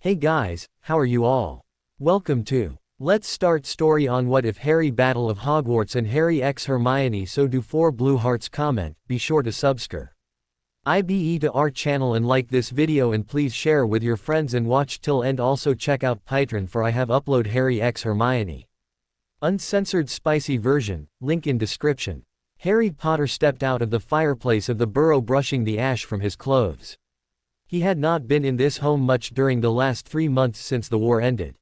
Hey guys, how are you all? Welcome to Let's Start Story on What If Harry Battle of Hogwarts and Harry x Hermione. So do 4 blue hearts. Comment, be sure to subscribe to our channel and like this video, and please share with your friends and watch till end. Also check out Patreon for I have upload Harry x Hermione uncensored spicy version, link in description. Harry Potter stepped out of the fireplace of the Burrow, brushing the ash from his clothes. He had not been in this home much during the last 3 months since the war ended.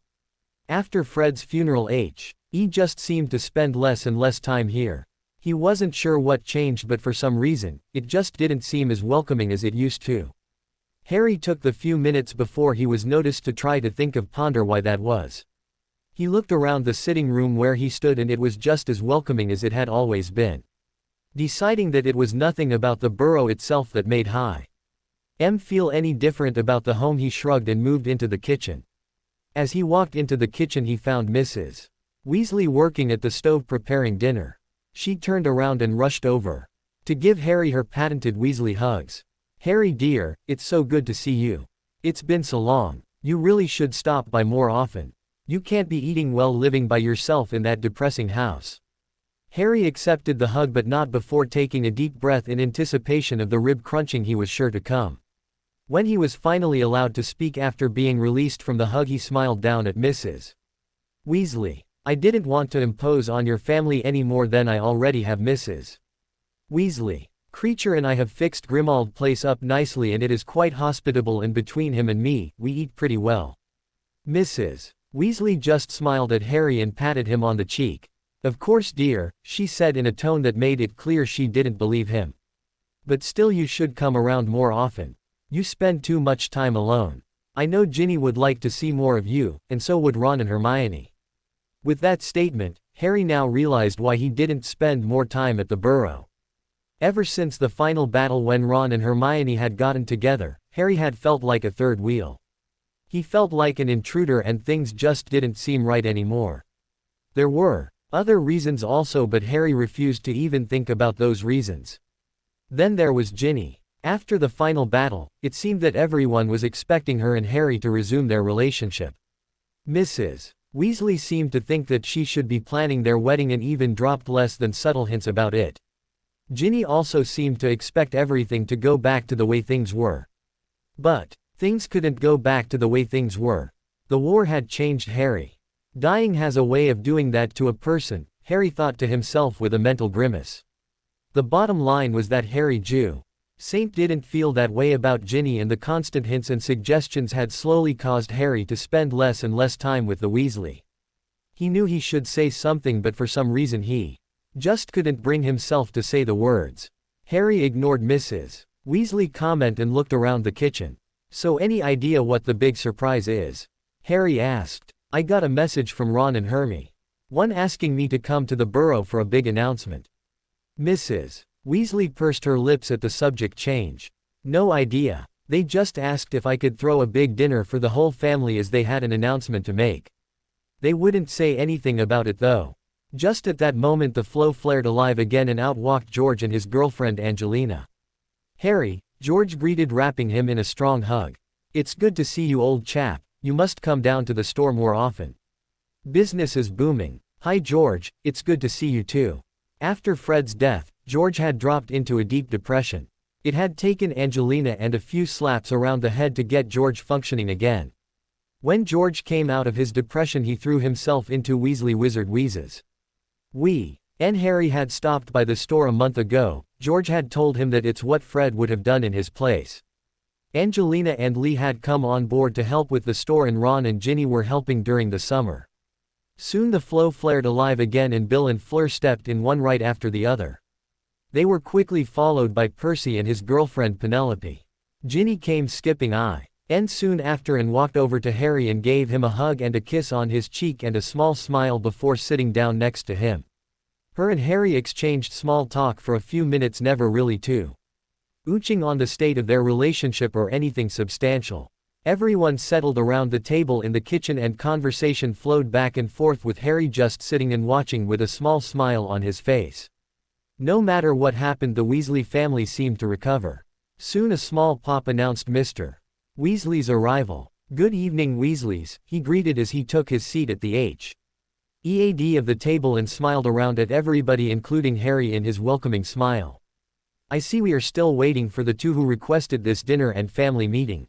After Fred's funeral, he just seemed to spend less and less time here. He wasn't sure what changed, but for some reason, it just didn't seem as welcoming as it used to. Harry took the few minutes before he was noticed to try to ponder why that was. He looked around the sitting room where he stood, and it was just as welcoming as it had always been. Deciding that it was nothing about the Burrow itself that made feel any different about the home, he shrugged and moved into the kitchen. As he walked into the kitchen, he found Mrs. Weasley working at the stove preparing dinner. She turned around and rushed over to give Harry her patented Weasley hugs. "Harry dear, it's so good to see you. It's been so long. You really should stop by more often. You can't be eating well living by yourself in that depressing house." Harry accepted the hug, but not before taking a deep breath in anticipation of the rib crunching he was sure to come. When he was finally allowed to speak after being released from the hug, he smiled down at Mrs. Weasley. "I didn't want to impose on your family any more than I already have, Mrs. Weasley. Creature and I have fixed Grimmauld Place up nicely, and it is quite hospitable, and between him and me, we eat pretty well." Mrs. Weasley just smiled at Harry and patted him on the cheek. "Of course dear," she said in a tone that made it clear she didn't believe him. "But still, you should come around more often. You spend too much time alone. I know Ginny would like to see more of you, and so would Ron and Hermione." With that statement, Harry now realized why he didn't spend more time at the Burrow. Ever since the final battle when Ron and Hermione had gotten together, Harry had felt like a third wheel. He felt like an intruder, and things just didn't seem right anymore. There were other reasons also, but Harry refused to even think about those reasons. Then there was Ginny. After the final battle, it seemed that everyone was expecting her and Harry to resume their relationship. Mrs. Weasley seemed to think that she should be planning their wedding and even dropped less than subtle hints about it. Ginny also seemed to expect everything to go back to the way things were. But things couldn't go back to the way things were. The war had changed Harry. Dying has a way of doing that to a person, Harry thought to himself with a mental grimace. The bottom line was that Harry Saint didn't feel that way about Ginny, and the constant hints and suggestions had slowly caused Harry to spend less and less time with the Weasley. He knew he should say something, but for some reason he just couldn't bring himself to say the words. Harry ignored Mrs. Weasley's comment and looked around the kitchen. "So any idea what the big surprise is?" Harry asked. "I got a message from Ron and Hermione. One asking me to come to the Burrow for a big announcement." Mrs. Weasley pursed her lips at the subject change. "No idea. They just asked if I could throw a big dinner for the whole family as they had an announcement to make. They wouldn't say anything about it though." Just at that moment the flow flared alive again, and out walked George and his girlfriend Angelina. "Harry," George greeted, wrapping him in a strong hug. "It's good to see you, old chap. You must come down to the store more often. Business is booming." "Hi George, it's good to see you too." After Fred's death, George had dropped into a deep depression. It had taken Angelina and a few slaps around the head to get George functioning again. When George came out of his depression, he threw himself into Weasley Wizard Wheezes. Harry had stopped by the store a month ago. George had told him that it's what Fred would have done in his place. Angelina and Lee had come on board to help with the store, and Ron and Ginny were helping during the summer. Soon the flow flared alive again, and Bill and Fleur stepped in one right after the other. They were quickly followed by Percy and his girlfriend Penelope. Ginny came skipping soon after and walked over to Harry and gave him a hug and a kiss on his cheek and a small smile before sitting down next to him. Her and Harry exchanged small talk for a few minutes, never really ooching on the state of their relationship or anything substantial. Everyone settled around the table in the kitchen and conversation flowed back and forth, with Harry just sitting and watching with a small smile on his face. No matter what happened, the Weasley family seemed to recover. Soon a small pop announced Mr. Weasley's arrival. "Good evening, Weasleys," he greeted as he took his seat at the H.E.A.D. of the table and smiled around at everybody, including Harry, in his welcoming smile. "I see we are still waiting for the two who requested this dinner and family meeting.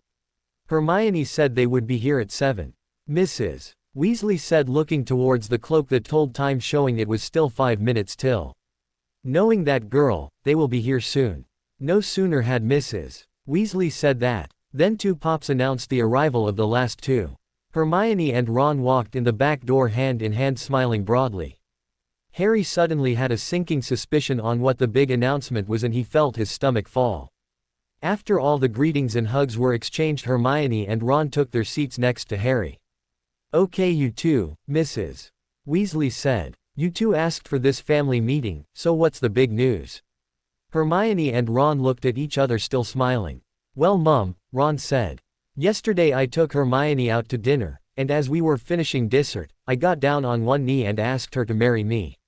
Hermione said they would be here at 7. Mrs. Weasley said, looking towards the cloak that told time, showing it was still 5 minutes till. "Knowing that girl, they will be here soon." No sooner had Mrs. Weasley said that, then two Pops announced the arrival of the last two. Hermione and Ron walked in the back door hand in hand, smiling broadly. Harry suddenly had a sinking suspicion on what the big announcement was, and he felt his stomach fall. After all the greetings and hugs were exchanged, Hermione and Ron took their seats next to Harry. "Okay, you two," Mrs. Weasley said. "You two asked for this family meeting, so what's the big news?" Hermione and Ron looked at each other, still smiling. "Well, Mum," Ron said. "Yesterday I took Hermione out to dinner, and as we were finishing dessert, I got down on one knee and asked her to marry me."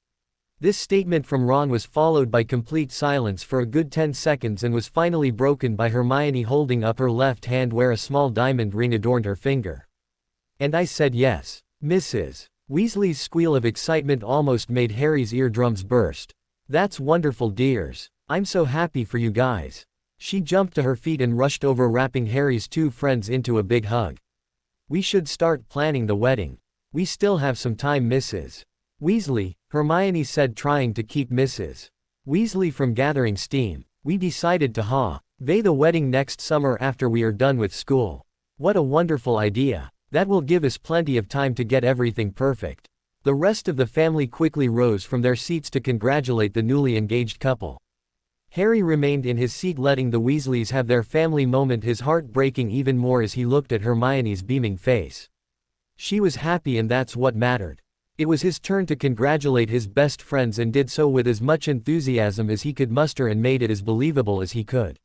This statement from Ron was followed by complete silence for a good 10 seconds and was finally broken by Hermione holding up her left hand where a small diamond ring adorned her finger. "And I said yes." Mrs. Weasley's squeal of excitement almost made Harry's eardrums burst. "That's wonderful, dears. I'm so happy for you guys." She jumped to her feet and rushed over, wrapping Harry's two friends into a big hug. "We should start planning the wedding. We still have some time, Mrs. Weasley," Hermione said, trying to keep Mrs. Weasley from gathering steam. "We decided to have the wedding next summer after we are done with school." "What a wonderful idea. That will give us plenty of time to get everything perfect." The rest of the family quickly rose from their seats to congratulate the newly engaged couple. Harry remained in his seat, letting the Weasleys have their family moment, his heart breaking even more as he looked at Hermione's beaming face. She was happy, and that's what mattered. It was his turn to congratulate his best friends, and did so with as much enthusiasm as he could muster and made it as believable as he could.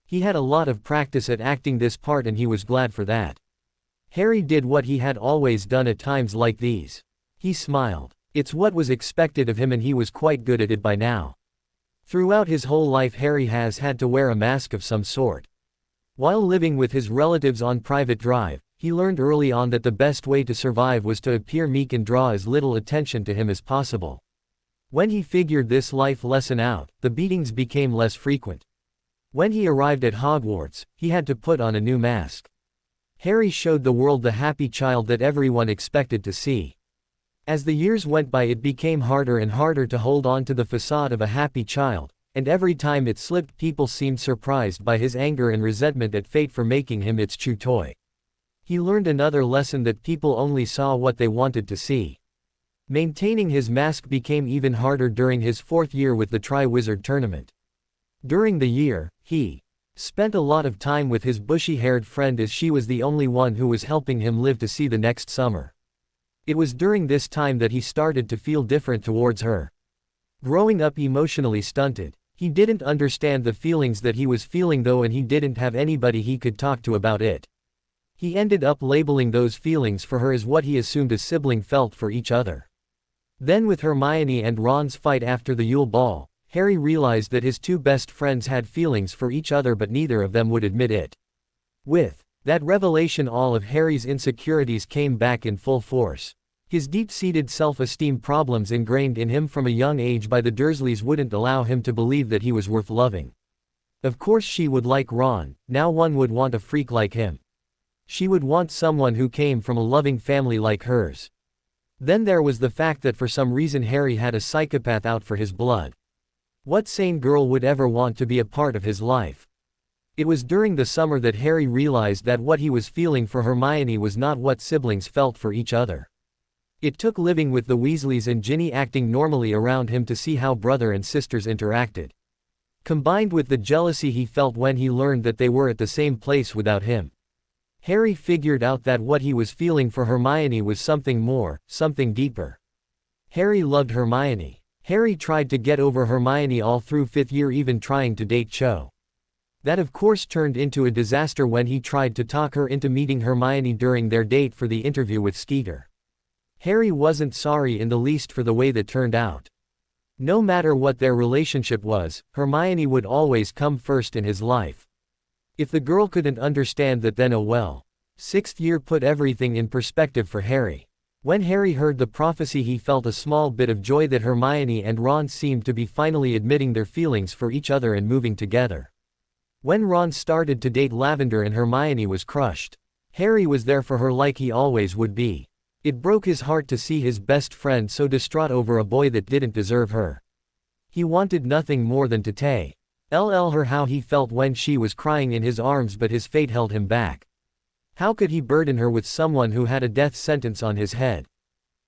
He had a lot of practice at acting this part, and he was glad for that. Harry did what he had always done at times like these. He smiled. It's what was expected of him, and he was quite good at it by now. Throughout his whole life, Harry has had to wear a mask of some sort. While living with his relatives on Private Drive, he learned early on that the best way to survive was to appear meek and draw as little attention to him as possible. When he figured this life lesson out, the beatings became less frequent. When he arrived at Hogwarts, he had to put on a new mask. Harry showed the world the happy child that everyone expected to see. As the years went by, it became harder and harder to hold on to the facade of a happy child, and every time it slipped, people seemed surprised by his anger and resentment at fate for making him its true toy. He learned another lesson, that people only saw what they wanted to see. Maintaining his mask became even harder during his 4th year with the Triwizard Tournament. During the year, he spent a lot of time with his bushy-haired friend, as she was the only one who was helping him live to see the next summer. It was during this time that he started to feel different towards her. Growing up emotionally stunted, he didn't understand the feelings that he was feeling though, and he didn't have anybody he could talk to about it. He ended up labeling those feelings for her as what he assumed a sibling felt for each other. Then, with Hermione and Ron's fight after the Yule Ball, Harry realized that his two best friends had feelings for each other, but neither of them would admit it. With that revelation, all of Harry's insecurities came back in full force. His deep-seated self-esteem problems, ingrained in him from a young age by the Dursleys, wouldn't allow him to believe that he was worth loving. Of course she would like Ron, now one would want a freak like him. She would want someone who came from a loving family like hers. Then there was the fact that for some reason Harry had a psychopath out for his blood. What sane girl would ever want to be a part of his life? It was during the summer that Harry realized that what he was feeling for Hermione was not what siblings felt for each other. It took living with the Weasleys and Ginny acting normally around him to see how brother and sisters interacted. Combined with the jealousy he felt when he learned that they were at the same place without him, Harry figured out that what he was feeling for Hermione was something more, something deeper. Harry loved Hermione. Harry tried to get over Hermione all through 5th year, even trying to date Cho. That of course turned into a disaster when he tried to talk her into meeting Hermione during their date for the interview with Skeeter. Harry wasn't sorry in the least for the way that turned out. No matter what their relationship was, Hermione would always come first in his life. If the girl couldn't understand that, then oh well. Sixth year put everything in perspective for Harry. When Harry heard the prophecy, he felt a small bit of joy that Hermione and Ron seemed to be finally admitting their feelings for each other and moving together. When Ron started to date Lavender and Hermione was crushed. Harry was there for her like he always would be. It broke his heart to see his best friend so distraught over a boy that didn't deserve her. He wanted nothing more than to tell her how he felt when she was crying in his arms, but his fate held him back. How could he burden her with someone who had a death sentence on his head?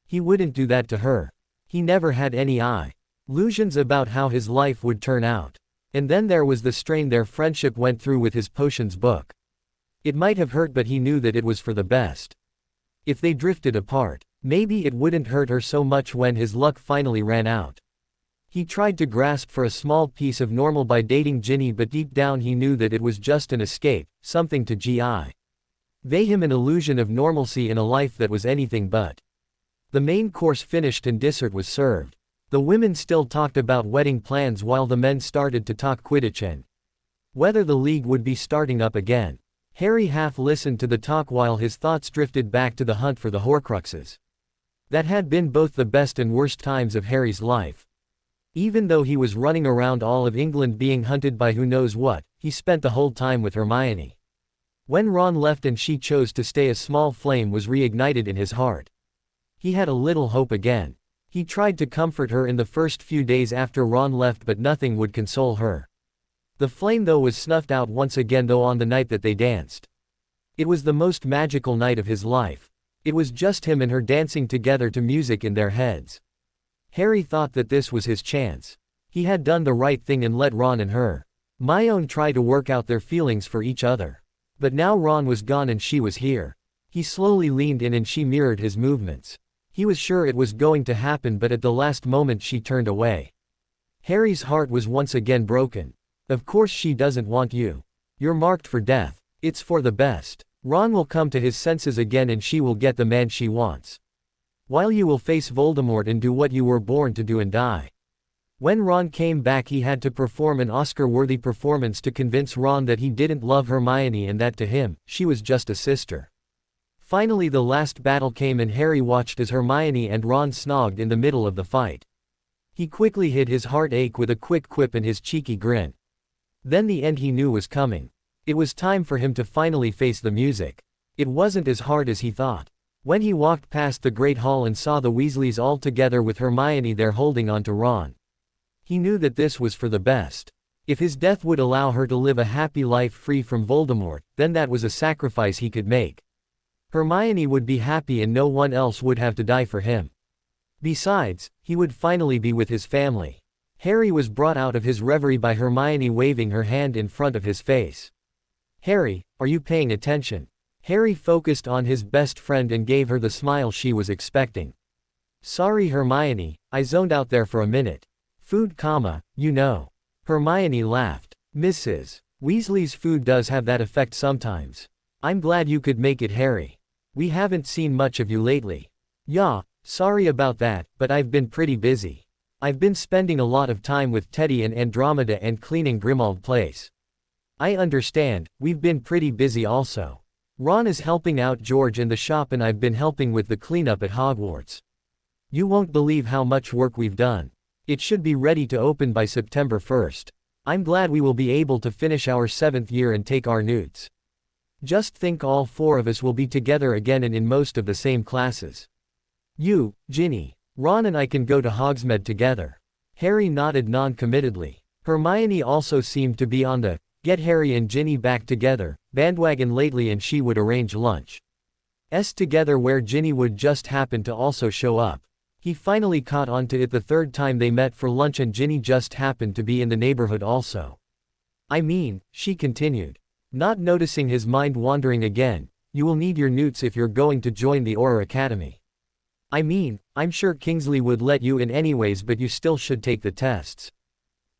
He wouldn't do that to her. He never had any illusions about how his life would turn out. And then there was the strain their friendship went through with his potions book. It might have hurt, but he knew that it was for the best. If they drifted apart, maybe it wouldn't hurt her so much when his luck finally ran out. He tried to grasp for a small piece of normal by dating Ginny, but deep down he knew that it was just an escape, something to give him an illusion of normalcy in a life that was anything but. The main course finished and dessert was served. The women still talked about wedding plans while the men started to talk Quidditch and whether the league would be starting up again. Harry half listened to the talk while his thoughts drifted back to the hunt for the Horcruxes. That had been both the best and worst times of Harry's life. Even though he was running around all of England being hunted by who knows what, he spent the whole time with Hermione. When Ron left and she chose to stay, a small flame was reignited in his heart. He had a little hope again. He tried to comfort her in the first few days after Ron left, but nothing would console her. The flame though was snuffed out once again, though on the night that they danced. It was the most magical night of his life. It was just him and her dancing together to music in their heads. Harry thought that this was his chance. He had done the right thing and let Ron and Hermione try to work out their feelings for each other. But now Ron was gone and she was here. He slowly leaned in and she mirrored his movements. He was sure it was going to happen, but at the last moment she turned away. Harry's heart was once again broken. Of course she doesn't want you. You're marked for death. It's for the best. Ron will come to his senses again and she will get the man she wants. While you will face Voldemort and do what you were born to do and die. When Ron came back, he had to perform an Oscar-worthy performance to convince Ron that he didn't love Hermione and that to him, she was just a sister. Finally the last battle came and Harry watched as Hermione and Ron snogged in the middle of the fight. He quickly hid his heartache with a quick quip and his cheeky grin. Then the end he knew was coming. It was time for him to finally face the music. It wasn't as hard as he thought. When he walked past the Great Hall and saw the Weasleys all together with Hermione there holding on to Ron, he knew that this was for the best. If his death would allow her to live a happy life free from Voldemort, then that was a sacrifice he could make. Hermione would be happy and no one else would have to die for him. Besides, he would finally be with his family. Harry was brought out of his reverie by Hermione waving her hand in front of his face. "Harry, are you paying attention?" Harry focused on his best friend and gave her the smile she was expecting. "Sorry Hermione, I zoned out there for a minute. Food, you know." Hermione laughed. "Mrs. Weasley's food does have that effect sometimes. I'm glad you could make it, Harry. We haven't seen much of you lately." "Yeah, sorry about that, but I've been pretty busy. I've been spending a lot of time with Teddy and Andromeda and cleaning Grimmauld Place." "I understand, we've been pretty busy also. Ron is helping out George in the shop and I've been helping with the cleanup at Hogwarts. You won't believe how much work we've done. It should be ready to open by September 1st. I'm glad we will be able to finish our 7th year and take our newts. Just think, all 4 of us will be together again and in most of the same classes. You, Ginny, Ron and I can go to Hogsmeade together." Harry nodded non-committedly. Hermione also seemed to be on the get Harry and Ginny back together bandwagon lately, and she would arrange lunch together where Ginny would just happen to also show up. He finally caught on to it the 3rd time they met for lunch and Ginny just happened to be in the neighborhood also. "I mean," she continued, not noticing his mind wandering again, "you will need your newts if you're going to join the Auror Academy. I mean, I'm sure Kingsley would let you in anyways, but you still should take the tests."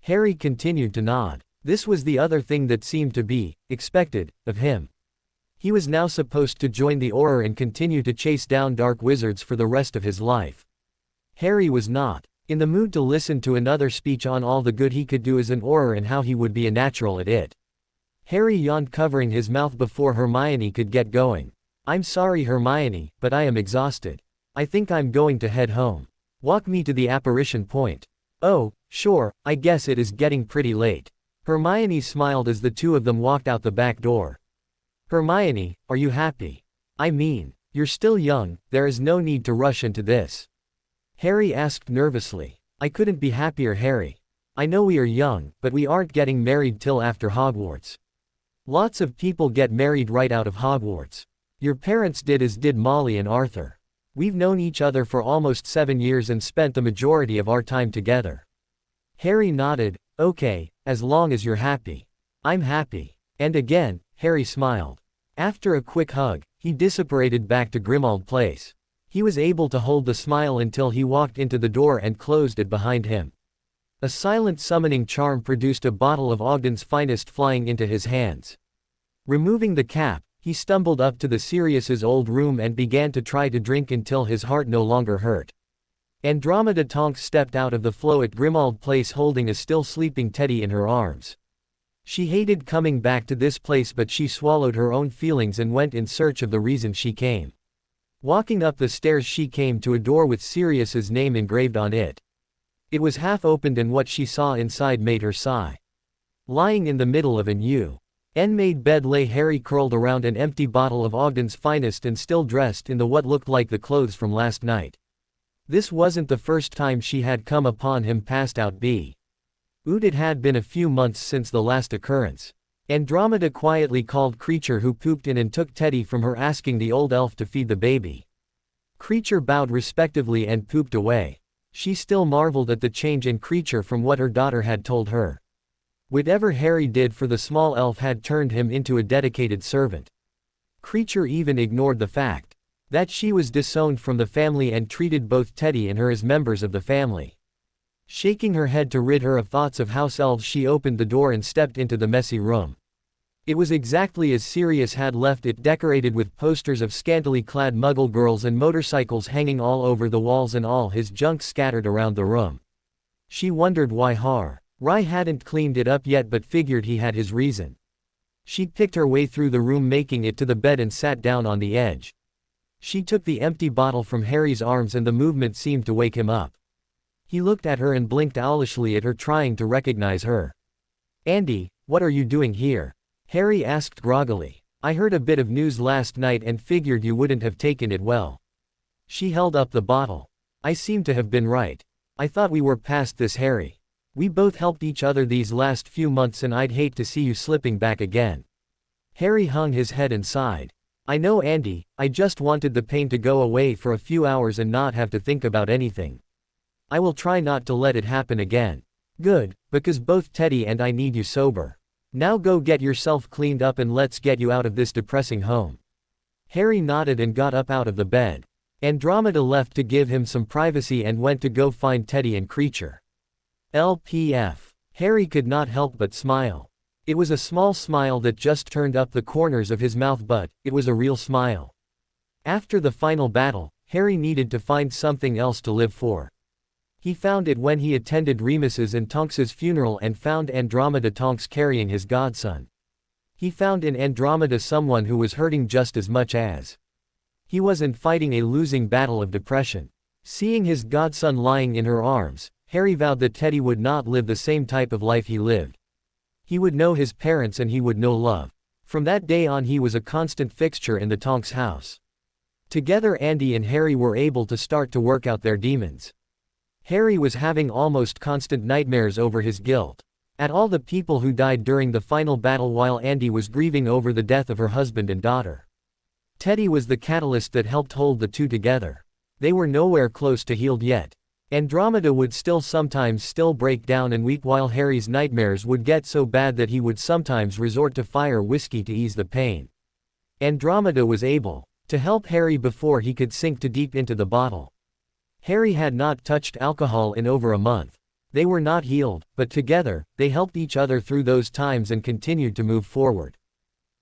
Harry continued to nod. This was the other thing that seemed to be expected of him. He was now supposed to join the Auror and continue to chase down dark wizards for the rest of his life. Harry was not in the mood to listen to another speech on all the good he could do as an Auror and how he would be a natural at it. Harry yawned, covering his mouth before Hermione could get going. I'm sorry Hermione, but I am exhausted. I think I'm going to head home. Walk me to the apparition point. Oh, sure, I guess it is getting pretty late. Hermione smiled as the two of them walked out the back door. Hermione, are you happy? I mean, you're still young, there is no need to rush into this. Harry asked nervously. I couldn't be happier, Harry. I know we are young, but we aren't getting married till after Hogwarts. Lots of people get married right out of Hogwarts. Your parents did as did Molly and Arthur. We've known each other for almost 7 years and spent the majority of our time together. Harry nodded. Okay, as long as you're happy. I'm happy. And again, Harry smiled. After a quick hug, he dissipated back to Grimmauld Place. He was able to hold the smile until he walked into the door and closed it behind him. A silent summoning charm produced a bottle of Ogden's finest flying into his hands. Removing the cap, he stumbled up to the Sirius's old room and began to try to drink until his heart no longer hurt. Andromeda Tonks stepped out of the flow at Grimmauld Place holding a still sleeping Teddy in her arms. She hated coming back to this place, but she swallowed her own feelings and went in search of the reason she came. Walking up the stairs, she came to a door with Sirius's name engraved on it. It was half opened and what she saw inside made her sigh. Lying in the middle of an U.N.-made bed lay Harry, curled around an empty bottle of Ogden's finest and still dressed in what looked like the clothes from last night. This wasn't the first time she had come upon him passed out. It had been a few months since the last occurrence. Andromeda quietly called Creature, who pooped in and took Teddy from her, asking the old elf to feed the baby. Creature bowed respectively and pooped away. She still marveled at the change in Creature from what her daughter had told her. Whatever Harry did for the small elf had turned him into a dedicated servant. Creature even ignored the fact that she was disowned from the family and treated both Teddy and her as members of the family. Shaking her head to rid her of thoughts of house elves, she opened the door and stepped into the messy room. It was exactly as Sirius had left it, decorated with posters of scantily clad Muggle girls and motorcycles hanging all over the walls and all his junk scattered around the room. She wondered why Harry hadn't cleaned it up yet, but figured he had his reason. She picked her way through the room, making it to the bed, and sat down on the edge. She took the empty bottle from Harry's arms and the movement seemed to wake him up. He looked at her and blinked owlishly at her, trying to recognize her. Andy, what are you doing here? Harry asked groggily. I heard a bit of news last night and figured you wouldn't have taken it well. She held up the bottle. I seem to have been right. I thought we were past this, Harry. We both helped each other these last few months and I'd hate to see you slipping back again. Harry hung his head and sighed. I know, Andy, I just wanted the pain to go away for a few hours and not have to think about anything. I will try not to let it happen again. Good, because both Teddy and I need you sober. Now go get yourself cleaned up and let's get you out of this depressing home. Harry nodded and got up out of the bed. Andromeda left to give him some privacy and went to go find Teddy and Creature. LPF. Harry could not help but smile. It was a small smile that just turned up the corners of his mouth, but it was a real smile. After the final battle, Harry needed to find something else to live for. He found it when he attended Remus's and Tonks's funeral and found Andromeda Tonks carrying his godson. He found in Andromeda someone who was hurting just as much as he was, and fighting a losing battle of depression. Seeing his godson lying in her arms, Harry vowed that Teddy would not live the same type of life he lived. He would know his parents and he would know love. From that day on, he was a constant fixture in the Tonks house. Together, Andy and Harry were able to start to work out their demons. Harry was having almost constant nightmares over his guilt at all the people who died during the final battle, while Andy was grieving over the death of her husband and daughter. Teddy was the catalyst that helped hold the two together. They were nowhere close to healed yet. Andromeda would sometimes break down and weep, while Harry's nightmares would get so bad that he would sometimes resort to fire whiskey to ease the pain. Andromeda was able to help Harry before he could sink too deep into the bottle. Harry had not touched alcohol in over a month. They were not healed, but together, they helped each other through those times and continued to move forward.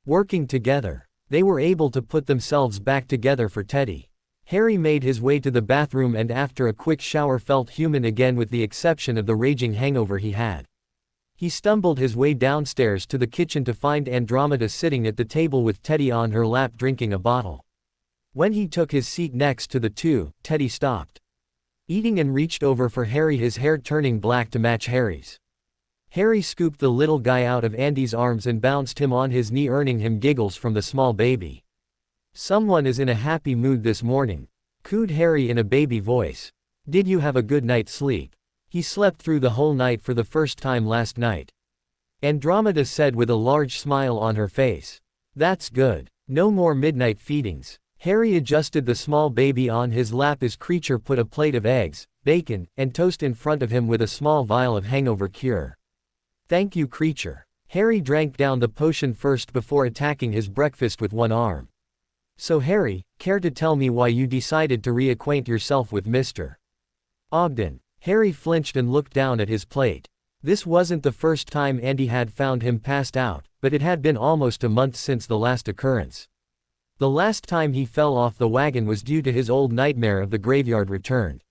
Working together, they were able to put themselves back together for Teddy. Harry made his way to the bathroom and after a quick shower felt human again, with the exception of the raging hangover he had. He stumbled his way downstairs to the kitchen to find Andromeda sitting at the table with Teddy on her lap drinking a bottle When he took his seat next to the two, Teddy stopped eating and reached over for Harry, his hair turning black to match Harry's. Harry scooped the little guy out of Andy's arms and bounced him on his knee, earning him giggles from the small baby. "Someone is in a happy mood this morning," cooed Harry in a baby voice. "Did you have a good night's sleep?" "He slept through the whole night for the first time last night," Andromeda said with a large smile on her face. "That's good. No more midnight feedings." Harry adjusted the small baby on his lap as Creature put a plate of eggs, bacon, and toast in front of him with a small vial of hangover cure. "Thank you, Creature." Harry drank down the potion first before attacking his breakfast with one arm. "So Harry, care to tell me why you decided to reacquaint yourself with Mr. Ogden?" Harry flinched and looked down at his plate. This wasn't the first time Andy had found him passed out, but it had been almost a month since the last occurrence. The last time he fell off the wagon was due to his old nightmare of the graveyard returned.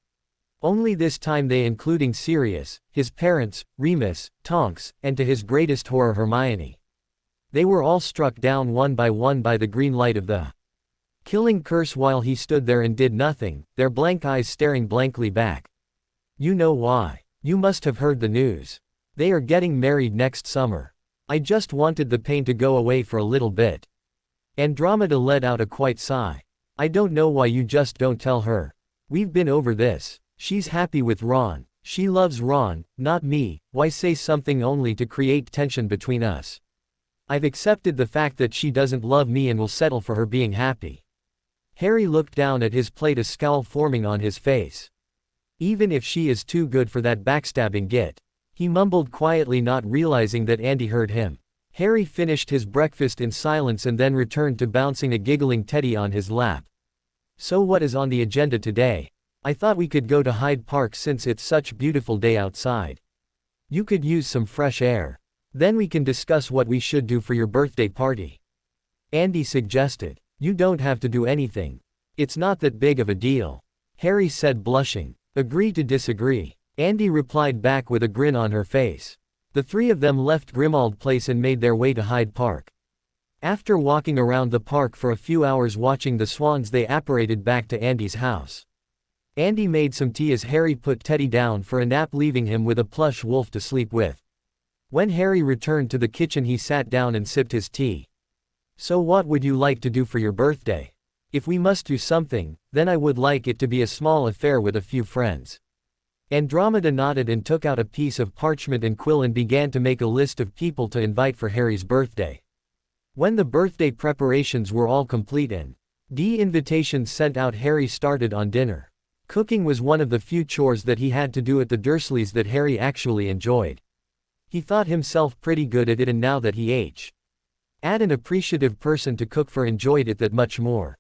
Only this time they including Sirius, his parents, Remus, Tonks, and to his greatest horror Hermione. They were all struck down one by the green light of the killing curse while he stood there and did nothing, their blank eyes staring blankly back. "You know why. You must have heard the news. They are getting married next summer. I just wanted the pain to go away for a little bit." Andromeda let out a quiet sigh. "I don't know why you just don't tell her. We've been over this. She's happy with Ron. She loves Ron, not me. Why say something only to create tension between us? I've accepted the fact that she doesn't love me and will settle for her being happy." Harry looked down at his plate, a scowl forming on his face. "Even if she is too good for that backstabbing git," he mumbled quietly, not realizing that Andy heard him. Harry finished his breakfast in silence and then returned to bouncing a giggling Teddy on his lap. "So what is on the agenda today? I thought we could go to Hyde Park since it's such a beautiful day outside. You could use some fresh air. Then we can discuss what we should do for your birthday party," Andy suggested. "You don't have to do anything. It's not that big of a deal," Harry said, blushing. "Agree to disagree," Andy replied back with a grin on her face. The three of them left Grimmauld Place and made their way to Hyde Park. After walking around the park for a few hours watching the swans, they apparated back to Andy's house. Andy made some tea as Harry put Teddy down for a nap, leaving him with a plush wolf to sleep with. When Harry returned to the kitchen, he sat down and sipped his tea. "So what would you like to do for your birthday? If we must do something, then I would like it to be a small affair with a few friends." Andromeda nodded and took out a piece of parchment and quill and began to make a list of people to invite for Harry's birthday. When the birthday preparations were all complete and invitations sent out, Harry started on dinner. Cooking was one of the few chores that he had to do at the Dursleys that Harry actually enjoyed. He thought himself pretty good at it, and now that he had an appreciative person to cook for, enjoyed it that much more.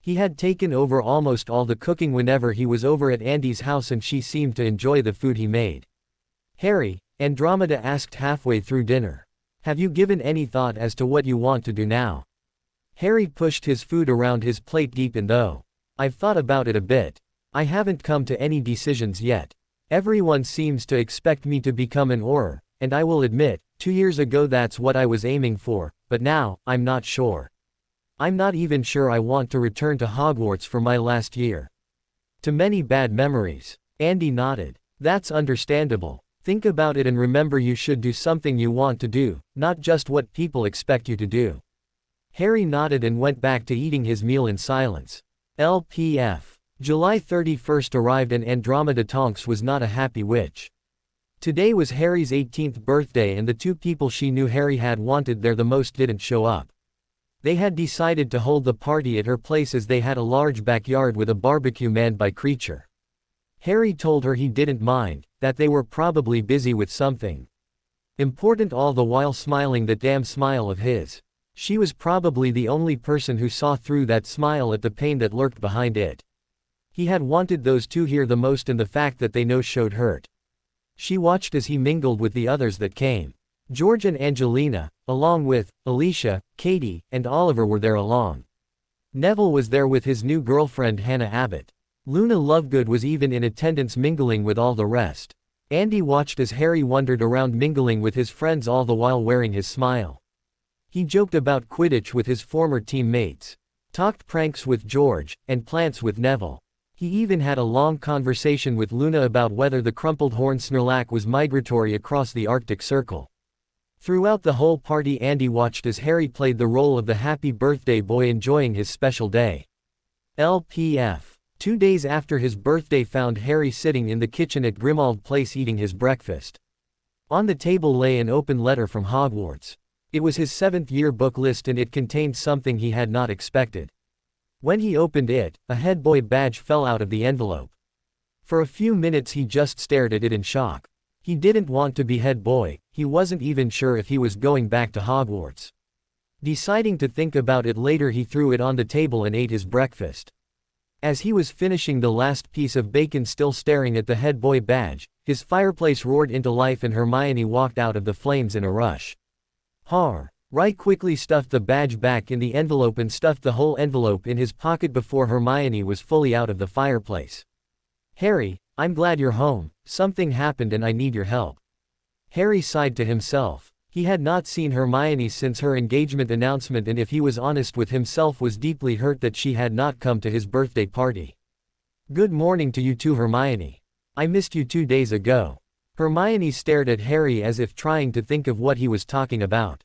He had taken over almost all the cooking whenever he was over at Andy's house, and she seemed to enjoy the food he made. "Harry," Andromeda asked halfway through dinner, "have you given any thought as to what you want to do now?" Harry pushed his food around his plate deep in though. "I've thought about it a bit. I haven't come to any decisions yet. Everyone seems to expect me to become an Auror, and I will admit, 2 years ago that's what I was aiming for, but now, I'm not sure. I'm not even sure I want to return to Hogwarts for my last year. Too many bad memories." Andy nodded. "That's understandable. Think about it and remember you should do something you want to do, not just what people expect you to do." Harry nodded and went back to eating his meal in silence. LPF. July 31st arrived and Andromeda Tonks was not a happy witch. Today was Harry's 18th birthday, and the two people she knew Harry had wanted there the most didn't show up. They had decided to hold the party at her place as they had a large backyard with a barbecue manned by Creature. Harry told her he didn't mind, that they were probably busy with something important, all the while smiling that damn smile of his. She was probably the only person who saw through that smile at the pain that lurked behind it. He had wanted those two here the most, and the fact that they know showed hurt. She watched as he mingled with the others that came. George and Angelina, along with Alicia, Katie, and Oliver were there along. Neville was there with his new girlfriend Hannah Abbott. Luna Lovegood was even in attendance, mingling with all the rest. Andy watched as Harry wandered around mingling with his friends, all the while wearing his smile. He joked about Quidditch with his former teammates. talked pranks with George, and plants with Neville. He even had a long conversation with Luna about whether the crumpled horn Snorlax was migratory across the Arctic Circle. Throughout the whole party, Andy watched as Harry played the role of the happy birthday boy enjoying his special day. LPF. 2 days after his birthday found Harry sitting in the kitchen at Grimmauld Place eating his breakfast. On the table lay an open letter from Hogwarts. It was his 7th-year book list and it contained something he had not expected. When he opened it, a head boy badge fell out of the envelope. For a few minutes he just stared at it in shock. He didn't want to be head boy, he wasn't even sure if he was going back to Hogwarts. Deciding to think about it later, he threw it on the table and ate his breakfast. As he was finishing the last piece of bacon, still staring at the head boy badge, his fireplace roared into life and Hermione walked out of the flames in a rush. Ron quickly stuffed the badge back in the envelope and stuffed the whole envelope in his pocket before Hermione was fully out of the fireplace. "Harry, I'm glad you're home. Something happened and I need your help." Harry sighed to himself. He had not seen Hermione since her engagement announcement, and if he was honest with himself, was deeply hurt that she had not come to his birthday party. "Good morning to you too, Hermione. I missed you 2 days ago." Hermione stared at Harry as if trying to think of what he was talking about.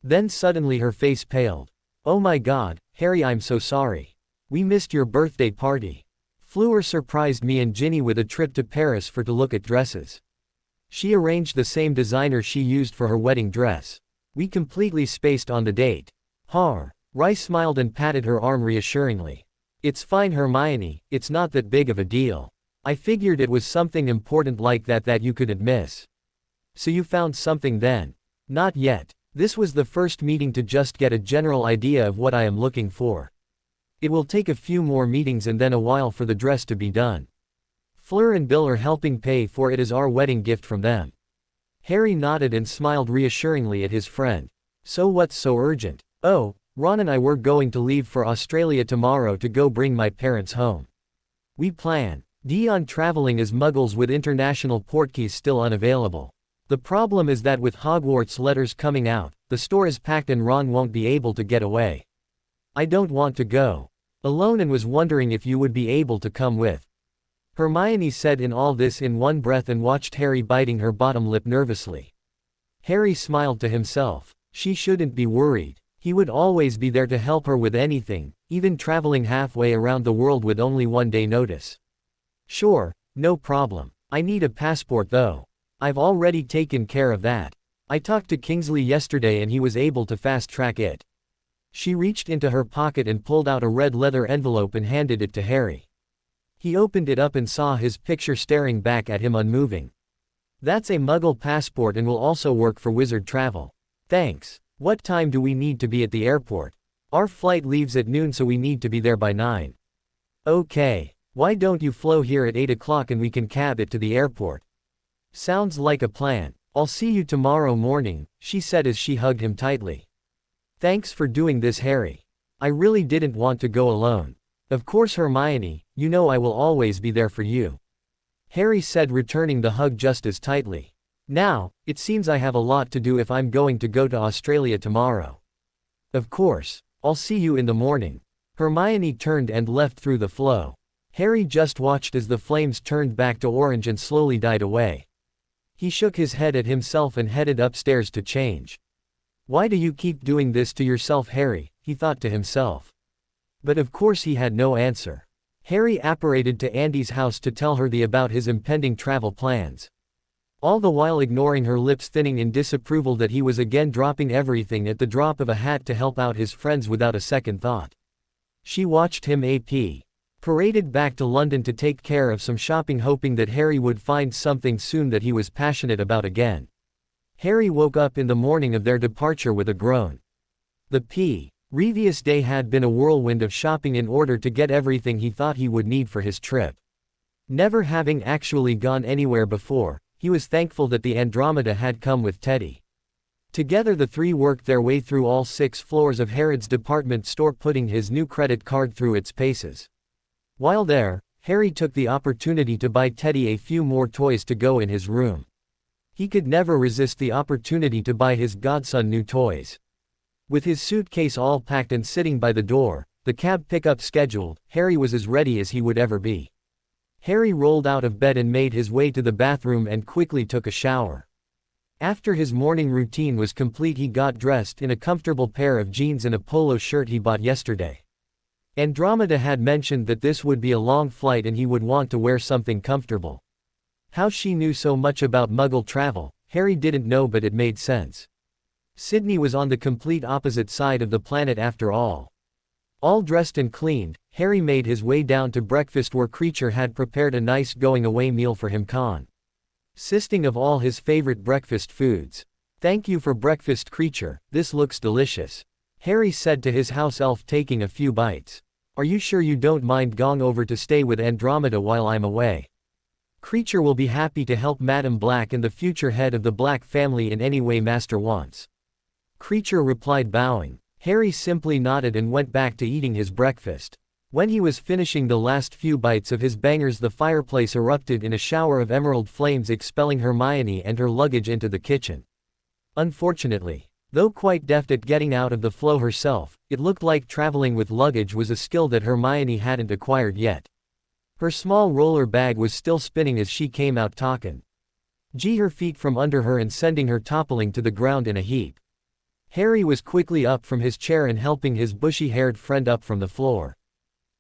Then suddenly her face paled. "Oh my God, Harry, I'm so sorry. We missed your birthday party. Fleur surprised me and Ginny with a trip to Paris to look at dresses. She arranged the same designer she used for her wedding dress. We completely spaced on the date." Ron smiled and patted her arm reassuringly. "It's fine, Hermione, it's not that big of a deal. I figured it was something important like that you couldn't miss." "So you found something then?" "Not yet. This was the first meeting to just get a general idea of what I am looking for. It will take a few more meetings and then a while for the dress to be done. Fleur and Bill are helping pay for it as our wedding gift from them." Harry nodded and smiled reassuringly at his friend. "So what's so urgent?" "Oh, Ron and I were going to leave for Australia tomorrow to go bring my parents home. We plan on traveling as Muggles with international portkeys still unavailable. The problem is that with Hogwarts letters coming out, the store is packed and Ron won't be able to get away. I don't want to go alone and was wondering if you would be able to come with." Hermione said in all this in one breath and watched Harry biting her bottom lip nervously. Harry smiled to himself. She shouldn't be worried. He would always be there to help her with anything, even traveling halfway around the world with only 1 day notice. "Sure, no problem. I need a passport though. I've already taken care of that. I talked to Kingsley yesterday and he was able to fast-track it." She reached into her pocket and pulled out a red leather envelope and handed it to Harry. He opened it up and saw his picture staring back at him unmoving. "That's a Muggle passport and will also work for wizard travel. Thanks. What time do we need to be at the airport?" "Our flight leaves at noon, so we need to be there by 9. "Okay. Why don't you flow here at 8 o'clock and we can cab it to the airport?" "Sounds like a plan. I'll see you tomorrow morning," she said as she hugged him tightly. "Thanks for doing this, Harry. I really didn't want to go alone." "Of course, Hermione, you know I will always be there for you," Harry said, returning the hug just as tightly. "Now, it seems I have a lot to do if I'm going to go to Australia tomorrow." "Of course. I'll see you in the morning." Hermione turned and left through the flow. Harry just watched as the flames turned back to orange and slowly died away. He shook his head at himself and headed upstairs to change. "Why do you keep doing this to yourself, Harry?" he thought to himself. But of course he had no answer. Harry apparated to Andy's house to tell her about his impending travel plans. All the while ignoring her lips thinning in disapproval that he was again dropping everything at the drop of a hat to help out his friends without a second thought. She watched him paraded back to London to take care of some shopping, hoping that Harry would find something soon that he was passionate about again. Harry woke up in the morning of their departure with a groan. The previous day had been a whirlwind of shopping in order to get everything he thought he would need for his trip. Never having actually gone anywhere before, he was thankful that the Andromeda had come with Teddy. Together the three worked their way through all 6 floors of Harrod's department store, putting his new credit card through its paces. While there, Harry took the opportunity to buy Teddy a few more toys to go in his room. He could never resist the opportunity to buy his godson new toys. With his suitcase all packed and sitting by the door, the cab pickup scheduled, Harry was as ready as he would ever be. Harry rolled out of bed and made his way to the bathroom and quickly took a shower. After his morning routine was complete, he got dressed in a comfortable pair of jeans and a polo shirt he bought yesterday. Andromeda had mentioned that this would be a long flight and he would want to wear something comfortable. How she knew so much about Muggle travel, Harry didn't know, but it made sense. Sydney was on the complete opposite side of the planet after all. All dressed and cleaned, Harry made his way down to breakfast where Creature had prepared a nice going-away meal for him, consisting of all his favorite breakfast foods. "Thank you for breakfast, Creature, this looks delicious," Harry said to his house elf, taking a few bites. "Are you sure you don't mind going over to stay with Andromeda while I'm away? Creature will be happy to help Madam Black and the future head of the Black family in any way Master wants." Creature replied, bowing. Harry simply nodded and went back to eating his breakfast. When he was finishing the last few bites of his bangers, the fireplace erupted in a shower of emerald flames, expelling Hermione and her luggage into the kitchen. Unfortunately, though quite deft at getting out of the flow herself, it looked like traveling with luggage was a skill that Hermione hadn't acquired yet. Her small roller bag was still spinning as she came out, talking her feet from under her and sending her toppling to the ground in a heap. Harry was quickly up from his chair and helping his bushy-haired friend up from the floor.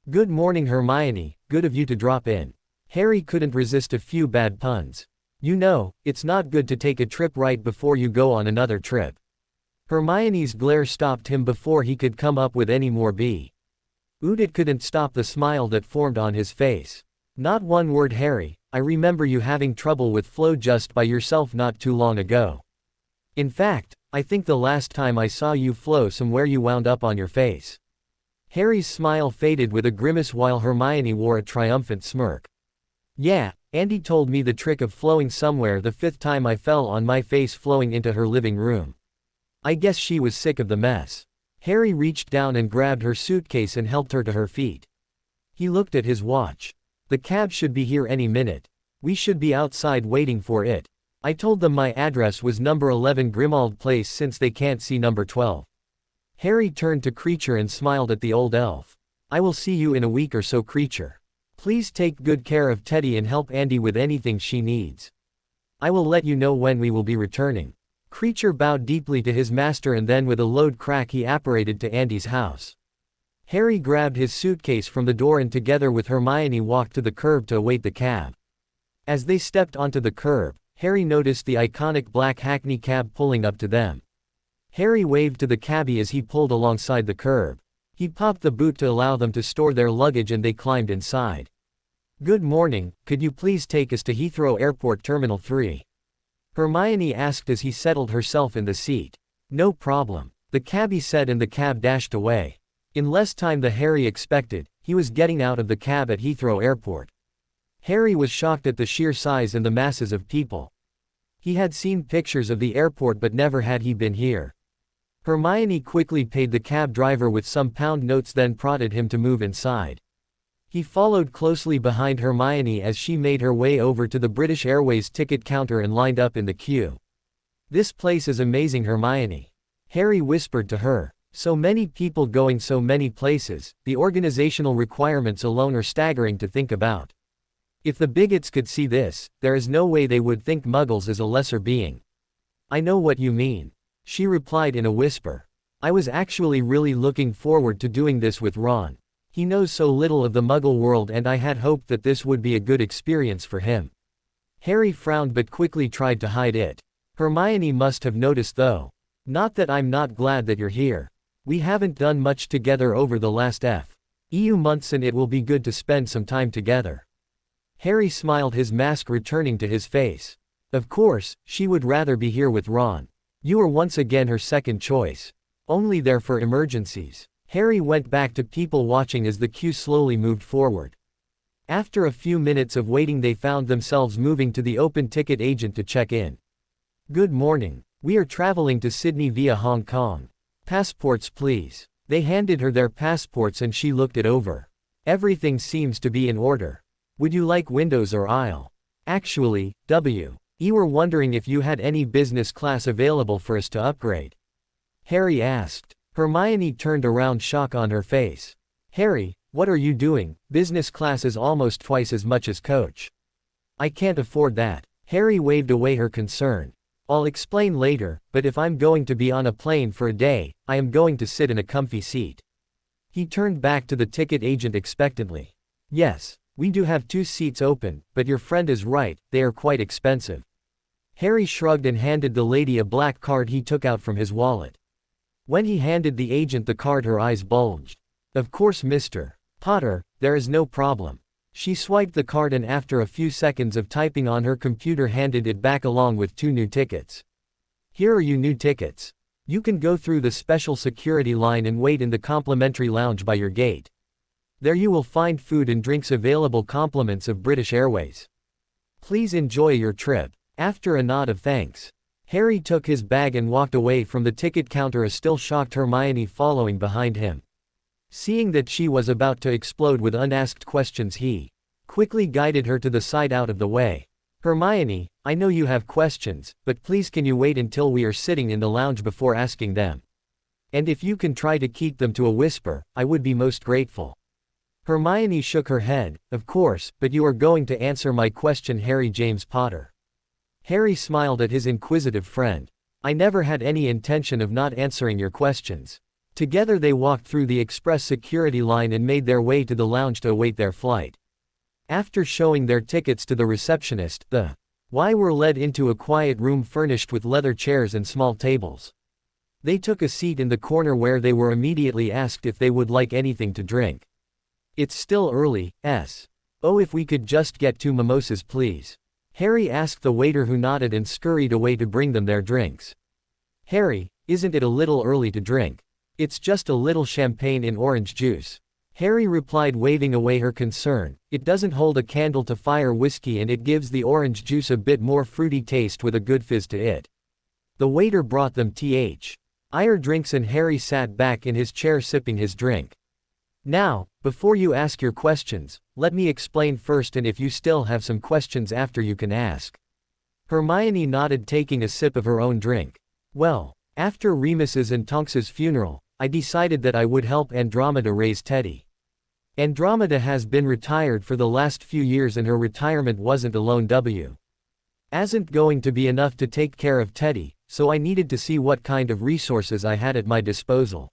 "Good morning, Hermione, good of you to drop in." Harry couldn't resist a few bad puns. "You know, it's not good to take a trip right before you go on another trip." Hermione's glare stopped him before he could come up with any more It couldn't stop the smile that formed on his face. "Not one word, Harry, I remember you having trouble with Flo just by yourself not too long ago. In fact, I think the last time I saw you, Flo, somewhere you wound up on your face." Harry's smile faded with a grimace while Hermione wore a triumphant smirk. "Yeah, Andy told me the trick of flowing somewhere the 5th time I fell on my face flowing into her living room. I guess she was sick of the mess." Harry reached down and grabbed her suitcase and helped her to her feet. He looked at his watch. "The cab should be here any minute. We should be outside waiting for it. I told them my address was number 11 Grimmauld Place since they can't see number 12. Harry turned to Creature and smiled at the old elf. "I will see you in a week or so, Creature. Please take good care of Teddy and help Andy with anything she needs. I will let you know when we will be returning." Creature bowed deeply to his master and then with a loud crack he apparated to Andy's house. Harry grabbed his suitcase from the door and together with Hermione walked to the curb to await the cab. As they stepped onto the curb, Harry noticed the iconic black hackney cab pulling up to them. Harry waved to the cabbie as he pulled alongside the curb. He popped the boot to allow them to store their luggage and they climbed inside. "Good morning, could you please take us to Heathrow Airport Terminal 3? Hermione asked as he settled herself in the seat. "No problem," the cabbie said and the cab dashed away. In less time than Harry expected, he was getting out of the cab at Heathrow Airport. Harry was shocked at the sheer size and the masses of people. He had seen pictures of the airport but never had he been here. Hermione quickly paid the cab driver with some pound notes then prodded him to move inside. He followed closely behind Hermione as she made her way over to the British Airways ticket counter and lined up in the queue. "This place is amazing, Hermione," Harry whispered to her. "So many people going so many places, the organizational requirements alone are staggering to think about. If the bigots could see this, there is no way they would think Muggles is a lesser being." "I know what you mean," she replied in a whisper. "I was actually really looking forward to doing this with Ron. He knows so little of the Muggle world and I had hoped that this would be a good experience for him." Harry frowned but quickly tried to hide it. Hermione must have noticed though. "Not that I'm not glad that you're here. We haven't done much together over the last few months and it will be good to spend some time together." Harry smiled, his mask returning to his face. Of course, she would rather be here with Ron. You were once again her second choice. Only there for emergencies. Harry went back to people watching as the queue slowly moved forward. After a few minutes of waiting they found themselves moving to the open ticket agent to check in. "Good morning. We are traveling to Sydney via Hong Kong. Passports please." They handed her their passports and she looked it over. "Everything seems to be in order. Would you like windows or aisle? Actually, we were wondering if you had any business class available for us to upgrade." Harry asked. Hermione turned around, shock on her face. Harry, what are you doing? Business class is almost twice as much as coach. I can't afford that. Harry waved away her concern. I'll explain later, but if I'm going to be on a plane for a day, I am going to sit in a comfy seat. He turned back to the ticket agent expectantly. Yes, we do have 2 seats open, but your friend is right, they are quite expensive. Harry shrugged and handed the lady a black card he took out from his wallet. When he handed the agent the card, her eyes bulged. Of course, Mr. Potter, there is no problem. She swiped the card and after a few seconds of typing on her computer handed it back along with 2 new tickets. Here are your new tickets. You can go through the special security line and wait in the complimentary lounge by your gate. There you will find food and drinks available, compliments of British Airways. Please enjoy your trip. After a nod of thanks, Harry took his bag and walked away from the ticket counter, a still shocked Hermione following behind him. Seeing that she was about to explode with unasked questions, he quickly guided her to the side out of the way. Hermione, I know you have questions, but please can you wait until we are sitting in the lounge before asking them? And if you can try to keep them to a whisper, I would be most grateful. Hermione shook her head. Of course, but you are going to answer my question, Harry James Potter. Harry smiled at his inquisitive friend. I never had any intention of not answering your questions. Together they walked through the express security line and made their way to the lounge to await their flight. After showing their tickets to the receptionist, the Y were led into a quiet room furnished with leather chairs and small tables. They took a seat in the corner where they were immediately asked if they would like anything to drink. It's still early, Oh, if we could just get 2 mimosas, please. Harry asked the waiter, who nodded and scurried away to bring them their drinks. Harry, isn't it a little early to drink? It's just a little champagne in orange juice. Harry replied, waving away her concern. It doesn't hold a candle to fire whiskey and it gives the orange juice a bit more fruity taste with a good fizz to it. The waiter brought them th. drinks and Harry sat back in his chair sipping his drink. Now, before you ask your questions, let me explain first, and if you still have some questions after you can ask. Hermione nodded, taking a sip of her own drink. Well, after Remus's and Tonks's funeral, I decided that I would help Andromeda raise Teddy. Andromeda has been retired for the last few years and her retirement wasn't alone wasn't going to be enough to take care of Teddy, so I needed to see what kind of resources I had at my disposal.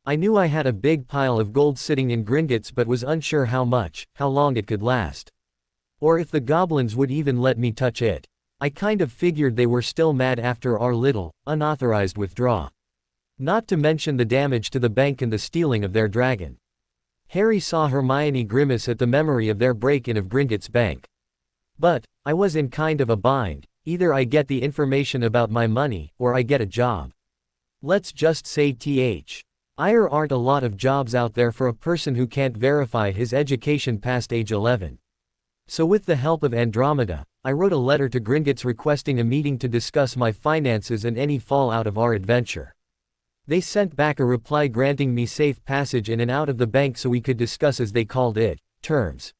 I knew I had a big pile of gold sitting in Gringotts but was unsure how long it could last. Or if the goblins would even let me touch it. I kind of figured they were still mad after our little, unauthorized withdrawal. Not to mention the damage to the bank and the stealing of their dragon. Harry saw Hermione grimace at the memory of their break-in of Gringotts Bank. But, I was in kind of a bind. Either I get the information about my money, or I get a job. Let's just say there aren't a lot of jobs out there for a person who can't verify his education past age 11. So with the help of Andromeda, I wrote a letter to Gringotts requesting a meeting to discuss my finances and any fallout of our adventure. They sent back a reply granting me safe passage in and out of the bank so we could discuss, as they called it, terms.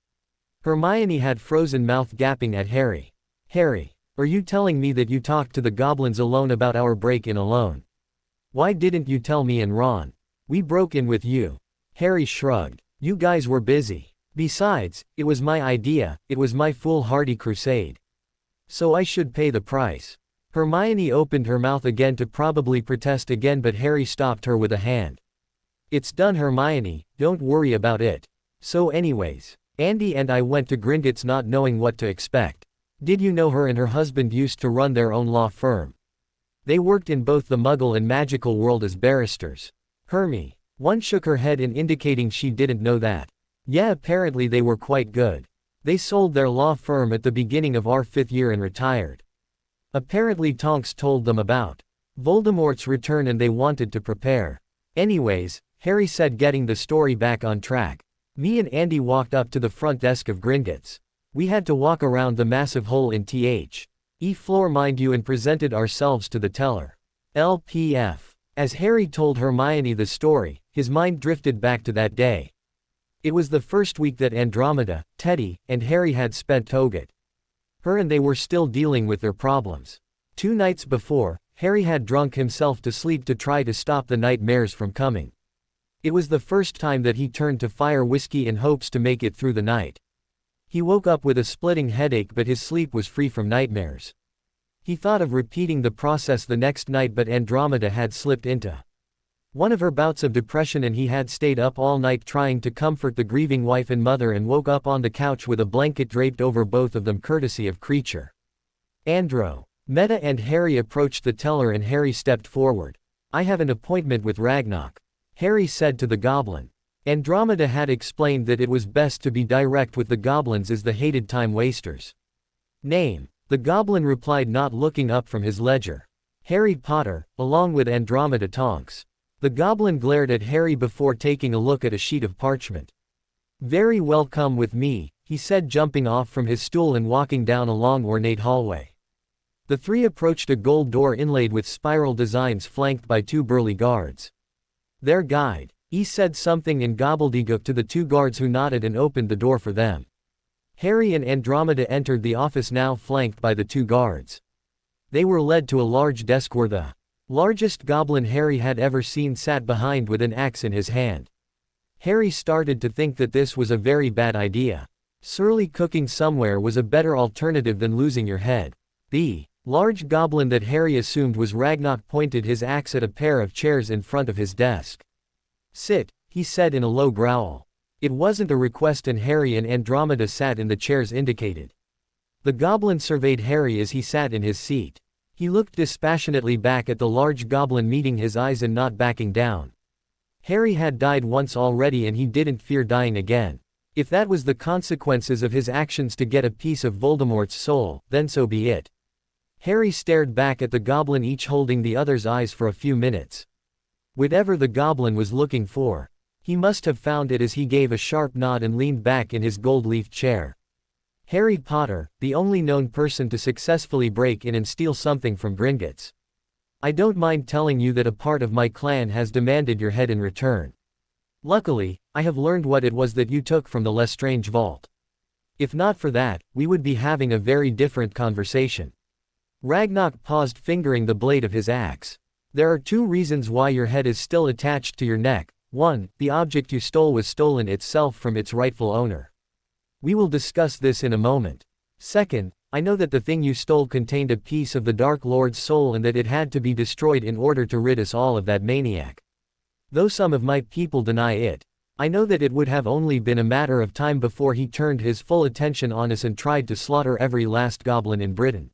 Hermione had frozen mouth, gapping at Harry. Harry, are you telling me that you talked to the goblins alone about our break-in alone? Why didn't you tell me and Ron? We broke in with you. Harry shrugged. You guys were busy. Besides, it was my idea, it was my foolhardy crusade. So I should pay the price. Hermione opened her mouth again to probably protest again, but Harry stopped her with a hand. It's done, Hermione, don't worry about it. So anyways, Andy and I went to Gringotts not knowing what to expect. Did you know her and her husband used to run their own law firm? They worked in both the Muggle and magical world as barristers. One shook her head in indicating she didn't know that. Yeah, apparently they were quite good. They sold their law firm at the beginning of our 5th year and retired. Apparently Tonks told them about Voldemort's return and they wanted to prepare. Anyways, Harry said, getting the story back on track. Me and Andy walked up to the front desk of Gringotts. We had to walk around the massive hole in floor, mind you, and presented ourselves to the teller. LPF. As Harry told Hermione the story, his mind drifted back to that day. It was the first week that Andromeda, Teddy, and Harry had spent Hogwarts. Her and they were still dealing with their problems. 2 nights before, Harry had drunk himself to sleep to try to stop the nightmares from coming. It was the first time that he turned to fire whiskey in hopes to make it through the night. He woke up with a splitting headache, but his sleep was free from nightmares. He thought of repeating the process the next night, but Andromeda had slipped into one of her bouts of depression and he had stayed up all night trying to comfort the grieving wife and mother and woke up on the couch with a blanket draped over both of them courtesy of Creature. Andromeda and Harry approached the teller and Harry stepped forward. "I have an appointment with Ragnarok," Harry said to the goblin. Andromeda had explained that it was best to be direct with the goblins as the hated time wasters. "Name," the goblin replied, not looking up from his ledger. "Harry Potter, along with Andromeda Tonks." The goblin glared at Harry before taking a look at a sheet of parchment. "Very well, come with me," he said, jumping off from his stool and walking down a long ornate hallway. The three approached a gold door inlaid with spiral designs flanked by two burly guards. "Their guide," he said something in gobbledygook to the two guards who nodded and opened the door for them. Harry and Andromeda entered the office now flanked by the two guards. They were led to a large desk where the largest goblin Harry had ever seen sat behind with an axe in his hand. Harry started to think that this was a very bad idea. Surely cooking somewhere was a better alternative than losing your head. The large goblin that Harry assumed was Ragnarok pointed his axe at a pair of chairs in front of his desk. "Sit," he said in a low growl. It wasn't a request and Harry and Andromeda sat in the chairs indicated. The goblin surveyed Harry as he sat in his seat. He looked dispassionately back at the large goblin, meeting his eyes and not backing down. Harry had died once already and he didn't fear dying again. If that was the consequences of his actions to get a piece of Voldemort's soul, then so be it. Harry stared back at the goblin, each holding the other's eyes for a few minutes. Whatever the goblin was looking for, he must have found it as he gave a sharp nod and leaned back in his gold-leafed chair. Harry Potter, the only known person to successfully break in and steal something from Gringotts. I don't mind telling you that a part of my clan has demanded your head in return. Luckily, I have learned what it was that you took from the Lestrange vault. If not for that, we would be having a very different conversation." Ragnarok paused, fingering the blade of his axe. "There are two reasons why your head is still attached to your neck. 1. The object you stole was stolen itself from its rightful owner. We will discuss this in a moment. 2. I know that the thing you stole contained a piece of the Dark Lord's soul and that it had to be destroyed in order to rid us all of that maniac. Though some of my people deny it, I know that it would have only been a matter of time before he turned his full attention on us and tried to slaughter every last goblin in Britain.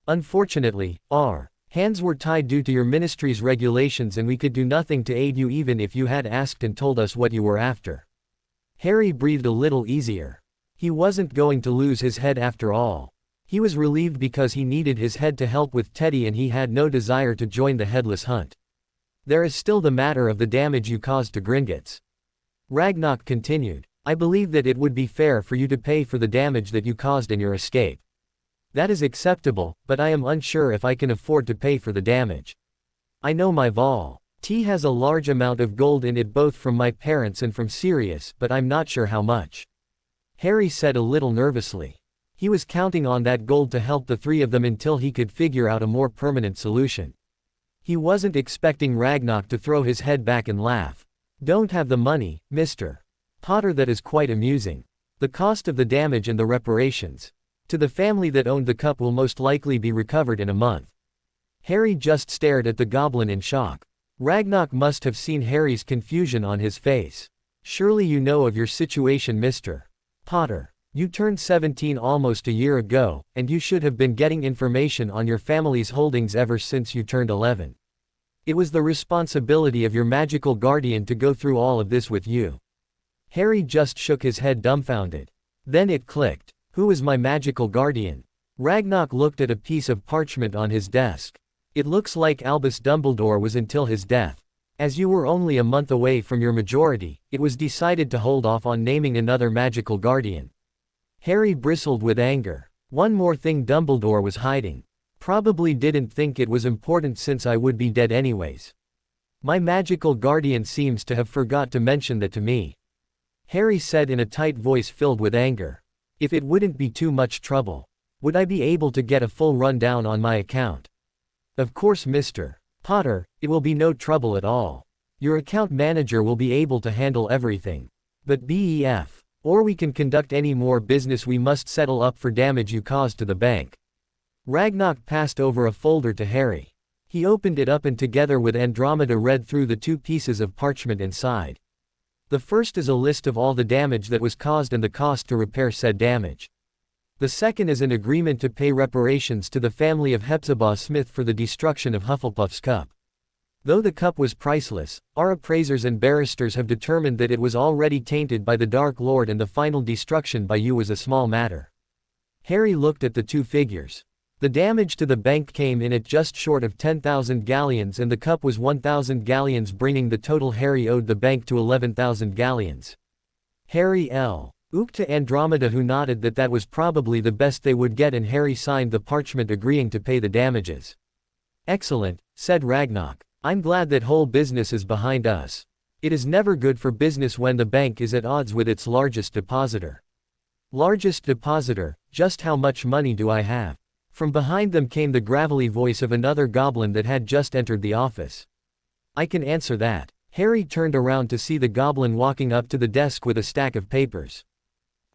Unfortunately, our hands were tied due to your ministry's regulations and we could do nothing to aid you even if you had asked and told us what you were after." Harry breathed a little easier. He wasn't going to lose his head after all. He was relieved because he needed his head to help with Teddy and he had no desire to join the headless hunt. "There is still the matter of the damage you caused to Gringotts," Ragnarok continued. "I believe that it would be fair for you to pay for the damage that you caused in your escape. That is acceptable, but I am unsure if I can afford to pay for the damage. I know my vault has a large amount of gold in it, both from my parents and from Sirius, but I'm not sure how much," Harry said a little nervously. He was counting on that gold to help the three of them until he could figure out a more permanent solution. He wasn't expecting Ragnarok to throw his head back and laugh. "Don't have the money, Mr. Potter? That is quite amusing. The cost of the damage and the reparations to the family that owned the cup will most likely be recovered in a month." Harry just stared at the goblin in shock. Ragnarok must have seen Harry's confusion on his face. "Surely you know of your situation, Mr. Potter. You turned 17 almost a year ago, and you should have been getting information on your family's holdings ever since you turned 11. It was the responsibility of your magical guardian to go through all of this with you." Harry just shook his head dumbfounded. Then it clicked. "Who is my magical guardian?" Ragnarok looked at a piece of parchment on his desk. "It looks like Albus Dumbledore was until his death. As you were only a month away from your majority, it was decided to hold off on naming another magical guardian." Harry bristled with anger. One more thing Dumbledore was hiding. Probably didn't think it was important since I would be dead anyways. My magical guardian seems to have forgot to mention that to me," Harry said in a tight voice filled with anger. "If it wouldn't be too much trouble, would I be able to get a full rundown on my account?" "Of course, Mr. Potter, it will be no trouble at all. Your account manager will be able to handle everything. But BEF. Or we can conduct any more business, we must settle up for damage you caused to the bank. Ragnarok passed over a folder to Harry. He opened it up and together with Andromeda read through the 2 pieces of parchment inside. The first is a list of all the damage that was caused and the cost to repair said damage. The second is an agreement to pay reparations to the family of Hepzibah Smith for the destruction of Hufflepuff's cup. Though the cup was priceless, our appraisers and barristers have determined that it was already tainted by the Dark Lord and the final destruction by you was a small matter. Harry looked at the 2 figures. The damage to the bank came in at just short of 10,000 galleons and the cup was 1,000 galleons, bringing the total Harry owed the bank to 11,000 galleons. Harry looked to Andromeda, who nodded that was probably the best they would get, and Harry signed the parchment agreeing to pay the damages. Excellent, said Ragnarok. I'm glad that whole business is behind us. It is never good for business when the bank is at odds with its largest depositor. Largest depositor, just how much money do I have? From behind them came the gravelly voice of another goblin that had just entered the office. I can answer that. Harry turned around to see the goblin walking up to the desk with a stack of papers.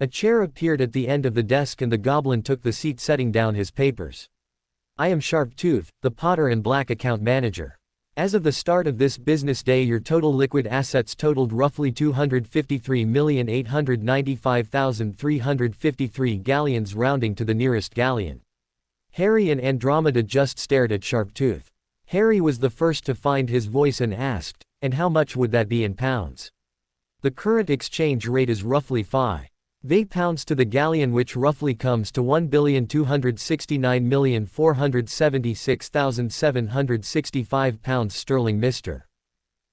A chair appeared at the end of the desk and the goblin took the seat, setting down his papers. I am Sharptooth, the Potter and Black account manager. As of the start of this business day, your total liquid assets totaled roughly 253,895,353 galleons, rounding to the nearest galleon. Harry and Andromeda just stared at Sharptooth. Harry was the first to find his voice and asked, and how much would that be in pounds? The current exchange rate is roughly 5 pounds to the galleon, which roughly comes to 1,269,476,765 pounds sterling, Mr.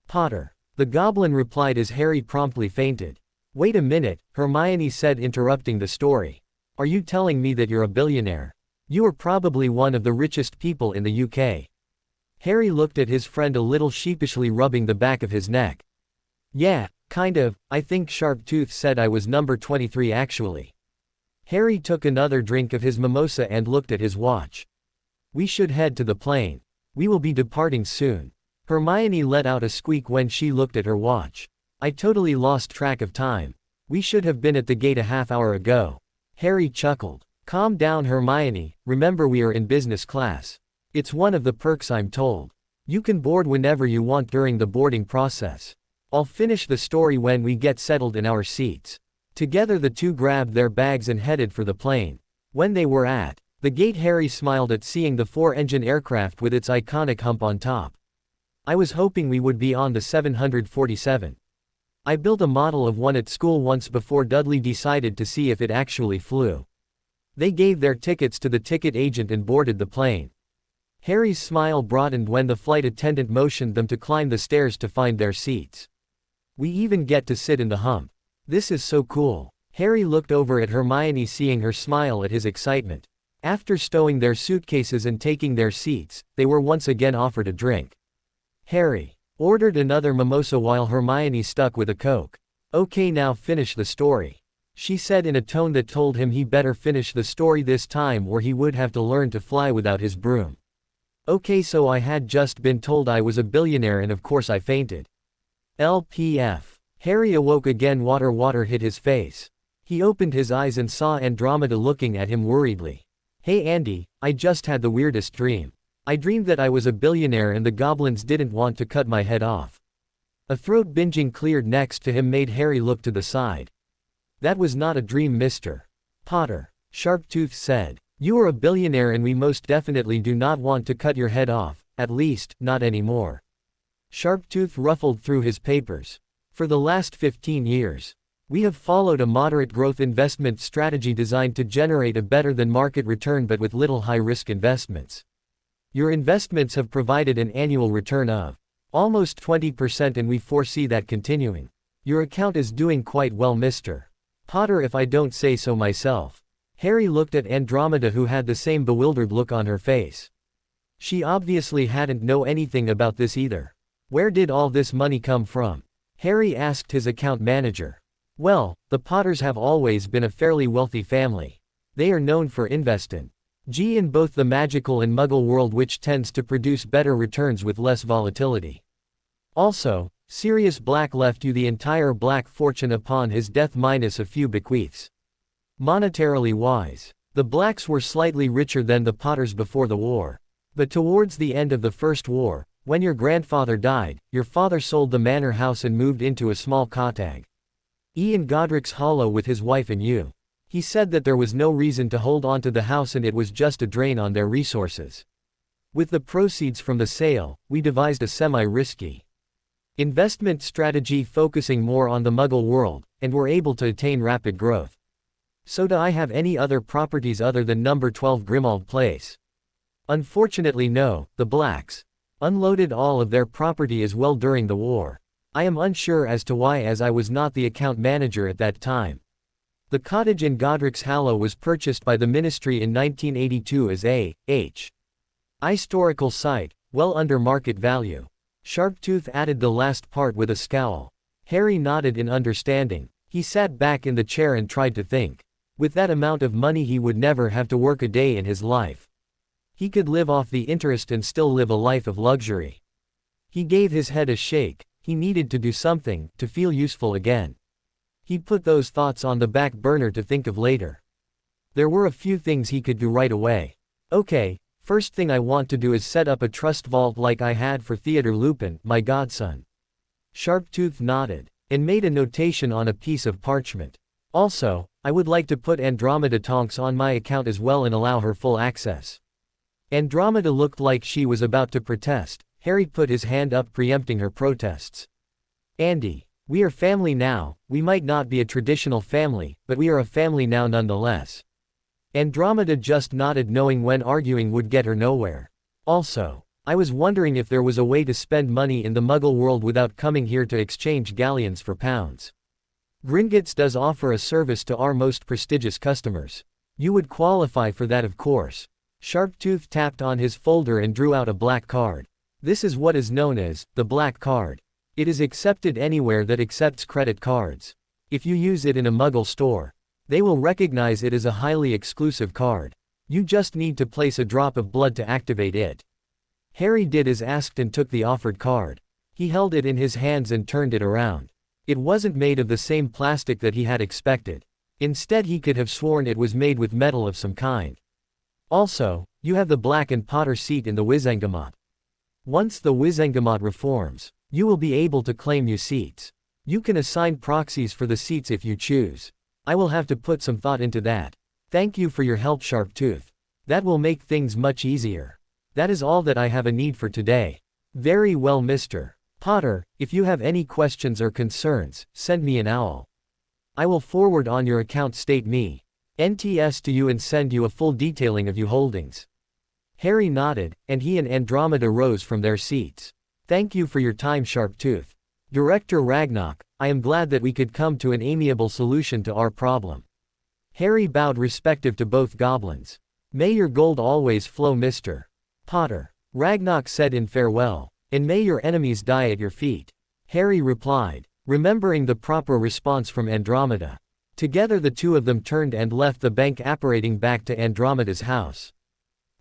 Potter. The goblin replied as Harry promptly fainted. Wait a minute, Hermione said, interrupting the story. Are you telling me that you're a billionaire? You are probably one of the richest people in the UK. Harry looked at his friend a little sheepishly, rubbing the back of his neck. Yeah, kind of. I think Sharptooth said I was number 23 actually. Harry took another drink of his mimosa and looked at his watch. We should head to the plane. We will be departing soon. Hermione let out a squeak when she looked at her watch. I totally lost track of time. We should have been at the gate a half hour ago. Harry chuckled. Calm down, Hermione, remember we are in business class. It's one of the perks, I'm told. You can board whenever you want during the boarding process. I'll finish the story when we get settled in our seats. Together the 2 grabbed their bags and headed for the plane. When they were at the gate, Harry smiled at seeing the 4-engine aircraft with its iconic hump on top. I was hoping we would be on the 747. I built a model of one at school once before Dudley decided to see if it actually flew. They gave their tickets to the ticket agent and boarded the plane. Harry's smile broadened when the flight attendant motioned them to climb the stairs to find their seats. We even get to sit in the hump. This is so cool. Harry looked over at Hermione, seeing her smile at his excitement. After stowing their suitcases and taking their seats, they were once again offered a drink. Harry ordered another mimosa while Hermione stuck with a Coke. Okay, now finish the story, she said in a tone that told him he better finish the story this time or he would have to learn to fly without his broom. Okay, so I had just been told I was a billionaire and of course I fainted. LPF. Harry awoke again. Water hit his face. He opened his eyes and saw Andromeda looking at him worriedly. Hey Andy, I just had the weirdest dream. I dreamed that I was a billionaire and the goblins didn't want to cut my head off. A throat binging cleared next to him made Harry look to the side. That was not a dream, Mr. Potter, Sharptooth said. You are a billionaire and we most definitely do not want to cut your head off, at least, not anymore. Sharptooth ruffled through his papers. For the last 15 years, we have followed a moderate growth investment strategy designed to generate a better than market return but with little high-risk investments. Your investments have provided an annual return of almost 20% and we foresee that continuing. Your account is doing quite well, Mr. Potter, if I don't say so myself. Harry looked at Andromeda, who had the same bewildered look on her face. She obviously hadn't known anything about this either. Where did all this money come from? Harry asked his account manager. Well, the Potters have always been a fairly wealthy family. They are known for investing in both the magical and muggle world, which tends to produce better returns with less volatility. Also, Sirius Black left you the entire black fortune upon his death minus a few bequeaths. Monetarily wise, the Blacks were slightly richer than the Potters before the war. But towards the end of the First War, when your grandfather died, your father sold the manor house and moved into a small cottage in Godric's Hollow with his wife and you. He said that there was no reason to hold on to the house and it was just a drain on their resources. With the proceeds from the sale, we devised a semi-risky investment strategy focusing more on the Muggle world, and were able to attain rapid growth. So do I have any other properties other than number 12 Grimmauld Place? Unfortunately no, the Blacks unloaded all of their property as well during the war. I am unsure as to why, as I was not the account manager at that time. The cottage in Godric's Hollow was purchased by the Ministry in 1982 as a historical site, well under market value. Sharptooth added the last part with a scowl. Harry nodded in understanding. He sat back in the chair and tried to think. With that amount of money he would never have to work a day in his life. He could live off the interest and still live a life of luxury. He gave his head a shake. He needed to do something, to feel useful again. He put those thoughts on the back burner to think of later. There were a few things he could do right away. Okay, first thing I want to do is set up a trust vault like I had for Theodore Lupin, my godson. Sharptooth nodded, and made a notation on a piece of parchment. Also, I would like to put Andromeda Tonks on my account as well and allow her full access. Andromeda looked like she was about to protest. Harry put his hand up preempting her protests. Andy, we are family now. We might not be a traditional family, but we are a family now nonetheless. Andromeda just nodded, knowing when arguing would get her nowhere. Also, I was wondering if there was a way to spend money in the Muggle world without coming here to exchange galleons for pounds. Gringotts does offer a service to our most prestigious customers. You would qualify for that, of course. Sharptooth tapped on his folder and drew out a black card. This is what is known as the black card. It is accepted anywhere that accepts credit cards. If you use it in a Muggle store, they will recognize it as a highly exclusive card. You just need to place a drop of blood to activate it. Harry did as asked and took the offered card. He held it in his hands and turned it around. It wasn't made of the same plastic that he had expected. Instead, he could have sworn it was made with metal of some kind. Also, you have the Black and Potter seat in the Wizengamot. Once the Wizengamot reforms, you will be able to claim your seats. You can assign proxies for the seats if you choose. I will have to put some thought into that. Thank you for your help, Sharptooth. That will make things much easier. That is all that I have a need for today. Very well, Mr. Potter, if you have any questions or concerns, send me an owl. I will forward on your account state me NTS to you and send you a full detailing of your holdings. Harry nodded, and he and Andromeda rose from their seats. Thank you for your time, Sharptooth. Director Ragnarok, I am glad that we could come to an amiable solution to our problem. Harry bowed respective to both goblins. May your gold always flow, Mr. Potter. Ragnarok said in farewell. And may your enemies die at your feet. Harry replied, remembering the proper response from Andromeda. Together the two of them turned and left the bank, apparating back to Andromeda's house.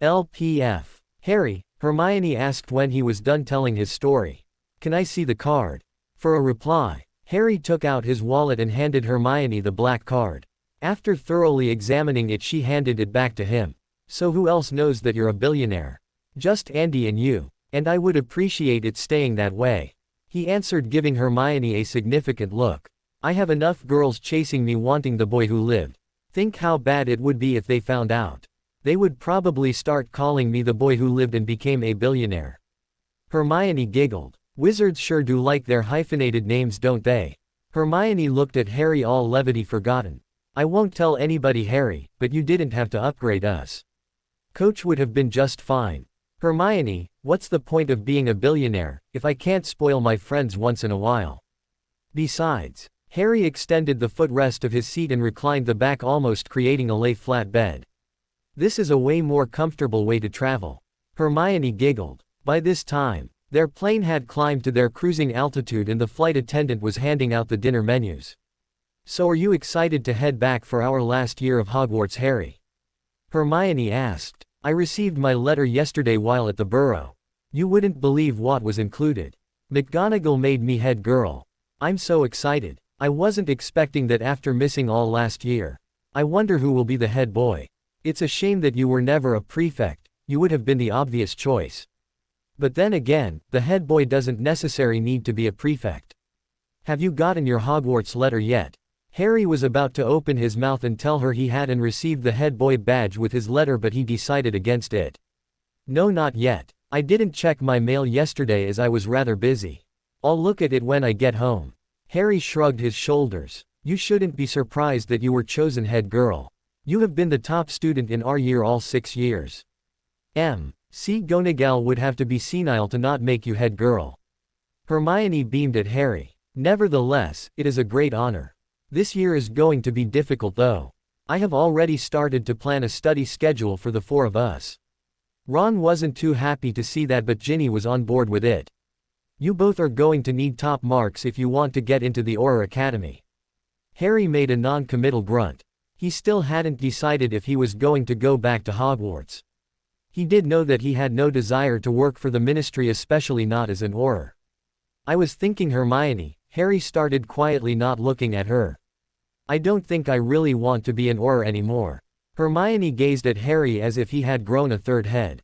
LPF. Harry, Hermione asked when he was done telling his story. Can I see the card? For a reply, Harry took out his wallet and handed Hermione the black card. After thoroughly examining it, she handed it back to him. So who else knows that you're a billionaire? Just Andy and you. And I would appreciate it staying that way. He answered, giving Hermione a significant look. I have enough girls chasing me wanting the boy who lived. Think how bad it would be if they found out. They would probably start calling me the boy who lived and became a billionaire. Hermione giggled. Wizards sure do like their hyphenated names, don't they? Hermione looked at Harry, all levity forgotten. I won't tell anybody, Harry, but you didn't have to upgrade us. Coach would have been just fine. Hermione, what's the point of being a billionaire, if I can't spoil my friends once in a while? Besides, Harry extended the footrest of his seat and reclined the back, almost creating a lay-flat bed. This is a way more comfortable way to travel. Hermione giggled. By this time, their plane had climbed to their cruising altitude and the flight attendant was handing out the dinner menus. So are you excited to head back for our last year of Hogwarts, Harry? Hermione asked. I received my letter yesterday while at the Burrow. You wouldn't believe what was included. McGonagall made me head girl. I'm so excited. I wasn't expecting that after missing all last year. I wonder who will be the head boy. It's a shame that you were never a prefect, you would have been the obvious choice. But then again, the head boy doesn't necessarily need to be a prefect. Have you gotten your Hogwarts letter yet? Harry was about to open his mouth and tell her he hadn't received the head boy badge with his letter, but he decided against it. No, not yet. I didn't check my mail yesterday as I was rather busy. I'll look at it when I get home. Harry shrugged his shoulders. You shouldn't be surprised that you were chosen head girl. You have been the top student in our year all 6 years. McGonagall would have to be senile to not make you head girl. Hermione beamed at Harry. Nevertheless, it is a great honor. This year is going to be difficult though. I have already started to plan a study schedule for the 4 of us. Ron wasn't too happy to see that, but Ginny was on board with it. You both are going to need top marks if you want to get into the Auror Academy. Harry made a non-committal grunt. He still hadn't decided if he was going to go back to Hogwarts. He did know that he had no desire to work for the Ministry, especially not as an Auror. I was thinking Hermione. Harry started quietly, not looking at her. I don't think I really want to be an Auror anymore. Hermione gazed at Harry as if he had grown a third head.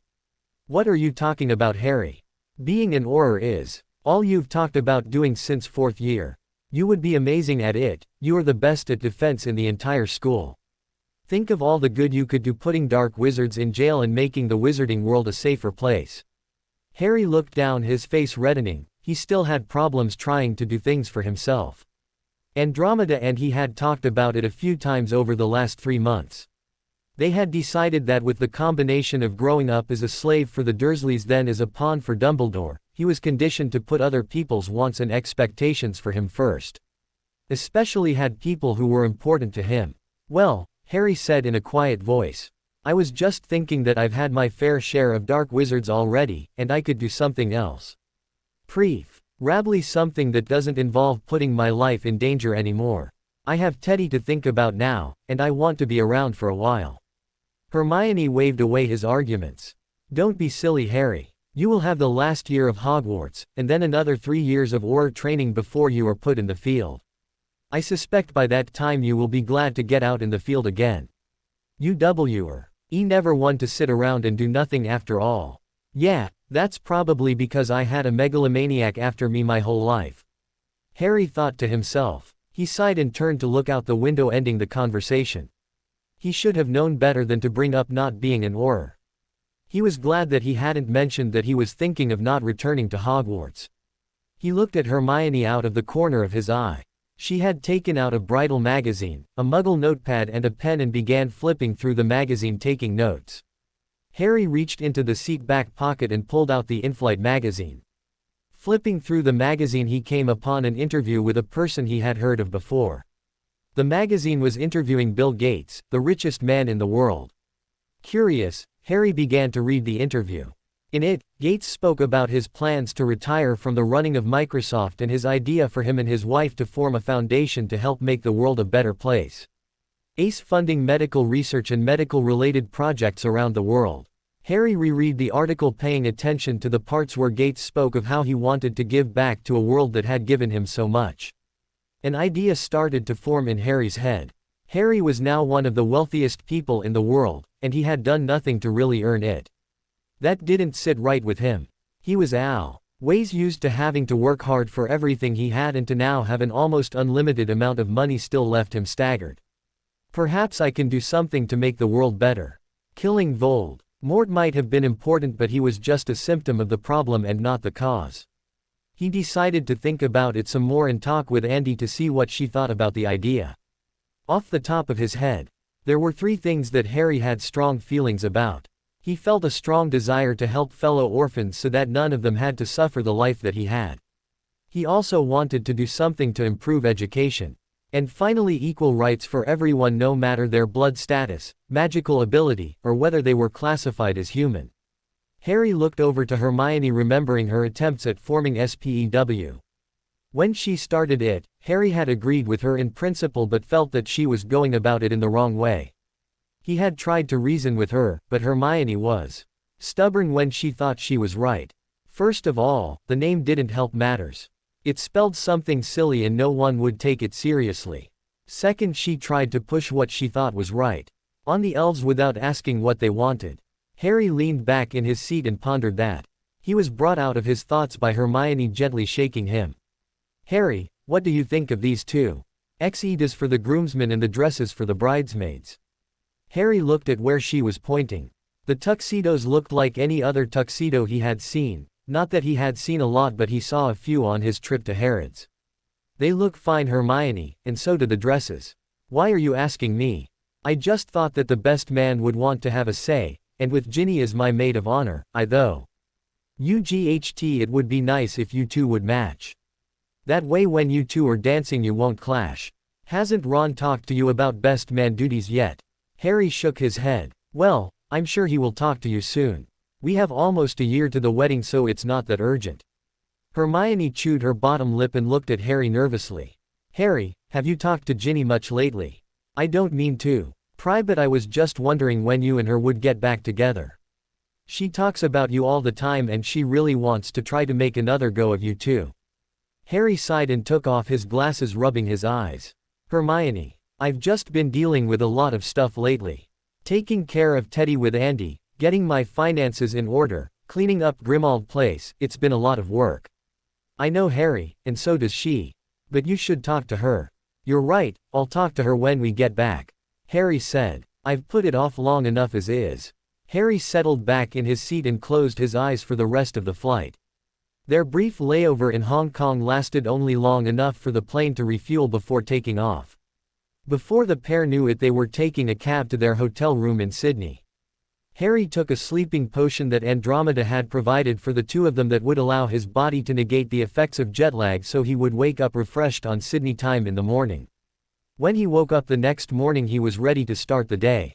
What are you talking about, Harry? Being an Auror is all you've talked about doing since 4th year. You would be amazing at it. You are the best at defense in the entire school. Think of all the good you could do putting dark wizards in jail and making the wizarding world a safer place. Harry looked down, his face reddening. He still had problems trying to do things for himself. Andromeda and he had talked about it a few times over the last 3 months. They had decided that with the combination of growing up as a slave for the Dursleys then as a pawn for Dumbledore, he was conditioned to put other people's wants and expectations for him first. Especially had people who were important to him. Well, Harry said in a quiet voice. I was just thinking that I've had my fair share of dark wizards already, and I could do something else. Preferably something that doesn't involve putting my life in danger anymore. I have Teddy to think about now, and I want to be around for a while. Hermione waved away his arguments. Don't be silly, Harry. You will have the last year of Hogwarts, and then another 3 years of Auror training before you are put in the field. I suspect by that time you will be glad to get out in the field again. You never want to sit around and do nothing after all. Yeah, that's probably because I had a megalomaniac after me my whole life. Harry thought to himself. He sighed and turned to look out the window, ending the conversation. He should have known better than to bring up not being an Auror. He was glad that he hadn't mentioned that he was thinking of not returning to Hogwarts. He looked at Hermione out of the corner of his eye. She had taken out a bridal magazine, a Muggle notepad and a pen and began flipping through the magazine, taking notes. Harry reached into the seat back pocket and pulled out the in-flight magazine. Flipping through the magazine, he came upon an interview with a person he had heard of before. The magazine was interviewing Bill Gates, the richest man in the world. Curious, Harry began to read the interview. In it, Gates spoke about his plans to retire from the running of Microsoft and his idea for him and his wife to form a foundation to help make the world a better place. ACE funding medical research and medical-related projects around the world. Harry reread the article, paying attention to the parts where Gates spoke of how he wanted to give back to a world that had given him so much. An idea started to form in Harry's head. Harry was now one of the wealthiest people in the world, and he had done nothing to really earn it. That didn't sit right with him. He was always used to having to work hard for everything he had, and to now have an almost unlimited amount of money still left him staggered. Perhaps I can do something to make the world better. Killing Voldemort might have been important, but he was just a symptom of the problem and not the cause. He decided to think about it some more and talk with Andy to see what she thought about the idea. Off the top of his head, there were 3 things that Harry had strong feelings about. He felt a strong desire to help fellow orphans so that none of them had to suffer the life that he had. He also wanted to do something to improve education. And finally, equal rights for everyone, no matter their blood status, magical ability, or whether they were classified as human. Harry looked over to Hermione, remembering her attempts at forming SPEW. When she started it, Harry had agreed with her in principle but felt that she was going about it in the wrong way. He had tried to reason with her, but Hermione was stubborn when she thought she was right. First of all, the name didn't help matters. It spelled something silly and no one would take it seriously. Second, she tried to push what she thought was right on the elves without asking what they wanted. Harry leaned back in his seat and pondered that. He was brought out of his thoughts by Hermione gently shaking him. Harry, what do you think of these two? Xe's for the groomsmen and the dresses for the bridesmaids. Harry looked at where she was pointing. The tuxedos looked like any other tuxedo he had seen, not that he had seen a lot but he saw a few on his trip to Harrods. They look fine, Hermione, and so do the dresses. Why are you asking me? I just thought that the best man would want to have a say, and with Ginny as my maid of honor, it would be nice if you two would match. That way when you two are dancing you won't clash. Hasn't Ron talked to you about best man duties yet? Harry shook his head. Well, I'm sure he will talk to you soon. We have almost a year to the wedding so it's not that urgent. Hermione chewed her bottom lip and looked at Harry nervously. Harry, have you talked to Ginny much lately? I don't mean to pry but I was just wondering when you and her would get back together. She talks about you all the time and she really wants to try to make another go of you too. Harry sighed and took off his glasses, rubbing his eyes. Hermione, I've just been dealing with a lot of stuff lately. Taking care of Teddy with Andy, getting my finances in order, cleaning up Grimmauld Place, it's been a lot of work. I know, Harry, and so does she. But you should talk to her. You're right, I'll talk to her when we get back. Harry said. I've put it off long enough as is. Harry settled back in his seat and closed his eyes for the rest of the flight. Their brief layover in Hong Kong lasted only long enough for the plane to refuel before taking off. Before the pair knew it, they were taking a cab to their hotel room in Sydney. Harry took a sleeping potion that Andromeda had provided for the two of them that would allow his body to negate the effects of jet lag so he would wake up refreshed on Sydney time in the morning. When he woke up the next morning he was ready to start the day.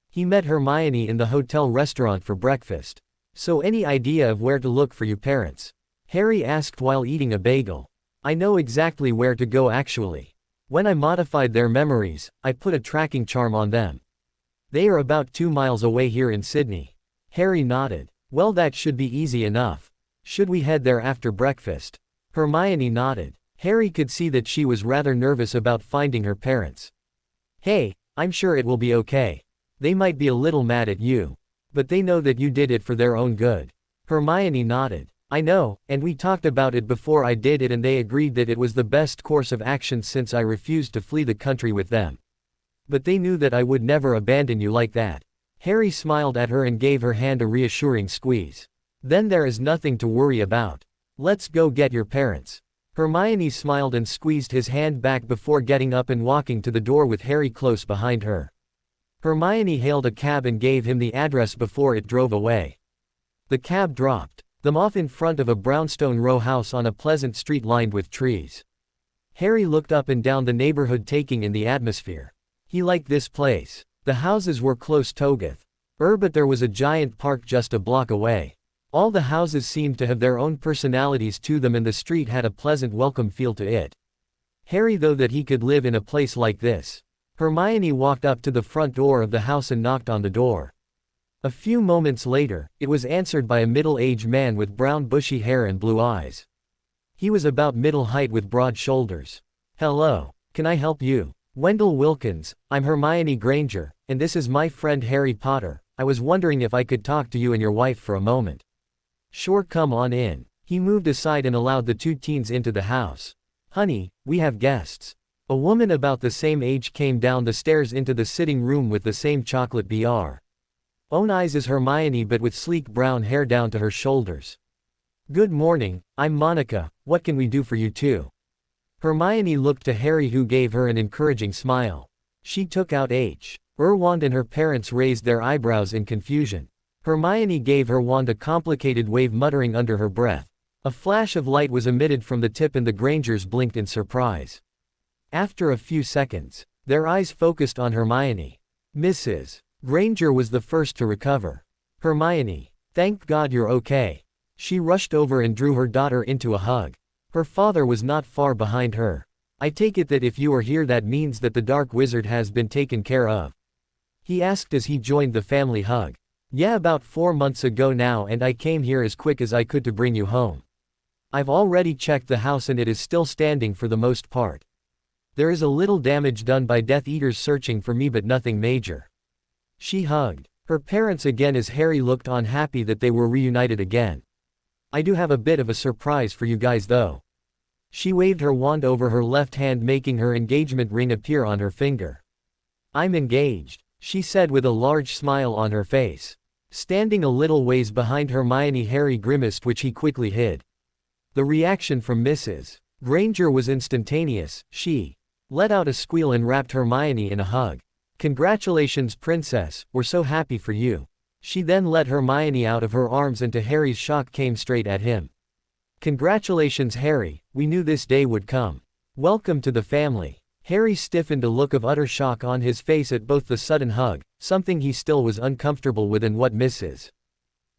He met Hermione in the hotel restaurant for breakfast. So any idea of where to look for your parents? Harry asked while eating a bagel. I know exactly where to go actually. When I modified their memories, I put a tracking charm on them. They are about 2 miles away here in Sydney. Harry nodded. Well, that should be easy enough. Should we head there after breakfast? Hermione nodded. Harry could see that she was rather nervous about finding her parents. Hey, I'm sure it will be okay. They might be a little mad at you. But they know that you did it for their own good. Hermione nodded. I know, and we talked about it before I did it and they agreed that it was the best course of action since I refused to flee the country with them. But they knew that I would never abandon you like that. Harry smiled at her and gave her hand a reassuring squeeze. Then there is nothing to worry about. Let's go get your parents. Hermione smiled and squeezed his hand back before getting up and walking to the door with Harry close behind her. Hermione hailed a cab and gave him the address before it drove away. The cab dropped them off in front of a brownstone row house on a pleasant street lined with trees. Harry looked up and down the neighborhood taking in the atmosphere. He liked this place. The houses were close together, but there was a giant park just a block away. All the houses seemed to have their own personalities to them and the street had a pleasant welcome feel to it. Harry thought that he could live in a place like this. Hermione walked up to the front door of the house and knocked on the door. A few moments later, it was answered by a middle-aged man with brown bushy hair and blue eyes. He was about middle height with broad shoulders. Hello. Can I help you? Wendell Wilkins, I'm Hermione Granger, and this is my friend Harry Potter. I was wondering if I could talk to you and your wife for a moment. Sure, come on in. He moved aside and allowed the two teens into the house. Honey, we have guests. A woman about the same age came down the stairs into the sitting room with the same chocolate BR. Own eyes as Hermione but with sleek brown hair down to her shoulders. Good morning, I'm Monica, what can we do for you two? Hermione looked to Harry who gave her an encouraging smile. She took out her wand and her parents raised their eyebrows in confusion. Hermione gave her wand a complicated wave muttering under her breath. A flash of light was emitted from the tip and the Grangers blinked in surprise. After a few seconds, their eyes focused on Hermione. Mrs. Granger was the first to recover. Hermione, thank God you're okay. She rushed over and drew her daughter into a hug. Her father was not far behind her. I take it that if you are here that means that the dark wizard has been taken care of. He asked as he joined the family hug. Yeah, about 4 months ago now, and I came here as quick as I could to bring you home. I've already checked the house and it is still standing for the most part. There is a little damage done by Death Eaters searching for me, but nothing major." She hugged her parents again as Harry looked on, happy that they were reunited again. "I do have a bit of a surprise for you guys though." She waved her wand over her left hand, making her engagement ring appear on her finger. "I'm engaged," she said with a large smile on her face. Standing a little ways behind Hermione, Harry grimaced, which he quickly hid. The reaction from Mrs. Granger was instantaneous. She let out a squeal and wrapped Hermione in a hug. "Congratulations, princess, we're so happy for you." She then let Hermione out of her arms, and to Harry's shock came straight at him. "Congratulations, Harry, we knew this day would come. Welcome to the family." Harry stiffened, a look of utter shock on his face at both the sudden hug, something he still was uncomfortable with, and what Mrs.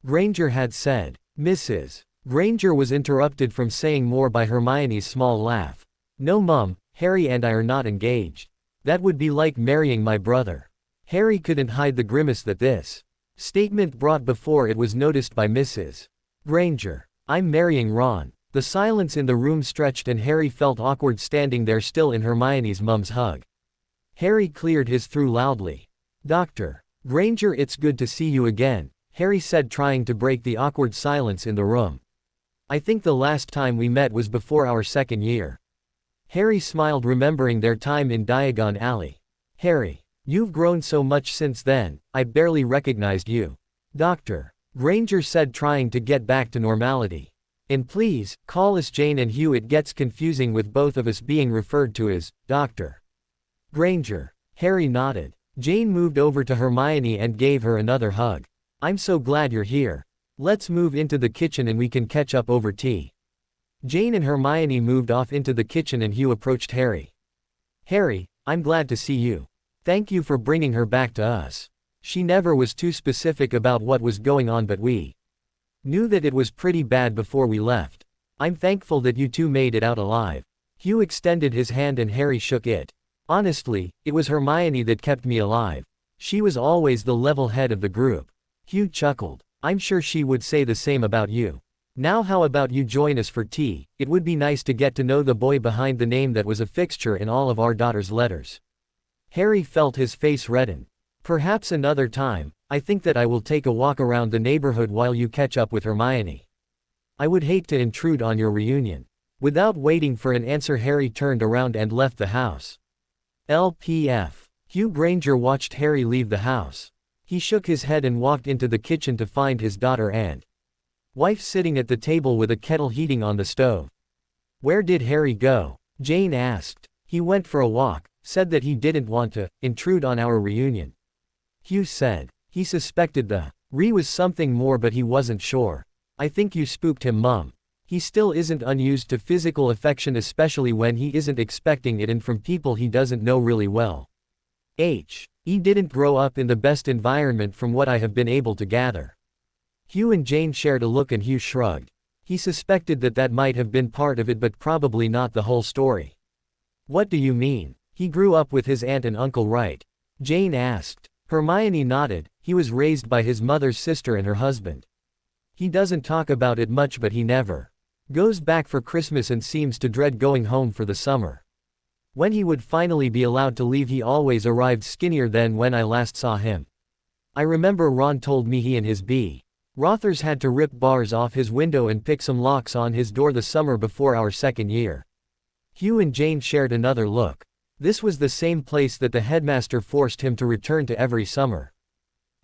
Granger had said. Mrs. Granger was interrupted from saying more by Hermione's small laugh. "No, Mum, Harry and I are not engaged. That would be like marrying my brother." Harry couldn't hide the grimace that this statement brought before it was noticed by Mrs. Granger. "I'm marrying Ron." The silence in the room stretched and Harry felt awkward standing there still in Hermione's mum's hug. Harry cleared his throat loudly. "Dr. Granger, it's good to see you again," Harry said, trying to break the awkward silence in the room. "I think the last time we met was before our second year." Harry smiled, remembering their time in Diagon Alley. "Harry, you've grown so much since then, I barely recognized you," Dr. Granger said, trying to get back to normality. "And please, call us Jane and Hugh, it gets confusing with both of us being referred to as Dr. Granger." Harry nodded. Jane moved over to Hermione and gave her another hug. "I'm so glad you're here. Let's move into the kitchen and we can catch up over tea." Jane and Hermione moved off into the kitchen and Hugh approached Harry. "Harry, I'm glad to see you. Thank you for bringing her back to us. She never was too specific about what was going on, but we knew that it was pretty bad before we left. I'm thankful that you two made it out alive." Hugh extended his hand and Harry shook it. "Honestly, it was Hermione that kept me alive. She was always the level head of the group." Hugh chuckled. "I'm sure she would say the same about you. Now how about you join us for tea? It would be nice to get to know the boy behind the name that was a fixture in all of our daughter's letters." Harry felt his face redden. "Perhaps another time. I think that I will take a walk around the neighborhood while you catch up with Hermione. I would hate to intrude on your reunion." Without waiting for an answer, Harry turned around and left the house. LPF. Hugh Granger watched Harry leave the house. He shook his head and walked into the kitchen to find his daughter and wife sitting at the table with a kettle heating on the stove. "Where did Harry go?" Jane asked. "He went for a walk, said that he didn't want to intrude on our reunion." Hugh said. He suspected the was something more, but he wasn't sure. "I think you spooked him, Mum. He still isn't unused to physical affection, especially when he isn't expecting it and from people he doesn't know really well. He didn't grow up in the best environment from what I have been able to gather." Hugh and Jane shared a look and Hugh shrugged. He suspected that that might have been part of it, but probably not the whole story. "What do you mean? He grew up with his aunt and uncle, right?" Jane asked. Hermione nodded. "He was raised by his mother's sister and her husband. He doesn't talk about it much, but he never goes back for Christmas and seems to dread going home for the summer. When he would finally be allowed to leave, he always arrived skinnier than when I last saw him. I remember Ron told me he and his Rothers had to rip bars off his window and pick some locks on his door the summer before our second year." Hugh and Jane shared another look. This was the same place that the headmaster forced him to return to every summer.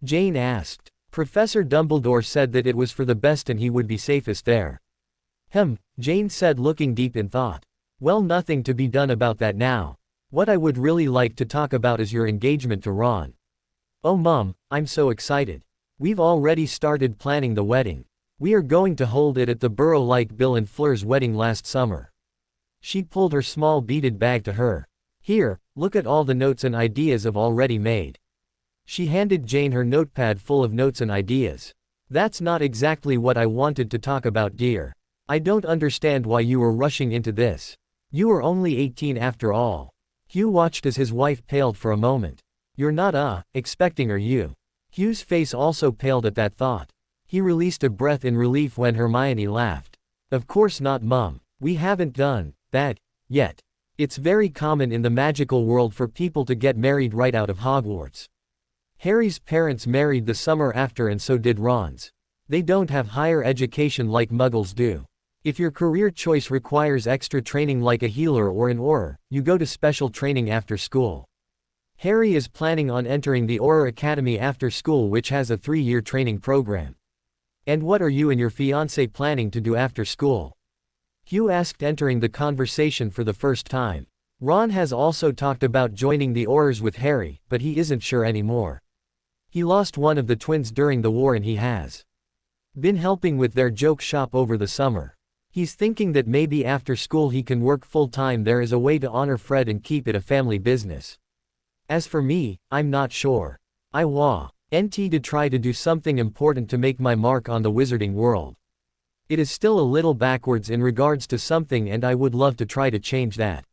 Jane asked. "Professor Dumbledore said that it was for the best and he would be safest there." Jane said, looking deep in thought. "Well, nothing to be done about that now. What I would really like to talk about is your engagement to Ron." "Oh Mum, I'm so excited. We've already started planning the wedding. We are going to hold it at the Burrow like Bill and Fleur's wedding last summer." She pulled her small beaded bag to her. "Here, look at all the notes and ideas I've already made." She handed Jane her notepad full of notes and ideas. "That's not exactly what I wanted to talk about, dear. I don't understand why you were rushing into this. You are only 18 after all." Hugh watched as his wife paled for a moment. "You're not expecting, are you?" Hugh's face also paled at that thought. He released a breath in relief when Hermione laughed. Of course not, Mum. We haven't done that yet. It's very common in the magical world for people to get married right out of Hogwarts. Harry's parents married the summer after, and so did Ron's. They don't have higher education like Muggles do. If your career choice requires extra training like a healer or an Auror, you go to special training after school. Harry is planning on entering the Auror Academy after school, which has a 3-year training program. And what are you and your fiancé planning to do after school? Hugh asked, entering the conversation for the first time. Ron has also talked about joining the Aurors with Harry, but he isn't sure anymore. He lost one of the twins during the war and he has been helping with their joke shop over the summer. He's thinking that maybe after school he can work full-time there is a way to honor Fred and keep it a family business. As for me, I'm not sure. I want to try to do something important to make my mark on the wizarding world. It is still a little backwards in regards to something, and I would love to try to change that.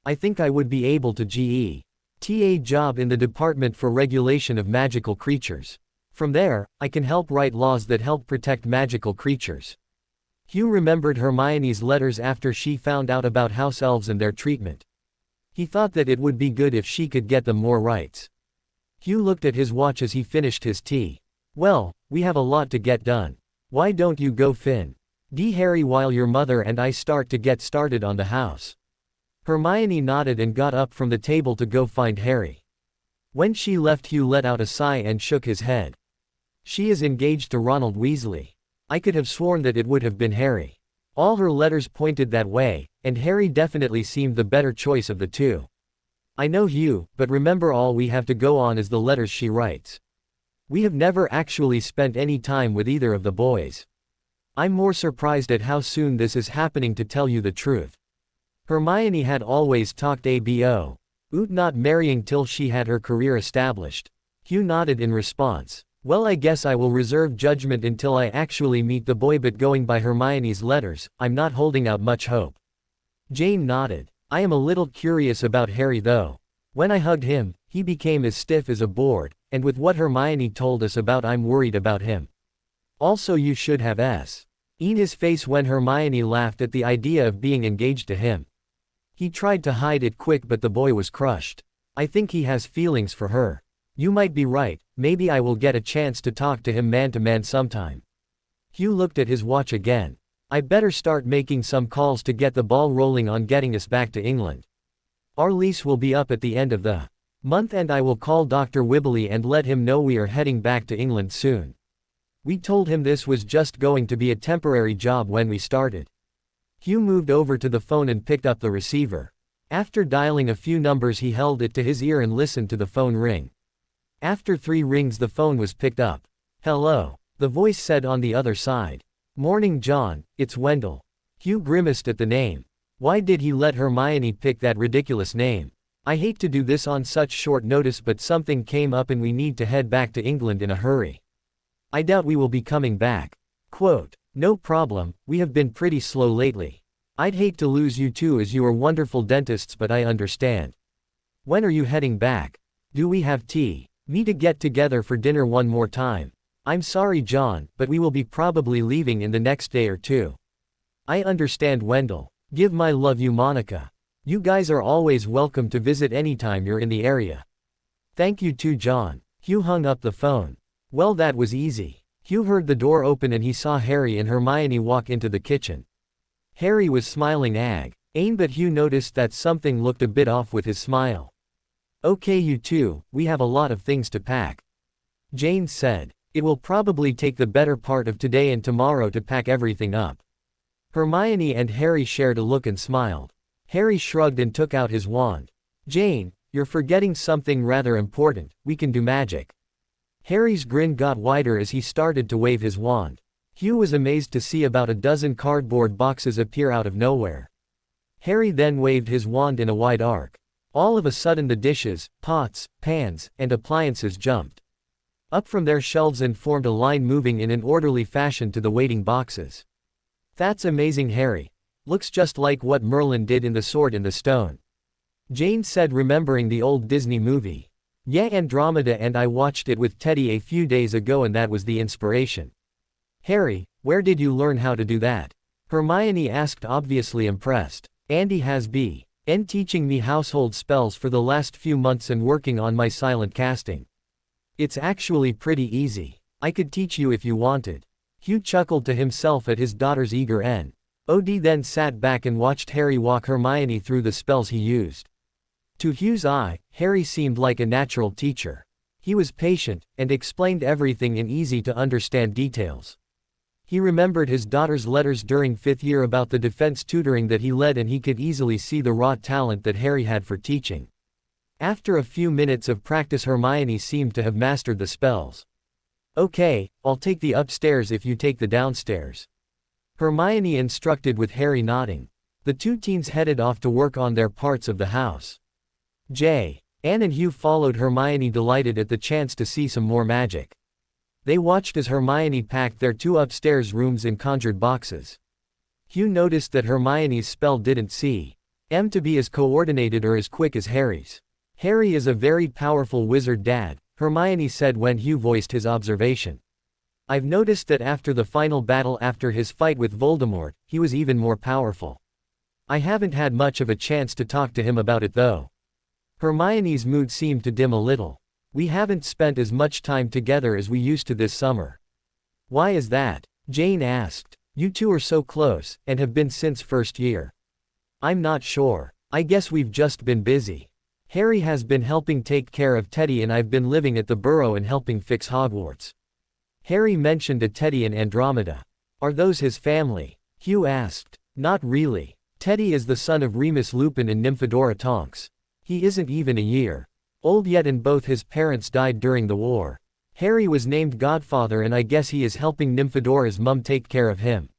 I think I would be able to get a job in the Department for Regulation of Magical Creatures. From there, I can help write laws that help protect magical creatures. Hugh remembered Hermione's letters after she found out about house elves and their treatment. He thought that it would be good if she could get them more rights. Hugh looked at his watch as he finished his tea. Well, we have a lot to get done. Why don't you go, Finn? Harry, while your mother and I start to get started on the house. Hermione nodded and got up from the table to go find Harry. When she left, Hugh let out a sigh and shook his head. She is engaged to Ronald Weasley. I could have sworn that it would have been Harry. All her letters pointed that way, and Harry definitely seemed the better choice of the two. I know, Hugh, but remember, all we have to go on is the letters she writes. We have never actually spent any time with either of the boys. I'm more surprised at how soon this is happening, to tell you the truth. Hermione had always talked about not marrying till she had her career established. Hugh nodded in response. Well, I guess I will reserve judgment until I actually meet the boy, but going by Hermione's letters, I'm not holding out much hope. Jane nodded. I am a little curious about Harry though. When I hugged him, he became as stiff as a board, and with what Hermione told us about, I'm worried about him. Also, you should have seen his face when Hermione laughed at the idea of being engaged to him. He tried to hide it quick, but the boy was crushed. I think he has feelings for her. You might be right, maybe I will get a chance to talk to him man to man sometime. Hugh looked at his watch again. I better start making some calls to get the ball rolling on getting us back to England. Our lease will be up at the end of the month, and I will call Dr. Wibbly and let him know we are heading back to England soon. We told him this was just going to be a temporary job when we started. Hugh moved over to the phone and picked up the receiver. After dialing a few numbers, he held it to his ear and listened to the phone ring. After 3 rings, the phone was picked up. Hello, the voice said on the other side. Morning, John, it's Wendell. Hugh grimaced at the name. Why did he let Hermione pick that ridiculous name? I hate to do this on such short notice, but something came up and we need to head back to England in a hurry. I doubt we will be coming back. Quote, no problem, we have been pretty slow lately. I'd hate to lose you two as you are wonderful dentists, but I understand. When are you heading back? Do we have tea? Me to get together for dinner one more time. I'm sorry, John, but we will be probably leaving in the next day or two. I understand, Wendell. Give my love, you, Monica. You guys are always welcome to visit anytime you're in the area. Thank you too, John. Hugh hung up the phone. Well, that was easy. Hugh heard the door open and he saw Harry and Hermione walk into the kitchen. Harry was smiling but Hugh noticed that something looked a bit off with his smile. Okay, you two, we have a lot of things to pack. Jane said. It will probably take the better part of today and tomorrow to pack everything up. Hermione and Harry shared a look and smiled. Harry shrugged and took out his wand. Jane, you're forgetting something rather important. We can do magic. Harry's grin got wider as he started to wave his wand. Hugh was amazed to see about a dozen cardboard boxes appear out of nowhere. Harry then waved his wand in a wide arc. All of a sudden, the dishes, pots, pans, and appliances jumped up from their shelves and formed a line, moving in an orderly fashion to the waiting boxes. That's amazing, Harry. Looks just like what Merlin did in The Sword in the Stone. Jane said, remembering the old Disney movie. Yeah, Andromeda and I watched it with Teddy a few days ago and that was the inspiration. Harry, where did you learn how to do that? Hermione asked, obviously impressed. Andy has been teaching me household spells for the last few months and working on my silent casting. It's actually pretty easy. I could teach you if you wanted. Hugh chuckled to himself at his daughter's eager nod, then sat back and watched Harry walk Hermione through the spells he used. To Hugh's eye, Harry seemed like a natural teacher. He was patient, and explained everything in easy-to-understand details. He remembered his daughter's letters during 5th year about the defense tutoring that he led, and he could easily see the raw talent that Harry had for teaching. After a few minutes of practice, Hermione seemed to have mastered the spells. Okay, I'll take the upstairs if you take the downstairs. Hermione instructed with Harry nodding. The two teens headed off to work on their parts of the house. Anne and Hugh followed Hermione, delighted at the chance to see some more magic. They watched as Hermione packed their 2 upstairs rooms in conjured boxes. Hugh noticed that Hermione's spell didn't seem to be as coordinated or as quick as Harry's. Harry is a very powerful wizard, Dad, Hermione said when Hugh voiced his observation. I've noticed that after the final battle, after his fight with Voldemort, he was even more powerful. I haven't had much of a chance to talk to him about it though. Hermione's mood seemed to dim a little. We haven't spent as much time together as we used to this summer. Why is that? Jane asked. You two are so close, and have been since 1st year. I'm not sure. I guess we've just been busy. Harry has been helping take care of Teddy and I've been living at the Burrow and helping fix Hogwarts. Harry mentioned a Teddy and Andromeda. Are those his family? Hugh asked. Not really. Teddy is the son of Remus Lupin and Nymphadora Tonks. He isn't even a year old yet and both his parents died during the war. Harry was named godfather and I guess he is helping Nymphadora's mum take care of him.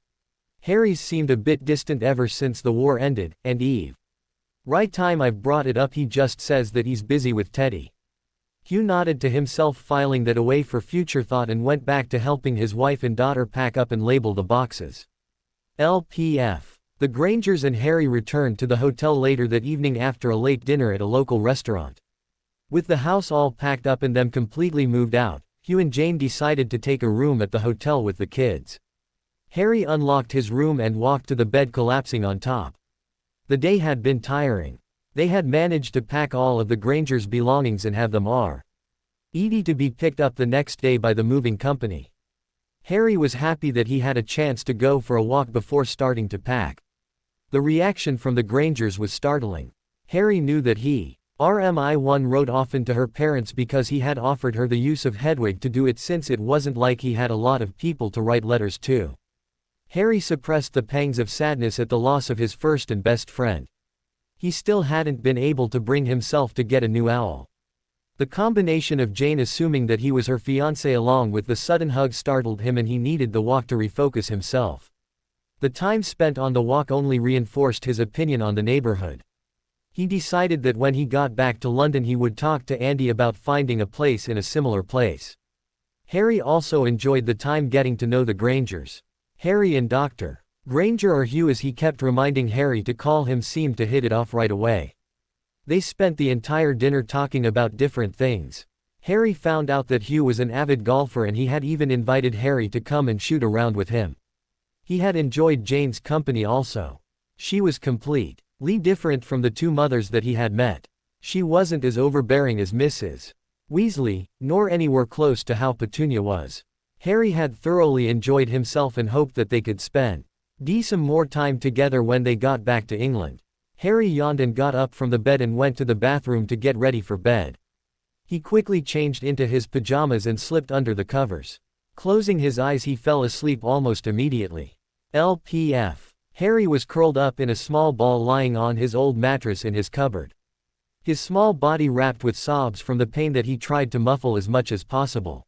Harry's seemed a bit distant ever since the war ended, and right time I've brought it up, he just says that he's busy with Teddy. Hugh nodded to himself, filing that away for future thought, and went back to helping his wife and daughter pack up and label the boxes. LPF. The Grangers and Harry returned to the hotel later that evening after a late dinner at a local restaurant. With the house all packed up and them completely moved out, Hugh and Jane decided to take a room at the hotel with the kids. Harry unlocked his room and walked to the bed, collapsing on top. The day had been tiring. They had managed to pack all of the Grangers' belongings and have them ready to be picked up the next day by the moving company. Harry was happy that he had a chance to go for a walk before starting to pack. The reaction from the Grangers was startling. Harry knew that Hermione wrote often to her parents because he had offered her the use of Hedwig to do it, since it wasn't like he had a lot of people to write letters to. Harry suppressed the pangs of sadness at the loss of his first and best friend. He still hadn't been able to bring himself to get a new owl. The combination of Jane assuming that he was her fiancé along with the sudden hug startled him, and he needed the walk to refocus himself. The time spent on the walk only reinforced his opinion on the neighborhood. He decided that when he got back to London he would talk to Andy about finding a place in a similar place. Harry also enjoyed the time getting to know the Grangers. Harry and Dr. Granger, or Hugh as he kept reminding Harry to call him, seemed to hit it off right away. They spent the entire dinner talking about different things. Harry found out that Hugh was an avid golfer and he had even invited Harry to come and shoot around with him. He had enjoyed Jane's company also. She was completely different from the two mothers that he had met. She wasn't as overbearing as Mrs. Weasley, nor anywhere close to how Petunia was. Harry had thoroughly enjoyed himself and hoped that they could spend some more time together when they got back to England. Harry yawned and got up from the bed and went to the bathroom to get ready for bed. He quickly changed into his pajamas and slipped under the covers. Closing his eyes, he fell asleep almost immediately. LPF. Harry was curled up in a small ball lying on his old mattress in his cupboard. His small body racked with sobs from the pain that he tried to muffle as much as possible.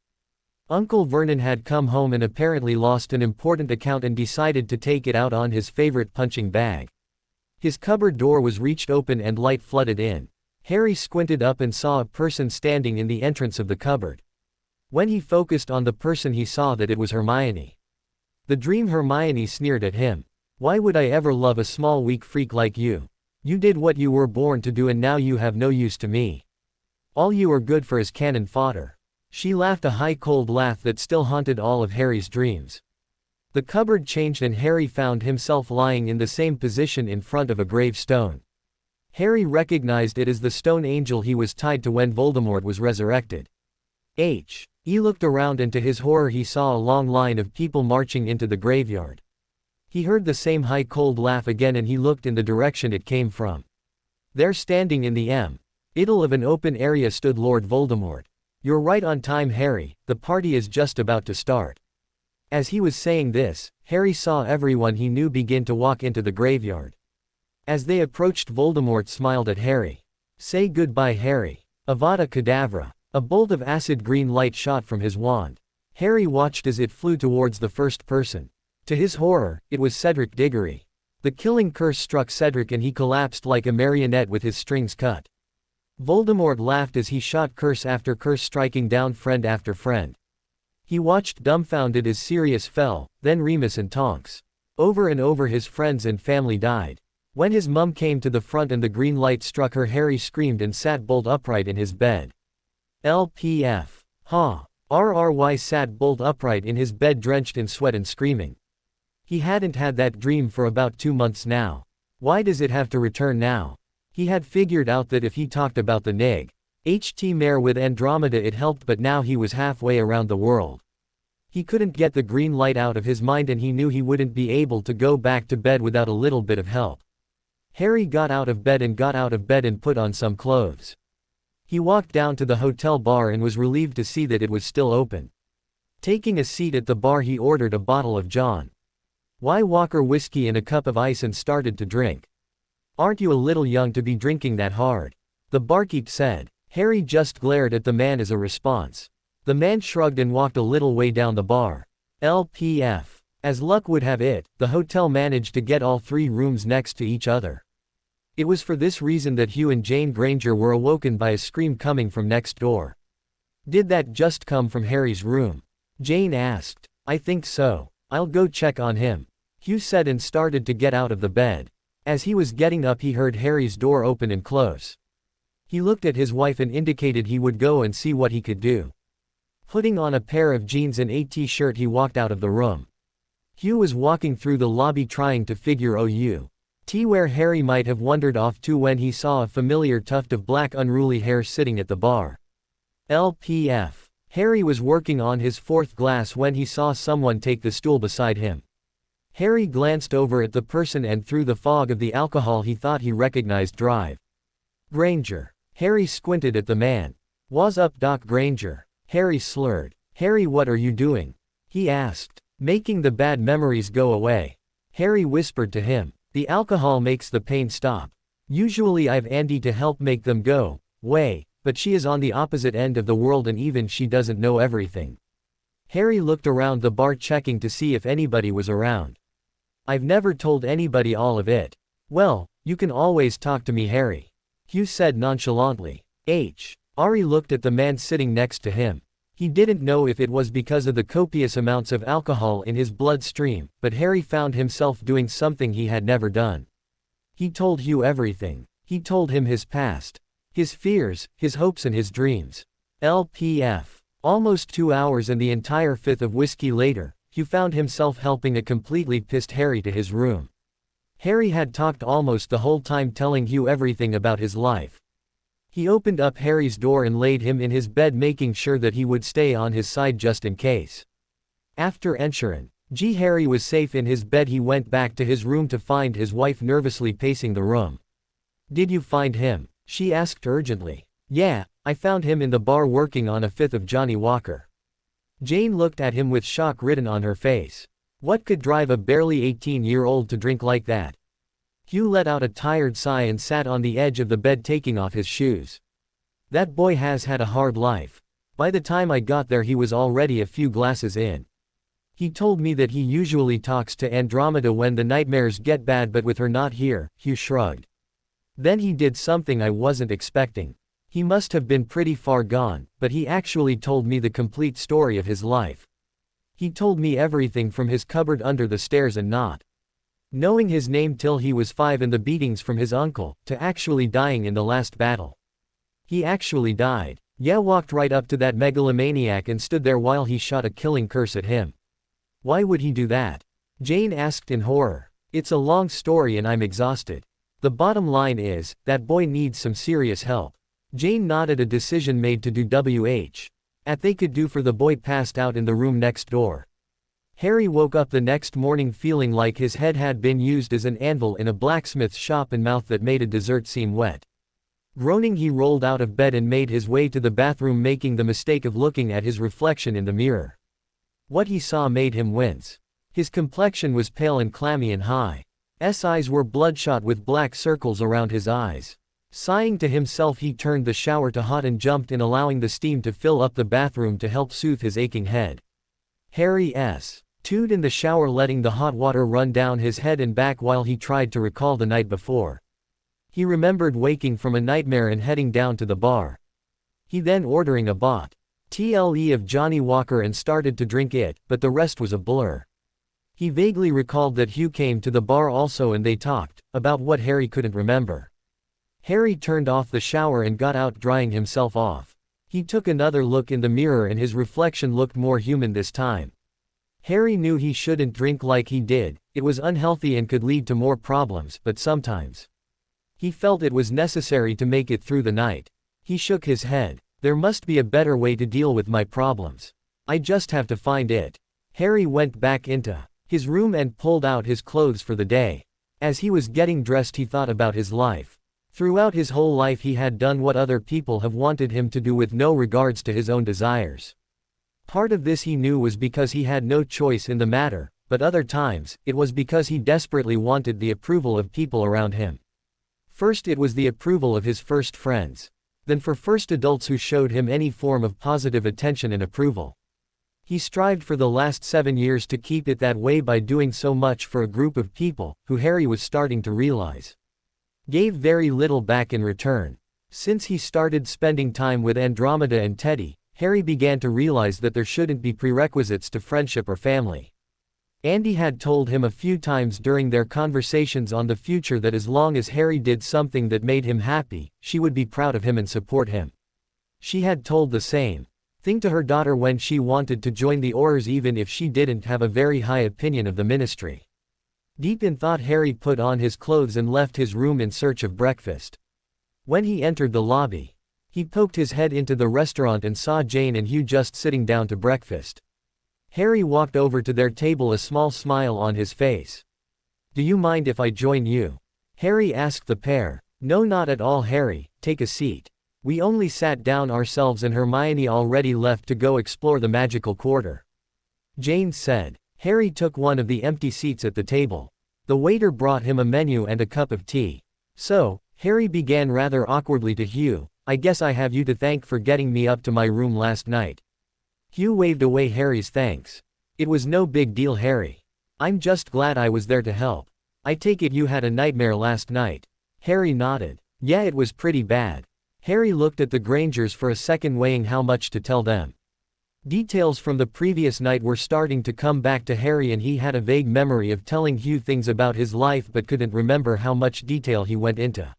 Uncle Vernon had come home and apparently lost an important account and decided to take it out on his favorite punching bag. His cupboard door was reached open and light flooded in. Harry squinted up and saw a person standing in the entrance of the cupboard. When he focused on the person, he saw that it was Hermione. The dream Hermione sneered at him. "Why would I ever love a small weak freak like you? You did what you were born to do and now you have no use to me." All you are good for is cannon fodder. She laughed a high cold laugh that still haunted all of Harry's dreams. The cupboard changed and Harry found himself lying in the same position in front of a gravestone. Harry recognized it as the stone angel he was tied to when Voldemort was resurrected. He looked around and to his horror he saw a long line of people marching into the graveyard. He heard the same high cold laugh again and he looked in the direction it came from. There standing in the middle of an open area stood Lord Voldemort. You're right on time, Harry, the party is just about to start. As he was saying this, Harry saw everyone he knew begin to walk into the graveyard. As they approached, Voldemort smiled at Harry. Say goodbye, Harry. Avada Kedavra. A bolt of acid green light shot from his wand. Harry watched as it flew towards the first person. To his horror, it was Cedric Diggory. The killing curse struck Cedric and he collapsed like a marionette with his strings cut. Voldemort laughed as he shot curse after curse, striking down friend after friend. He watched dumbfounded as Sirius fell, then Remus and Tonks. Over and over his friends and family died. When his mum came to the front and the green light struck her, Harry screamed and sat bolt upright in his bed. LPF. RRY sat bolt upright in his bed, drenched in sweat and screaming. He hadn't had that dream for about 2 months now. Why does it have to return now? He had figured out that if he talked about the mare with Andromeda it helped, but now he was halfway around the world. He couldn't get the green light out of his mind and he knew he wouldn't be able to go back to bed without a little bit of help. Harry got out of bed and put on some clothes. He walked down to the hotel bar and was relieved to see that it was still open. Taking a seat at the bar, he ordered a bottle of John Walker whiskey and a cup of ice and started to drink. Aren't you a little young to be drinking that hard? The barkeep said. Harry just glared at the man as a response. The man shrugged and walked a little way down the bar. LPF. As luck would have it, the hotel managed to get all 3 rooms next to each other. It was for this reason that Hugh and Jane Granger were awoken by a scream coming from next door. Did that just come from Harry's room? Jane asked. I think so. I'll go check on him, Hugh said and started to get out of the bed. As he was getting up, he heard Harry's door open and close. He looked at his wife and indicated he would go and see what he could do. Putting on a pair of jeans and a t-shirt, he walked out of the room. Hugh was walking through the lobby trying to figure out where Harry might have wandered off to when he saw a familiar tuft of black unruly hair sitting at the bar. LPF. Harry was working on his 4th glass when he saw someone take the stool beside him. Harry glanced over at the person and through the fog of the alcohol he thought he recognized Drive Granger. Harry squinted at the man. "What's up, Doc Granger?" Harry slurred. "Harry, what are you doing?" he asked. "Making the bad memories go away," Harry whispered to him. "The alcohol makes the pain stop. Usually I've Andy to help make them go away, but she is on the opposite end of the world and even she doesn't know everything." Harry looked around the bar checking to see if anybody was around. "I've never told anybody all of it." "Well, you can always talk to me, Harry," Hugh said nonchalantly. Ari looked at the man sitting next to him. He didn't know if it was because of the copious amounts of alcohol in his bloodstream, but Harry found himself doing something he had never done. He told Hugh everything. He told him his past, his fears, his hopes and his dreams. LPF. Almost 2 hours and the entire 5th of whiskey later, Hugh found himself helping a completely pissed Harry to his room. Harry had talked almost the whole time, telling Hugh everything about his life. He opened up Harry's door and laid him in his bed, making sure that he would stay on his side just in case. After ensuring Harry was safe in his bed, he went back to his room to find his wife nervously pacing the room. "Did you find him?" she asked urgently. "Yeah, I found him in the bar working on a 5th of Johnny Walker." Jane looked at him with shock written on her face. What could drive a barely 18-year-old to drink like that? Hugh let out a tired sigh and sat on the edge of the bed taking off his shoes. "That boy has had a hard life. By the time I got there he was already a few glasses in. He told me that he usually talks to Andromeda when the nightmares get bad, but with her not here," Hugh shrugged. "Then he did something I wasn't expecting. He must have been pretty far gone, but he actually told me the complete story of his life. He told me everything from his cupboard under the stairs and not knowing his name till he was 5 and the beatings from his uncle, to actually dying in the last battle. He actually died. Yeah, walked right up to that megalomaniac and stood there while he shot a killing curse at him. Why would he do that? Jane asked in horror. It's a long story and I'm exhausted. The bottom line is, that boy needs some serious help. Jane nodded, a decision made to do what they could do for the boy passed out in the room next door. Harry woke up the next morning feeling like his head had been used as an anvil in a blacksmith's shop and mouth that made a dessert seem wet. Groaning, he rolled out of bed and made his way to the bathroom, making the mistake of looking at his reflection in the mirror. What he saw made him wince. His complexion was pale and clammy and his eyes were bloodshot with black circles around his eyes. Sighing to himself, he turned the shower to hot and jumped in, allowing the steam to fill up the bathroom to help soothe his aching head. Harry stewed in the shower, letting the hot water run down his head and back while he tried to recall the night before. He remembered waking from a nightmare and heading down to the bar. He then ordering a bottle of Johnny Walker and started to drink it, but the rest was a blur. He vaguely recalled that Hugh came to the bar also and they talked about what Harry couldn't remember. Harry turned off the shower and got out, drying himself off. He took another look in the mirror and his reflection looked more human this time. Harry knew he shouldn't drink like he did, it was unhealthy and could lead to more problems, but sometimes he felt it was necessary to make it through the night. He shook his head. There must be a better way to deal with my problems. I just have to find it. Harry went back into his room and pulled out his clothes for the day. As he was getting dressed, he thought about his life. Throughout his whole life he had done what other people have wanted him to do with no regards to his own desires. Part of this he knew was because he had no choice in the matter, but other times, it was because he desperately wanted the approval of people around him. First it was the approval of his first friends. Then for first adults who showed him any form of positive attention and approval. He strived for the last 7 years to keep it that way by doing so much for a group of people, who Harry was starting to realize gave very little back in return. Since he started spending time with Andromeda and Teddy, Harry began to realize that there shouldn't be prerequisites to friendship or family. Andy had told him a few times during their conversations on the future that as long as Harry did something that made him happy, she would be proud of him and support him. She had told the same thing to her daughter when she wanted to join the Aurors, even if she didn't have a very high opinion of the ministry. Deep in thought, Harry put on his clothes and left his room in search of breakfast. When he entered the lobby, he poked his head into the restaurant and saw Jane and Hugh just sitting down to breakfast. Harry walked over to their table, a small smile on his face. "Do you mind if I join you?" Harry asked the pair. "No, not at all, Harry, take a seat. We only sat down ourselves and Hermione already left to go explore the magical quarter," Jane said. Harry took one of the empty seats at the table. The waiter brought him a menu and a cup of tea. "So," Harry began rather awkwardly to Hugh, "I guess I have you to thank for getting me up to my room last night." Hugh waved away Harry's thanks. "It was no big deal, Harry. I'm just glad I was there to help. I take it you had a nightmare last night." Harry nodded. "Yeah, it was pretty bad." Harry looked at the Grangers for a second, weighing how much to tell them. Details from the previous night were starting to come back to Harry, and he had a vague memory of telling Hugh things about his life but couldn't remember how much detail he went into.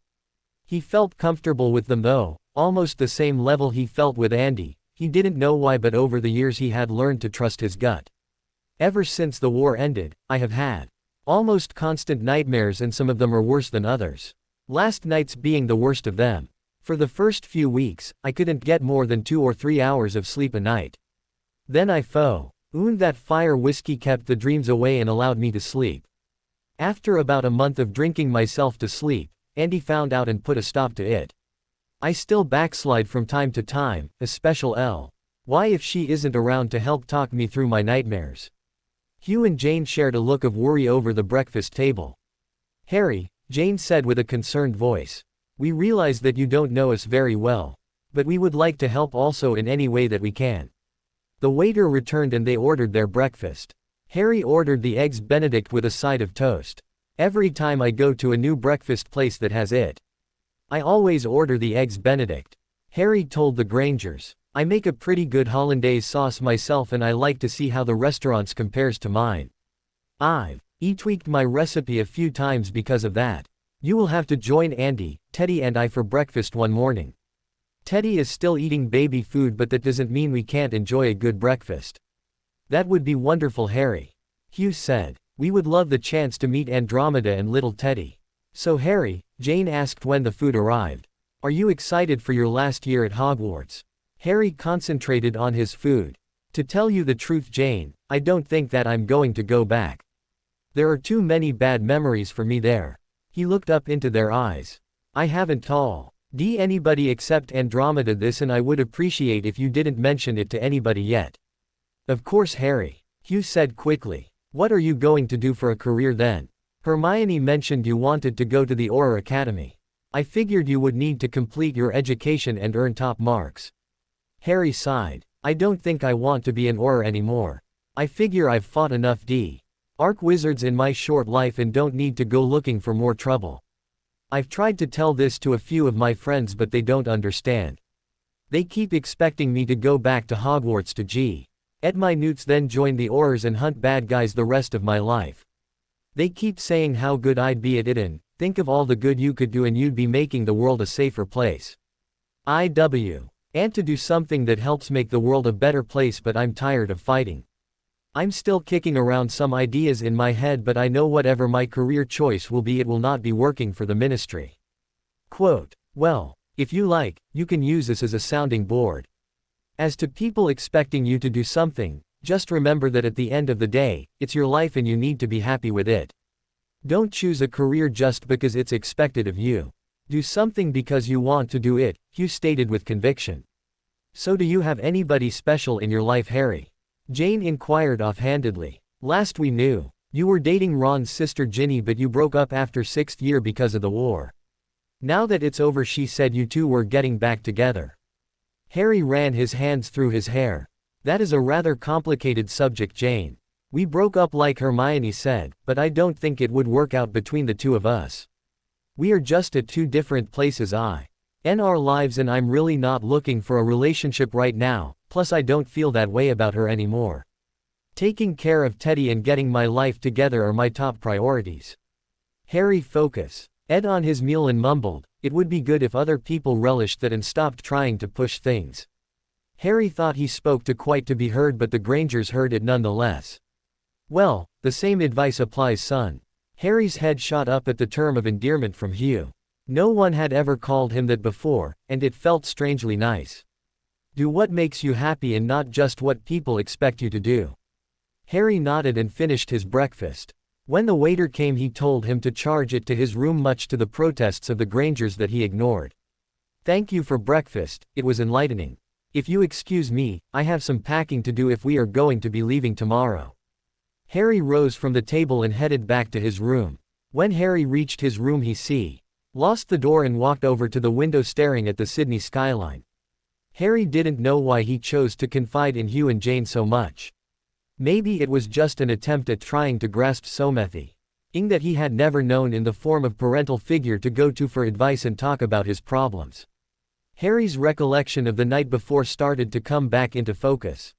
He felt comfortable with them though, almost the same level he felt with Andy. He didn't know why, but over the years he had learned to trust his gut. "Ever since the war ended, I have had almost constant nightmares, and some of them are worse than others. Last night's being the worst of them. For the first few weeks, I couldn't get more than 2 or 3 hours of sleep a night. Then I found that fire whiskey kept the dreams away and allowed me to sleep. After about a month of drinking myself to sleep, Andy found out and put a stop to it. I still backslide from time to time, especially why if she isn't around to help talk me through my nightmares." Hugh and Jane shared a look of worry over the breakfast table. "Harry," Jane said with a concerned voice, "we realize that you don't know us very well. But we would like to help also in any way that we can." The waiter returned and they ordered their breakfast. Harry ordered the eggs Benedict with a side of toast. "Every time I go to a new breakfast place that has it, I always order the eggs Benedict," Harry told the Grangers. "I make a pretty good hollandaise sauce myself and I like to see how the restaurant's compares to mine. I've tweaked my recipe a few times because of that. You will have to join Andy, Teddy and I for breakfast one morning." Teddy is still eating baby food, but that doesn't mean we can't enjoy a good breakfast. That would be wonderful, Harry. Hugh said. We would love the chance to meet Andromeda and little Teddy. So Harry, Jane asked when the food arrived. Are you excited for your last year at Hogwarts? Harry concentrated on his food. To tell you the truth, Jane, I don't think that I'm going to go back. There are too many bad memories for me there. He looked up into their eyes. I haven't told anybody except Andromeda this, and I would appreciate if you didn't mention it to anybody yet. Of course, Harry. Hugh said quickly. What are you going to do for a career then? Hermione mentioned you wanted to go to the Auror Academy. I figured you would need to complete your education and earn top marks. Harry sighed. I don't think I want to be an Auror anymore. I figure I've fought enough Arc wizards in my short life and don't need to go looking for more trouble. I've tried to tell this to a few of my friends, but they don't understand. They keep expecting me to go back to Hogwarts to my newts, then join the Aurors and hunt bad guys the rest of my life. They keep saying how good I'd be at it, and think of all the good you could do and you'd be making the world a safer place. And to do something that helps make the world a better place, but I'm tired of fighting. I'm still kicking around some ideas in my head, but I know whatever my career choice will be, it will not be working for the ministry. Quote, well, if you like, you can use this as a sounding board. As to people expecting you to do something, just remember that at the end of the day, it's your life and you need to be happy with it. Don't choose a career just because it's expected of you. Do something because you want to do it, Hugh stated with conviction. So do you have anybody special in your life, Harry? Jane inquired offhandedly. Last we knew, you were dating Ron's sister Ginny, but you broke up after 6th year because of the war. Now that it's over, she said you two were getting back together. Harry ran his hands through his hair. That is a rather complicated subject, Jane. We broke up like Hermione said, but I don't think it would work out between the two of us. We are just at two different places in our lives, and I'm really not looking for a relationship right now, plus I don't feel that way about her anymore. Taking care of Teddy and getting my life together are my top priorities. Harry focused on his meal and mumbled, it would be good if other people relished that and stopped trying to push things. Harry thought he spoke too quiet to be heard, but the Grangers heard it nonetheless. Well, the same advice applies, son. Harry's head shot up at the term of endearment from Hugh. No one had ever called him that before, and it felt strangely nice. Do what makes you happy and not just what people expect you to do. Harry nodded and finished his breakfast. When the waiter came, he told him to charge it to his room, much to the protests of the Grangers that he ignored. Thank you for breakfast, it was enlightening. If you excuse me, I have some packing to do if we are going to be leaving tomorrow. Harry rose from the table and headed back to his room. When Harry reached his room, he lost the door and walked over to the window, staring at the Sydney skyline. Harry didn't know why he chose to confide in Hugh and Jane so much. Maybe it was just an attempt at trying to grasp something that he had never known in the form of parental figure to go to for advice and talk about his problems. Harry's recollection of the night before started to come back into focus.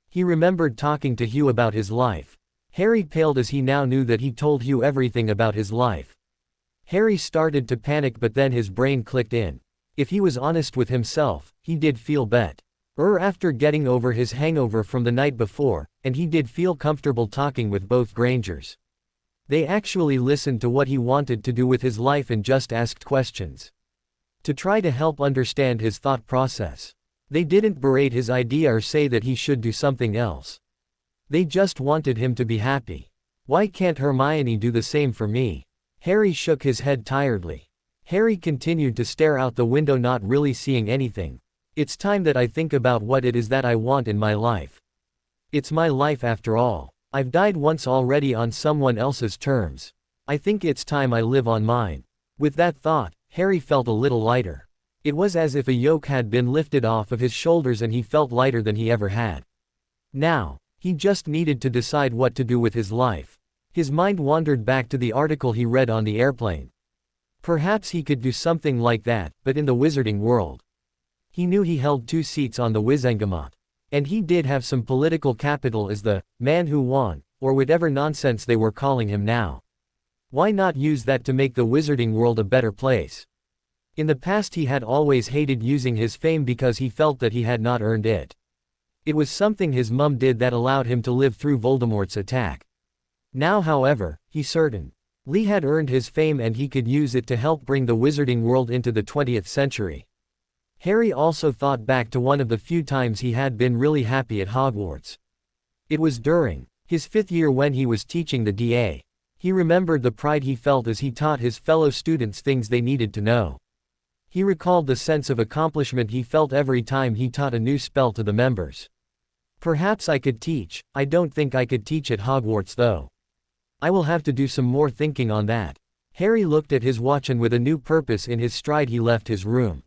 He remembered talking to Hugh about his life. Harry paled as he now knew that he told Hugh everything about his life. Harry started to panic, but then his brain clicked in. If he was honest with himself, he did feel better after getting over his hangover from the night before, and he did feel comfortable talking with both Grangers. They actually listened to what he wanted to do with his life and just asked questions to try to help understand his thought process. They didn't berate his idea or say that he should do something else. They just wanted him to be happy. Why can't Hermione do the same for me? Harry shook his head tiredly. Harry continued to stare out the window, not really seeing anything. It's time that I think about what it is that I want in my life. It's my life after all. I've died once already on someone else's terms. I think it's time I live on mine. With that thought, Harry felt a little lighter. It was as if a yoke had been lifted off of his shoulders and he felt lighter than he ever had. Now, he just needed to decide what to do with his life. His mind wandered back to the article he read on the airplane. Perhaps he could do something like that, but in the wizarding world. He knew he held 2 seats on the Wizengamot. And he did have some political capital as the man who won, or whatever nonsense they were calling him now. Why not use that to make the wizarding world a better place? In the past he had always hated using his fame because he felt that he had not earned it. It was something his mum did that allowed him to live through Voldemort's attack. Now however, he's certain Lee had earned his fame and he could use it to help bring the wizarding world into the 20th century. Harry also thought back to one of the few times he had been really happy at Hogwarts. It was during his 5th year when he was teaching the DA. He remembered the pride he felt as he taught his fellow students things they needed to know. He recalled the sense of accomplishment he felt every time he taught a new spell to the members. Perhaps I could teach. I don't think I could teach at Hogwarts though. I will have to do some more thinking on that. Harry looked at his watch and with a new purpose in his stride he left his room.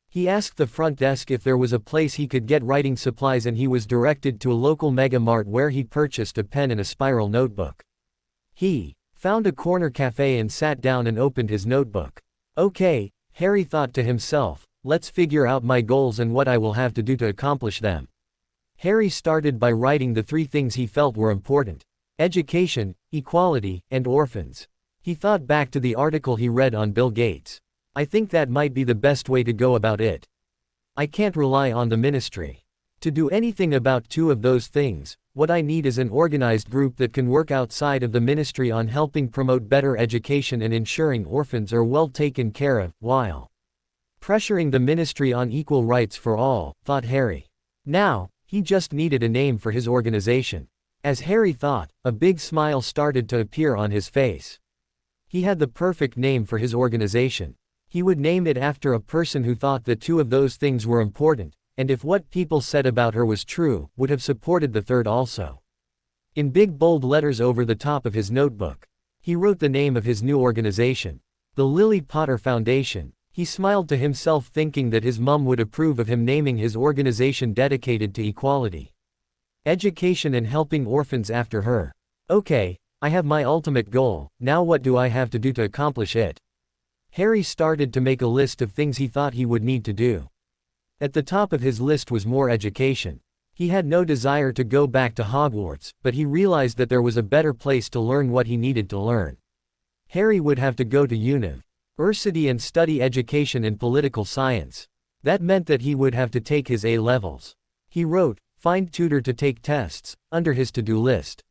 He asked the front desk if there was a place he could get writing supplies and he was directed to a local mega mart where he purchased a pen and a spiral notebook. He found a corner cafe and sat down and opened his notebook. Okay, Harry thought to himself, let's figure out my goals and what I will have to do to accomplish them. Harry started by writing the 3 things he felt were important: education, equality, and orphans. He thought back to the article he read on Bill Gates. I think that might be the best way to go about it. I can't rely on the ministry to do anything about 2 of those things. What I need is an organized group that can work outside of the ministry on helping promote better education and ensuring orphans are well taken care of, while pressuring the ministry on equal rights for all, thought Harry. Now, he just needed a name for his organization. As Harry thought, a big smile started to appear on his face. He had the perfect name for his organization. He would name it after a person who thought that 2 of those things were important, and if what people said about her was true, would have supported the third also. In big bold letters over the top of his notebook, he wrote the name of his new organization, the Lily Potter Foundation. He smiled to himself thinking that his mum would approve of him naming his organization dedicated to equality, education and helping orphans after her. Okay, I have my ultimate goal, now what do I have to do to accomplish it? Harry started to make a list of things he thought he would need to do. At the top of his list was more education. He had no desire to go back to Hogwarts, but he realized that there was a better place to learn what he needed to learn. Harry would have to go to university and study education and political science. That meant that he would have to take his A-levels. He wrote, "Find tutor to take tests," under his to-do list.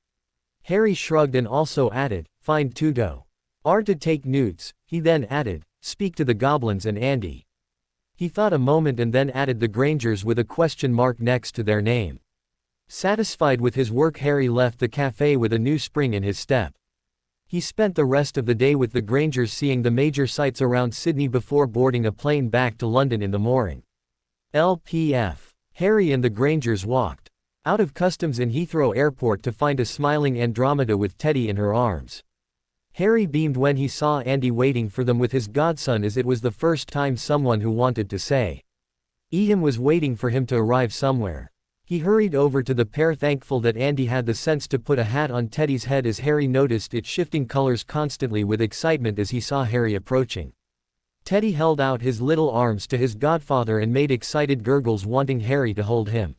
Harry shrugged and also added, "Find tutor to take newts." He then added, "Speak to the goblins and Andy." He thought a moment and then added the Grangers with a question mark next to their name. Satisfied with his work, Harry left the cafe with a new spring in his step. He spent the rest of the day with the Grangers seeing the major sights around Sydney before boarding a plane back to London in the morning. LPF. Harry and the Grangers walked out of customs in Heathrow Airport to find a smiling Andromeda with Teddy in her arms. Harry beamed when he saw Andy waiting for them with his godson, as it was the first time someone who wanted to say him was waiting for him to arrive somewhere. He hurried over to the pair, thankful that Andy had the sense to put a hat on Teddy's head as Harry noticed it shifting colors constantly with excitement as he saw Harry approaching. Teddy held out his little arms to his godfather and made excited gurgles, wanting Harry to hold him.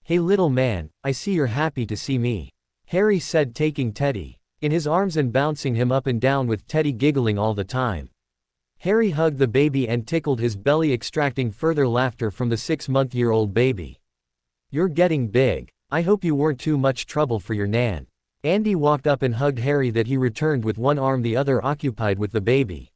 "Hey little man, I see you're happy to see me," Harry said, taking Teddy in his arms and bouncing him up and down with Teddy giggling all the time. Harry hugged the baby and tickled his belly, extracting further laughter from the 6-month-old baby. "You're getting big. I hope you weren't too much trouble for your nan." Andy walked up and hugged Harry that he returned with one arm, the other occupied with the baby.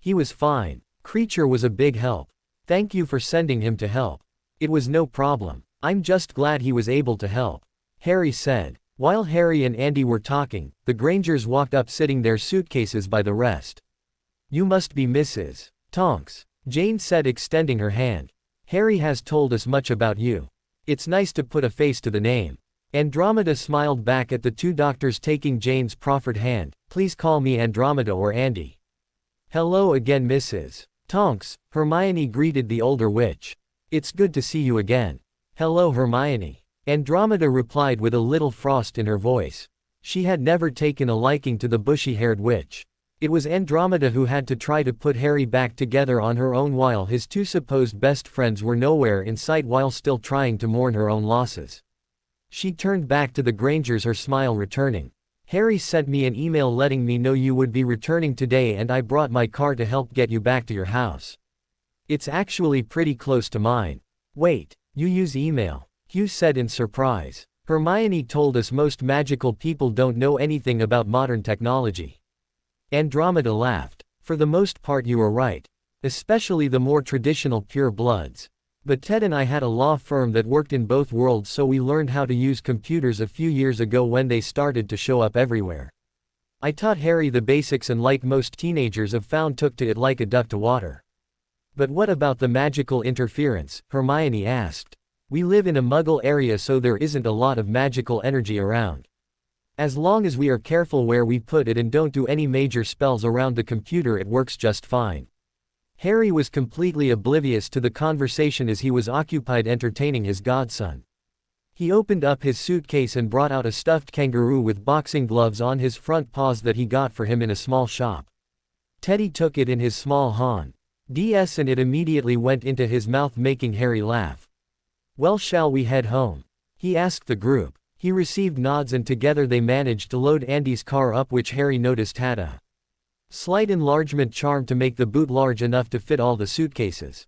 He was fine. Creature was a big help. Thank you for sending him to help. It was no problem. I'm just glad he was able to help, Harry said. While Harry and Andy were talking, the Grangers walked up, sitting their suitcases by the rest. "You must be Mrs. Tonks," Jane said, extending her hand. "Harry has told us much about you. It's nice to put a face to the name." Andromeda smiled back at the 2 doctors, taking Jane's proffered hand. "Please call me Andromeda or Andy." "Hello again, Mrs. Tonks," Hermione greeted the older witch. "It's good to see you again." "Hello, Hermione," Andromeda replied with a little frost in her voice. She had never taken a liking to the bushy-haired witch. It was Andromeda who had to try to put Harry back together on her own while his 2 supposed best friends were nowhere in sight, while still trying to mourn her own losses. She turned back to the Grangers, her smile returning. Harry sent me an email letting me know you would be returning today and I brought my car to help get you back to your house. It's actually pretty close to mine. Wait, you use email? Hugh said in surprise. Hermione told us most magical people don't know anything about modern technology. Andromeda laughed. For the most part you were right. Especially the more traditional pure bloods. But Ted and I had a law firm that worked in both worlds, so we learned how to use computers a few years ago when they started to show up everywhere. I taught Harry the basics and like most teenagers have found took to it like a duck to water. But what about the magical interference? Hermione asked. We live in a muggle area so there isn't a lot of magical energy around. As long as we are careful where we put it and don't do any major spells around the computer it works just fine. Harry was completely oblivious to the conversation as he was occupied entertaining his godson. He opened up his suitcase and brought out a stuffed kangaroo with boxing gloves on his front paws that he got for him in a small shop. Teddy took it in his small hand and it immediately went into his mouth, making Harry laugh. Well, shall we head home? He asked the group. He received nods and together they managed to load Andy's car up, which Harry noticed had a slight enlargement charm to make the boot large enough to fit all the suitcases.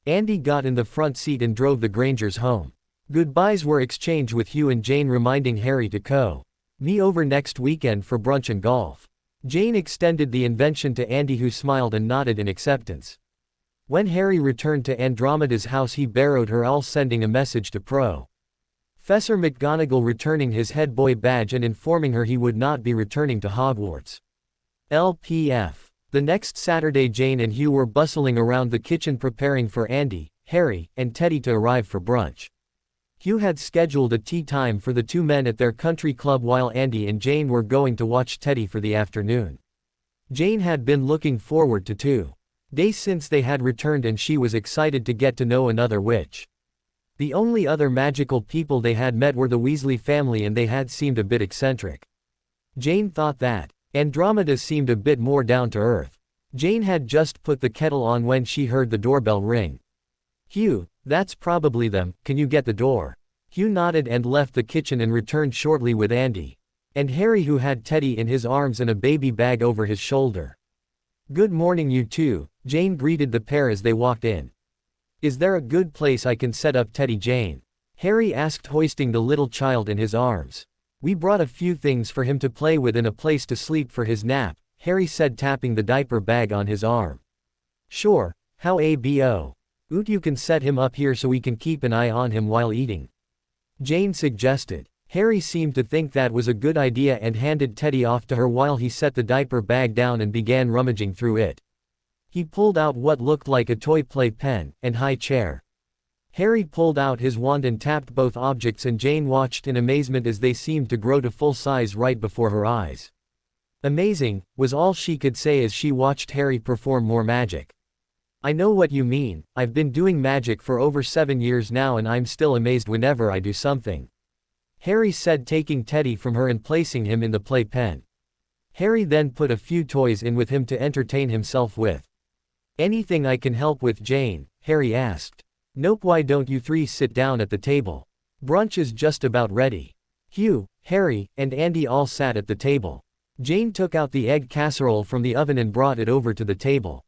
Andy got in the front seat and drove the Grangers home. Goodbyes were exchanged with Hugh and Jane, reminding Harry to me over next weekend for brunch and golf. Jane extended the invitation to Andy, who smiled and nodded in acceptance. When Harry returned to Andromeda's house he borrowed her all, sending a message to Professor McGonagall returning his head boy badge and informing her he would not be returning to Hogwarts. LPF. The next Saturday Jane and Hugh were bustling around the kitchen preparing for Andy, Harry, and Teddy to arrive for brunch. Hugh had scheduled a tea time for the two men at their country club while Andy and Jane were going to watch Teddy for the afternoon. Jane had been looking forward to 2 days since they had returned and she was excited to get to know another witch. The only other magical people they had met were the Weasley family and they had seemed a bit eccentric. Jane thought that Andromeda seemed a bit more down to earth. Jane had just put the kettle on when she heard the doorbell ring. Hugh, that's probably them, can you get the door? Hugh nodded and left the kitchen and returned shortly with Andy and Harry, who had Teddy in his arms and a baby bag over his shoulder. Good morning you two, Jane greeted the pair as they walked in. Is there a good place I can set up Teddy, Jane? Harry asked, hoisting the little child in his arms. We brought a few things for him to play with and a place to sleep for his nap, Harry said, tapping the diaper bag on his arm. Sure, how about you can set him up here so we can keep an eye on him while eating? Jane suggested. Harry seemed to think that was a good idea and handed Teddy off to her while he set the diaper bag down and began rummaging through it. He pulled out what looked like a toy playpen and high chair. Harry pulled out his wand and tapped both objects and Jane watched in amazement as they seemed to grow to full size right before her eyes. Amazing, was all she could say as she watched Harry perform more magic. I know what you mean, I've been doing magic for over 7 years now and I'm still amazed whenever I do something. Harry said, taking Teddy from her and placing him in the playpen. Harry then put a few toys in with him to entertain himself with. Anything I can help with, Jane? Harry asked. Nope, why don't you three sit down at the table? Brunch is just about ready. Hugh, Harry, and Andy all sat at the table. Jane took out the egg casserole from the oven and brought it over to the table.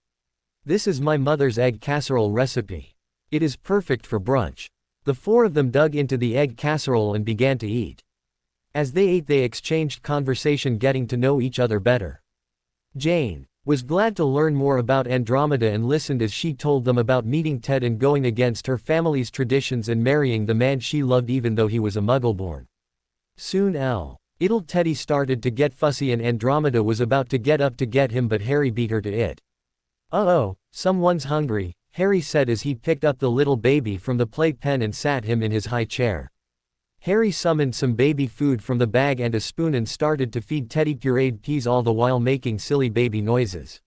This is my mother's egg casserole recipe. It is perfect for brunch. The four of them dug into the egg casserole and began to eat. As they ate they exchanged conversation, getting to know each other better. Jane was glad to learn more about Andromeda and listened as she told them about meeting Ted and going against her family's traditions and marrying the man she loved even though he was a Muggleborn. Soon little Teddy started to get fussy and Andromeda was about to get up to get him, but Harry beat her to it. Uh-oh, someone's hungry, Harry said as he picked up the little baby from the playpen and sat him in his high chair. Harry summoned some baby food from the bag and a spoon and started to feed Teddy pureed peas, all the while making silly baby noises.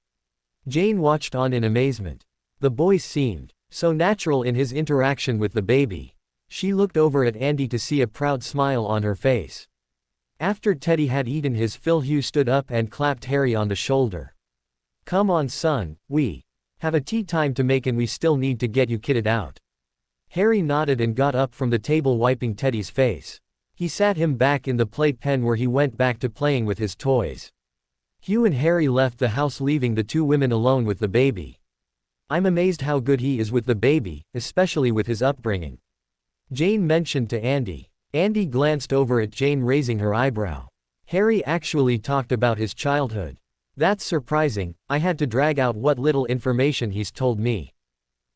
Jane watched on in amazement. The boy seemed so natural in his interaction with the baby. She looked over at Andy to see a proud smile on her face. After Teddy had eaten his fill, Hugh stood up and clapped Harry on the shoulder. Come on son, we have a tea time to make and we still need to get you kitted out. Harry nodded and got up from the table, wiping Teddy's face. He sat him back in the playpen where he went back to playing with his toys. Hugh and Harry left the house, leaving the two women alone with the baby. I'm amazed how good he is with the baby, especially with his upbringing, Jane mentioned to Andy. Andy glanced over at Jane, raising her eyebrow. Harry actually talked about his childhood. That's surprising. I had to drag out what little information he's told me.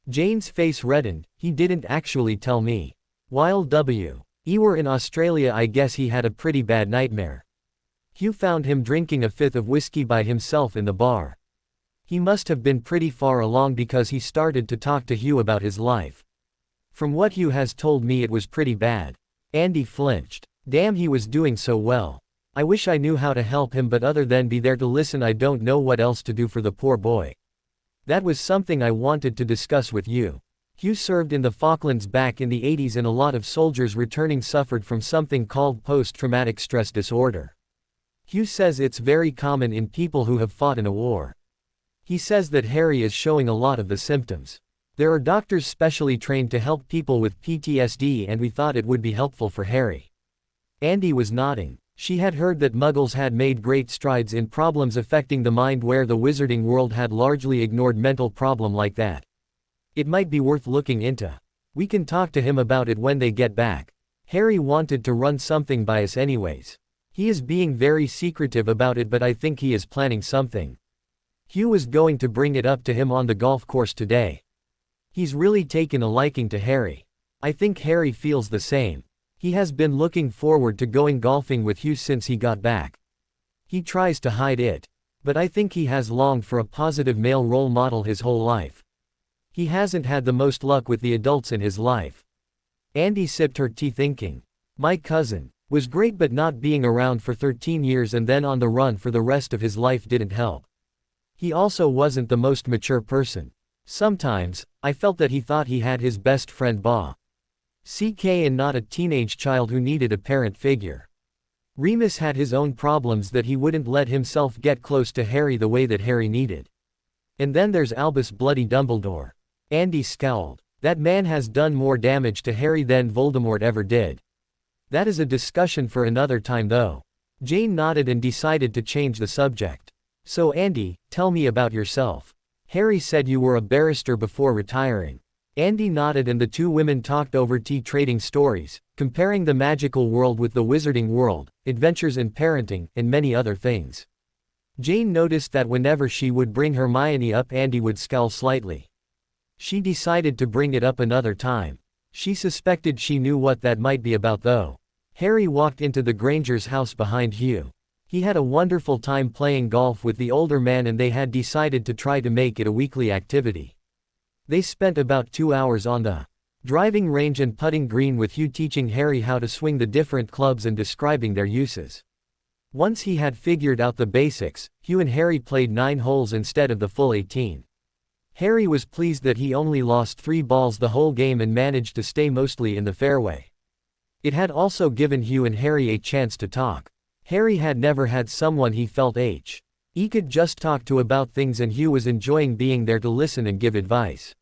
Jane's face reddened. He didn't actually tell me. While we were in Australia, I guess he had a pretty bad nightmare. Hugh found him drinking a fifth of whiskey by himself in the bar. He must have been pretty far along because he started to talk to Hugh about his life. From what Hugh has told me, it was pretty bad. Andy flinched. Damn, he was doing so well. I wish I knew how to help him, but other than be there to listen, I don't know what else to do for the poor boy. That was something I wanted to discuss with you. Hugh served in the Falklands back in the 80s, and a lot of soldiers returning suffered from something called post-traumatic stress disorder. Hugh says it's very common in people who have fought in a war. He says that Harry is showing a lot of the symptoms. There are doctors specially trained to help people with PTSD, and we thought it would be helpful for Harry. Andy was nodding. She had heard that Muggles had made great strides in problems affecting the mind, where the wizarding world had largely ignored mental problem like that. It might be worth looking into. We can talk to him about it when they get back. Harry wanted to run something by us anyways. He is being very secretive about it, but I think he is planning something. Hugh was going to bring it up to him on the golf course today. He's really taken a liking to Harry. I think Harry feels the same. He has been looking forward to going golfing with Hugh since he got back. He tries to hide it, but I think he has longed for a positive male role model his whole life. He hasn't had the most luck with the adults in his life. Andy sipped her tea, thinking, my cousin was great, but not being around for 13 years and then on the run for the rest of his life didn't help. He also wasn't the most mature person. Sometimes, I felt that he thought he had his best friend CK and not a teenage child who needed a parent figure. Remus had his own problems that he wouldn't let himself get close to Harry the way that Harry needed. And then there's Albus Bloody Dumbledore. Andy scowled. That man has done more damage to Harry than Voldemort ever did. That is a discussion for another time though. Jane nodded and decided to change the subject. So Andy, tell me about yourself. Harry said you were a barrister before retiring. Andy nodded, and the two women talked over tea, trading stories, comparing the magical world with the wizarding world, adventures in parenting, and many other things. Jane noticed that whenever she would bring Hermione up, Andy would scowl slightly. She decided to bring it up another time. She suspected she knew what that might be about though. Harry walked into the Grangers' house behind Hugh. He had a wonderful time playing golf with the older man, and they had decided to try to make it a weekly activity. They spent about 2 hours on the driving range and putting green, with Hugh teaching Harry how to swing the different clubs and describing their uses. Once he had figured out the basics, Hugh and Harry played 9 holes instead of the full 18. Harry was pleased that he only lost 3 balls the whole game and managed to stay mostly in the fairway. It had also given Hugh and Harry a chance to talk. Harry had never had someone he felt he could just talk to about things, and Hugh was enjoying being there to listen and give advice.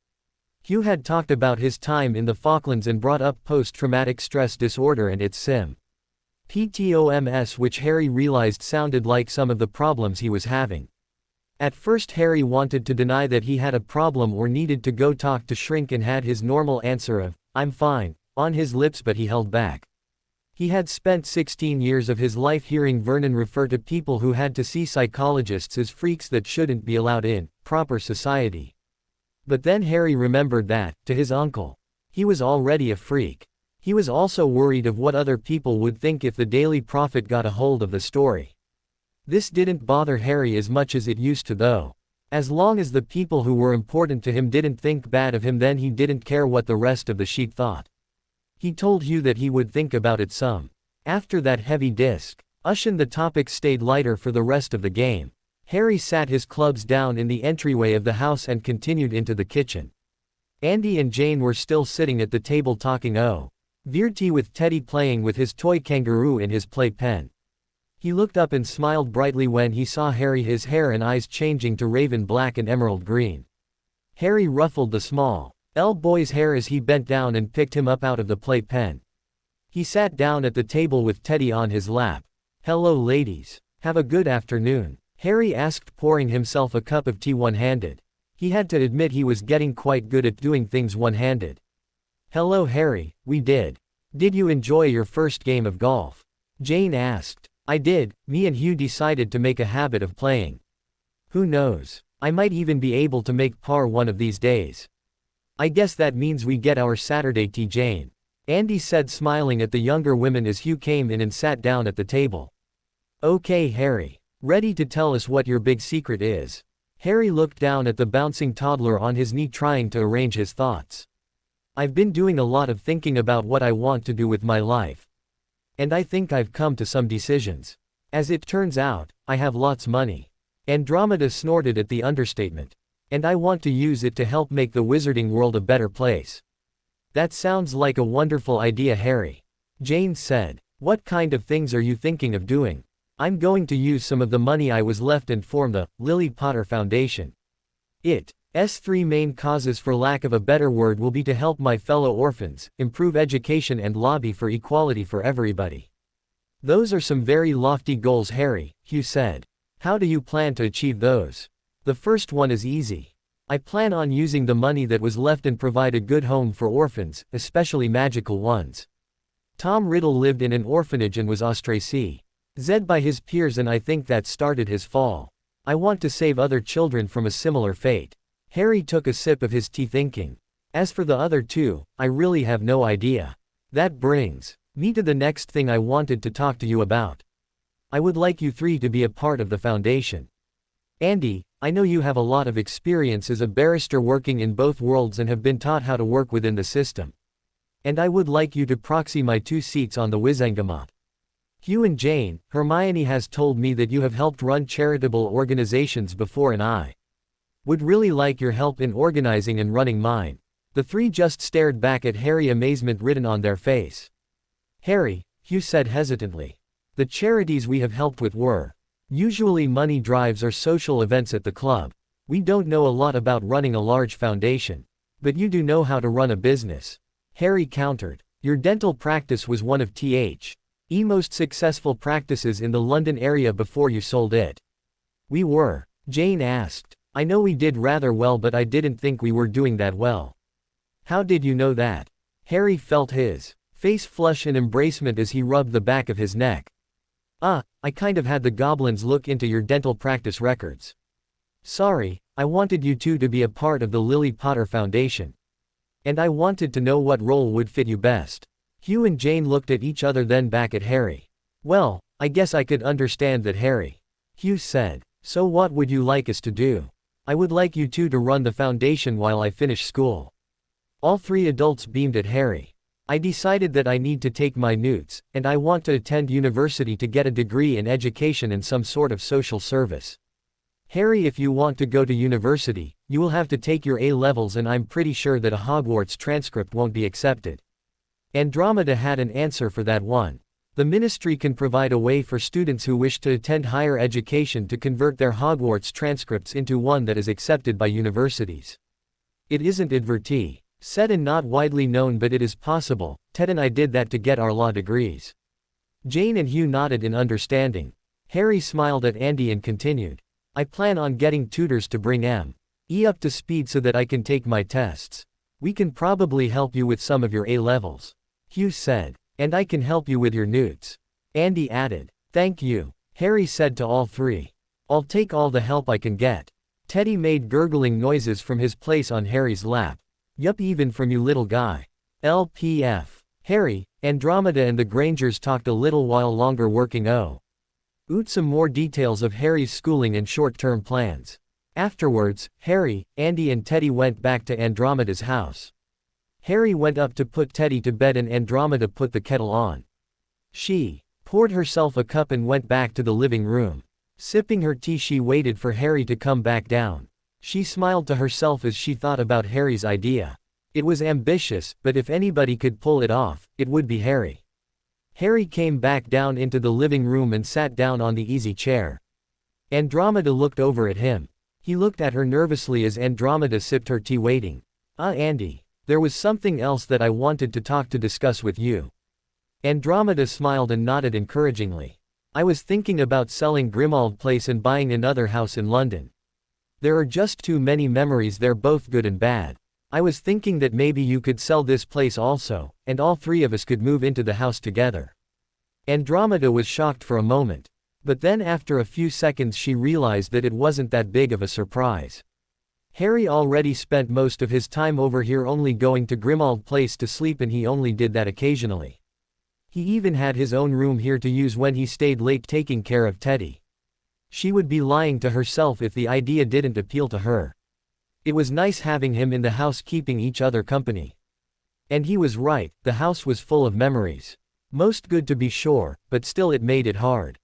Hugh had talked about his time in the Falklands and brought up post-traumatic stress disorder and its symptoms, which Harry realized sounded like some of the problems he was having. At first Harry wanted to deny that he had a problem or needed to go talk to Shrink, and had his normal answer of, I'm fine, on his lips, but he held back. He had spent 16 years of his life hearing Vernon refer to people who had to see psychologists as freaks that shouldn't be allowed in proper society. But then Harry remembered that, to his uncle, he was already a freak. He was also worried of what other people would think if the Daily Prophet got a hold of the story. This didn't bother Harry as much as it used to though. As long as the people who were important to him didn't think bad of him, then he didn't care what the rest of the sheep thought. He told Hugh that he would think about it some. After that heavy discussion, the topic stayed lighter for the rest of the game. Harry sat his clubs down in the entryway of the house and continued into the kitchen. Andy and Jane were still sitting at the table talking Verti, with Teddy playing with his toy kangaroo in his playpen. He looked up and smiled brightly when he saw Harry, his hair and eyes changing to raven black and emerald green. Harry ruffled the small boy's hair as he bent down and picked him up out of the playpen. He sat down at the table with Teddy on his lap. "Hello ladies. Have a good afternoon," Harry asked, pouring himself a cup of tea one-handed. He had to admit he was getting quite good at doing things one-handed. "Hello Harry, we did. Did you enjoy your first game of golf?" Jane asked. "I did. Me and Hugh decided to make a habit of playing. Who knows? I might even be able to make par one of these days. I guess that means we get our Saturday tea." Jane, Andy said, smiling at the younger women as Hugh came in and sat down at the table. "Okay Harry. Ready to tell us what your big secret is?" Harry looked down at the bouncing toddler on his knee, trying to arrange his thoughts. "I've been doing a lot of thinking about what I want to do with my life. And I think I've come to some decisions. As it turns out, I have lots money." Andromeda snorted at the understatement. "And I want to use it to help make the wizarding world a better place." "That sounds like a wonderful idea Harry," Jane said. "What kind of things are you thinking of doing?" "I'm going to use some of the money I was left and form the Lily Potter Foundation. Its three main causes, for lack of a better word, will be to help my fellow orphans, improve education and lobby for equality for everybody." "Those are some very lofty goals Harry," Hugh said. "How do you plan to achieve those?" "The first one is easy. I plan on using the money that was left and provide a good home for orphans, especially magical ones. Tom Riddle lived in an orphanage and was ostracized by his peers, and I think that started his fall. I want to save other children from a similar fate." Harry took a sip of his tea, thinking. "As for the other two, I really have no idea. That brings me to the next thing I wanted to talk to you about. I would like you three to be a part of the foundation. Andy, I know you have a lot of experience as a barrister working in both worlds and have been taught how to work within the system. And I would like you to proxy my 2 seats on the Wizengamot. Hugh and Jane, Hermione has told me that you have helped run charitable organizations before, and I would really like your help in organizing and running mine." The three just stared back at Harry, amazement written on their face. "Harry," Hugh said hesitantly, "the charities we have helped with were usually money drives or social events at the club. We don't know a lot about running a large foundation. But you do know how to run a business," Harry countered. "Your dental practice was one of TH's most successful practices in the London area before you sold it." "We were?" Jane asked. "I know we did rather well, but I didn't think we were doing that well." "How did you know that?" Harry felt his face flush in embracement as he rubbed the back of his neck. I kind of had the goblins look into your dental practice records. Sorry, I wanted you two to be a part of the Lily Potter Foundation. And I wanted to know what role would fit you best." Hugh and Jane looked at each other, then back at Harry. "Well, I guess I could understand that Harry," Hugh said. "So what would you like us to do?" "I would like you two to run the foundation while I finish school." All three adults beamed at Harry. "I decided that I need to take my NUTs, and I want to attend university to get a degree in education and some sort of social service." "Harry, if you want to go to university, you will have to take your A-levels, and I'm pretty sure that a Hogwarts transcript won't be accepted." Andromeda had an answer for that one. "The ministry can provide a way for students who wish to attend higher education to convert their Hogwarts transcripts into one that is accepted by universities. It isn't advertised, said, and not widely known, but it is possible. Ted and I did that to get our law degrees." Jane and Hugh nodded in understanding. Harry smiled at Andy and continued. "I plan on getting tutors to bring me up to speed so that I can take my tests. We can probably help you with some of your A-levels," Hugh said. "And I can help you with your NUTs," Andy added. "Thank you," Harry said to all three. "I'll take all the help I can get." Teddy made gurgling noises from his place on Harry's lap. "Yup, even from you, little guy." LPF. Harry, Andromeda and the Grangers talked a little while longer, working out some more details of Harry's schooling and short-term plans. Afterwards, Harry, Andy and Teddy went back to Andromeda's house. Harry went up to put Teddy to bed and Andromeda put the kettle on. She poured herself a cup and went back to the living room. Sipping her tea, she waited for Harry to come back down. She smiled to herself as she thought about Harry's idea. It was ambitious, but if anybody could pull it off, it would be Harry. Harry came back down into the living room and sat down on the easy chair. Andromeda looked over at him. He looked at her nervously as Andromeda sipped her tea, waiting. Andy, there was something else that I wanted to discuss with you." Andromeda smiled and nodded encouragingly. I was thinking about selling Grimmauld Place and buying another house in London. There are just too many memories there, both good and bad. I was thinking that maybe you could sell this place also, and all three of us could move into the house together. Andromeda was shocked for a moment. But then after a few seconds she realized that it wasn't that big of a surprise. Harry already spent most of his time over here only going to Grimmauld Place to sleep, and he only did that occasionally. He even had his own room here to use when he stayed late taking care of Teddy. She would be lying to herself if the idea didn't appeal to her. It was nice having him in the house keeping each other company. And he was right, the house was full of memories. Most good to be sure, but still it made it hard.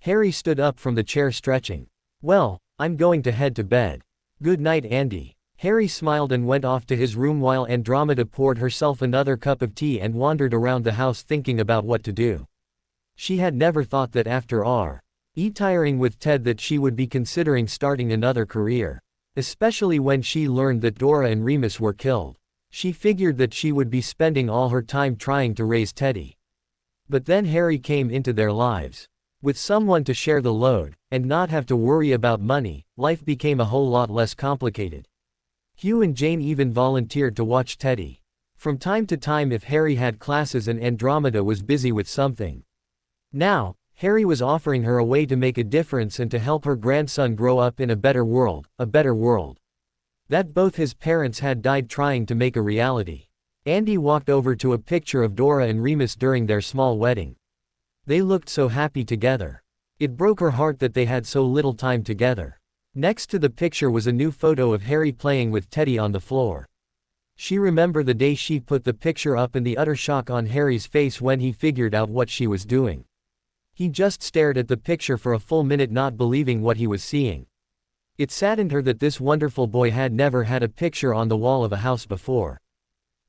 Harry stood up from the chair stretching. Well, I'm going to head to bed. Good night, Andy. Harry smiled and went off to his room while Andromeda poured herself another cup of tea and wandered around the house thinking about what to do. She had never thought that after retiring with Ted that she would be considering starting another career. Especially when she learned that Dora and Remus were killed. She figured that she would be spending all her time trying to raise Teddy. But then Harry came into their lives. With someone to share the load, and not have to worry about money, life became a whole lot less complicated. Hugh and Jane even volunteered to watch Teddy. From time to time if Harry had classes and Andromeda was busy with something. Now, Harry was offering her a way to make a difference and to help her grandson grow up in a better world that both his parents had died trying to make a reality. Andy walked over to a picture of Dora and Remus during their small wedding. They looked so happy together. It broke her heart that they had so little time together. Next to the picture was a new photo of Harry playing with Teddy on the floor. She remembered the day she put the picture up and the utter shock on Harry's face when he figured out what she was doing. He just stared at the picture for a full minute, not believing what he was seeing. It saddened her that this wonderful boy had never had a picture on the wall of a house before.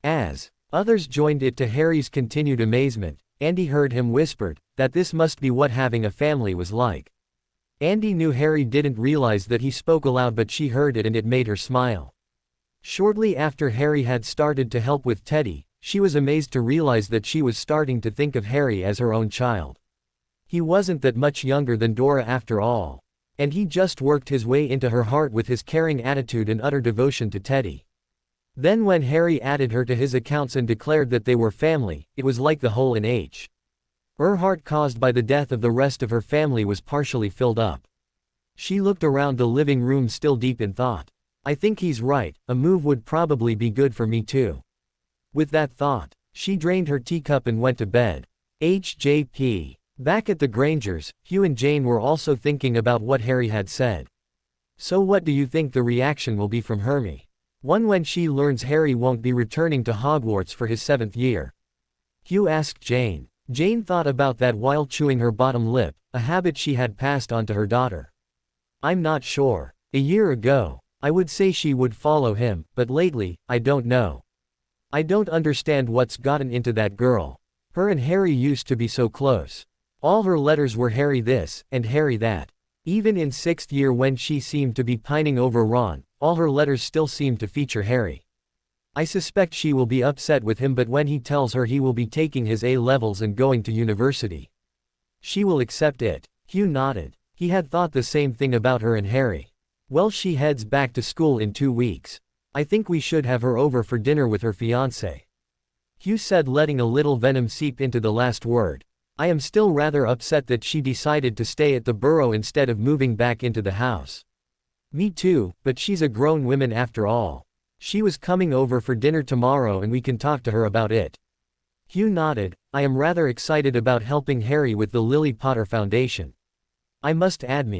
As others joined it to Harry's continued amazement, Andy heard him whispered that this must be what having a family was like. Andy knew Harry didn't realize that he spoke aloud, but she heard it and it made her smile. Shortly after Harry had started to help with Teddy, she was amazed to realize that she was starting to think of Harry as her own child. He wasn't that much younger than Dora after all. And he just worked his way into her heart with his caring attitude and utter devotion to Teddy. Then when Harry added her to his accounts and declared that they were family, it was like the hole in her heart caused by the death of the rest of her family was partially filled up. She looked around the living room still deep in thought. I think he's right, a move would probably be good for me too. With that thought, she drained her teacup and went to bed. HJP. Back at the Grangers, Hugh and Jane were also thinking about what Harry had said. So what do you think the reaction will be from Hermione? One when she learns Harry won't be returning to Hogwarts for his 7th year. Hugh asked Jane. Jane thought about that while chewing her bottom lip, a habit she had passed on to her daughter. I'm not sure. A year ago, I would say she would follow him, but lately, I don't know. I don't understand what's gotten into that girl. Her and Harry used to be so close. All her letters were Harry this, and Harry that. Even in 6th year when she seemed to be pining over Ron, all her letters still seemed to feature Harry. I suspect she will be upset with him, but when he tells her he will be taking his A-levels and going to university, she will accept it. Hugh nodded. He had thought the same thing about her and Harry. Well, she heads back to school in 2 weeks. I think we should have her over for dinner with her fiancé. Hugh said, letting a little venom seep into the last word. I am still rather upset that she decided to stay at the Burrow instead of moving back into the house. Me too, but she's a grown woman after all. She was coming over for dinner tomorrow and we can talk to her about it. Hugh nodded. I am rather excited about helping Harry with the Lily Potter Foundation. I must add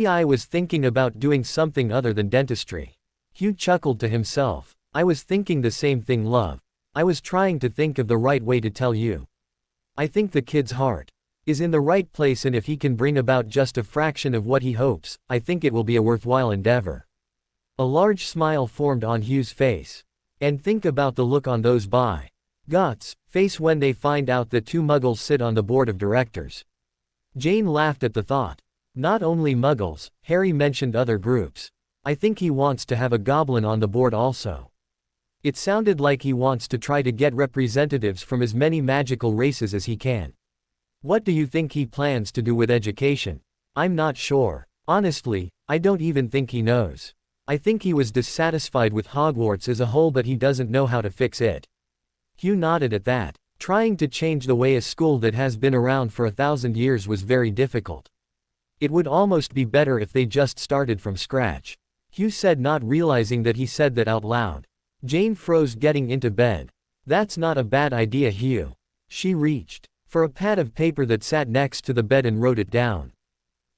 I was thinking about doing something other than dentistry. Hugh chuckled to himself. I was thinking the same thing, love. I was trying to think of the right way to tell you. I think the kid's heart is in the right place, and if he can bring about just a fraction of what he hopes, I think it will be a worthwhile endeavor. A large smile formed on Hugh's face. And think about the look on those by Gott's face when they find out that 2 muggles sit on the board of directors. Jane laughed at the thought. Not only muggles, Harry mentioned other groups. I think he wants to have a goblin on the board also. It sounded like he wants to try to get representatives from as many magical races as he can. What do you think he plans to do with education? I'm not sure. Honestly, I don't even think he knows. I think he was dissatisfied with Hogwarts as a whole, but he doesn't know how to fix it. Hugh nodded at that. Trying to change the way a school that has been around for 1,000 years was very difficult. It would almost be better if they just started from scratch. Hugh said, not realizing that he said that out loud. Jane froze, getting into bed. That's not a bad idea, Hugh. She reached for a pad of paper that sat next to the bed and wrote it down.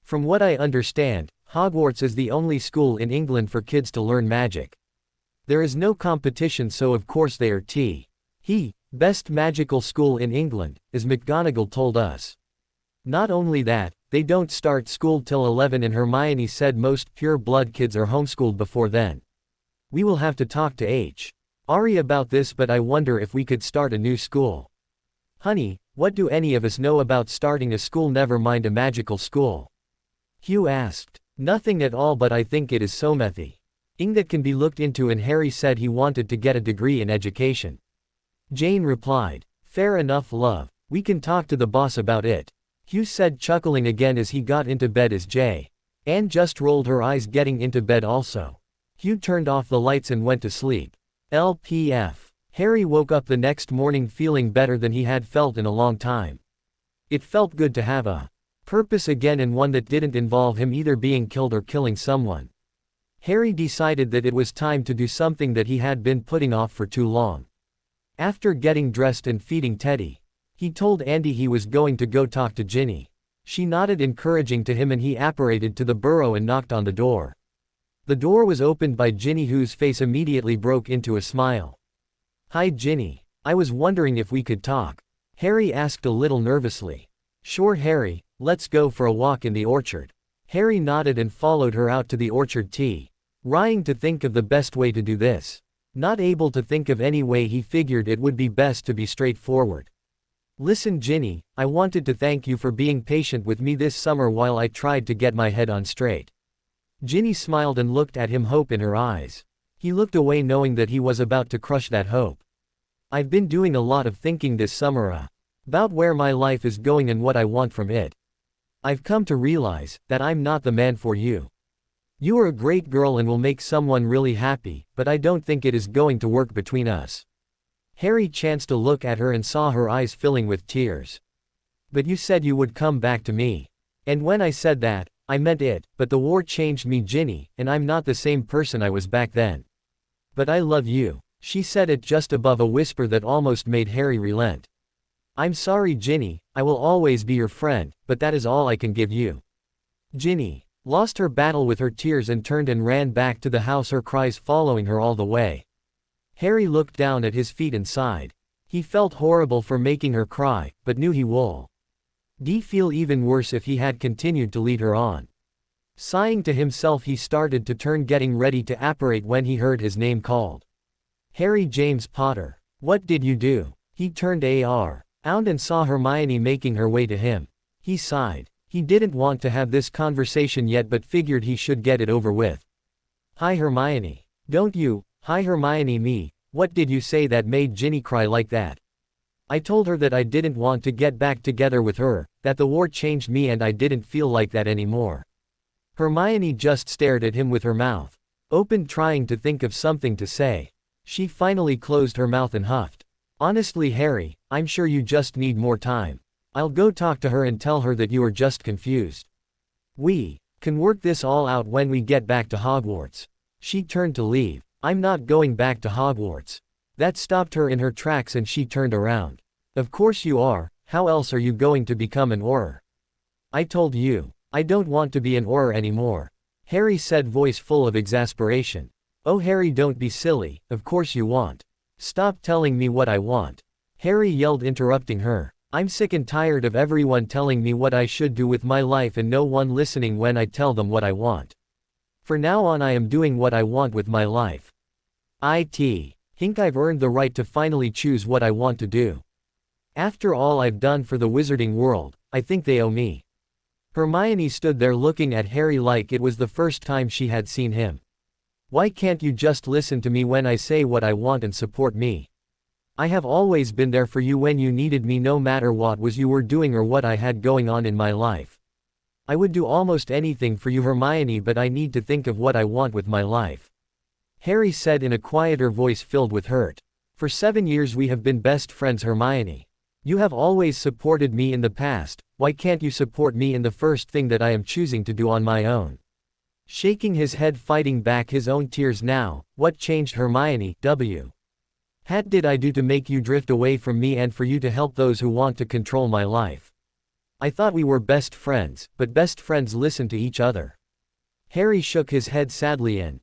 From what I understand, Hogwarts is the only school in England for kids to learn magic. There is no competition, so of course they are best magical school in England, as McGonagall told us. Not only that, they don't start school till 11, and Hermione said most pure-blood kids are homeschooled before then. We will have to talk to Harry about this, but I wonder if we could start a new school. Honey, what do any of us know about starting a school, never mind a magical school? Hugh asked. Nothing at all, but I think it is something that can be looked into, and Harry said he wanted to get a degree in education. Jane replied. Fair enough, love. We can talk to the boss about it. Hugh said, chuckling again as he got into bed as Anne just rolled her eyes, getting into bed also. Hugh turned off the lights and went to sleep. LPF. Harry woke up the next morning feeling better than he had felt in a long time. It felt good to have a purpose again, and one that didn't involve him either being killed or killing someone. Harry decided that it was time to do something that he had been putting off for too long. After getting dressed and feeding Teddy, he told Andy he was going to go talk to Ginny. She nodded encouraging to him, and he apparated to the burrow and knocked on the door. The door was opened by Ginny, whose face immediately broke into a smile. Hi Ginny. I was wondering if we could talk. Harry asked a little nervously. Sure Harry, let's go for a walk in the orchard. Harry nodded and followed her out to the orchard, trying to think of the best way to do this. Not able to think of any way, he figured it would be best to be straightforward. Listen Ginny, I wanted to thank you for being patient with me this summer while I tried to get my head on straight. Ginny smiled and looked at him, hope in her eyes. He looked away, knowing that he was about to crush that hope. I've been doing a lot of thinking this summer about where my life is going and what I want from it. I've come to realize that I'm not the man for you. You are a great girl and will make someone really happy, but I don't think it is going to work between us. Harry chanced to look at her and saw her eyes filling with tears. But you said you would come back to me. And when I said that, I meant it, but the war changed me, Ginny, and I'm not the same person I was back then. But I love you. She said it just above a whisper that almost made Harry relent. I'm sorry Ginny, I will always be your friend, but that is all I can give you. Ginny lost her battle with her tears and turned and ran back to the house, her cries following her all the way. Harry looked down at his feet and sighed. He felt horrible for making her cry, but knew he would feel even worse if he had continued to lead her on. Sighing to himself, he started to turn, getting ready to apparate when he heard his name called. Harry James Potter. What did you do? He turned around and saw Hermione making her way to him. He sighed. He didn't want to have this conversation yet, but figured he should get it over with. Hi Hermione. Don't you? Hi Hermione, me. What did you say that made Ginny cry like that? I told her that I didn't want to get back together with her, that the war changed me and I didn't feel like that anymore. Hermione just stared at him with her mouth open, trying to think of something to say. She finally closed her mouth and huffed. Honestly Harry, I'm sure you just need more time. I'll go talk to her and tell her that you are just confused. We can work this all out when we get back to Hogwarts. She turned to leave. I'm not going back to Hogwarts. That stopped her in her tracks and she turned around. Of course you are, how else are you going to become an Auror? I told you, I don't want to be an Auror anymore. Harry said, voice full of exasperation. Oh Harry, don't be silly, of course you want. Stop telling me what I want. Harry yelled, interrupting her. I'm sick and tired of everyone telling me what I should do with my life and no one listening when I tell them what I want. For now on I am doing what I want with my life. I think I've earned the right to finally choose what I want to do. After all I've done for the wizarding world, I think they owe me. Hermione stood there looking at Harry like it was the first time she had seen him. Why can't you just listen to me when I say what I want and support me? I have always been there for you when you needed me, no matter what was you were doing or what I had going on in my life. I would do almost anything for you, Hermione, but I need to think of what I want with my life," Harry said in a quieter voice filled with hurt. "For 7 years we have been best friends, Hermione. You have always supported me in the past, why can't you support me in the first thing that I am choosing to do on my own?" Shaking his head, fighting back his own tears now. "What changed, Hermione? What did I do to make you drift away from me and for you to help those who want to control my life? I thought we were best friends, but best friends listen to each other." Harry shook his head sadly and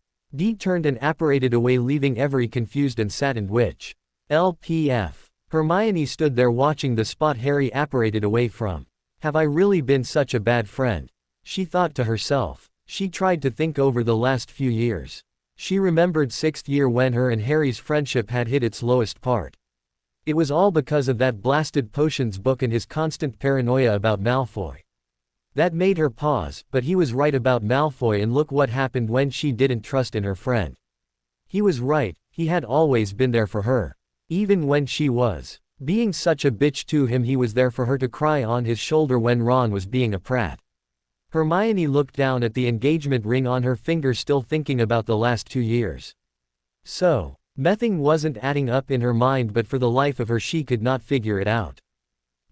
turned and apparated away, leaving every confused and saddened witch. LPF. Hermione stood there watching the spot Harry apparated away from. Have I really been such a bad friend? She thought to herself. She tried to think over the last few years. She remembered 6th year when her and Harry's friendship had hit its lowest part. It was all because of that blasted potions book and his constant paranoia about Malfoy. That made her pause, but he was right about Malfoy, and look what happened when she didn't trust in her friend. He was right, he had always been there for her. Even when she was being such a bitch to him, he was there for her, to cry on his shoulder when Ron was being a prat. Hermione looked down at the engagement ring on her finger, still thinking about the last 2 years. So, nothing wasn't adding up in her mind, but for the life of her she could not figure it out.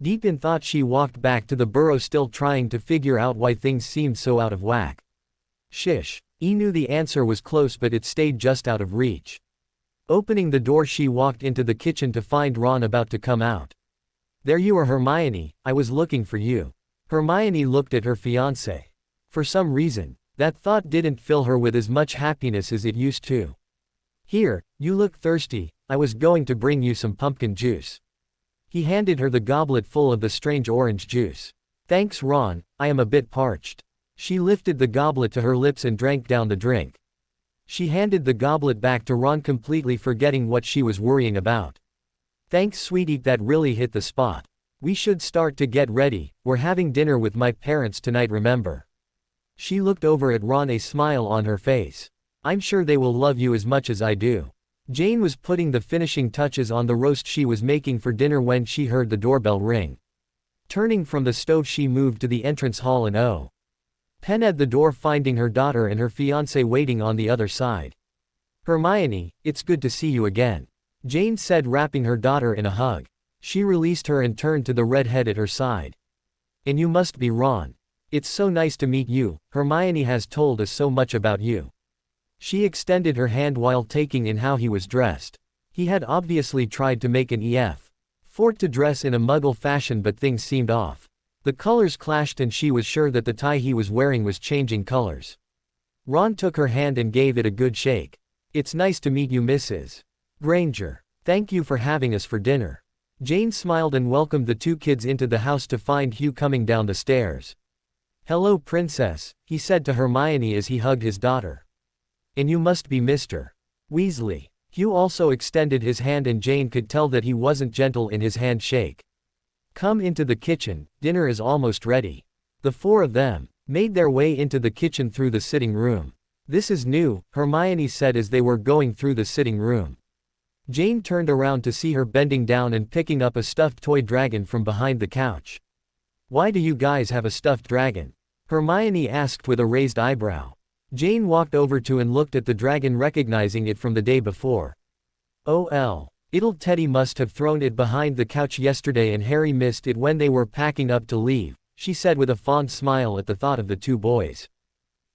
Deep in thought she walked back to the Burrow, still trying to figure out why things seemed so out of whack. Shish. He knew the answer was close, but it stayed just out of reach. Opening the door, she walked into the kitchen to find Ron about to come out. "There you are, Hermione, I was looking for you." Hermione looked at her fiancé. For some reason, that thought didn't fill her with as much happiness as it used to. "Here, you look thirsty, I was going to bring you some pumpkin juice." He handed her the goblet full of the strange orange juice. "Thanks, Ron, I am a bit parched." She lifted the goblet to her lips and drank down the drink. She handed the goblet back to Ron, completely forgetting what she was worrying about. "Thanks, sweetie, that really hit the spot. We should start to get ready, we're having dinner with my parents tonight, remember?" She looked over at Ron, a smile on her face. "I'm sure they will love you as much as I do." Jane was putting the finishing touches on the roast she was making for dinner when she heard the doorbell ring. Turning from the stove, she moved to the entrance hall and opened the door, finding her daughter and her fiancé waiting on the other side. "Hermione, it's good to see you again," Jane said, wrapping her daughter in a hug. She released her and turned to the redhead at her side. "And you must be Ron. It's so nice to meet you, Hermione has told us so much about you." She extended her hand while taking in how he was dressed. He had obviously tried to make an effort to dress in a Muggle fashion, but things seemed off. The colors clashed and she was sure that the tie he was wearing was changing colors. Ron took her hand and gave it a good shake. "It's nice to meet you, Mrs. Granger. Thank you for having us for dinner." Jane smiled and welcomed the two kids into the house to find Hugh coming down the stairs. "Hello, Princess," he said to Hermione as he hugged his daughter. "And you must be Mr. Weasley." Hugh also extended his hand and Jane could tell that he wasn't gentle in his handshake. "Come into the kitchen, dinner is almost ready." The four of them made their way into the kitchen through the sitting room. "This is new," Hermione said as they were going through the sitting room. Jane turned around to see her bending down and picking up a stuffed toy dragon from behind the couch. "Why do you guys have a stuffed dragon?" Hermione asked with a raised eyebrow. Jane walked over to and looked at the dragon, recognizing it from the day before. Little Teddy must have thrown it behind the couch yesterday and Harry missed it when they were packing up to leave, she said with a fond smile at the thought of the two boys.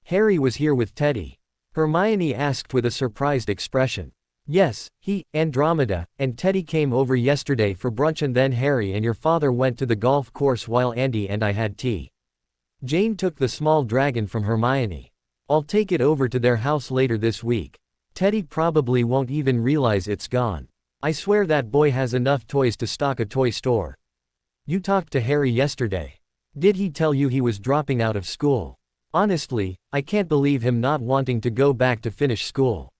"Harry was here with Teddy?" Hermione asked with a surprised expression. "Yes, he, Andromeda, and Teddy came over yesterday for brunch, and then Harry and your father went to the golf course while Andy and I had tea." Jane took the small dragon from Hermione. "I'll take it over to their house later this week. Teddy probably won't even realize it's gone. I swear that boy has enough toys to stock a toy store." "You talked to Harry yesterday. Did he tell you he was dropping out of school?" "Honestly, I can't believe him not wanting to go back to finish school.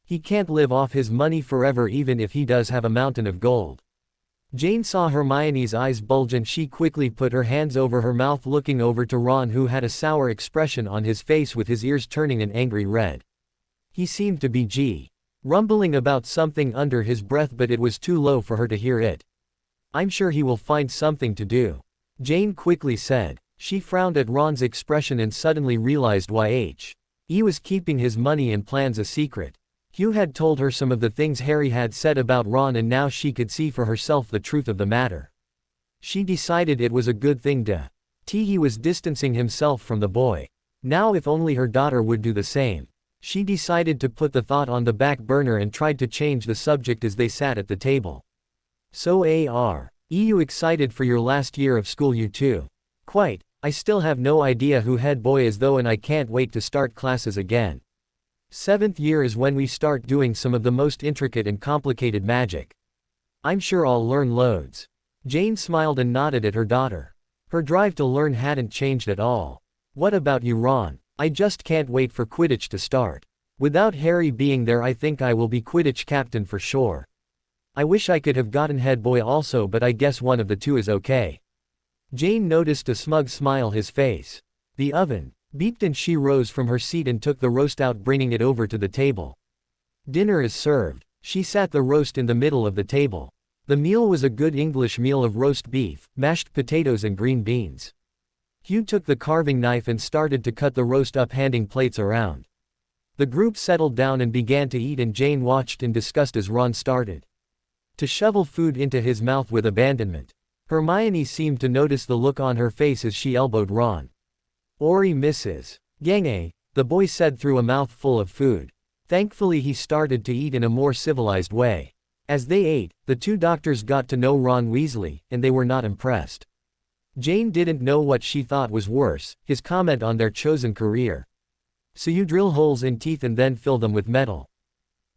He can't live off his money forever even if he does have a mountain of gold." Jane saw Hermione's eyes bulge and she quickly put her hands over her mouth, looking over to Ron, who had a sour expression on his face with his ears turning an angry red. He seemed to be rumbling about something under his breath, but it was too low for her to hear it. I'm sure he will find something to do, Jane quickly said. She frowned at Ron's expression and suddenly realized why he was keeping his money and plans a secret. Hugh had told her some of the things Harry had said about Ron, and now she could see for herself the truth of the matter. She decided it was a good thing he was distancing himself from the boy. Now if only her daughter would do the same. She decided to put the thought on the back burner and tried to change the subject as they sat at the table. So are you excited for your last year of school? You too? Quite. I still have no idea who head boy is though, and I can't wait to start classes again. 7th year is when we start doing some of the most intricate and complicated magic. I'm sure I'll learn loads. Jane smiled and nodded at her daughter. Her drive to learn hadn't changed at all. What about you, Ron? I just can't wait for Quidditch to start. Without Harry being there, I think I will be Quidditch captain for sure. I wish I could have gotten head boy also, but I guess one of the two is okay. Jane noticed a smug smile his face. The oven beeped and she rose from her seat and took the roast out, bringing it over to the table. Dinner is served. She sat the roast in the middle of the table. The meal was a good English meal of roast beef, mashed potatoes and green beans. Hugh took the carving knife and started to cut the roast up, handing plates around. The group settled down and began to eat, and Jane watched in disgust as Ron started to shovel food into his mouth with abandonment. Hermione seemed to notice the look on her face as she elbowed Ron. Ori Mrs. Gange, the boy said through a mouthful of food. Thankfully he started to eat in a more civilized way. As they ate, the two doctors got to know Ron Weasley, and they were not impressed. Jane didn't know what she thought was worse, his comment on their chosen career. So you drill holes in teeth and then fill them with metal.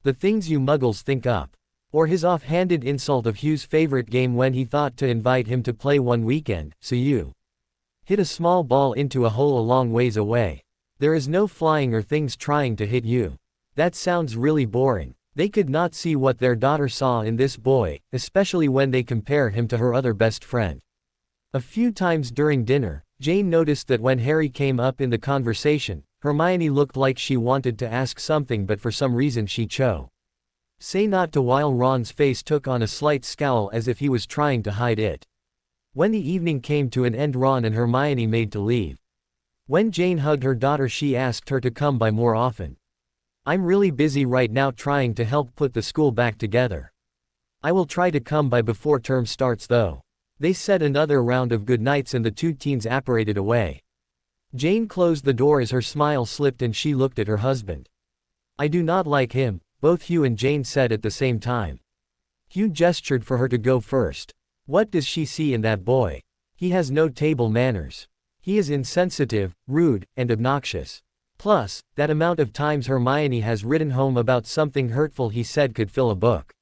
The things you muggles think up. Or his offhanded insult of Hugh's favorite game when he thought to invite him to play one weekend. So you hit a small ball into a hole a long ways away. There is no flying or things trying to hit you. That sounds really boring. They could not see what their daughter saw in this boy, especially when they compare him to her other best friend. A few times during dinner, Jane noticed that when Harry came up in the conversation, Hermione looked like she wanted to ask something, but for some reason she chose say not to, while Ron's face took on a slight scowl as if he was trying to hide it. When the evening came to an end, Ron and Hermione made to leave. When Jane hugged her daughter, she asked her to come by more often. I'm really busy right now trying to help put the school back together. I will try to come by before term starts though. They said another round of goodnights and the two teens apparated away. Jane closed the door as her smile slipped and she looked at her husband. I do not like him, both Hugh and Jane said at the same time. Hugh gestured for her to go first. What does she see in that boy? He has no table manners. He is insensitive, rude, and obnoxious. Plus, that amount of times Hermione has written home about something hurtful he said could fill a book.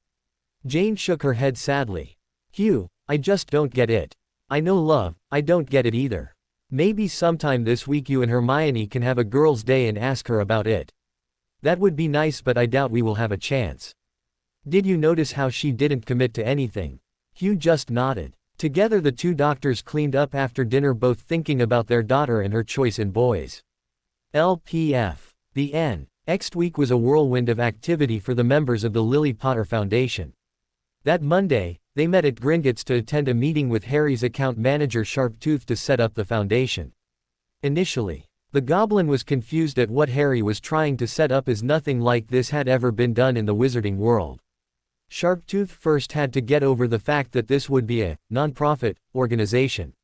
Jane shook her head sadly. Hugh, I just don't get it. I know love, I don't get it either. Maybe sometime this week you and Hermione can have a girls' day and ask her about it. That would be nice, but I doubt we will have a chance. Did you notice how she didn't commit to anything? Hugh just nodded. Together the two doctors cleaned up after dinner, both thinking about their daughter and her choice in boys. LPF. The end. Next week was a whirlwind of activity for the members of the Lily Potter Foundation. That Monday, they met at Gringotts to attend a meeting with Harry's account manager Sharptooth to set up the foundation. Initially, the goblin was confused at what Harry was trying to set up, as nothing like this had ever been done in the wizarding world. Sharptooth first had to get over the fact that this would be a non-profit organization.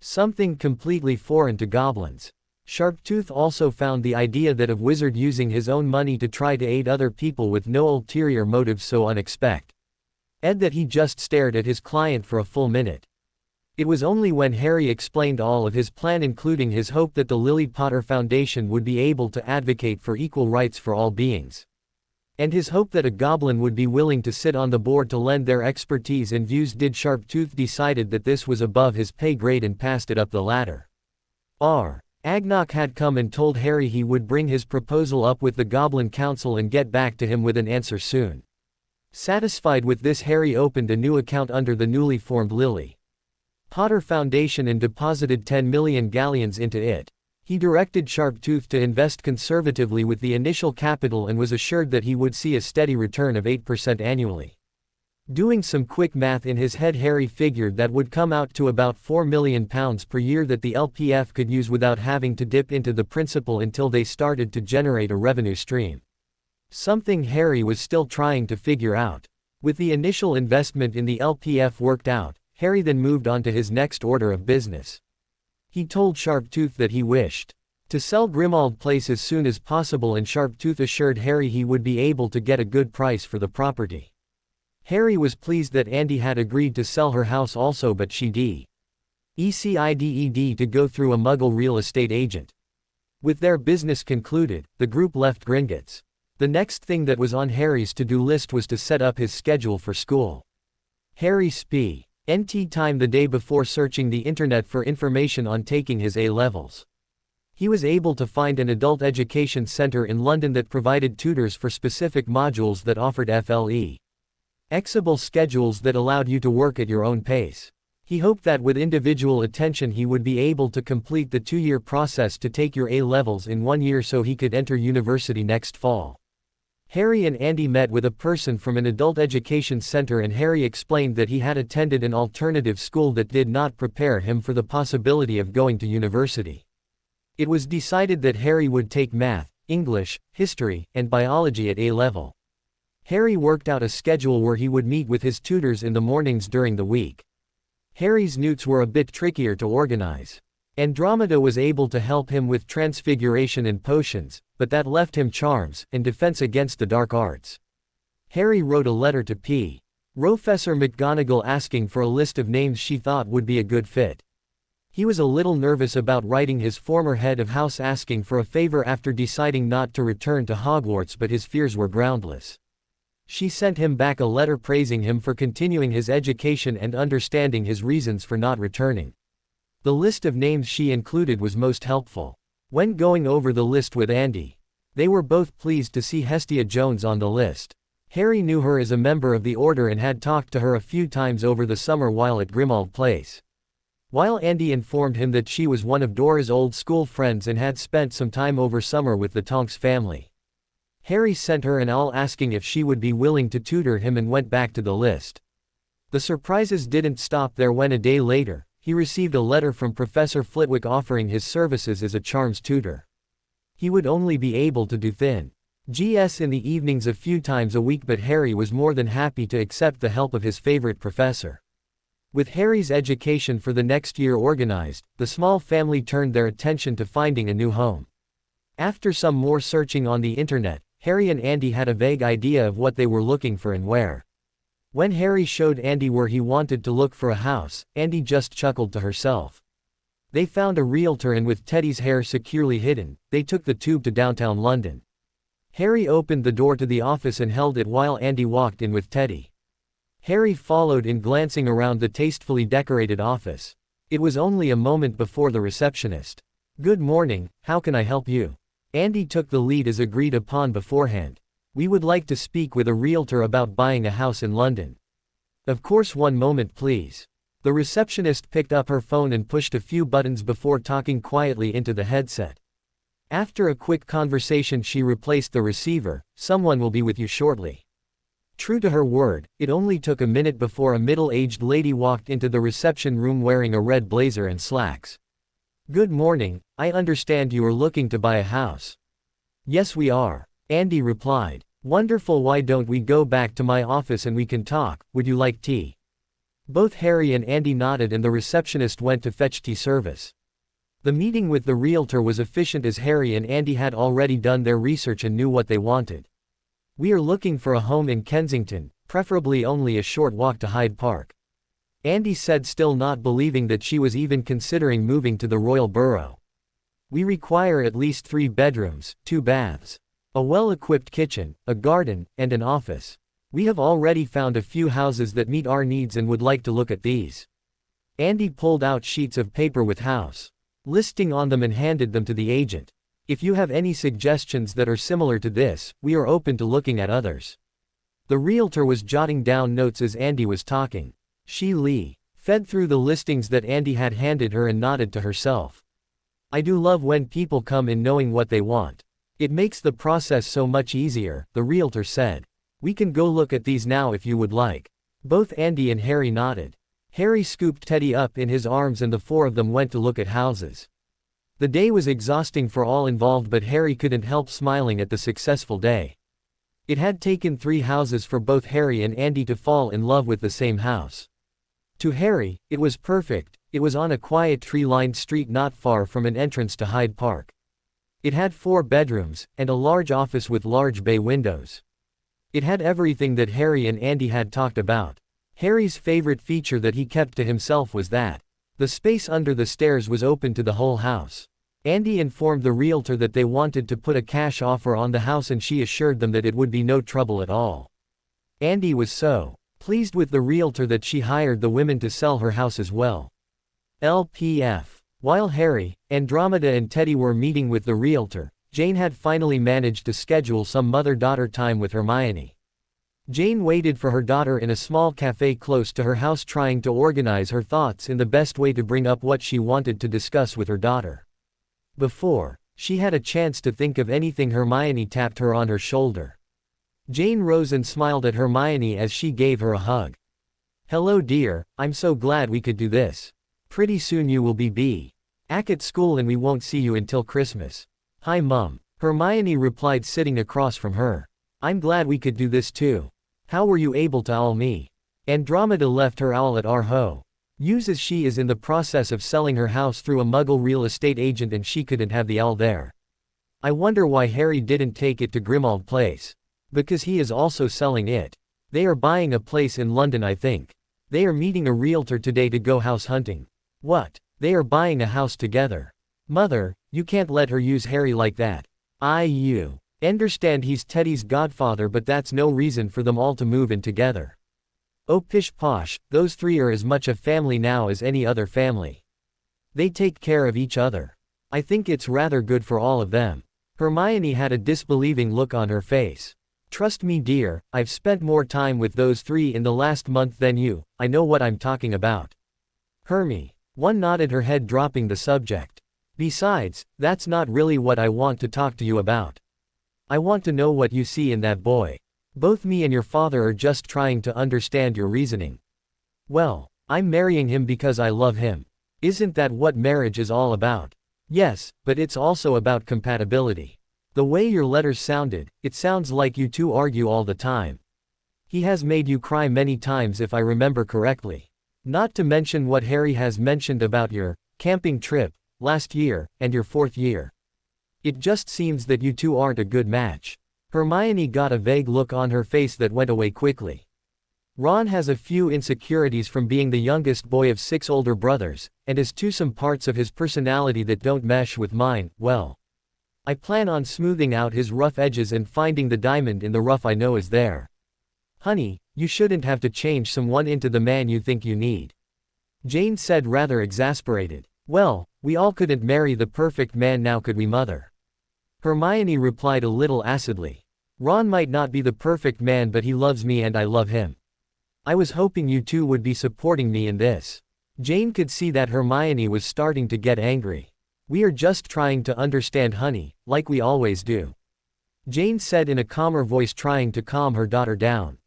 Something completely foreign to goblins. Sharptooth also found the idea that of wizard using his own money to try to aid other people with no ulterior motive so unexpected that he just stared at his client for a full minute. It was only when Harry explained all of his plan, including his hope that the Lily Potter Foundation would be able to advocate for equal rights for all beings, and his hope that a goblin would be willing to sit on the board to lend their expertise and views, did Sharptooth decided that this was above his pay grade and passed it up the ladder. Agnok had come and told Harry he would bring his proposal up with the Goblin Council and get back to him with an answer soon. Satisfied with this, Harry opened a new account under the newly formed Lily Potter Foundation and deposited 10 million galleons into it. He directed Sharptooth to invest conservatively with the initial capital and was assured that he would see a steady return of 8% annually. Doing some quick math in his head, Harry figured that would come out to about £4 million per year that the LPF could use without having to dip into the principal until they started to generate a revenue stream. Something Harry was still trying to figure out. With the initial investment in the LPF worked out, Harry then moved on to his next order of business. He told Sharptooth that he wished to sell Grimmauld Place as soon as possible, and Sharptooth assured Harry he would be able to get a good price for the property. Harry was pleased that Andy had agreed to sell her house also, but she decided to go through a Muggle real estate agent. With their business concluded, the group left Gringotts. The next thing that was on Harry's to-do list was to set up his schedule for school. Harry spent time the day before searching the internet for information on taking his A-levels. He was able to find an adult education center in London that provided tutors for specific modules that offered flexible schedules that allowed you to work at your own pace. He hoped that with individual attention he would be able to complete the 2-year process to take your A-levels in 1 year so he could enter university next fall. Harry and Andy met with a person from an adult education center, and Harry explained that he had attended an alternative school that did not prepare him for the possibility of going to university. It was decided that Harry would take math, English, history, and biology at A-level. Harry worked out a schedule where he would meet with his tutors in the mornings during the week. Harry's newts were a bit trickier to organize. Andromeda was able to help him with transfiguration and potions, but that left him charms and defense against the dark arts. Harry wrote a letter to Professor McGonagall asking for a list of names she thought would be a good fit. He was a little nervous about writing his former head of house asking for a favor after deciding not to return to Hogwarts, but his fears were groundless. She sent him back a letter praising him for continuing his education and understanding his reasons for not returning. The list of names she included was most helpful. When going over the list with Andy, they were both pleased to see Hestia Jones on the list. Harry knew her as a member of the Order and had talked to her a few times over the summer while at Grimmauld Place. While Andy informed him that she was one of Dora's old school friends and had spent some time over summer with the Tonks family, Harry sent her an email asking if she would be willing to tutor him and went back to the list. The surprises didn't stop there when a day later, he received a letter from Professor Flitwick offering his services as a charms tutor. He would only be able to do GS in the evenings a few times a week, but Harry was more than happy to accept the help of his favorite professor. With Harry's education for the next year organized, the small family turned their attention to finding a new home. After some more searching on the internet, Harry and Andy had a vague idea of what they were looking for and where. When Harry showed Andy where he wanted to look for a house, Andy just chuckled to herself. They found a realtor, and with Teddy's hair securely hidden, they took the tube to downtown London. Harry opened the door to the office and held it while Andy walked in with Teddy. Harry followed in, glancing around the tastefully decorated office. It was only a moment before the receptionist. "Good morning, how can I help you?" Andy took the lead as agreed upon beforehand. "We would like to speak with a realtor about buying a house in London." "Of course, one moment please." The receptionist picked up her phone and pushed a few buttons before talking quietly into the headset. After a quick conversation she replaced the receiver. "Someone will be with you shortly." True to her word, it only took a minute before a middle-aged lady walked into the reception room wearing a red blazer and slacks. "Good morning, I understand you are looking to buy a house." "Yes we are," Andy replied. "Wonderful, why don't we go back to my office and we can talk, would you like tea?" Both Harry and Andy nodded and the receptionist went to fetch tea service. The meeting with the realtor was efficient as Harry and Andy had already done their research and knew what they wanted. "We are looking for a home in Kensington, preferably only a short walk to Hyde Park," Andy said, still not believing that she was even considering moving to the Royal Borough. "We require at least 3 bedrooms, 2 baths, a well-equipped kitchen, a garden, and an office. We have already found a few houses that meet our needs and would like to look at these." Andy pulled out sheets of paper with house listing on them and handed them to the agent. "If you have any suggestions that are similar to this, we are open to looking at others." The realtor was jotting down notes as Andy was talking. She fed through the listings that Andy had handed her and nodded to herself. I do love when people come in knowing what they want. It makes the process so much easier, the realtor said. We can go look at these now if you would like. Both Andy and Harry nodded. Harry scooped Teddy up in his arms and the four of them went to look at houses. The day was exhausting for all involved, but Harry couldn't help smiling at the successful day. It had taken 3 houses for both Harry and Andy to fall in love with the same house. To Harry, it was perfect. It was on a quiet tree-lined street not far from an entrance to Hyde Park. It had 4 bedrooms, and a large office with large bay windows. It had everything that Harry and Andy had talked about. Harry's favorite feature that he kept to himself was that the space under the stairs was open to the whole house. Andy informed the realtor that they wanted to put a cash offer on the house and she assured them that it would be no trouble at all. Andy was so pleased with the realtor that she hired the women to sell her house as well. LPF. While Harry, Andromeda and Teddy were meeting with the realtor, Jane had finally managed to schedule some mother-daughter time with Hermione. Jane waited for her daughter in a small cafe close to her house, trying to organize her thoughts in the best way to bring up what she wanted to discuss with her daughter. Before she had a chance to think of anything, Hermione tapped her on her shoulder. Jane rose and smiled at Hermione as she gave her a hug. "Hello dear, I'm so glad we could do this. Pretty soon you will be back at school and we won't see you until Christmas." "Hi Mum," Hermione replied, sitting across from her. "I'm glad we could do this too. How were you able to owl me?" Andromeda left her owl at our home. As she is in the process of selling her house through a Muggle real estate agent and she couldn't have the owl there. I wonder why Harry didn't take it to Grimmauld Place. Because he is also selling it. They are buying a place in London, I think. They are meeting a realtor today to go house hunting. What? They are buying a house together. Mother, you can't let her use Harry like that. You understand he's Teddy's godfather, but that's no reason for them all to move in together. Oh pish posh, those 3 are as much a family now as any other family. They take care of each other. I think it's rather good for all of them. Hermione had a disbelieving look on her face. Trust me dear, I've spent more time with those 3 in the last month than you. I know what I'm talking about. Hermie. One nodded her head, dropping the subject. Besides, that's not really what I want to talk to you about. I want to know what you see in that boy. Both me and your father are just trying to understand your reasoning. Well, I'm marrying him because I love him. Isn't that what marriage is all about? Yes, but it's also about compatibility. The way your letters sounded, it sounds like you two argue all the time. He has made you cry many times if I remember correctly. Not to mention what Harry has mentioned about your camping trip last year and your 4th year. It just seems that you two aren't a good match. Hermione got a vague look on her face that went away quickly. Ron has a few insecurities from being the youngest boy of 6 older brothers, and has some parts of his personality that don't mesh with mine. Well, I plan on smoothing out his rough edges and finding the diamond in the rough I know is there. Honey, you shouldn't have to change someone into the man you think you need. Jane said, rather exasperated. Well, we all couldn't marry the perfect man now, could we, Mother? Hermione replied a little acidly. Ron might not be the perfect man, but he loves me and I love him. I was hoping you two would be supporting me in this. Jane could see that Hermione was starting to get angry. We are just trying to understand, honey, like we always do. Jane said in a calmer voice, trying to calm her daughter down.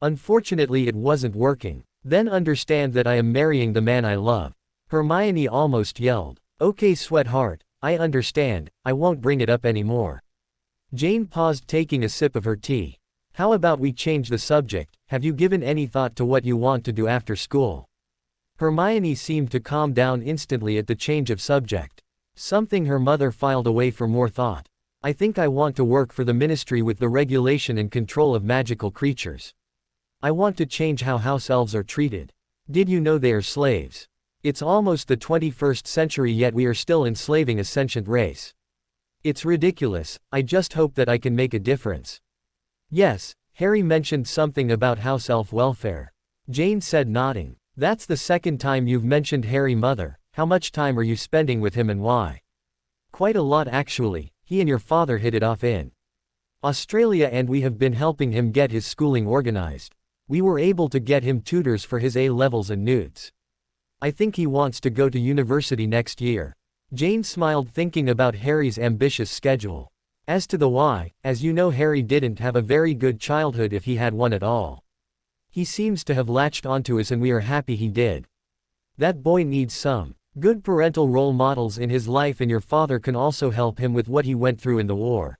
Unfortunately, it wasn't working. Then understand that I am marrying the man I love. Hermione almost yelled. Okay, sweetheart, I understand, I won't bring it up anymore. Jane paused, taking a sip of her tea. How about we change the subject? Have you given any thought to what you want to do after school? Hermione seemed to calm down instantly at the change of subject. Something her mother filed away for more thought. I think I want to work for the ministry with the regulation and control of magical creatures. I want to change how house elves are treated. Did you know they are slaves? It's almost the 21st century, yet we are still enslaving a sentient race. It's ridiculous. I just hope that I can make a difference. Yes, Harry mentioned something about house elf welfare. Jane said, nodding. That's the 2nd time you've mentioned Harry, Mother. How much time are you spending with him and why? Quite a lot actually. He and your father hit it off in Australia and we have been helping him get his schooling organized. We were able to get him tutors for his A-levels and newts. I think he wants to go to university next year. Jane smiled thinking about Harry's ambitious schedule. As to the why, as you know, Harry didn't have a very good childhood if he had one at all. He seems to have latched onto us and we are happy he did. That boy needs some good parental role models in his life, and your father can also help him with what he went through in the war.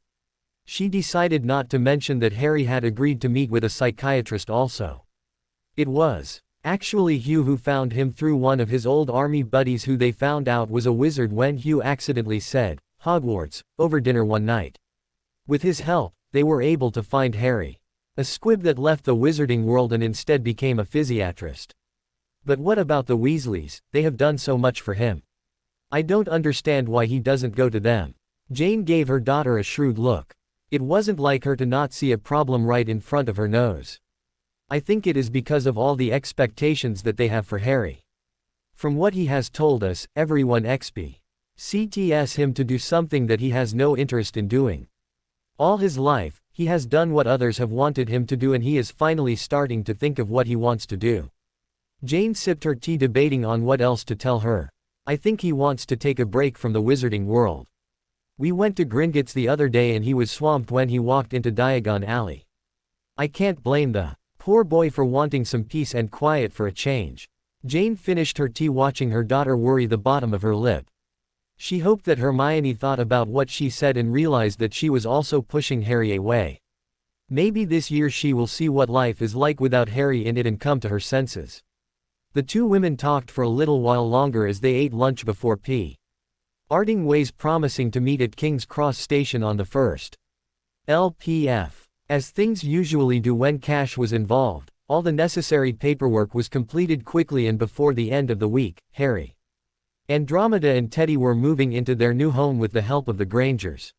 She decided not to mention that Harry had agreed to meet with a psychiatrist also. It was actually Hugh who found him through one of his old army buddies who they found out was a wizard when Hugh accidentally said, Hogwarts, over dinner one night. With his help, they were able to find Harry. A squib that left the wizarding world and instead became a physiatrist. But what about the Weasleys? They have done so much for him. I don't understand why he doesn't go to them. Jane gave her daughter a shrewd look. It wasn't like her to not see a problem right in front of her nose. I think it is because of all the expectations that they have for Harry. From what he has told us, everyone expects him to do something that he has no interest in doing. All his life, he has done what others have wanted him to do, and he is finally starting to think of what he wants to do. Jane sipped her tea debating on what else to tell her. I think he wants to take a break from the wizarding world. We went to Gringotts the other day and he was swamped when he walked into Diagon Alley. I can't blame the poor boy for wanting some peace and quiet for a change. Jane finished her tea watching her daughter worry the bottom of her lip. She hoped that Hermione thought about what she said and realized that she was also pushing Harry away. Maybe this year she will see what life is like without Harry in it and come to her senses. The two women talked for a little while longer as they ate lunch before parting ways, promising to meet at King's Cross Station on the 1st LPF. As things usually do when cash was involved, all the necessary paperwork was completed quickly, and before the end of the week, Harry, Andromeda and Teddy were moving into their new home with the help of the Grangers.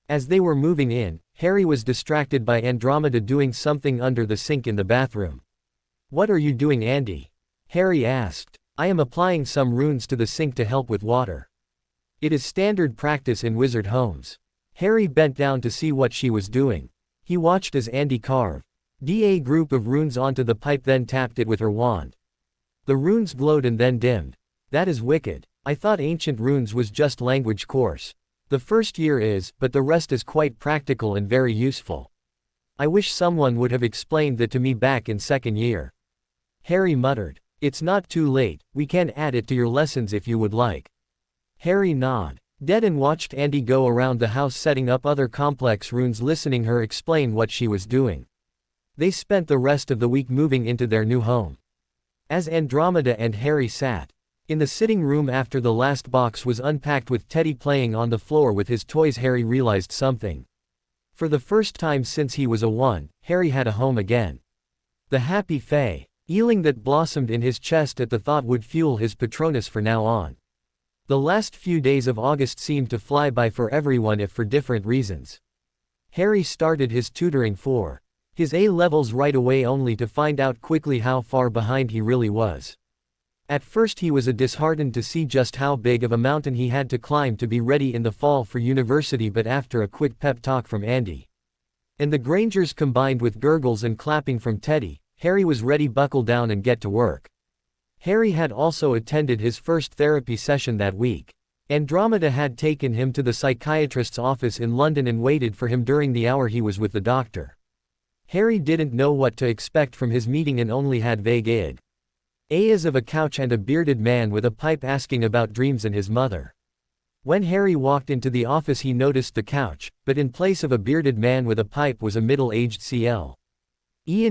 As they were moving in, Harry was distracted by Andromeda doing something under the sink in the bathroom. What are you doing, Andy? Harry asked. I am applying some runes to the sink to help with water. It is standard practice in wizard homes. Harry bent down to see what she was doing. He watched as Andy carved a group of runes onto the pipe, then tapped it with her wand. The runes glowed and then dimmed. That is wicked. I thought ancient runes was just language course. The first year is, but the rest is quite practical and very useful. I wish someone would have explained that to me back in second year. Harry muttered. It's not too late, we can add it to your lessons if you would like. Harry nodded and watched Andy go around the house setting up other complex runes, listening her explain what she was doing. They spent the rest of the week moving into their new home. As Andromeda and Harry sat in the sitting room after the last box was unpacked with Teddy playing on the floor with his toys, Harry realized something. For the first time since he was a one, Harry had a home again. The happy feeling that blossomed in his chest at the thought would fuel his Patronus for now on. The last few days of August seemed to fly by for everyone, if for different reasons. Harry started his tutoring for his A-levels right away, only to find out quickly how far behind he really was. At first he was disheartened to see just how big of a mountain he had to climb to be ready in the fall for university, but after a quick pep talk from Andy and the Grangers combined with gurgles and clapping from Teddy, Harry was ready, buckle down and get to work. Harry had also attended his first therapy session that week. Andromeda had taken him to the psychiatrist's office in London and waited for him during the hour he was with the doctor. Harry didn't know what to expect from his meeting and only had vague ideas of a couch and a bearded man with a pipe asking about dreams and his mother. When Harry walked into the office he noticed the couch, but in place of a bearded man with a pipe was a middle-aged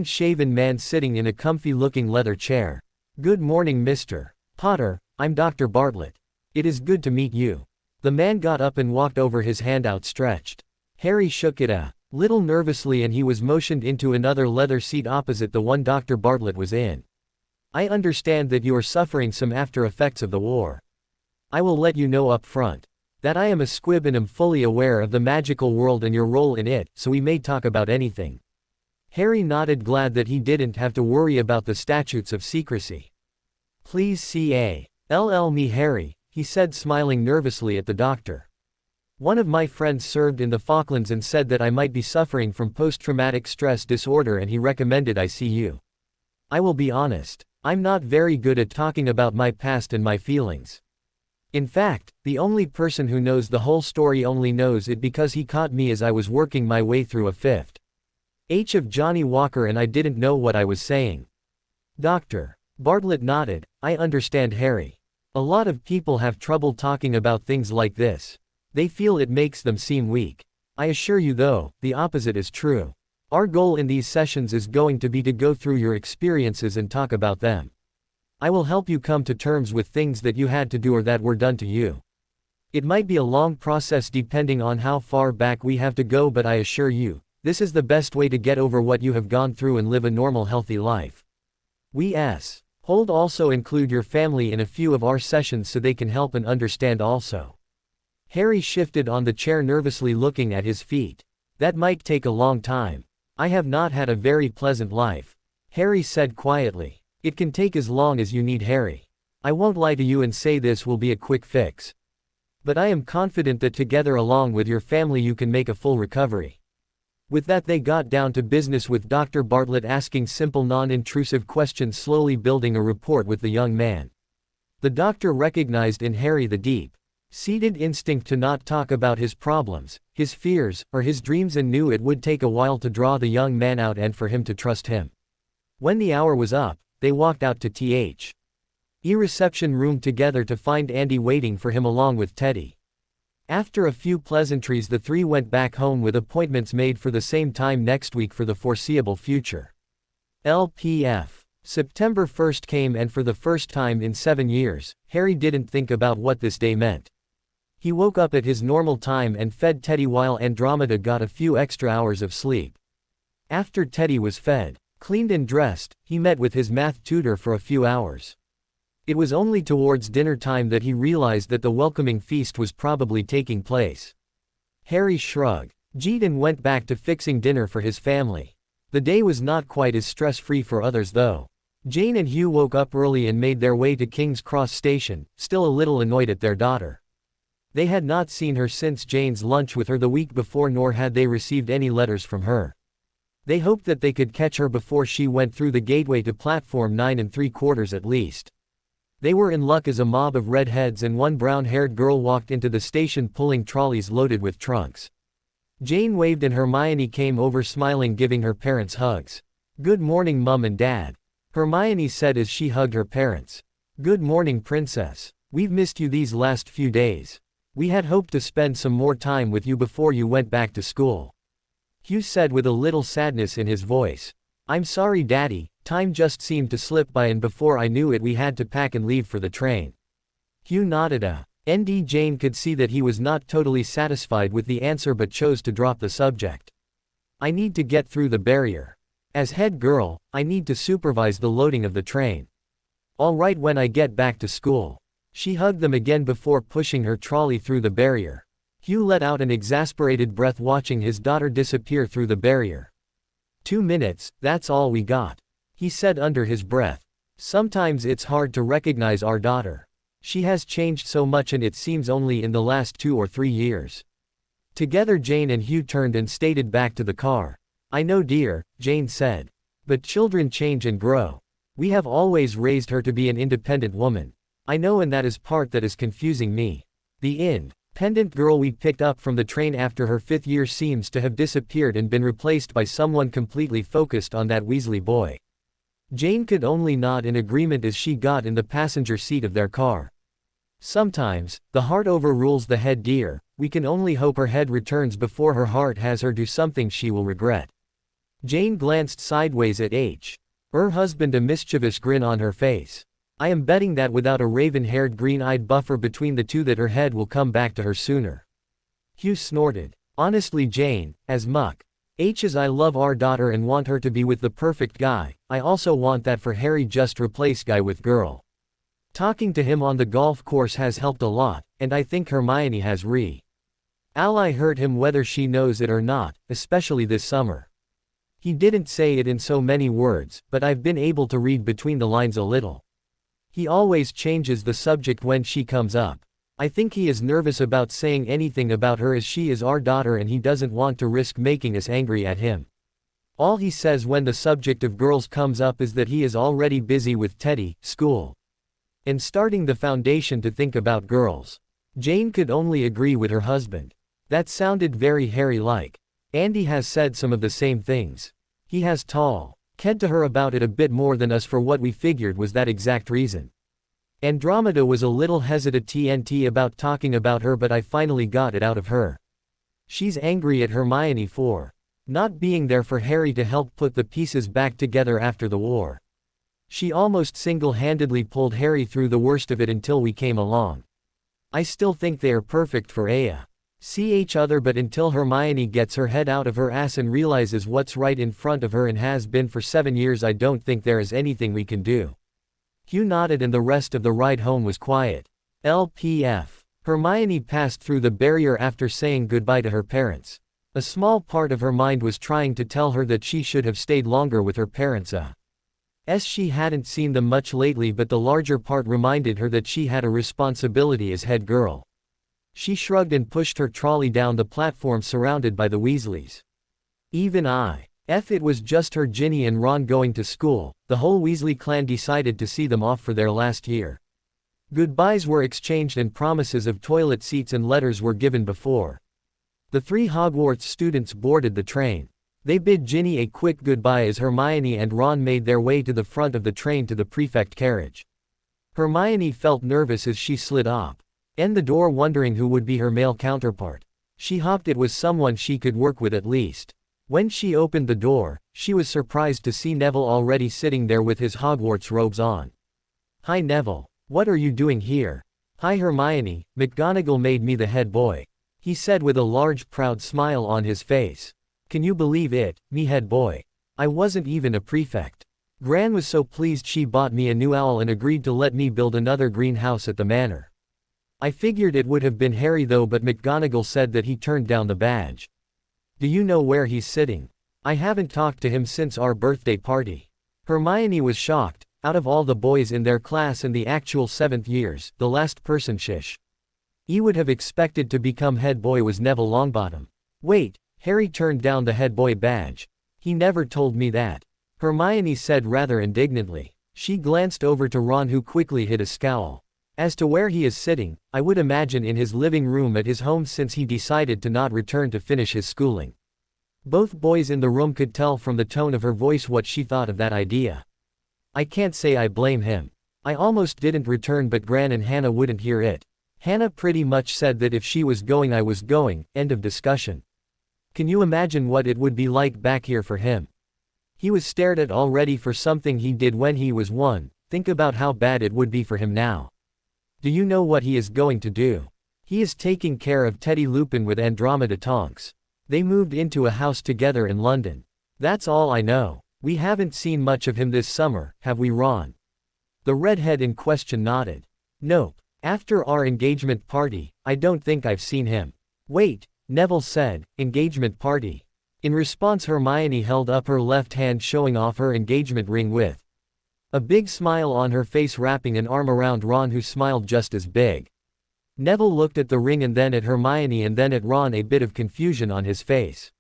shaven man sitting in a comfy-looking leather chair. Good morning, Mr. Potter, I'm Dr. Bartlett. It is good to meet you. The man got up and walked over, his hand outstretched. Harry shook it a little nervously and he was motioned into another leather seat opposite the one Dr. Bartlett was in. I understand that you are suffering some after effects of the war. I will let you know up front that I am a squib and am fully aware of the magical world and your role in it, so we may talk about anything. Harry nodded, glad that he didn't have to worry about the statutes of secrecy. Please call me Harry, he said, smiling nervously at the doctor. One of my friends served in the Falklands and said that I might be suffering from post-traumatic stress disorder and he recommended I see you. I will be honest, I'm not very good at talking about my past and my feelings. In fact, the only person who knows the whole story only knows it because he caught me as I was working my way through a fifth H of Johnny Walker and I didn't know what I was saying. Dr. Bartlett nodded. I understand, Harry. A lot of people have trouble talking about things like this. They feel it makes them seem weak. I assure you though, the opposite is true. Our goal in these sessions is going to be to go through your experiences and talk about them. I will help you come to terms with things that you had to do or that were done to you. It might be a long process depending on how far back we have to go, but I assure you, this is the best way to get over what you have gone through and live a normal, healthy life. Hold also include your family in a few of our sessions so they can help and understand also. Harry shifted on the chair, nervously looking at his feet. That might take a long time. I have not had a very pleasant life, Harry said quietly. It can take as long as you need, Harry. I won't lie to you and say this will be a quick fix. But I am confident that together along with your family you can make a full recovery. With that they got down to business, with Dr. Bartlett asking simple non-intrusive questions, slowly building a rapport with the young man. The doctor recognized in Harry the deep-seated instinct to not talk about his problems, his fears, or his dreams, and knew it would take a while to draw the young man out and for him to trust him. When the hour was up, they walked out to the reception room together to find Andy waiting for him along with Teddy. After a few pleasantries the three went back home with appointments made for the same time next week for the foreseeable future. LPF. September 1st came, and for the first time in 7 years, Harry didn't think about what this day meant. He woke up at his normal time and fed Teddy while Andromeda got a few extra hours of sleep. After Teddy was fed, cleaned and dressed, he met with his math tutor for a few hours. It was only towards dinner time that he realized that the welcoming feast was probably taking place. Harry shrugged and went back to fixing dinner for his family. The day was not quite as stress-free for others though. Jane and Hugh woke up early and made their way to King's Cross Station, still a little annoyed at their daughter. They had not seen her since Jane's lunch with her the week before, nor had they received any letters from her. They hoped that they could catch her before she went through the gateway to platform 9 3/4 at least. They were in luck as a mob of redheads and one brown-haired girl walked into the station pulling trolleys loaded with trunks. Jane waved and Hermione came over smiling, giving her parents hugs. "Good morning, Mum and Dad," Hermione said as she hugged her parents. "Good morning, Princess. We've missed you these last few days. We had hoped to spend some more time with you before you went back to school," Hugh said with a little sadness in his voice. "I'm sorry, Daddy, time just seemed to slip by and before I knew it we had to pack and leave for the train." Hugh nodded. Jane could see that he was not totally satisfied with the answer but chose to drop the subject. "I need to get through the barrier. As head girl, I need to supervise the loading of the train. All right when I get back to school." She hugged them again before pushing her trolley through the barrier. Hugh let out an exasperated breath watching his daughter disappear through the barrier. 2 minutes, that's all we got," he said under his breath. "Sometimes it's hard to recognize our daughter. She has changed so much and it seems only in the last 2 or 3 years." Together Jane and Hugh turned and stated back to the car. "I know, dear," Jane said. "But children change and grow. We have always raised her to be an independent woman. I know, and that is part that is confusing me. The independent girl we picked up from the train after her 5th year seems to have disappeared and been replaced by someone completely focused on that Weasley boy." Jane could only nod in agreement as she got in the passenger seat of their car. "Sometimes, the heart overrules the head, dear. We can only hope her head returns before her heart has her do something she will regret." Jane glanced sideways at her husband, a mischievous grin on her face. "I am betting that without a raven-haired green-eyed buffer between the two that her head will come back to her sooner." Hugh snorted. "Honestly, Jane, as much as I love our daughter and want her to be with the perfect guy, I also want that for Harry. Just replace guy with girl. Talking to him on the golf course has helped a lot, and I think Hermione has ally hurt him whether she knows it or not, especially this summer. He didn't say it in so many words, but I've been able to read between the lines a little. He always changes the subject when she comes up. I think he is nervous about saying anything about her as she is our daughter and he doesn't want to risk making us angry at him. All he says when the subject of girls comes up is that he is already busy with Teddy, school. and starting the foundation to think about girls. Jane could only agree with her husband. That sounded very Harry-like. Andy has said some of the same things. He has cared to her about it a bit more than us for what we figured was that exact reason. Andromeda was a little hesitant about talking about her, but I finally got it out of her. She's angry at Hermione for not being there for Harry to help put the pieces back together after the war. She almost single-handedly pulled Harry through the worst of it until we came along. I still think they are perfect for each other, but until Hermione gets her head out of her ass and realizes what's right in front of her and has been for 7 years, I don't think there is anything we can do. Hugh nodded and the rest of the ride home was quiet. LPF. Hermione passed through the barrier after saying goodbye to her parents. A small part of her mind was trying to tell her that she should have stayed longer with her parents as she hadn't seen them much lately, but the larger part reminded her that she had a responsibility as head girl. She shrugged and pushed her trolley down the platform surrounded by the Weasleys. If it was just her, Ginny and Ron going to school, the whole Weasley clan decided to see them off for their last year. Goodbyes were exchanged and promises of toilet seats and letters were given before the 3 Hogwarts students boarded the train. They bid Ginny a quick goodbye as Hermione and Ron made their way to the front of the train to the prefect carriage. Hermione felt nervous as she slid off the door, wondering who would be her male counterpart. She hoped it was someone she could work with at least. When she opened the door, she was surprised to see Neville already sitting there with his Hogwarts robes on. "Hi Neville. What are you doing here?" "Hi Hermione, McGonagall made me the head boy," he said with a large proud smile on his face. "Can you believe it, me head boy? I wasn't even a prefect. Gran was so pleased she bought me a new owl and agreed to let me build another greenhouse at the manor. I figured it would have been Harry though, but McGonagall said that he turned down the badge. Do you know where he's sitting? I haven't talked to him since our birthday party." Hermione was shocked. Out of all the boys in their class in the actual 7th years, the last person he would have expected to become head boy was Neville Longbottom. "Wait, Harry turned down the head boy badge. He never told me that," Hermione said rather indignantly. She glanced over to Ron, who quickly hid a scowl. "As to where he is sitting, I would imagine in his living room at his home, since he decided to not return to finish his schooling." Both boys in the room could tell from the tone of her voice what she thought of that idea. "I can't say I blame him. I almost didn't return, but Gran and Hannah wouldn't hear it. Hannah pretty much said that if she was going, I was going, end of discussion. Can you imagine what it would be like back here for him? He was stared at already for something he did when he was 1, think about how bad it would be for him now. Do you know what he is going to do? He is taking care of Teddy Lupin with Andromeda Tonks. They moved into a house together in London. That's all I know. We haven't seen much of him this summer, have we, Ron?" The redhead in question nodded. "Nope. After our engagement party, I don't think I've seen him." "Wait," Neville said, "engagement party?" In response, Hermione held up her left hand, showing off her engagement ring with a big smile on her face, wrapping an arm around Ron, who smiled just as big. Neville looked at the ring and then at Hermione and then at Ron, a bit of confusion on his face.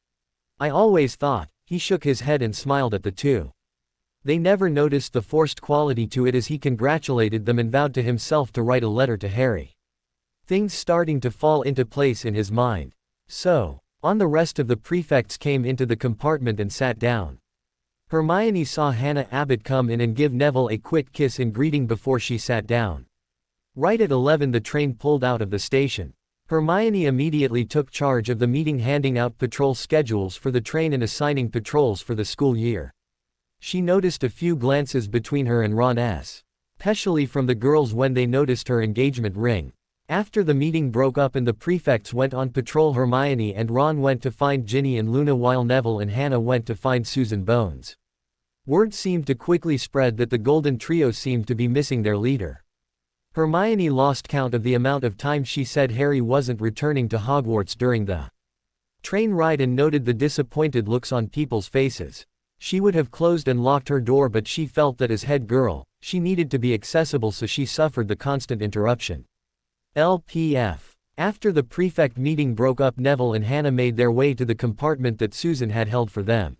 "I always thought," he shook his head and smiled at the two. They never noticed the forced quality to it as he congratulated them and vowed to himself to write a letter to Harry. Things starting to fall into place in his mind. So, on the rest of the prefects came into the compartment and sat down. Hermione saw Hannah Abbott come in and give Neville a quick kiss in greeting before she sat down. Right at 11 the train pulled out of the station. Hermione immediately took charge of the meeting, handing out patrol schedules for the train and assigning patrols for the school year. She noticed a few glances between her and Ron, especially from the girls when they noticed her engagement ring. After the meeting broke up and the prefects went on patrol, Hermione and Ron went to find Ginny and Luna, while Neville and Hannah went to find Susan Bones. Word seemed to quickly spread that the Golden Trio seemed to be missing their leader. Hermione lost count of the amount of time she said Harry wasn't returning to Hogwarts during the train ride and noted the disappointed looks on people's faces. She would have closed and locked her door, but she felt that as head girl, she needed to be accessible, so she suffered the constant interruption. LPF. After the prefect meeting broke up, Neville and Hannah made their way to the compartment that Susan had held for them.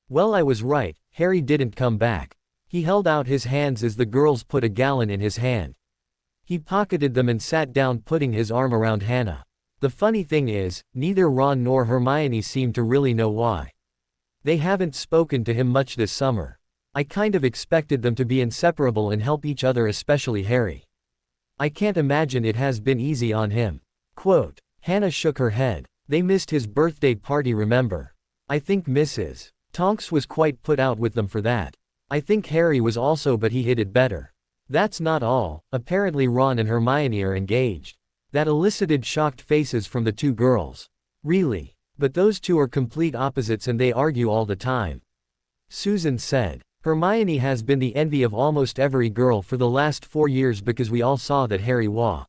"Well, I was right, Harry didn't come back. He held out his hands as the girls put a gallon in his hand. He pocketed them and sat down, putting his arm around Hannah. The funny thing is, neither Ron nor Hermione seem to really know why. They haven't spoken to him much this summer. I kind of expected them to be inseparable and help each other, especially Harry. I can't imagine it has been easy on him. Quote. Hannah shook her head. They missed his birthday party, remember? I think Mrs. Tonks was quite put out with them for that. I think Harry was also, but he hid it better. That's not all, apparently Ron and Hermione are engaged. That elicited shocked faces from the two girls. Really? But those two are complete opposites and they argue all the time. Susan said. Hermione has been the envy of almost every girl for the last 4 years because we all saw that Harry was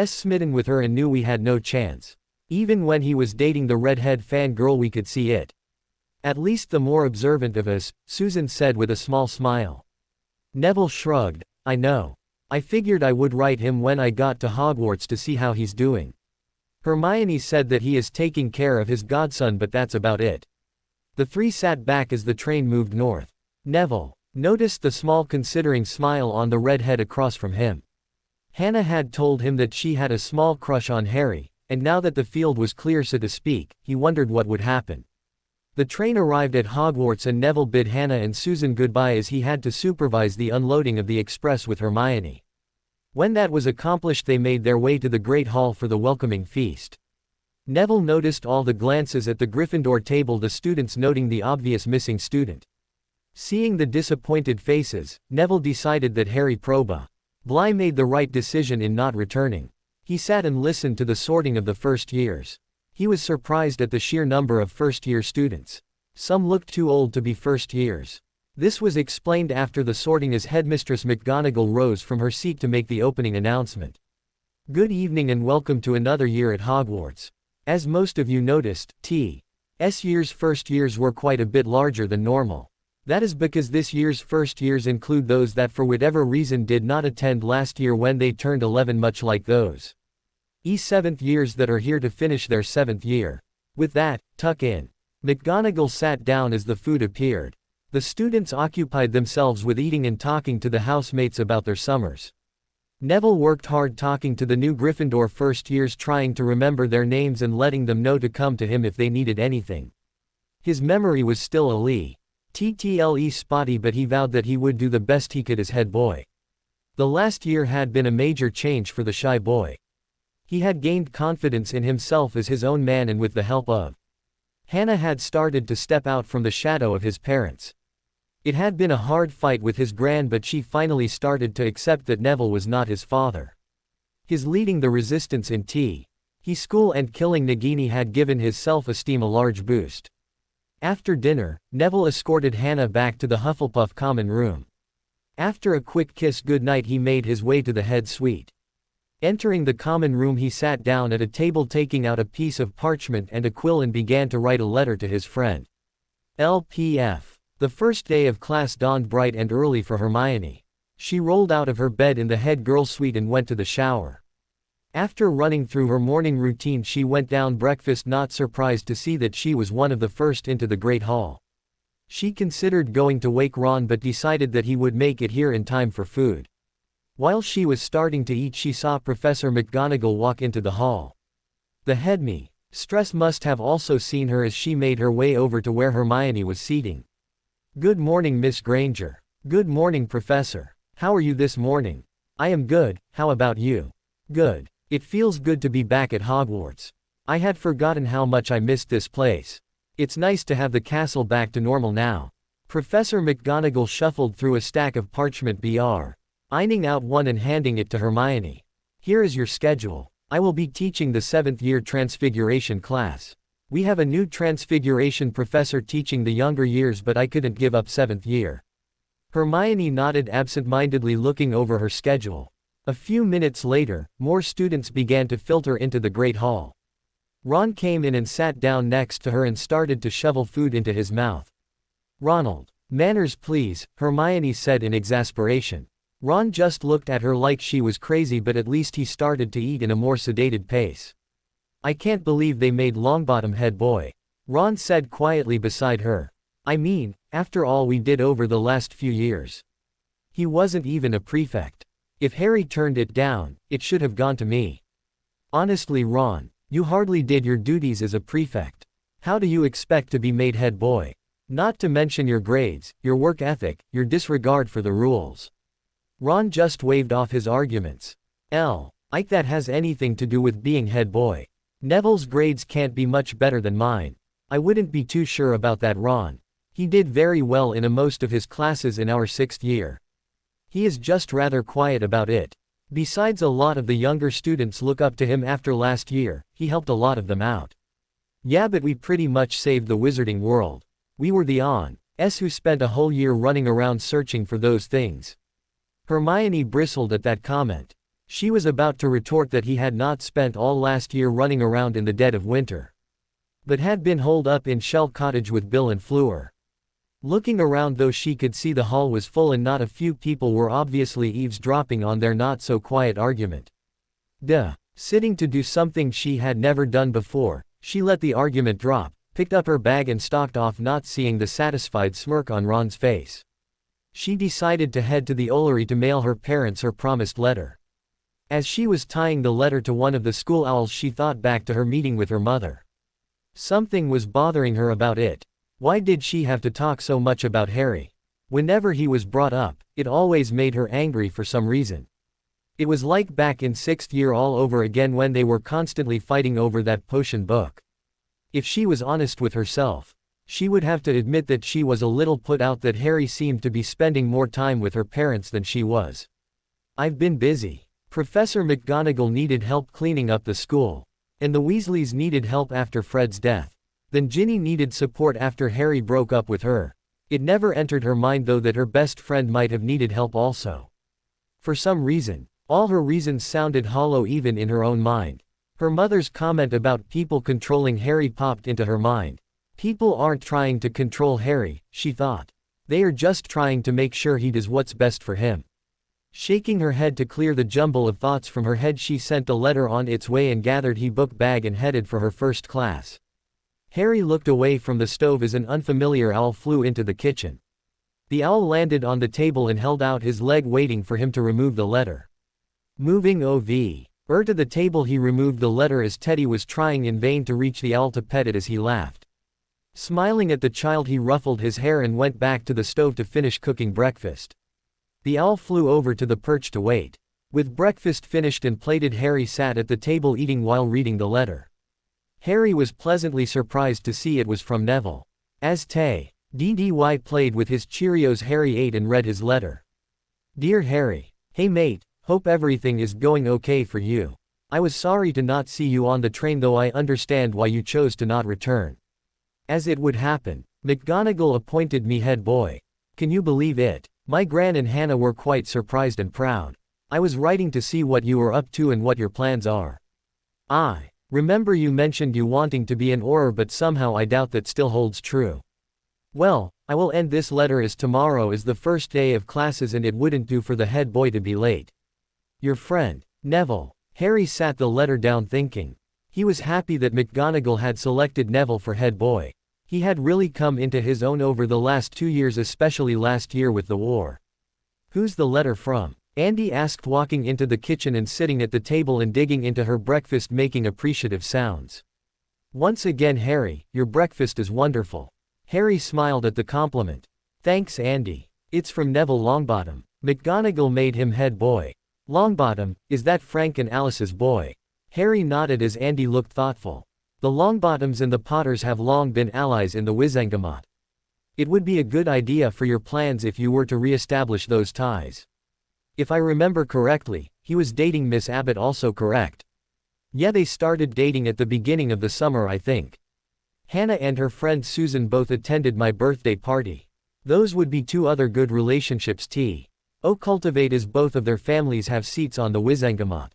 smitten with her and knew we had no chance. Even when he was dating the redhead fangirl we could see it. At least the more observant of us, Susan said with a small smile. Neville shrugged. I know. I figured I would write him when I got to Hogwarts to see how he's doing. Hermione said that he is taking care of his godson, but that's about it. The three sat back as the train moved north. Neville noticed the small considering smile on the redhead across from him. Hannah had told him that she had a small crush on Harry, and now that the field was clear, so to speak, he wondered what would happen. The train arrived at Hogwarts and Neville bid Hannah and Susan goodbye as he had to supervise the unloading of the express with Hermione. When that was accomplished, they made their way to the Great Hall for the welcoming feast. Neville noticed all the glances at the Gryffindor table, the students noting the obvious missing student. Seeing the disappointed faces, Neville decided that Harry probably made the right decision in not returning. He sat and listened to the sorting of the first years. He was surprised at the sheer number of first-year students. Some looked too old to be first years. This was explained after the sorting as Headmistress McGonagall rose from her seat to make the opening announcement. Good evening and welcome to another year at Hogwarts. As most of you noticed, T.'s year's first years were quite a bit larger than normal. That is because this year's first years include those that for whatever reason did not attend last year when they turned 11, much like those seventh years that are here to finish their 7th year. With that, tuck in. McGonagall sat down as the food appeared. The students occupied themselves with eating and talking to the housemates about their summers. Neville worked hard talking to the new Gryffindor first years, trying to remember their names and letting them know to come to him if they needed anything. His memory was still a little spotty, but he vowed that he would do the best he could as head boy. The last year had been a major change for the shy boy. He had gained confidence in himself as his own man, and with the help of Hannah had started to step out from the shadow of his parents. It had been a hard fight with his gran, but she finally started to accept that Neville was not his father. His leading the resistance in T.'s school and killing Nagini had given his self-esteem a large boost. After dinner, Neville escorted Hannah back to the Hufflepuff common room. After a quick kiss goodnight, he made his way to the head suite. Entering the common room, he sat down at a table, taking out a piece of parchment and a quill, and began to write a letter to his friend. LPF. The first day of class dawned bright and early for Hermione. She rolled out of her bed in the head girl suite and went to the shower. After running through her morning routine, she went down breakfast, not surprised to see that she was one of the first into the Great Hall. She considered going to wake Ron, but decided that he would make it here in time for food. While she was starting to eat, she saw Professor McGonagall walk into the hall. The headmistress must have also seen her as she made her way over to where Hermione was seating. Good morning, Miss Granger. Good morning, Professor. How are you this morning? I am good, how about you? Good. It feels good to be back at Hogwarts. I had forgotten how much I missed this place. It's nice to have the castle back to normal now. Professor McGonagall shuffled through a stack of parchment, ironing out one and handing it to Hermione. Here is your schedule. I will be teaching the 7th year Transfiguration class. We have a new Transfiguration professor teaching the younger years, but I couldn't give up 7th year. Hermione nodded absent-mindedly, looking over her schedule. A few minutes later, more students began to filter into the Great Hall. Ron came in and sat down next to her and started to shovel food into his mouth. Ronald. Manners please, Hermione said in exasperation. Ron just looked at her like she was crazy, but at least he started to eat in a more sedated pace. I can't believe they made Longbottom head boy. Ron said quietly beside her. I mean, After all we did over the last few years. He wasn't even a prefect. If Harry turned it down, it should have gone to me. Honestly, Ron, you hardly did your duties as a prefect. How do you expect to be made head boy? Not to mention your grades, your work ethic, your disregard for the rules. Ron just waved off his arguments. Ike, that has anything to do with being head boy. Neville's grades can't be much better than mine. I wouldn't be too sure about that, Ron. He did very well in most of his classes in our 6th year. He is just rather quiet about it. Besides, a lot of the younger students look up to him after last year. He helped a lot of them out. Yeah, but we pretty much saved the wizarding world. We were the ONs who spent a whole year running around searching for those things. Hermione bristled at that comment. She was about to retort that he had not spent all last year running around in the dead of winter, but had been holed up in Shell Cottage with Bill and Fleur. Looking around, though, she could see the hall was full and not a few people were obviously eavesdropping on their not-so-quiet argument. Sitting to do something she had never done before, she let the argument drop, picked up her bag and stalked off, not seeing the satisfied smirk on Ron's face. She decided to head to the Ollery to mail her parents her promised letter. As she was tying the letter to one of the school owls, she thought back to her meeting with her mother. Something was bothering her about it. Why did she have to talk so much about Harry? Whenever he was brought up, it always made her angry for some reason. It was like back in 6th year all over again when they were constantly fighting over that potion book. If she was honest with herself, she would have to admit that she was a little put out that Harry seemed to be spending more time with her parents than she was. I've been busy. Professor McGonagall needed help cleaning up the school. And the Weasleys needed help after Fred's death. Then Ginny needed support after Harry broke up with her. It never entered her mind, though, that her best friend might have needed help also. For some reason, all her reasons sounded hollow even in her own mind. Her mother's comment about people controlling Harry popped into her mind. People aren't trying to control Harry, she thought. They are just trying to make sure he does what's best for him. Shaking her head to clear the jumble of thoughts from her head, she sent the letter on its way and gathered her book bag and headed for her first class. Harry looked away from the stove as an unfamiliar owl flew into the kitchen. The owl landed on the table and held out his leg, waiting for him to remove the letter. Moving over to the table, he removed the letter as Teddy was trying in vain to reach the owl to pet it as he laughed. Smiling at the child, he ruffled his hair and went back to the stove to finish cooking breakfast. The owl flew over to the perch to wait. With breakfast finished and plated, Harry sat at the table eating while reading the letter. Harry was pleasantly surprised to see it was from Neville. As Teddy played with his Cheerios, Harry ate and read his letter. Dear Harry. Hey mate, hope everything is going okay for you. I was sorry to not see you on the train, though I understand why you chose to not return. As it would happen, McGonagall appointed me head boy. Can you believe it? My Gran and Hannah were quite surprised and proud. I was writing to see what you are up to and what your plans are. I remember you mentioned you wanting to be an Auror, but somehow I doubt that still holds true. Well, I will end this letter as tomorrow is the first day of classes and it wouldn't do for the head boy to be late. Your friend, Neville. Harry sat the letter down thinking. He was happy that McGonagall had selected Neville for head boy. He had really come into his own over the last 2 years, especially last year with the war. Who's the letter from? Andy asked, walking into the kitchen and sitting at the table and digging into her breakfast, making appreciative sounds. Once again, Harry, your breakfast is wonderful. Harry smiled at the compliment. Thanks, Andy. It's from Neville Longbottom. McGonagall made him head boy. Longbottom, is that Frank and Alice's boy? Harry nodded as Andy looked thoughtful. The Longbottoms and the Potters have long been allies in the Wizengamot. It would be a good idea for your plans if you were to re-establish those ties. If I remember correctly, he was dating Miss Abbott, also correct? Yeah, they started dating at the beginning of the summer, I think. Hannah and her friend Susan both attended my birthday party. Those would be 2 other good relationships to cultivate, as both of their families have seats on the Wizengamot.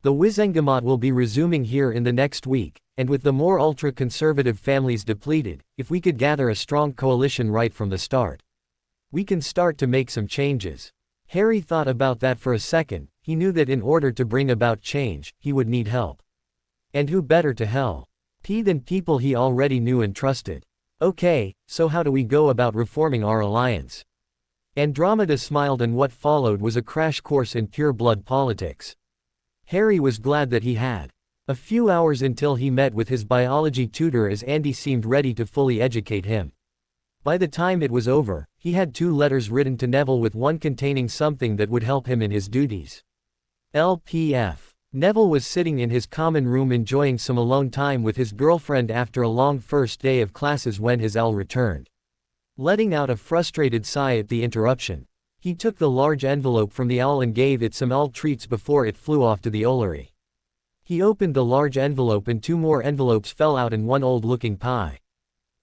The Wizengamot will be resuming here in the next week, and with the more ultra-conservative families depleted, if we could gather a strong coalition right from the start, we can start to make some changes. Harry thought about that for a second. He knew that in order to bring about change, he would need help. And who better to help than people he already knew and trusted. Okay, so how do we go about reforming our alliance? Andromeda smiled, and what followed was a crash course in pure-blood politics. Harry was glad that he had a few hours until he met with his biology tutor, as Andy seemed ready to fully educate him. By the time it was over, he had 2 letters written to Neville, with one containing something that would help him in his duties. LPF. Neville was sitting in his common room enjoying some alone time with his girlfriend after a long first day of classes when his L returned. Letting out a frustrated sigh at the interruption, he took the large envelope from the owl and gave it some owl treats before it flew off to the Ollery. He opened the large envelope and 2 more envelopes fell out, and one old-looking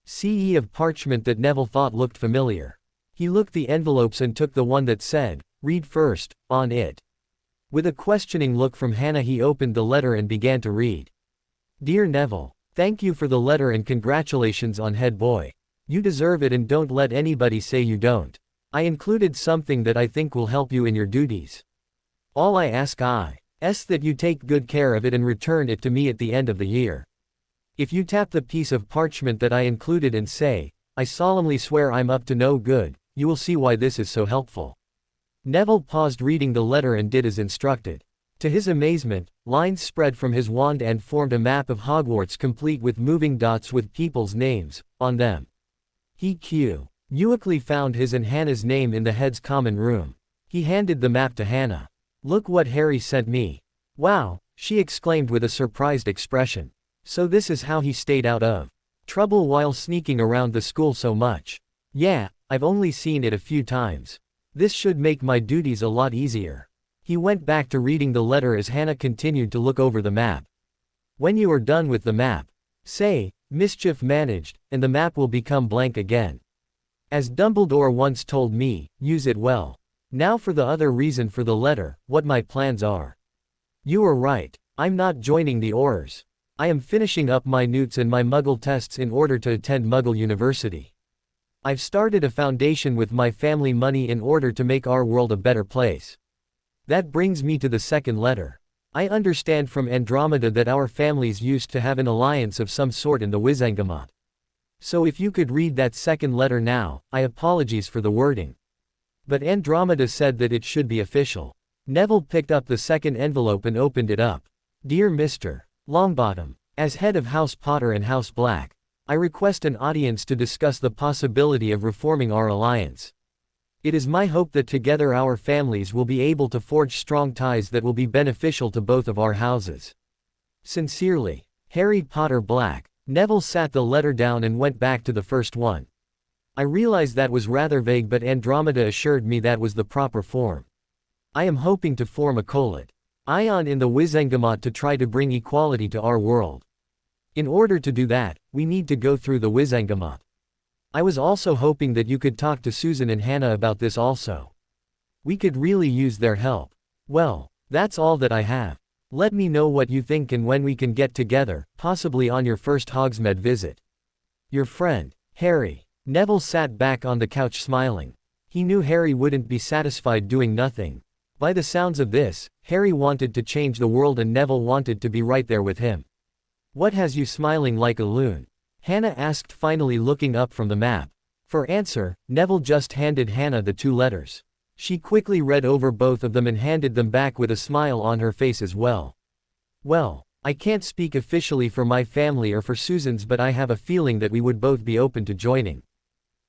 CE of parchment that Neville thought looked familiar. He looked the envelopes and took the one that said, "Read first," on it. With a questioning look from Hannah, he opened the letter and began to read. Dear Neville, thank you for the letter and congratulations on head boy. You deserve it, and don't let anybody say you don't. I included something that I think will help you in your duties. All I ask is that you take good care of it and return it to me at the end of the year. If you tap the piece of parchment that I included and say, "I solemnly swear I'm up to no good," you will see why this is so helpful. Neville paused reading the letter and did as instructed. To his amazement, lines spread from his wand and formed a map of Hogwarts, complete with moving dots with people's names on them. He quickly found his and Hannah's name in the head's common room. He handed the map to Hannah. Look what Harry sent me. Wow, she exclaimed with a surprised expression. So this is how he stayed out of trouble while sneaking around the school so much. Yeah, I've only seen it a few times. This should make my duties a lot easier. He went back to reading the letter as Hannah continued to look over the map. When you are done with the map, say, "Mischief managed," and the map will become blank again. As Dumbledore once told me, use it well. Now for the other reason for the letter, what my plans are. You are right, I'm not joining the Aurors. I am finishing up my newts and my Muggle tests in order to attend Muggle University. I've started a foundation with my family money in order to make our world a better place. That brings me to the second letter. I understand from Andromeda that our families used to have an alliance of some sort in the Wizengamot. So if you could read that second letter now, I apologize for the wording. But Andromeda said that it should be official. Neville picked up the second envelope and opened it up. Dear Mr. Longbottom, as head of House Potter and House Black, I request an audience to discuss the possibility of reforming our alliance. It is my hope that together our families will be able to forge strong ties that will be beneficial to both of our houses. Sincerely, Harry Potter Black. Neville sat the letter down and went back to the first one. I realized that was rather vague, but Andromeda assured me that was the proper form. I am hoping to form a collet ion in the Wizengamot to try to bring equality to our world. In order to do that, we need to go through the Wizengamot. I was also hoping that you could talk to Susan and Hannah about this also. We could really use their help. Well, that's all that I have. Let me know what you think and when we can get together, possibly on your first Hogsmeade visit. Your friend, Harry. Neville sat back on the couch smiling. He knew Harry wouldn't be satisfied doing nothing. By the sounds of this, Harry wanted to change the world and Neville wanted to be right there with him. What has you smiling like a loon? Hannah asked, finally looking up from the map. For answer, Neville just handed Hannah the 2 letters. She quickly read over both of them and handed them back with a smile on her face as well. Well, I can't speak officially for my family or for Susan's, but I have a feeling that we would both be open to joining.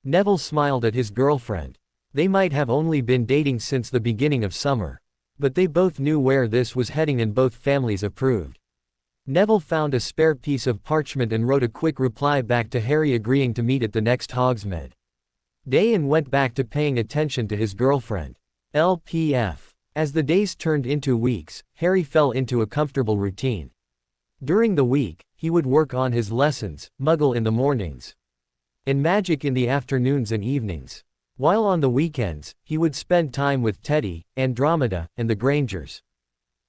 Neville smiled at his girlfriend. They might have only been dating since the beginning of summer, but they both knew where this was heading and both families approved. Neville found a spare piece of parchment and wrote a quick reply back to Harry agreeing to meet at the next Hogsmeade day and went back to paying attention to his girlfriend. LPF. As the days turned into weeks, Harry fell into a comfortable routine. During the week, he would work on his lessons, Muggle in the mornings, and magic in the afternoons and evenings. While on the weekends, he would spend time with Teddy, Andromeda, and the Grangers.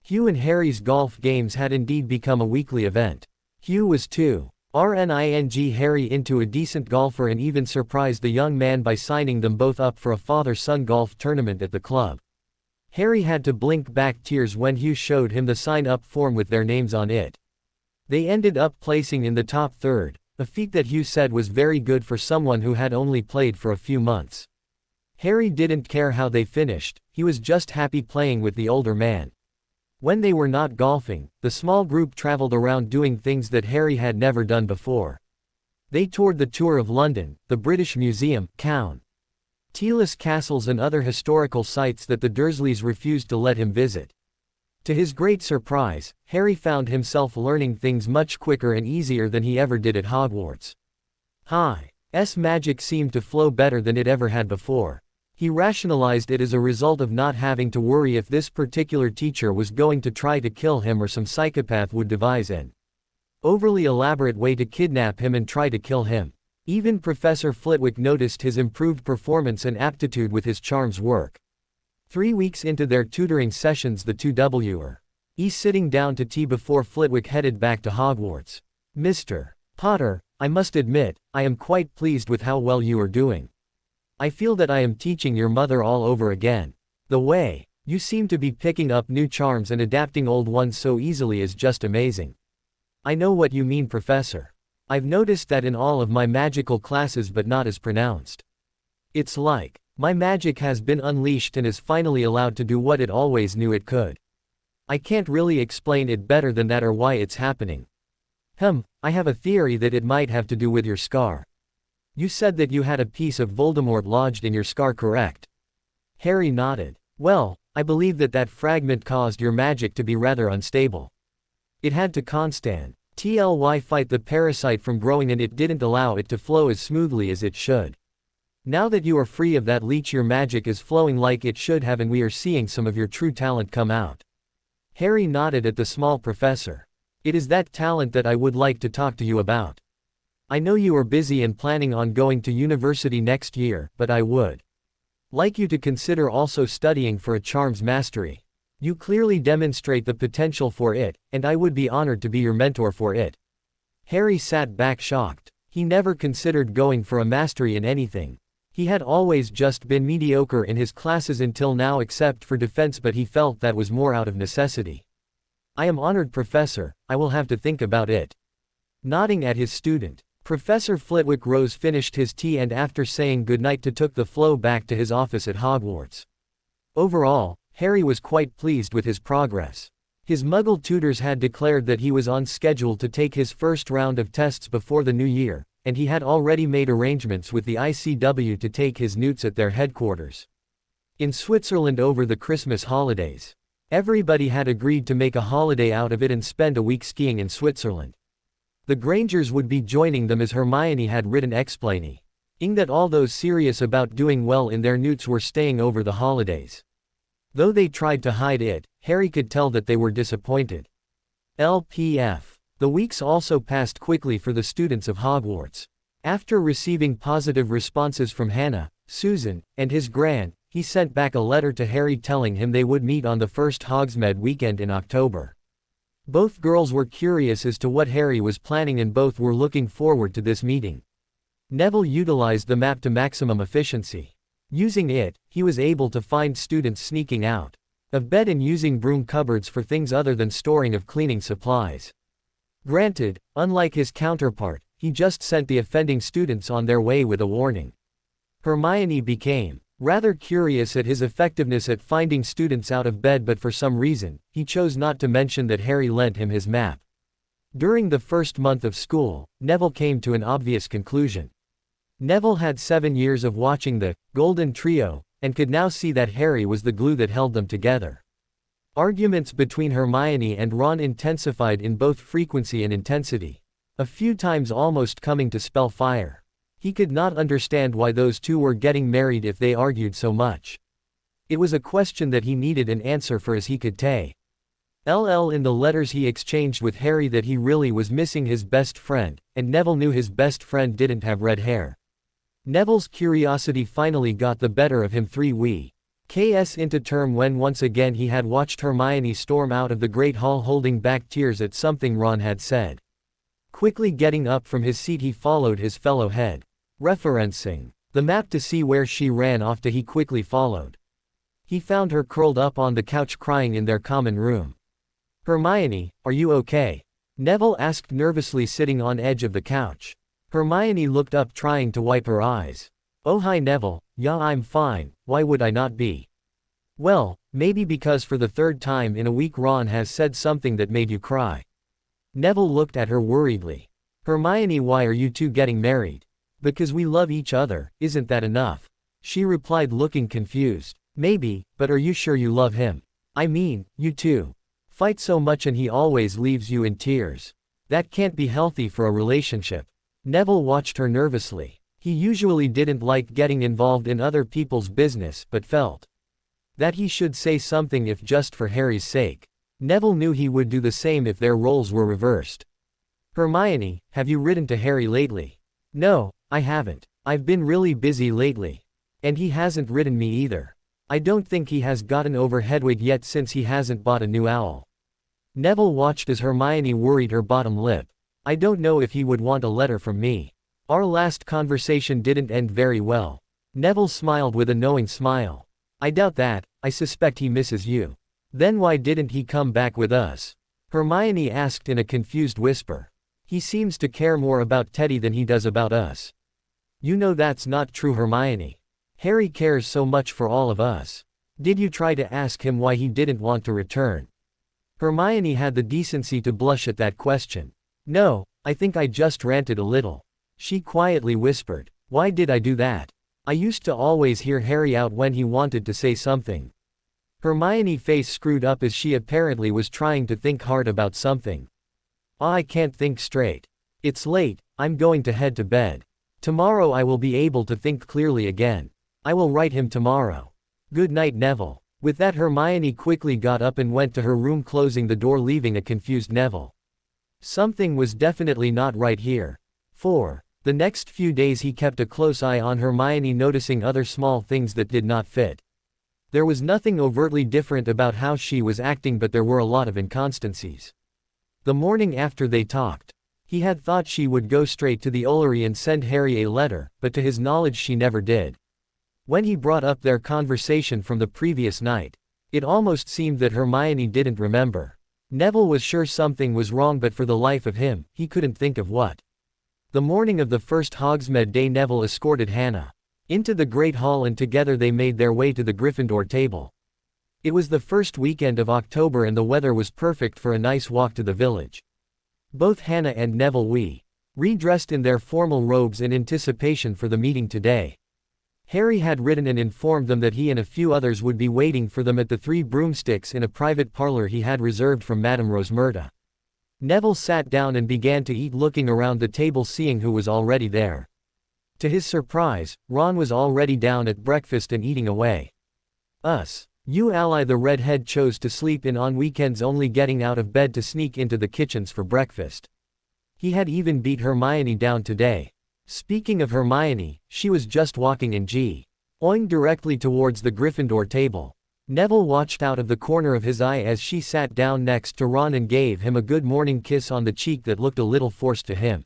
Hugh and Harry's golf games had indeed become a weekly event. Hugh was turning Harry into a decent golfer and even surprised the young man by signing them both up for a father-son golf tournament at the club. Harry had to blink back tears when Hugh showed him the sign-up form with their names on it. They ended up placing in the top third, a feat that Hugh said was very good for someone who had only played for a few months. Harry didn't care how they finished, he was just happy playing with the older man. When they were not golfing, the small group traveled around doing things that Harry had never done before. They toured the Tour of London, the British Museum, Count Telis castles and other historical sites that the Dursleys refused to let him visit. To his great surprise, Harry found himself learning things much quicker and easier than he ever did at Hogwarts. His magic seemed to flow better than it ever had before. He rationalized it as a result of not having to worry if this particular teacher was going to try to kill him or some psychopath would devise an overly elaborate way to kidnap him and try to kill him. Even Professor Flitwick noticed his improved performance and aptitude with his charms work. 3 weeks into their tutoring sessions, the two were sitting down to tea before Flitwick headed back to Hogwarts. "Mr. Potter, I must admit, I am quite pleased with how well you are doing. I feel that I am teaching your mother all over again. The way you seem to be picking up new charms and adapting old ones so easily is just amazing." "I know what you mean, Professor. I've noticed that in all of my magical classes, but not as pronounced. It's like my magic has been unleashed and is finally allowed to do what it always knew it could. I can't really explain it better than that or why it's happening. I have a theory that it might have to do with your scar. You said that you had a piece of Voldemort lodged in your scar, correct?" Harry nodded. "Well, I believe that fragment caused your magic to be rather unstable. It had to constantly fight the parasite from growing and it didn't allow it to flow as smoothly as it should. Now that you are free of that leech, your magic is flowing like it should have and we are seeing some of your true talent come out." Harry nodded at the small professor. "It is that talent that I would like to talk to you about. I know you are busy and planning on going to university next year, but I would like you to consider also studying for a charms mastery. You clearly demonstrate the potential for it, and I would be honored to be your mentor for it." Harry sat back shocked. He never considered going for a mastery in anything. He had always just been mediocre in his classes until now, except for defense, but he felt that was more out of necessity. "I am honored, Professor, I will have to think about it." Nodding at his student, Professor Flitwick rose, finished his tea and after saying goodnight took the flow back to his office at Hogwarts. Overall, Harry was quite pleased with his progress. His Muggle tutors had declared that he was on schedule to take his first round of tests before the new year, and he had already made arrangements with the ICW to take his newts at their headquarters in Switzerland over the Christmas holidays. Everybody had agreed to make a holiday out of it and spend a week skiing in Switzerland. The Grangers would be joining them, as Hermione had written explaining that all those serious about doing well in their newts were staying over the holidays. Though they tried to hide it, Harry could tell that they were disappointed. LPF. The weeks also passed quickly for the students of Hogwarts. After receiving positive responses from Hannah, Susan, and his gran, he sent back a letter to Harry telling him they would meet on the first Hogsmeade weekend in October. Both girls were curious as to what Harry was planning and both were looking forward to this meeting. Neville utilized the map to maximum efficiency. Using it, he was able to find students sneaking out of bed and using broom cupboards for things other than storing of cleaning supplies. Granted, unlike his counterpart, he just sent the offending students on their way with a warning. Hermione became rather curious at his effectiveness at finding students out of bed, but for some reason, he chose not to mention that Harry lent him his map. During the first month of school, Neville came to an obvious conclusion. Neville had 7 years of watching the Golden Trio, and could now see that Harry was the glue that held them together. Arguments between Hermione and Ron intensified in both frequency and intensity, a few times almost coming to spell fire. He could not understand why those two were getting married if they argued so much. It was a question that he needed an answer for, as he could tell in the letters he exchanged with Harry that he really was missing his best friend, and Neville knew his best friend didn't have red hair. Neville's curiosity finally got the better of him 3 weeks into term when once again he had watched Hermione storm out of the Great Hall holding back tears at something Ron had said. Quickly getting up from his seat, he followed his fellow head, referencing the map to see where she ran off to. He quickly followed. He found her curled up on the couch crying in their common room. "Hermione, are you okay?" Neville asked nervously, sitting on edge of the couch. Hermione looked up trying to wipe her eyes. Oh hi Neville, yeah I'm fine, why would I not be? Well, maybe because for the third time in a week Ron has said something that made you cry. Neville looked at her worriedly. Hermione, why are you two getting married? Because we love each other, isn't that enough? She replied looking confused. Maybe, but are you sure you love him? I mean, you two fight so much and he always leaves you in tears. That can't be healthy for a relationship. Neville watched her nervously. He usually didn't like getting involved in other people's business but felt that he should say something if just for Harry's sake. Neville knew he would do the same if their roles were reversed. Hermione, have you written to Harry lately? No, I haven't. I've been really busy lately. And he hasn't written me either. I don't think he has gotten over Hedwig yet since he hasn't bought a new owl. Neville watched as Hermione worried her bottom lip. I don't know if he would want a letter from me. Our last conversation didn't end very well. Neville smiled with a knowing smile. I doubt that, I suspect he misses you. Then why didn't he come back with us? Hermione asked in a confused whisper. He seems to care more about Teddy than he does about us. You know that's not true, Hermione. Harry cares so much for all of us. Did you try to ask him why he didn't want to return? Hermione had the decency to blush at that question. No, I think I just ranted a little. She quietly whispered. Why did I do that? I used to always hear Harry out when he wanted to say something. Hermione's face screwed up as she apparently was trying to think hard about something. I can't think straight. It's late, I'm going to head to bed. Tomorrow I will be able to think clearly again. I will write him tomorrow. Good night, Neville. With that, Hermione quickly got up and went to her room, closing the door, leaving a confused Neville. Something was definitely not right here. For the next few days he kept a close eye on Hermione, noticing other small things that did not fit. There was nothing overtly different about how she was acting, but there were a lot of inconsistencies. The morning after they talked, he had thought she would go straight to the Ollery and send Harry a letter, but to his knowledge she never did. When he brought up their conversation from the previous night, it almost seemed that Hermione didn't remember. Neville was sure something was wrong, but for the life of him, he couldn't think of what. The morning of the first Hogsmeade day, Neville escorted Hannah into the Great Hall and together they made their way to the Gryffindor table. It was the first weekend of October and the weather was perfect for a nice walk to the village. Both Hannah and Neville redressed in their formal robes in anticipation for the meeting today. Harry had written and informed them that he and a few others would be waiting for them at the Three Broomsticks in a private parlor he had reserved from Madame Rosmerta. Neville sat down and began to eat, looking around the table seeing who was already there. To his surprise, Ron was already down at breakfast and eating away. You ally, the redhead chose to sleep in on weekends, only getting out of bed to sneak into the kitchens for breakfast. He had even beat Hermione down today. Speaking of Hermione, she was just walking in going directly towards the Gryffindor table. Neville watched out of the corner of his eye as she sat down next to Ron and gave him a good morning kiss on the cheek that looked a little forced to him.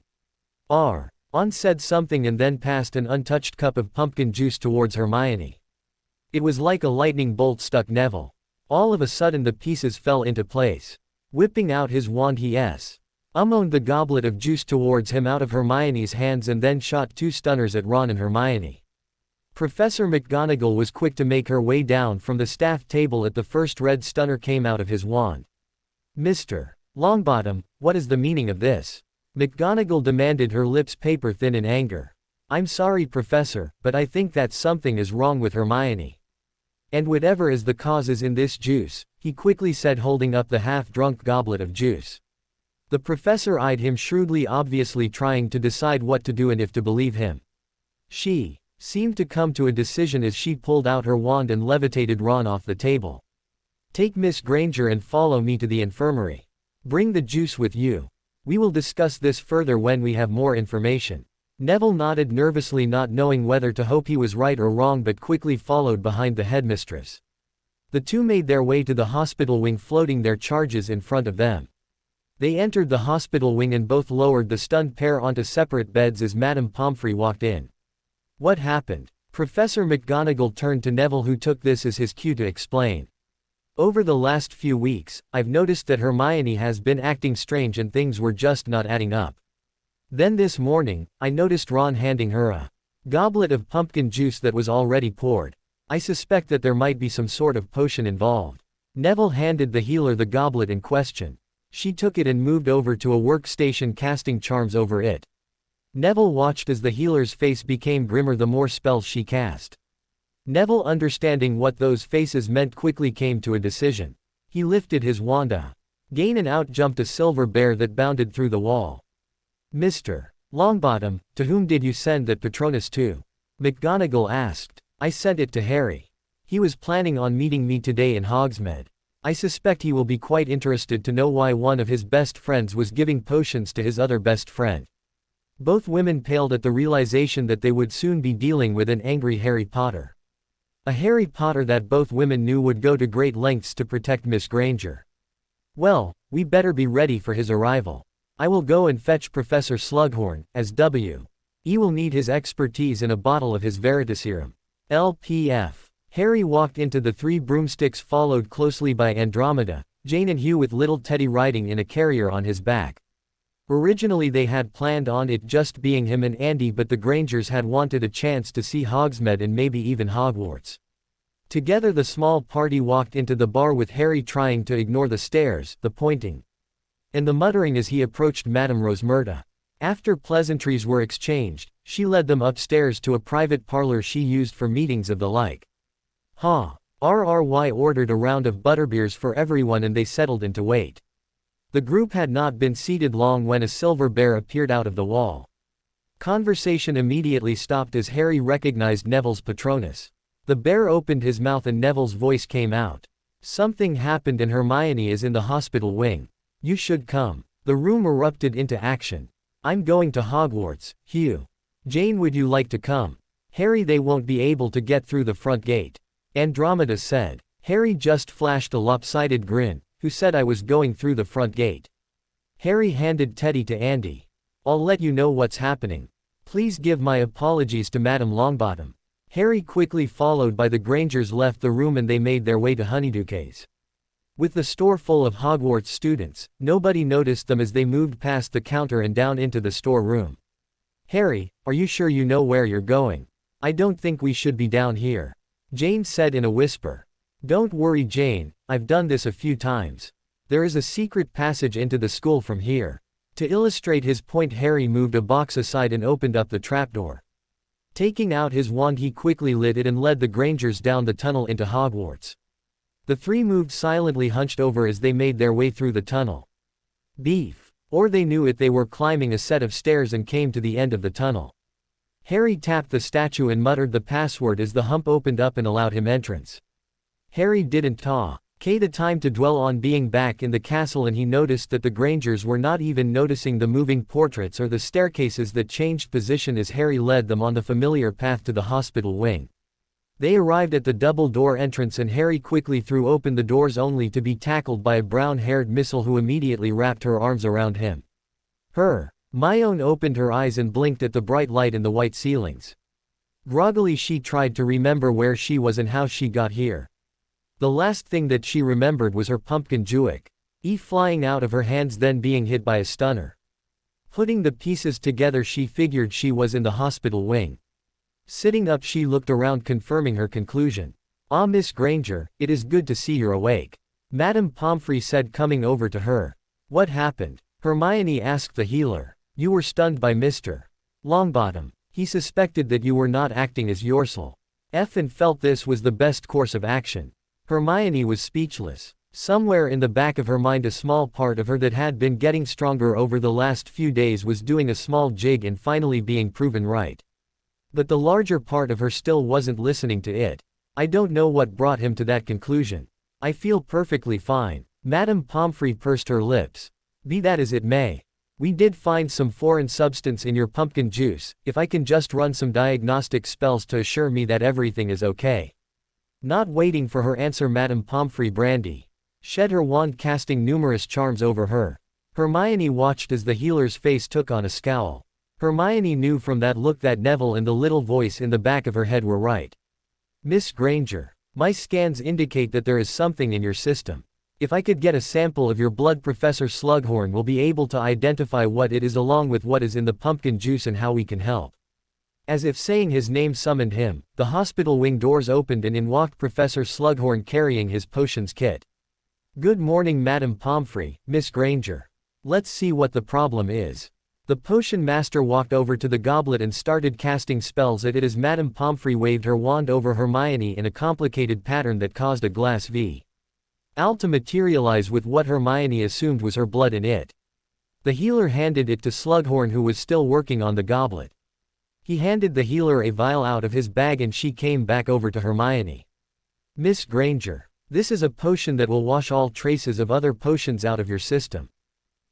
Ron said something and then passed an untouched cup of pumpkin juice towards Hermione. It was like a lightning bolt struck Neville. All of a sudden the pieces fell into place. Whipping out his wand, he summoned the goblet of juice towards him out of Hermione's hands and then shot 2 stunners at Ron and Hermione. Professor McGonagall was quick to make her way down from the staff table at the first red stunner came out of his wand. Mr. Longbottom, what is the meaning of this? McGonagall demanded, her lips paper thin in anger. I'm sorry, Professor, but I think that something is wrong with Hermione. And whatever is the cause is in this juice, he quickly said, holding up the half-drunk goblet of juice. The professor eyed him shrewdly, obviously trying to decide what to do and if to believe him. She seemed to come to a decision as she pulled out her wand and levitated Ron off the table. Take Miss Granger and follow me to the infirmary. Bring the juice with you. We will discuss this further when we have more information. Neville nodded nervously, not knowing whether to hope he was right or wrong, but quickly followed behind the headmistress. The two made their way to the hospital wing, floating their charges in front of them. They entered the hospital wing and both lowered the stunned pair onto separate beds as Madame Pomfrey walked in. What happened? Professor McGonagall turned to Neville, who took this as his cue to explain. Over the last few weeks, I've noticed that Hermione has been acting strange and things were just not adding up. Then this morning, I noticed Ron handing her a goblet of pumpkin juice that was already poured. I suspect that there might be some sort of potion involved. Neville handed the healer the goblet in question. She took it and moved over to a workstation, casting charms over it. Neville watched as the healer's face became grimmer the more spells she cast. Neville, understanding what those faces meant, quickly came to a decision. He lifted his wand again and out jumped a silver bear that bounded through the wall. Mr. Longbottom, to whom did you send that Patronus to? McGonagall asked. I sent it to Harry. He was planning on meeting me today in Hogsmeade. I suspect he will be quite interested to know why one of his best friends was giving potions to his other best friend. Both women paled at the realization that they would soon be dealing with an angry Harry Potter. A Harry Potter that both women knew would go to great lengths to protect Miss Granger. Well, we better be ready for his arrival. I will go and fetch Professor Slughorn, as W.E. will need his expertise in a bottle of his Veritaserum. LPF. Harry walked into the Three Broomsticks, followed closely by Andromeda, Jane and Hugh, with little Teddy riding in a carrier on his back. Originally they had planned on it just being him and Andy, but the Grangers had wanted a chance to see Hogsmeade and maybe even Hogwarts. Together the small party walked into the bar, with Harry trying to ignore the stares, the pointing, and the muttering as he approached Madame Rosmerta. After pleasantries were exchanged, she led them upstairs to a private parlor she used for meetings of the like. RRY ordered a round of butterbeers for everyone and they settled into wait. The group had not been seated long when a silver bear appeared out of the wall. Conversation immediately stopped as Harry recognized Neville's Patronus. The bear opened his mouth and Neville's voice came out. Something happened and Hermione is in the hospital wing. You should come. The room erupted into action. I'm going to Hogwarts, Hugh. Jane, would you like to come? Harry, they won't be able to get through the front gate. Andromeda said. Harry just flashed a lopsided grin. Who said I was going through the front gate? Harry handed Teddy to Andy. I'll let you know what's happening. Please give my apologies to Madame Longbottom. Harry, quickly followed by the Grangers, left the room and they made their way to Honeydukes. With the store full of Hogwarts students, nobody noticed them as they moved past the counter and down into the storeroom. Harry, are you sure you know where you're going? I don't think we should be down here, Jane said in a whisper. Don't worry, Jane, I've done this a few times. There is a secret passage into the school from here. To illustrate his point, Harry moved a box aside and opened up the trapdoor. Taking out his wand, he quickly lit it and led the Grangers down the tunnel into Hogwarts. The three moved silently, hunched over as they made their way through the tunnel. Beef. Or they knew it, they were climbing a set of stairs and came to the end of the tunnel. Harry tapped the statue and muttered the password as the hump opened up and allowed him entrance. Harry didn't take the time to dwell on being back in the castle, and he noticed that the Grangers were not even noticing the moving portraits or the staircases that changed position as Harry led them on the familiar path to the hospital wing. They arrived at the double-door entrance and Harry quickly threw open the doors, only to be tackled by a brown-haired missile who immediately wrapped her arms around him. Hermione opened her eyes and blinked at the bright light in the white ceilings. Groggily she tried to remember where she was and how she got here. The last thing that she remembered was her pumpkin juice flying out of her hands, then being hit by a stunner. Putting the pieces together, she figured she was in the hospital wing. Sitting up, she looked around, confirming her conclusion. Ah, Miss Granger, it is good to see you're awake, Madame Pomfrey said, coming over to her. What happened? Hermione asked the healer. You were stunned by Mr. Longbottom. He suspected that you were not acting as yourself and felt this was the best course of action. Hermione was speechless. Somewhere in the back of her mind, a small part of her that had been getting stronger over the last few days was doing a small jig and finally being proven right. But the larger part of her still wasn't listening to it. I don't know what brought him to that conclusion. I feel perfectly fine. Madame Pomfrey pursed her lips. Be that as it may. We did find some foreign substance in your pumpkin juice. If I can just run some diagnostic spells to assure me that everything is okay. Not waiting for her answer, Madame Pomfrey Brandy shed her wand, casting numerous charms over her. Hermione watched as the healer's face took on a scowl. Hermione knew from that look that Neville and the little voice in the back of her head were right. Miss Granger, my scans indicate that there is something in your system. If I could get a sample of your blood, Professor Slughorn will be able to identify what it is along with what is in the pumpkin juice and how we can help." As if saying his name summoned him, the hospital wing doors opened and in walked Professor Slughorn carrying his potions kit. "Good morning, Madam Pomfrey, Miss Granger. Let's see what the problem is." The potion master walked over to the goblet and started casting spells at it as Madame Pomfrey waved her wand over Hermione in a complicated pattern that caused a glass vial to materialize with what Hermione assumed was her blood in it. The healer handed it to Slughorn, who was still working on the goblet. He handed the healer a vial out of his bag and she came back over to Hermione. "Miss Granger, this is a potion that will wash all traces of other potions out of your system.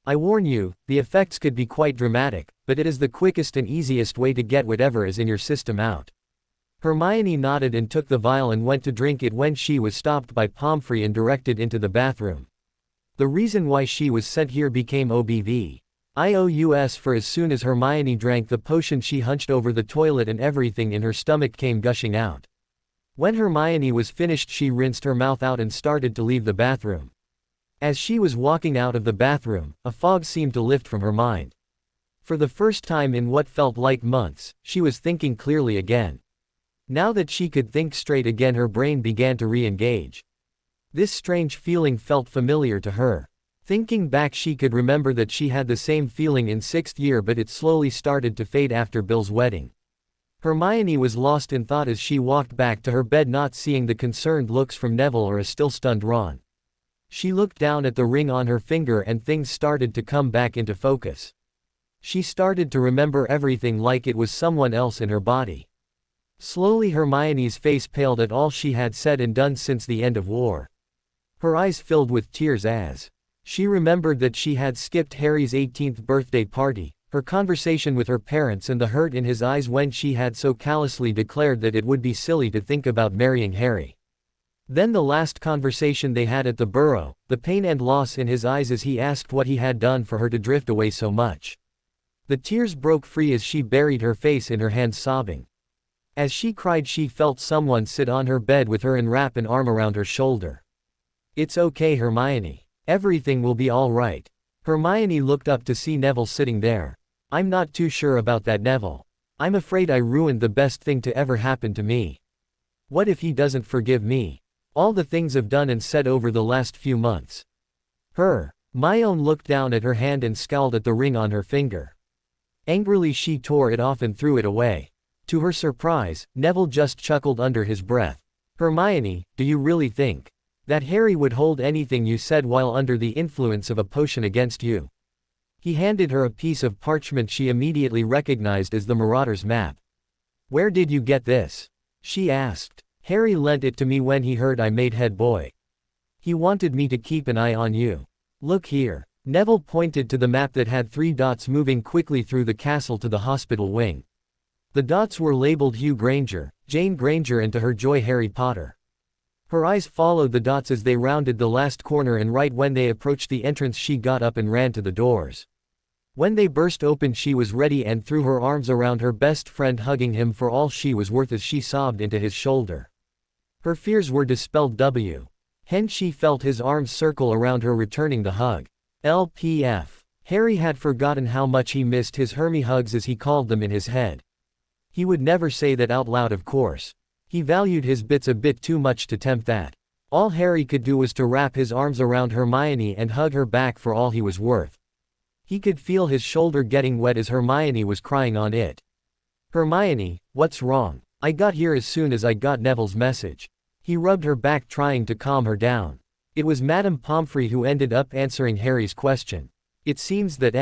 I warn you, the effects could be quite dramatic, but it is the quickest and easiest way to get whatever is in your system out." Hermione nodded and took the vial and went to drink it when she was stopped by Pomfrey and directed into the bathroom. The reason why she was sent here became obvious, for as soon as Hermione drank the potion she hunched over the toilet and everything in her stomach came gushing out. When Hermione was finished she rinsed her mouth out and started to leave the bathroom. As she was walking out of the bathroom, a fog seemed to lift from her mind. For the first time in what felt like months, she was thinking clearly again. Now that she could think straight again, her brain began to re-engage. This strange feeling felt familiar to her. Thinking back, she could remember that she had the same feeling in 6th year, but it slowly started to fade after Bill's wedding. Hermione was lost in thought as she walked back to her bed, not seeing the concerned looks from Neville or a still stunned Ron. She looked down at the ring on her finger and things started to come back into focus. She started to remember everything like it was someone else in her body. Slowly Hermione's face paled at all she had said and done since the end of war. Her eyes filled with tears as she remembered that she had skipped Harry's 18th birthday party, her conversation with her parents and the hurt in his eyes when she had so callously declared that it would be silly to think about marrying Harry. Then the last conversation they had at the Burrow, the pain and loss in his eyes as he asked what he had done for her to drift away so much. The tears broke free as she buried her face in her hands, sobbing. As she cried, she felt someone sit on her bed with her and wrap an arm around her shoulder. "It's okay, Hermione. Everything will be all right." Hermione looked up to see Neville sitting there. "I'm not too sure about that, Neville. I'm afraid I ruined the best thing to ever happen to me. What if he doesn't forgive me? All the things I've done and said over the last few months." Hermione looked down at her hand and scowled at the ring on her finger. Angrily she tore it off and threw it away. To her surprise, Neville just chuckled under his breath. "Hermione, do you really think that Harry would hold anything you said while under the influence of a potion against you?" He handed her a piece of parchment she immediately recognized as the Marauder's map. "Where did you get this?" she asked. "Harry lent it to me when he heard I made head boy. He wanted me to keep an eye on you. Look here." Neville pointed to the map that had 3 dots moving quickly through the castle to the hospital wing. The dots were labeled Hugh Granger, Jane Granger, and to her joy Harry Potter. Her eyes followed the dots as they rounded the last corner, and right when they approached the entrance she got up and ran to the doors. When they burst open she was ready and threw her arms around her best friend, hugging him for all she was worth as she sobbed into his shoulder. Her fears were dispelled. Hence she felt his arms circle around her, returning the hug. LPF. Harry had forgotten how much he missed his Hermie hugs, as he called them in his head. He would never say that out loud, of course. He valued his bits a bit too much to tempt that. All Harry could do was to wrap his arms around Hermione and hug her back for all he was worth. He could feel his shoulder getting wet as Hermione was crying on it. "Hermione, what's wrong? I got here as soon as I got Neville's message." He rubbed her back, trying to calm her down. It was Madame Pomfrey who ended up answering Harry's question. "It seems that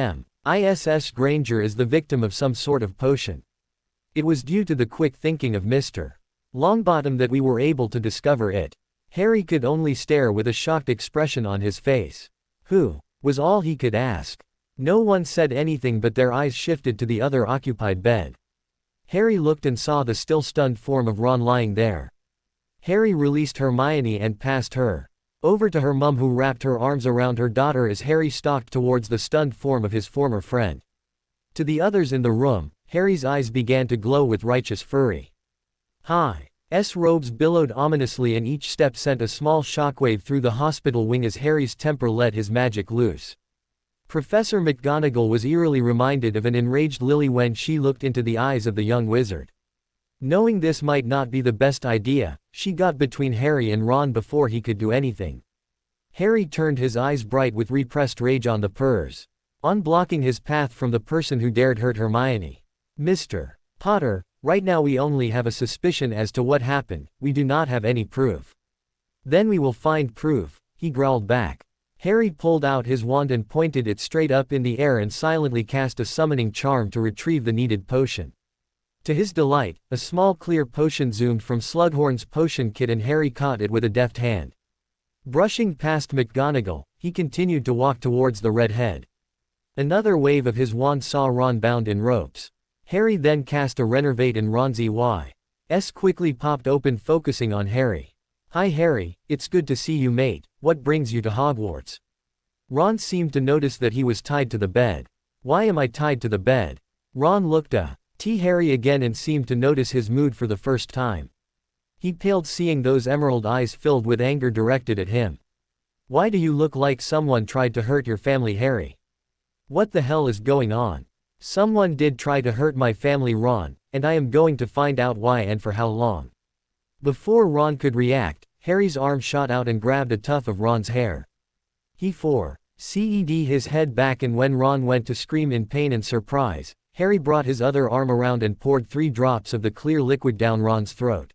Mrs. Granger is the victim of some sort of potion. It was due to the quick thinking of Mr. Longbottom that we were able to discover it." Harry could only stare with a shocked expression on his face. "Who?" was all he could ask. No one said anything, but their eyes shifted to the other occupied bed. Harry looked and saw the still stunned form of Ron lying there. Harry released Hermione and passed her over to her mum, who wrapped her arms around her daughter as Harry stalked towards the stunned form of his former friend. To the others in the room, Harry's eyes began to glow with righteous fury. "Hi. Robes billowed ominously and each step sent a small shockwave through the hospital wing as Harry's temper let his magic loose. Professor McGonagall was eerily reminded of an enraged Lily when she looked into the eyes of the young wizard. Knowing this might not be the best idea, she got between Harry and Ron before he could do anything. Harry turned his eyes bright with repressed rage on the purrs, unblocking his path from the person who dared hurt Hermione. Mr. Potter, right now we only have a suspicion as to what happened, we do not have any proof. Then we will find proof, he growled back. Harry pulled out his wand and pointed it straight up in the air and silently cast a summoning charm to retrieve the needed potion. To his delight, a small clear potion zoomed from Slughorn's potion kit and Harry caught it with a deft hand. Brushing past McGonagall, he continued to walk towards the red head. Another wave of his wand saw Ron bound in ropes. Harry then cast a Renervate and Ron's eyes quickly popped open, focusing on Harry. "Hi Harry, it's good to see you mate, what brings you to Hogwarts?" Ron seemed to notice that he was tied to the bed. "Why am I tied to the bed?" Ron looked at Harry again and seemed to notice his mood for the first time. He paled seeing those emerald eyes filled with anger directed at him. "Why do you look like someone tried to hurt your family, Harry?" "What the hell is going on?" "Someone did try to hurt my family, Ron, and I am going to find out why and for how long." Before Ron could react, Harry's arm shot out and grabbed a tuft of Ron's hair. He forced his head back, and when Ron went to scream in pain and surprise, Harry brought his other arm around and poured 3 drops of the clear liquid down Ron's throat.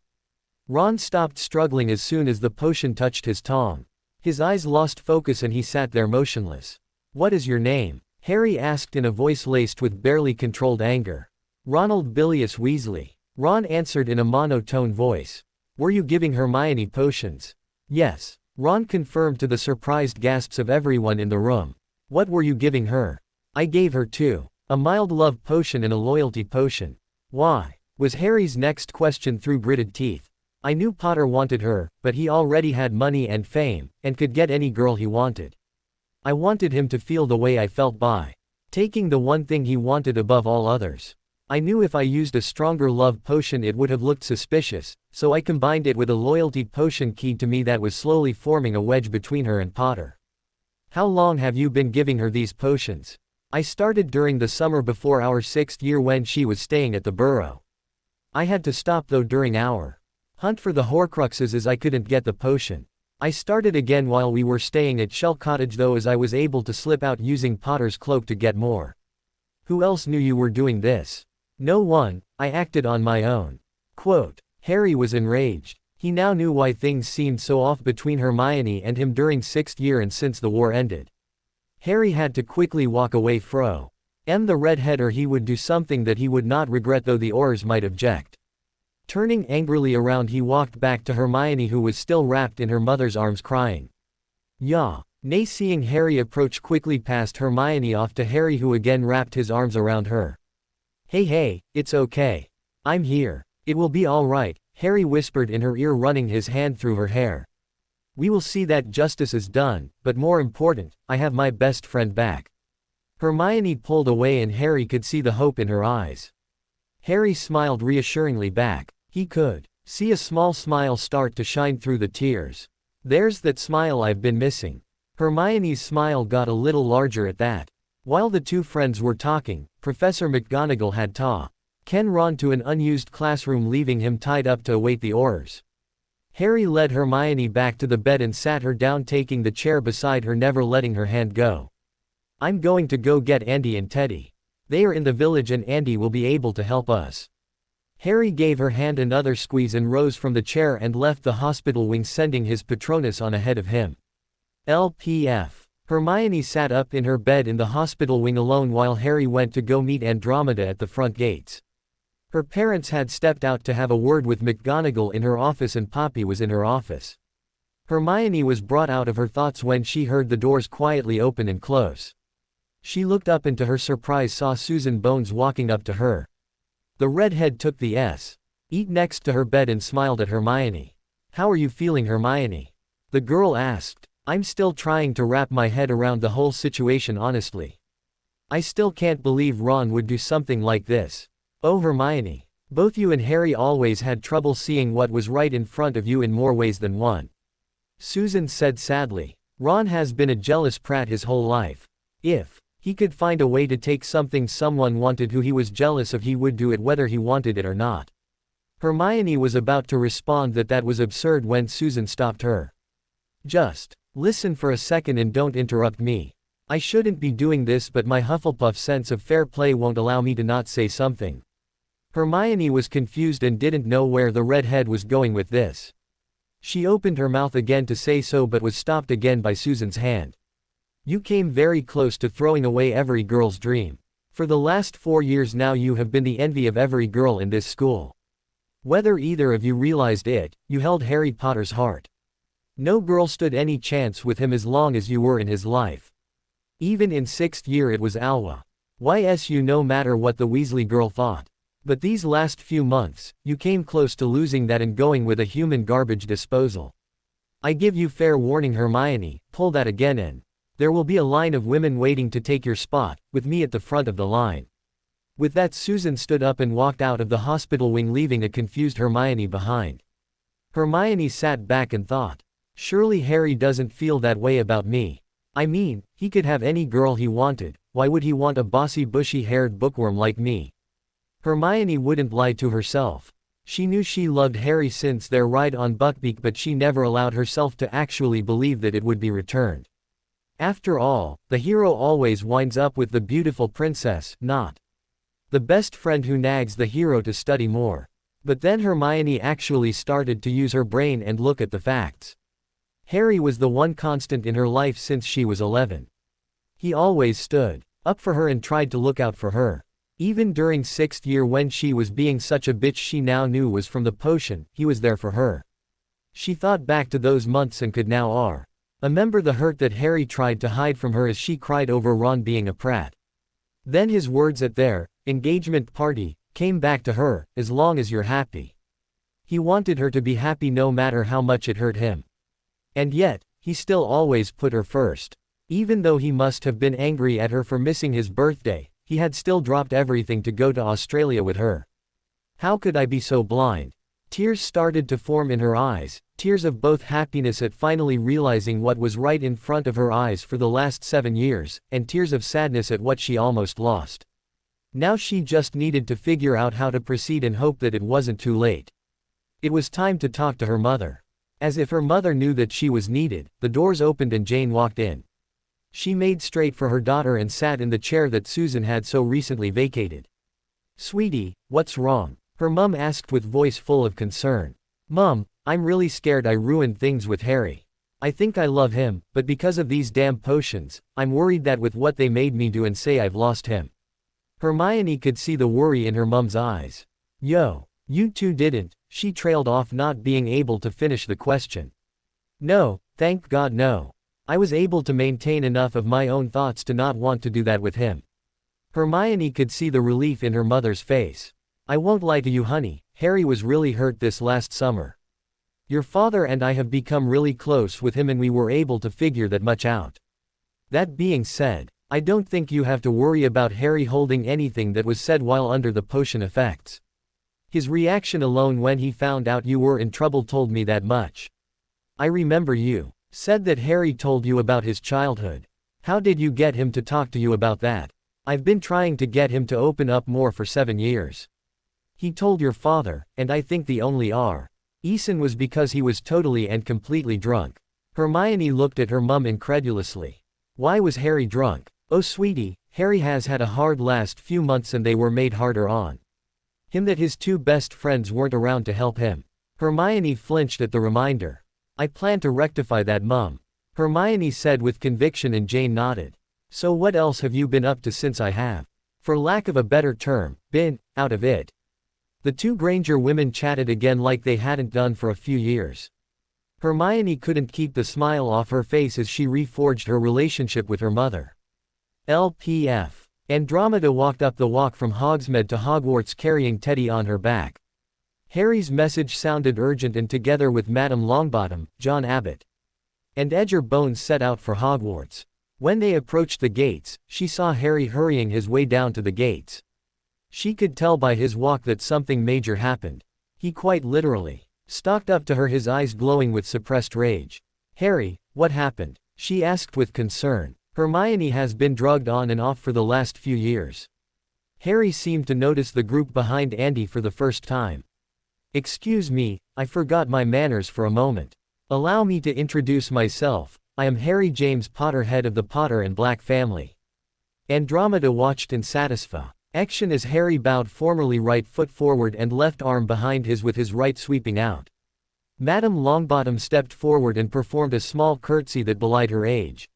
Ron stopped struggling as soon as the potion touched his tongue. His eyes lost focus and he sat there motionless. "What is your name?" Harry asked in a voice laced with barely controlled anger. "Ronald Bilious Weasley." Ron answered in a monotone voice. "Were you giving Hermione potions?" "Yes," Ron confirmed to the surprised gasps of everyone in the room. "What were you giving her?" "I gave her 2. A mild love potion and a loyalty potion." "Why?" was Harry's next question through gritted teeth. "I knew Potter wanted her, but he already had money and fame, and could get any girl he wanted. I wanted him to feel the way I felt by taking the one thing he wanted above all others. I knew if I used a stronger love potion it would have looked suspicious, so I combined it with a loyalty potion keyed to me that was slowly forming a wedge between her and Potter." "How long have you been giving her these potions?" "I started during the summer before our 6th year when she was staying at the Burrow. I had to stop though during our hunt for the Horcruxes as I couldn't get the potion. I started again while we were staying at Shell Cottage though, as I was able to slip out using Potter's cloak to get more." "Who else knew you were doing this?" "No one, I acted on my own." Harry was enraged. He now knew why things seemed so off between Hermione and him during 6th year and since the war ended. Harry had to quickly walk away from the redhead or he would do something that he would not regret though the Aurors might object. Turning angrily around he walked back to Hermione who was still wrapped in her mother's arms crying. "Yeah." Nay, seeing Harry approach quickly passed Hermione off to Harry who again wrapped his arms around her. Hey, it's okay. I'm here. It will be all right," Harry whispered in her ear, running his hand through her hair. "We will see that justice is done, but more important, I have my best friend back." Hermione pulled away and Harry could see the hope in her eyes. Harry smiled reassuringly back. He could see a small smile start to shine through the tears. "There's that smile I've been missing." Hermione's smile got a little larger at that. While the two friends were talking, Professor McGonagall had Ken Ron to an unused classroom, leaving him tied up to await the Aurors. Harry led Hermione back to the bed and sat her down, taking the chair beside her, never letting her hand go. "I'm going to go get Andy and Teddy. They are in the village and Andy will be able to help us." Harry gave her hand another squeeze and rose from the chair and left the hospital wing, sending his Patronus on ahead of him. LPF. Hermione sat up in her bed in the hospital wing alone while Harry went to go meet Andromeda at the front gates. Her parents had stepped out to have a word with McGonagall in her office and Poppy was in her office. Hermione was brought out of her thoughts when she heard the doors quietly open and close. She looked up and to her surprise saw Susan Bones walking up to her. The redhead took the seat next to her bed and smiled at Hermione. "How are you feeling, Hermione?" the girl asked. "I'm still trying to wrap my head around the whole situation, honestly. I still can't believe Ron would do something like this." "Oh, Hermione. Both you and Harry always had trouble seeing what was right in front of you in more ways than one. Susan said sadly. Ron has been a jealous prat his whole life. If he could find a way to take something someone wanted who he was jealous of, he would do it whether he wanted it or not. Hermione was about to respond that was absurd when Susan stopped her. Just listen for a second and don't interrupt me. I shouldn't be doing this, but my Hufflepuff sense of fair play won't allow me to not say something. Hermione was confused and didn't know where the redhead was going with this. She opened her mouth again to say so but was stopped again by Susan's hand. You came very close to throwing away every girl's dream. For the last 4 years now you have been the envy of every girl in this school. Whether either of you realized it, you held Harry Potter's heart. No girl stood any chance with him as long as you were in his life. Even in 6th year it was Alwa. YSU, no matter what the Weasley girl thought. But these last few months, you came close to losing that and going with a human garbage disposal. I give you fair warning, Hermione, pull that again in. There will be a line of women waiting to take your spot, with me at the front of the line. With that, Susan stood up and walked out of the hospital wing, leaving a confused Hermione behind. Hermione sat back and thought, surely Harry doesn't feel that way about me. I mean, he could have any girl he wanted, why would he want a bossy bushy-haired bookworm like me? Hermione wouldn't lie to herself. She knew she loved Harry since their ride on Buckbeak, but she never allowed herself to actually believe that it would be returned. After all, the hero always winds up with the beautiful princess, not the best friend who nags the hero to study more. But then Hermione actually started to use her brain and look at the facts. Harry was the one constant in her life since she was 11. He always stood up for her and tried to look out for her. Even during 6th year when she was being such a bitch she now knew was from the potion, he was there for her. She thought back to those months and could now remember the hurt that Harry tried to hide from her as she cried over Ron being a prat. Then his words at their engagement party came back to her, as long as you're happy. He wanted her to be happy no matter how much it hurt him. And yet, he still always put her first. Even though he must have been angry at her for missing his birthday, he had still dropped everything to go to Australia with her. How could I be so blind? Tears started to form in her eyes, tears of both happiness at finally realizing what was right in front of her eyes for the last 7 years, and tears of sadness at what she almost lost. Now she just needed to figure out how to proceed and hope that it wasn't too late. It was time to talk to her mother. As if her mother knew that she was needed, the doors opened and Jane walked in. She made straight for her daughter and sat in the chair that Susan had so recently vacated. Sweetie, what's wrong? Her mum asked with voice full of concern. Mum, I'm really scared I ruined things with Harry. I think I love him, but because of these damn potions, I'm worried that with what they made me do and say I've lost him. Hermione could see the worry in her mum's eyes. Yo, you two didn't, she trailed off, not being able to finish the question. No, thank God no. I was able to maintain enough of my own thoughts to not want to do that with him. Hermione could see the relief in her mother's face. I won't lie to you, honey, Harry was really hurt this last summer. Your father and I have become really close with him and we were able to figure that much out. That being said, I don't think you have to worry about Harry holding anything that was said while under the potion effects. His reaction alone when he found out you were in trouble told me that much. I remember you said that Harry told you about his childhood. How did you get him to talk to you about that? I've been trying to get him to open up more for 7 years. He told your father, and I think the only reason was because he was totally and completely drunk. Hermione looked at her mum incredulously. Why was Harry drunk? Oh sweetie, Harry has had a hard last few months and they were made harder on him that his 2 best friends weren't around to help him. Hermione flinched at the reminder. I plan to rectify that, Mum, Hermione said with conviction, and Jane nodded. So what else have you been up to since I have, for lack of a better term, been out of it? The 2 Granger women chatted again like they hadn't done for a few years. Hermione couldn't keep the smile off her face as she reforged her relationship with her mother. LPF. Andromeda walked up the walk from Hogsmeade to Hogwarts carrying Teddy on her back. Harry's message sounded urgent, and together with Madame Longbottom, John Abbott, and Edger Bones set out for Hogwarts. When they approached the gates, she saw Harry hurrying his way down to the gates. She could tell by his walk that something major happened. He quite literally stalked up to her, his eyes glowing with suppressed rage. "Harry, what happened?" she asked with concern. "Hermione has been drugged on and off for the last few years." Harry seemed to notice the group behind Andy for the first time. "Excuse me, I forgot my manners for a moment. Allow me to introduce myself. I am Harry James Potter, head of the Potter and Black family." Andromeda watched in satisfaction as Harry bowed formally, right foot forward and left arm behind his with his right sweeping out. Madame Longbottom stepped forward and performed a small curtsy that belied her age.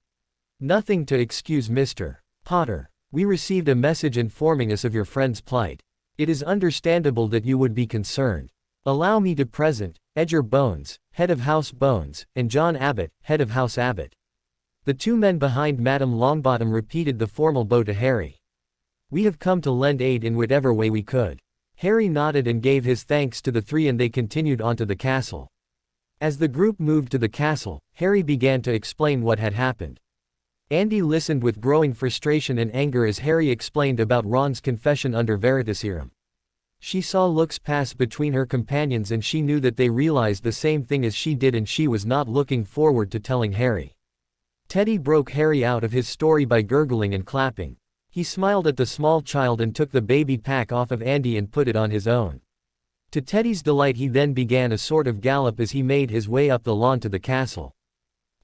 "Nothing to excuse Mr. Potter. We received a message informing us of your friend's plight. It is understandable that you would be concerned. Allow me to present Edgar Bones, head of House Bones, and John Abbott, head of House Abbott." The two men behind Madame Longbottom repeated the formal bow to Harry. "We have come to lend aid in whatever way we could." Harry nodded and gave his thanks to the three, and they continued on to the castle. As the group moved to the castle, Harry began to explain what had happened. Andy listened with growing frustration and anger as Harry explained about Ron's confession under Veritaserum. She saw looks pass between her companions and she knew that they realized the same thing as she did, and she was not looking forward to telling Harry. Teddy broke Harry out of his story by gurgling and clapping. He smiled at the small child and took the baby pack off of Andy and put it on his own. To Teddy's delight, he then began a sort of gallop as he made his way up the lawn to the castle.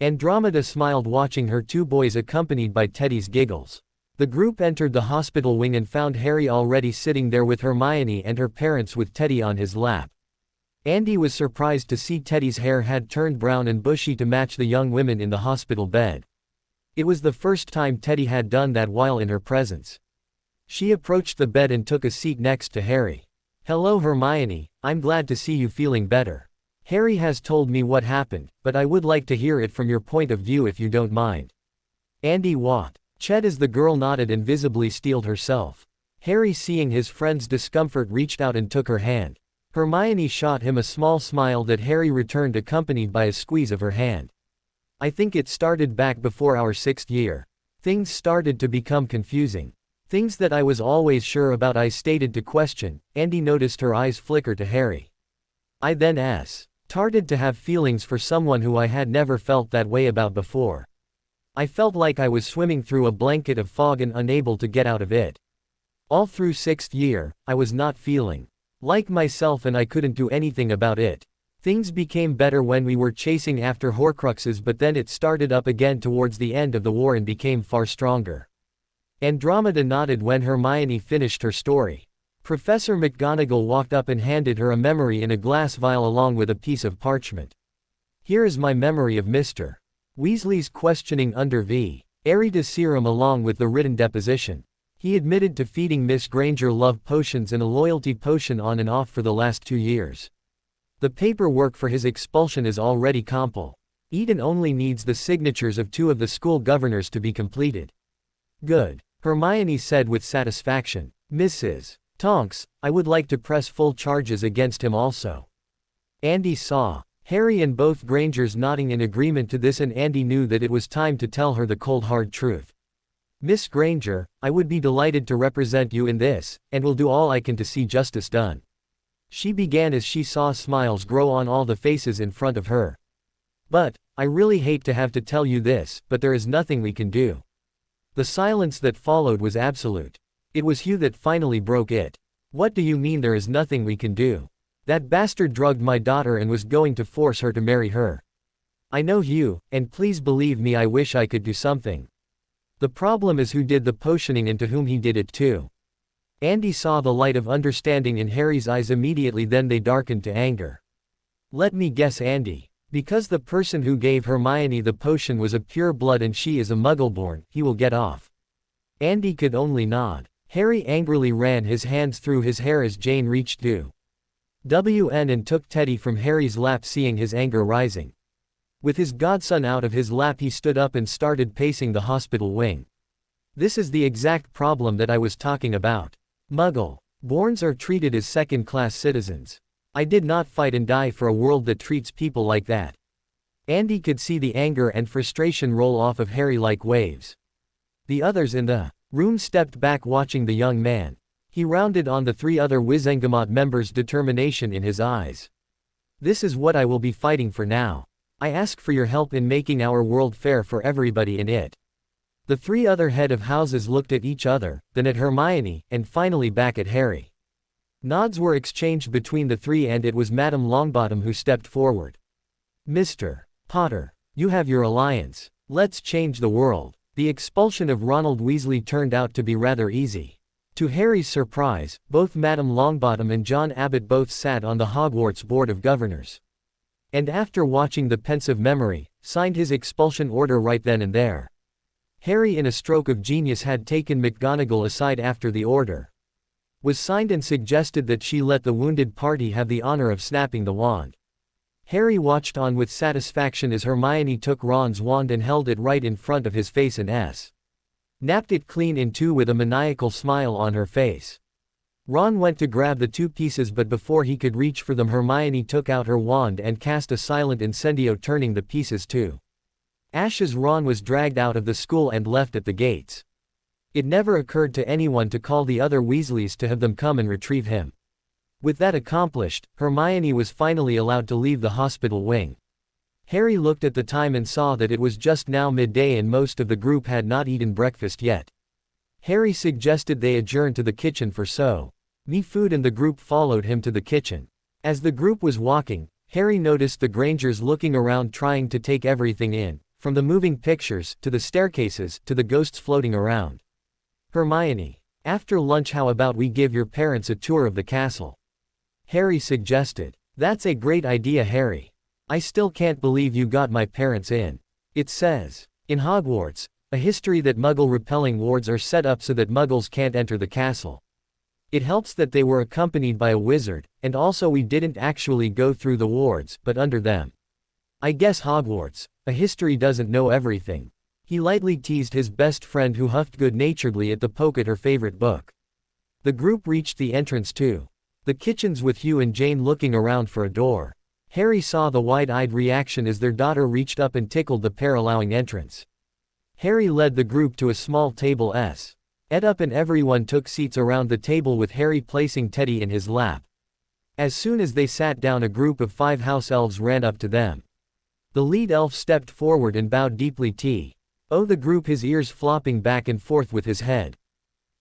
Andromeda smiled watching her two boys accompanied by Teddy's giggles. The group entered the hospital wing and found Harry already sitting there with Hermione and her parents with Teddy on his lap. Andy was surprised to see Teddy's hair had turned brown and bushy to match the young women in the hospital bed. It was the first time Teddy had done that while in her presence. She approached the bed and took a seat next to Harry. "Hello Hermione, I'm glad to see you feeling better. Harry has told me what happened, but I would like to hear it from your point of view if you don't mind." "Andy what?" Ched as the girl nodded and visibly steeled herself. Harry, seeing his friend's discomfort, reached out and took her hand. Hermione shot him a small smile that Harry returned, accompanied by a squeeze of her hand. "I think it started back before our 6th year. Things started to become confusing. Things that I was always sure about I stated to question." Andy noticed her eyes flicker to Harry. "I then started to have feelings for someone who I had never felt that way about before. I felt like I was swimming through a blanket of fog and unable to get out of it. All through 6th year, I was not feeling like myself and I couldn't do anything about it. Things became better when we were chasing after Horcruxes, but then it started up again towards the end of the war and became far stronger." Andromeda nodded when Hermione finished her story. Professor McGonagall walked up and handed her a memory in a glass vial along with a piece of parchment. "Here is my memory of Mr. Weasley's questioning under Veritaserum along with the written deposition. He admitted to feeding Miss Granger love potions and a loyalty potion on and off for the last 2 years. The paperwork for his expulsion is already completed. Eden only needs the signatures of 2 of the school governors to be completed." "Good," Hermione said with satisfaction. "Mrs. Tonks, I would like to press full charges against him also." Andy saw Harry and both Grangers nodding in agreement to this, and Andy knew that it was time to tell her the cold hard truth. "Miss Granger, I would be delighted to represent you in this, and will do all I can to see justice done." She began as she saw smiles grow on all the faces in front of her. "But, I really hate to have to tell you this, but there is nothing we can do." The silence that followed was absolute. It was Hugh that finally broke it. "What do you mean there is nothing we can do? That bastard drugged my daughter and was going to force her to marry her." "I know Hugh, and please believe me, I wish I could do something. The problem is who did the potioning and to whom he did it to." Andy saw the light of understanding in Harry's eyes immediately, then they darkened to anger. "Let me guess, Andy. Because the person who gave Hermione the potion was a pure blood and she is a Muggleborn, he will get off." Andy could only nod. Harry angrily ran his hands through his hair as Jane reached WN and took Teddy from Harry's lap, seeing his anger rising. With his godson out of his lap, he stood up and started pacing the hospital wing. "This is the exact problem that I was talking about. Muggle-borns are treated as second-class citizens. I did not fight and die for a world that treats people like that." Andy could see the anger and frustration roll off of Harry like waves. The others in the room stepped back watching the young man. He rounded on the 3 other Wizengamot members' determination in his eyes. "This is what I will be fighting for now. I ask for your help in making our world fair for everybody in it." The 3 other head of houses looked at each other, then at Hermione, and finally back at Harry. Nods were exchanged between the 3 and it was Madame Longbottom who stepped forward. "Mr. Potter, you have your alliance. Let's change the world." The expulsion of Ronald Weasley turned out to be rather easy. To Harry's surprise, both Madame Longbottom and John Abbott both sat on the Hogwarts Board of Governors. And after watching the pensive memory, signed his expulsion order right then and there. Harry in a stroke of genius had taken McGonagall aside after the order was signed and suggested that she let the wounded party have the honor of snapping the wand. Harry watched on with satisfaction as Hermione took Ron's wand and held it right in front of his face and snapped it clean in two with a maniacal smile on her face. Ron went to grab the 2 pieces, but before he could reach for them, Hermione took out her wand and cast a silent incendio, turning the pieces to ashes. Ron was dragged out of the school and left at the gates. It never occurred to anyone to call the other Weasleys to have them come and retrieve him. With that accomplished, Hermione was finally allowed to leave the hospital wing. Harry looked at the time and saw that it was just now midday and most of the group had not eaten breakfast yet. Harry suggested they adjourn to the kitchen for food, and the group followed him to the kitchen. As the group was walking, Harry noticed the Grangers looking around, trying to take everything in, from the moving pictures, to the staircases, to the ghosts floating around. "Hermione, after lunch how about we give your parents a tour of the castle?" Harry suggested. "That's a great idea, Harry. I still can't believe you got my parents in. It says, in Hogwarts, a history that Muggle-repelling wards are set up so that Muggles can't enter the castle. It helps that they were accompanied by a wizard, and also we didn't actually go through the wards, but under them. I guess Hogwarts, a history doesn't know everything." He lightly teased his best friend, who huffed good-naturedly at the poke at her favorite book. The group reached the entrance to the kitchens with Hugh and Jane looking around for a door. Harry saw the wide-eyed reaction as their daughter reached up and tickled the pair, allowing entrance. Harry led the group to a small table set up and everyone took seats around the table, with Harry placing Teddy in his lap. As soon as they sat down, a group of 5 house elves ran up to them. The lead elf stepped forward and bowed deeply. The group, his ears flopping back and forth with his head.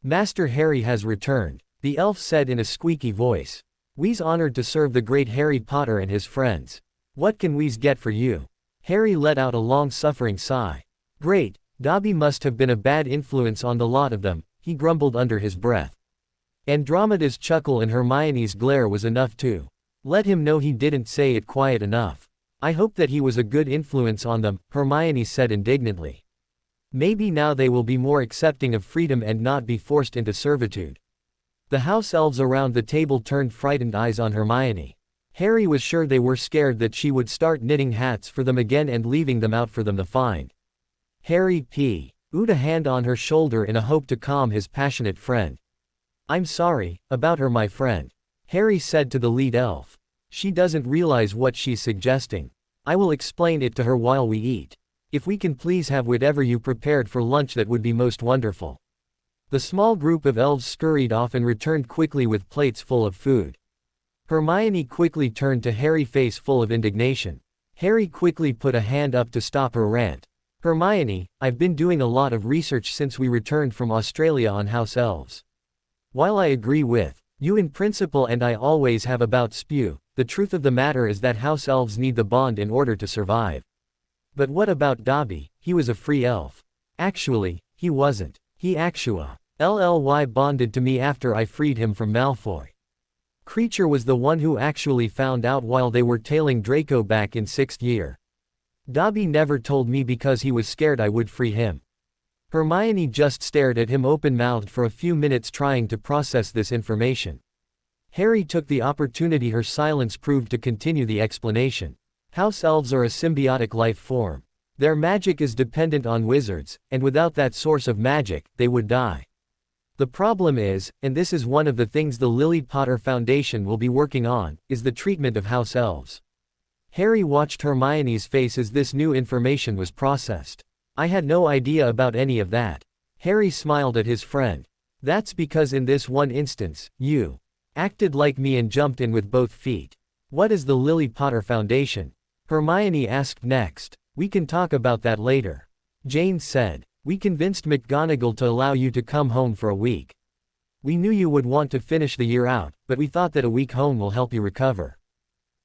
"Master Harry has returned," the elf said in a squeaky voice. "We's honored to serve the great Harry Potter and his friends. What can we's get for you?" Harry let out a long-suffering sigh. "Great, Dobby must have been a bad influence on the lot of them," he grumbled under his breath. Andromeda's chuckle and Hermione's glare was enough to let him know he didn't say it quiet enough. "I hope that he was a good influence on them," Hermione said indignantly. "Maybe now they will be more accepting of freedom and not be forced into servitude." The house elves around the table turned frightened eyes on Hermione. Harry was sure they were scared that she would start knitting hats for them again and leaving them out for them to find. Harry put a hand on her shoulder in a hope to calm his passionate friend. "I'm sorry about her, my friend," Harry said to the lead elf. "She doesn't realize what she's suggesting. I will explain it to her while we eat. If we can please have whatever you prepared for lunch, that would be most wonderful." The small group of elves scurried off and returned quickly with plates full of food. Hermione quickly turned to Harry, face full of indignation. Harry quickly put a hand up to stop her rant. "Hermione, I've been doing a lot of research since we returned from Australia on house elves. While I agree with you in principle and I always have about spew, the truth of the matter is that house elves need the bond in order to survive. But what about Dobby? He was a free elf. Actually, he wasn't. He LLY bonded to me after I freed him from Malfoy. Creature was the one who actually found out while they were tailing Draco back in 6th year. Dobby never told me because he was scared I would free him." Hermione just stared at him open-mouthed for a few minutes, trying to process this information. Harry took the opportunity her silence proved to continue the explanation. "House elves are a symbiotic life form. Their magic is dependent on wizards, and without that source of magic, they would die. The problem is, and this is one of the things the Lily Potter Foundation will be working on, is the treatment of house elves." Harry watched Hermione's face as this new information was processed. "I had no idea about any of that." Harry smiled at his friend. That's because in this one instance, you acted like me and jumped in with both feet. What is the Lily Potter Foundation? Hermione asked next. We can talk about that later. Jane said. We convinced McGonagall to allow you to come home for a week. We knew you would want to finish the year out, but we thought that a week home will help you recover.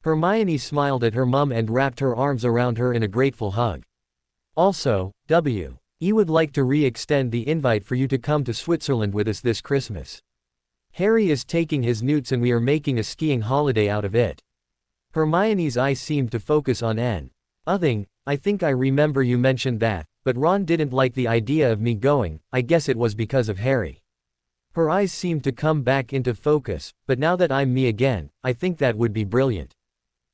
Hermione smiled at her mum and wrapped her arms around her in a grateful hug. Also, we would like to re-extend the invite for you to come to Switzerland with us this Christmas. Harry is taking his newts and we are making a skiing holiday out of it. Hermione's eyes seemed to focus on Nothing, I think I remember you mentioned that, but Ron didn't like the idea of me going, I guess it was because of Harry. Her eyes seemed to come back into focus, but now that I'm me again, I think that would be brilliant.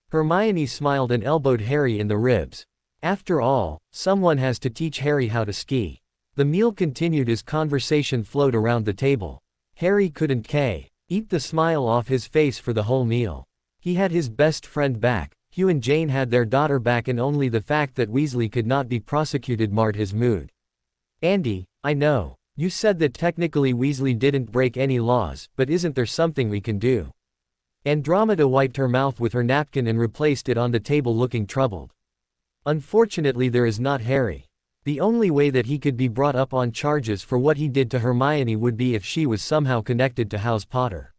Hermione smiled and elbowed Harry in the ribs. After all, someone has to teach Harry how to ski. The meal continued as conversation flowed around the table. Harry couldn't keep the smile off his face for the whole meal. He had his best friend back, Hugh and Jane had their daughter back, and only the fact that Weasley could not be prosecuted marred his mood. Andy, I know. You said that technically Weasley didn't break any laws, but isn't there something we can do? Andromeda wiped her mouth with her napkin and replaced it on the table looking troubled. Unfortunately there is not Harry. The only way that he could be brought up on charges for what he did to Hermione would be if she was somehow connected to House Potter.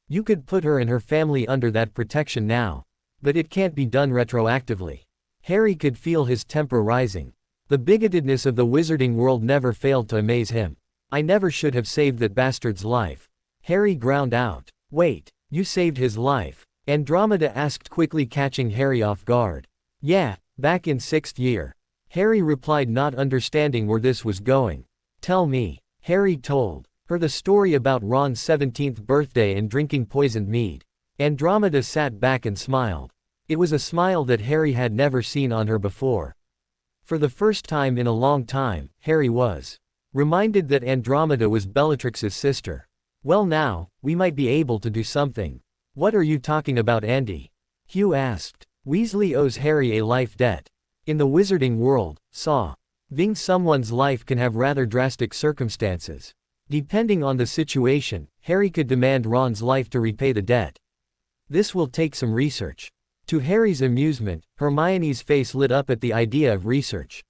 You could put her and her family under that protection now. But it can't be done retroactively. Harry could feel his temper rising. The bigotedness of the wizarding world never failed to amaze him. I never should have saved that bastard's life. Harry ground out. Wait, you saved his life? Andromeda asked quickly, catching Harry off guard. Yeah, back in 6th year. Harry replied, not understanding where this was going. Tell me. Harry told her the story about Ron's 17th birthday and drinking poisoned mead. Andromeda sat back and smiled. It was a smile that Harry had never seen on her before. For the first time in a long time, Harry was reminded that Andromeda was Bellatrix's sister. Well, now, we might be able to do something. What are you talking about, Andy? Hugh asked. Weasley owes Harry a life debt. In the wizarding world, saving someone's life can have rather drastic circumstances. Depending on the situation, Harry could demand Ron's life to repay the debt. This will take some research. To Harry's amusement, Hermione's face lit up at the idea of research.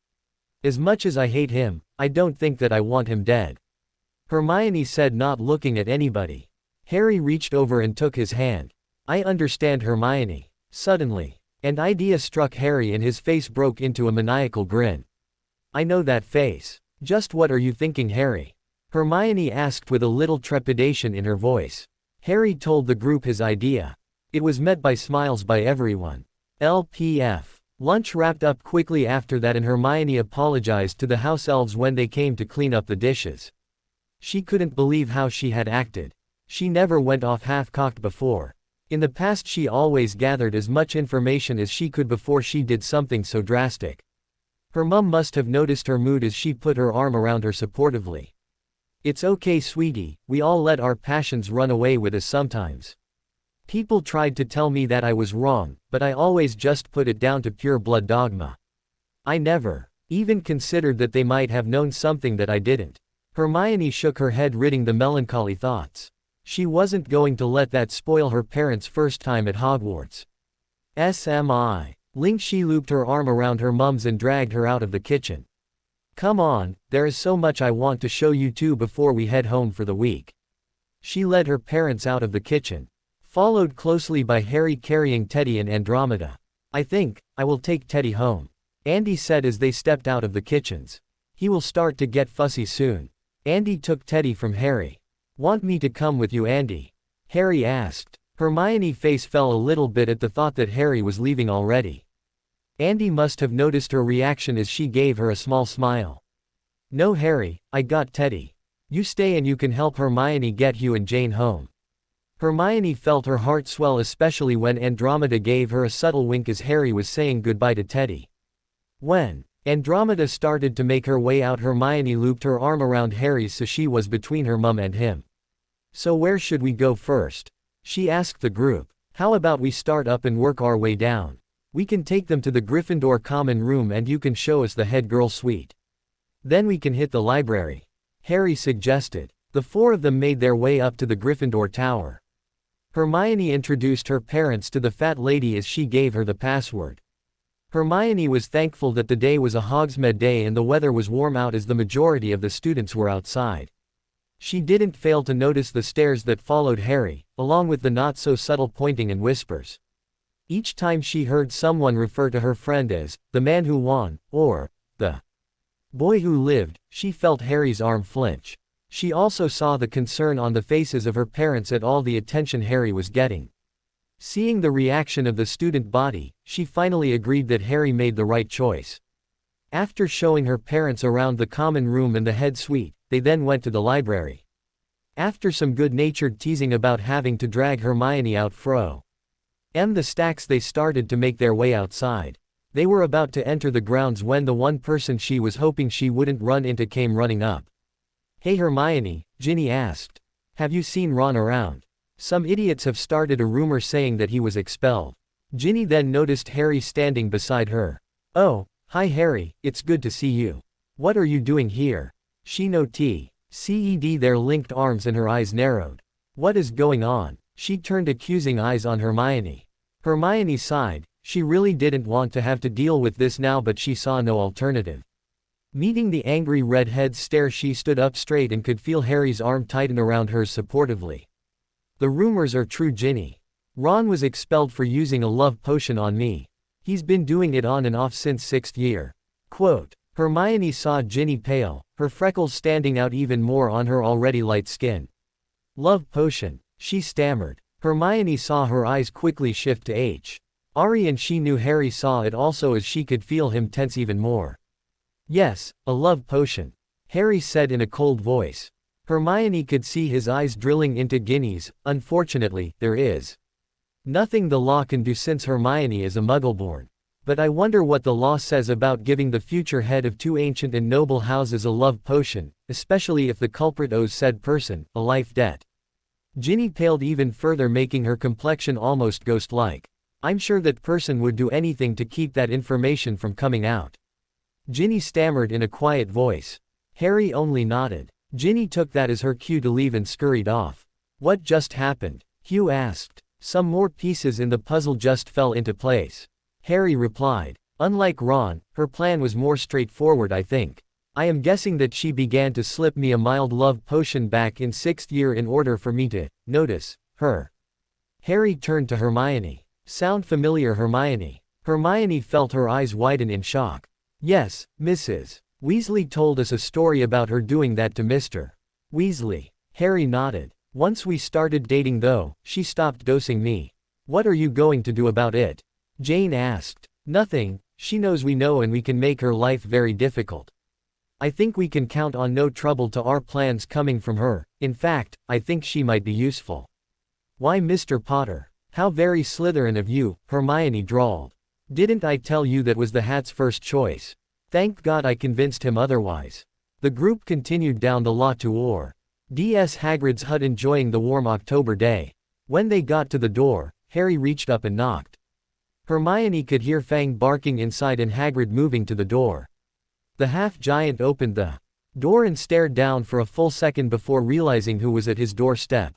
As much as I hate him, I don't think that I want him dead. Hermione said, not looking at anybody. Harry reached over and took his hand. I understand, Hermione. Suddenly, an idea struck Harry and his face broke into a maniacal grin. I know that face. Just what are you thinking, Harry? Hermione asked with a little trepidation in her voice. Harry told the group his idea. It was met by smiles by everyone. LPF. Lunch wrapped up quickly after that, and Hermione apologized to the house elves when they came to clean up the dishes. She couldn't believe how she had acted. She never went off half-cocked before. In the past she always gathered as much information as she could before she did something so drastic. Her mum must have noticed her mood as she put her arm around her supportively. It's okay, sweetie, we all let our passions run away with us sometimes. People tried to tell me that I was wrong, but I always just put it down to pure blood dogma. I never even considered that they might have known something that I didn't. Hermione shook her head, ridding the melancholy thoughts. She wasn't going to let that spoil her parents' first time at Hogwarts. SMI. Ling-Shi looped her arm around her mum's and dragged her out of the kitchen. Come on, there is so much I want to show you two before we head home for the week. She led her parents out of the kitchen, followed closely by Harry carrying Teddy and Andromeda. I think I will take Teddy home, Andy said as they stepped out of the kitchens. He will start to get fussy soon. Andy took Teddy from Harry. Want me to come with you, Andy? Harry asked. Hermione's face fell a little bit at the thought that Harry was leaving already. Andy must have noticed her reaction as she gave her a small smile. No, Harry, I got Teddy. You stay and you can help Hermione get Hugh and Jane home. Hermione felt her heart swell, especially when Andromeda gave her a subtle wink as Harry was saying goodbye to Teddy. When Andromeda started to make her way out, Hermione looped her arm around Harry's so she was between her mum and him. So where should we go first? She asked the group. How about we start up and work our way down? We can take them to the Gryffindor common room and you can show us the head girl suite. Then we can hit the library. Harry suggested. The four of them made their way up to the Gryffindor Tower. Hermione introduced her parents to the fat lady as she gave her the password. Hermione was thankful that the day was a Hogsmeade day and the weather was warm out as the majority of the students were outside. She didn't fail to notice the stares that followed Harry, along with the not-so-subtle pointing and whispers. Each time she heard someone refer to her friend as the man who won, or the boy who lived, she felt Harry's arm flinch. She also saw the concern on the faces of her parents at all the attention Harry was getting. Seeing the reaction of the student body, she finally agreed that Harry made the right choice. After showing her parents around the common room and the head suite, they then went to the library. After some good-natured teasing about having to drag Hermione out fro the stacks, they started to make their way outside. They were about to enter the grounds when the one person she was hoping she wouldn't run into came running up. "Hey Hermione," Ginny asked. "Have you seen Ron around? Some idiots have started a rumor saying that he was expelled." Ginny then noticed Harry standing beside her. "Oh, hi Harry, it's good to see you. What are you doing here?" She noticed their linked arms and her eyes narrowed. "What is going on?" She turned accusing eyes on Hermione. Hermione sighed. She really didn't want to have to deal with this now, but she saw no alternative. Meeting the angry redhead's stare, she stood up straight and could feel Harry's arm tighten around hers supportively. "The rumors are true, Ginny. Ron was expelled for using a love potion on me. He's been doing it on and off since 6th year." Quote. Hermione saw Ginny pale, her freckles standing out even more on her already light skin. "Love potion," she stammered. Hermione saw her eyes quickly shift to Harry, and she knew Harry saw it also, as she could feel him tense even more. "Yes, a love potion," Harry said in a cold voice. Hermione could see his eyes drilling into Ginny's. "Unfortunately, there is nothing the law can do since Hermione is a Muggleborn. But I wonder what the law says about giving the future head of two ancient and noble houses a love potion, especially if the culprit owes said person a life debt." Ginny paled even further, making her complexion almost ghost-like. "I'm sure that person would do anything to keep that information from coming out," Ginny stammered in a quiet voice. Harry only nodded. Ginny took that as her cue to leave and scurried off. "What just happened?" Hugh asked. "Some more pieces in the puzzle just fell into place," Harry replied. "Unlike Ron, her plan was more straightforward, I think. I am guessing that she began to slip me a mild love potion back in 6th year in order for me to notice her." Harry turned to Hermione. "Sound familiar, Hermione?" Hermione felt her eyes widen in shock. "Yes, Mrs. Weasley told us a story about her doing that to Mr. Weasley." Harry nodded. "Once we started dating though, she stopped dosing me." "What are you going to do about it?" Jane asked. "Nothing, she knows we know and we can make her life very difficult. I think we can count on no trouble to our plans coming from her. In fact, I think she might be useful." "Why, Mr. Potter? How very Slytherin of you," Hermione drawled. "Didn't I tell you that was the hat's first choice? Thank God I convinced him otherwise." The group continued down the lot toward Hagrid's hut, enjoying the warm October day. When they got to the door, Harry reached up and knocked. Hermione could hear Fang barking inside and Hagrid moving to the door. The half-giant opened the door and stared down for a full second before realizing who was at his doorstep.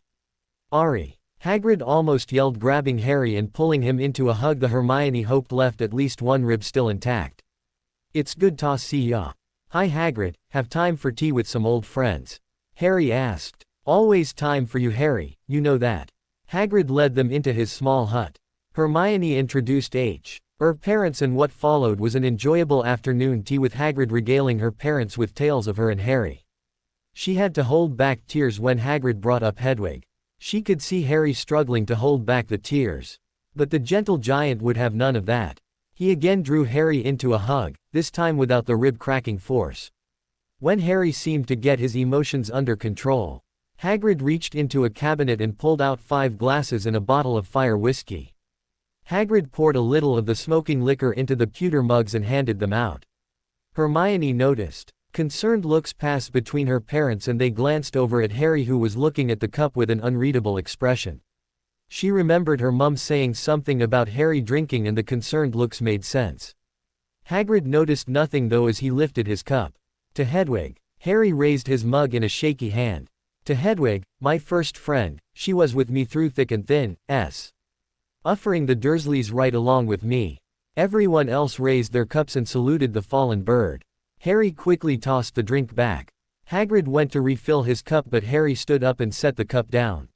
"Ari!" Hagrid almost yelled, grabbing Harry and pulling him into a hug the Hermione hoped left at least one rib still intact. "It's good to see ya." "Hi Hagrid, have time for tea with some old friends?" Harry asked. "Always time for you, Harry, you know that." Hagrid led them into his small hut. Hermione introduced her parents, and what followed was an enjoyable afternoon tea with Hagrid regaling her parents with tales of her and Harry. She had to hold back tears when Hagrid brought up Hedwig. She could see Harry struggling to hold back the tears. But the gentle giant would have none of that. He again drew Harry into a hug, this time without the rib-cracking force. When Harry seemed to get his emotions under control, Hagrid reached into a cabinet and pulled out 5 glasses and a bottle of fire whiskey. Hagrid poured a little of the smoking liquor into the pewter mugs and handed them out. Hermione noticed. Concerned looks passed between her parents and they glanced over at Harry, who was looking at the cup with an unreadable expression. She remembered her mum saying something about Harry drinking and the concerned looks made sense. Hagrid noticed nothing though as he lifted his cup. To Hedwig, Harry raised his mug in a shaky hand. To Hedwig, my first friend, she was with me through thick and thin, uffering the Dursleys right along with me. Everyone else raised their cups and saluted the fallen bird. Harry quickly tossed the drink back. Hagrid went to refill his cup but Harry stood up and set the cup down.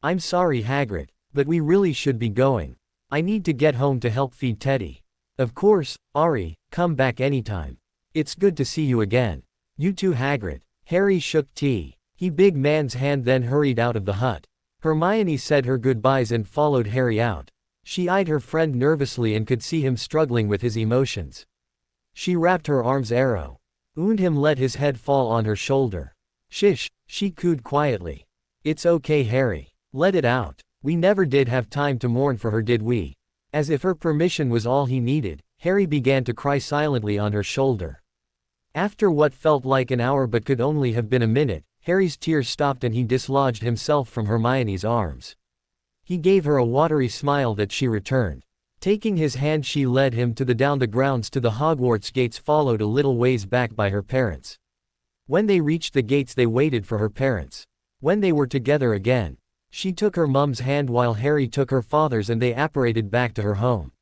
I'm sorry Hagrid, but we really should be going. I need to get home to help feed Teddy. Of course, Ari, come back anytime. It's good to see you again. You too Hagrid. Harry shook the big man's hand then hurried out of the hut. Hermione said her goodbyes and followed Harry out. She eyed her friend nervously and could see him struggling with his emotions. She wrapped her arms around him, let his head fall on her shoulder. Shish, she cooed quietly. It's okay Harry. Let it out. We never did have time to mourn for her did we? As if her permission was all he needed, Harry began to cry silently on her shoulder. After what felt like an hour but could only have been a minute, Harry's tears stopped and he dislodged himself from Hermione's arms. He gave her a watery smile that she returned. Taking his hand she led him down the grounds to the Hogwarts gates followed a little ways back by her parents. When they reached the gates they waited for her parents. When they were together again, she took her mum's hand while Harry took her father's and they apparated back to her home.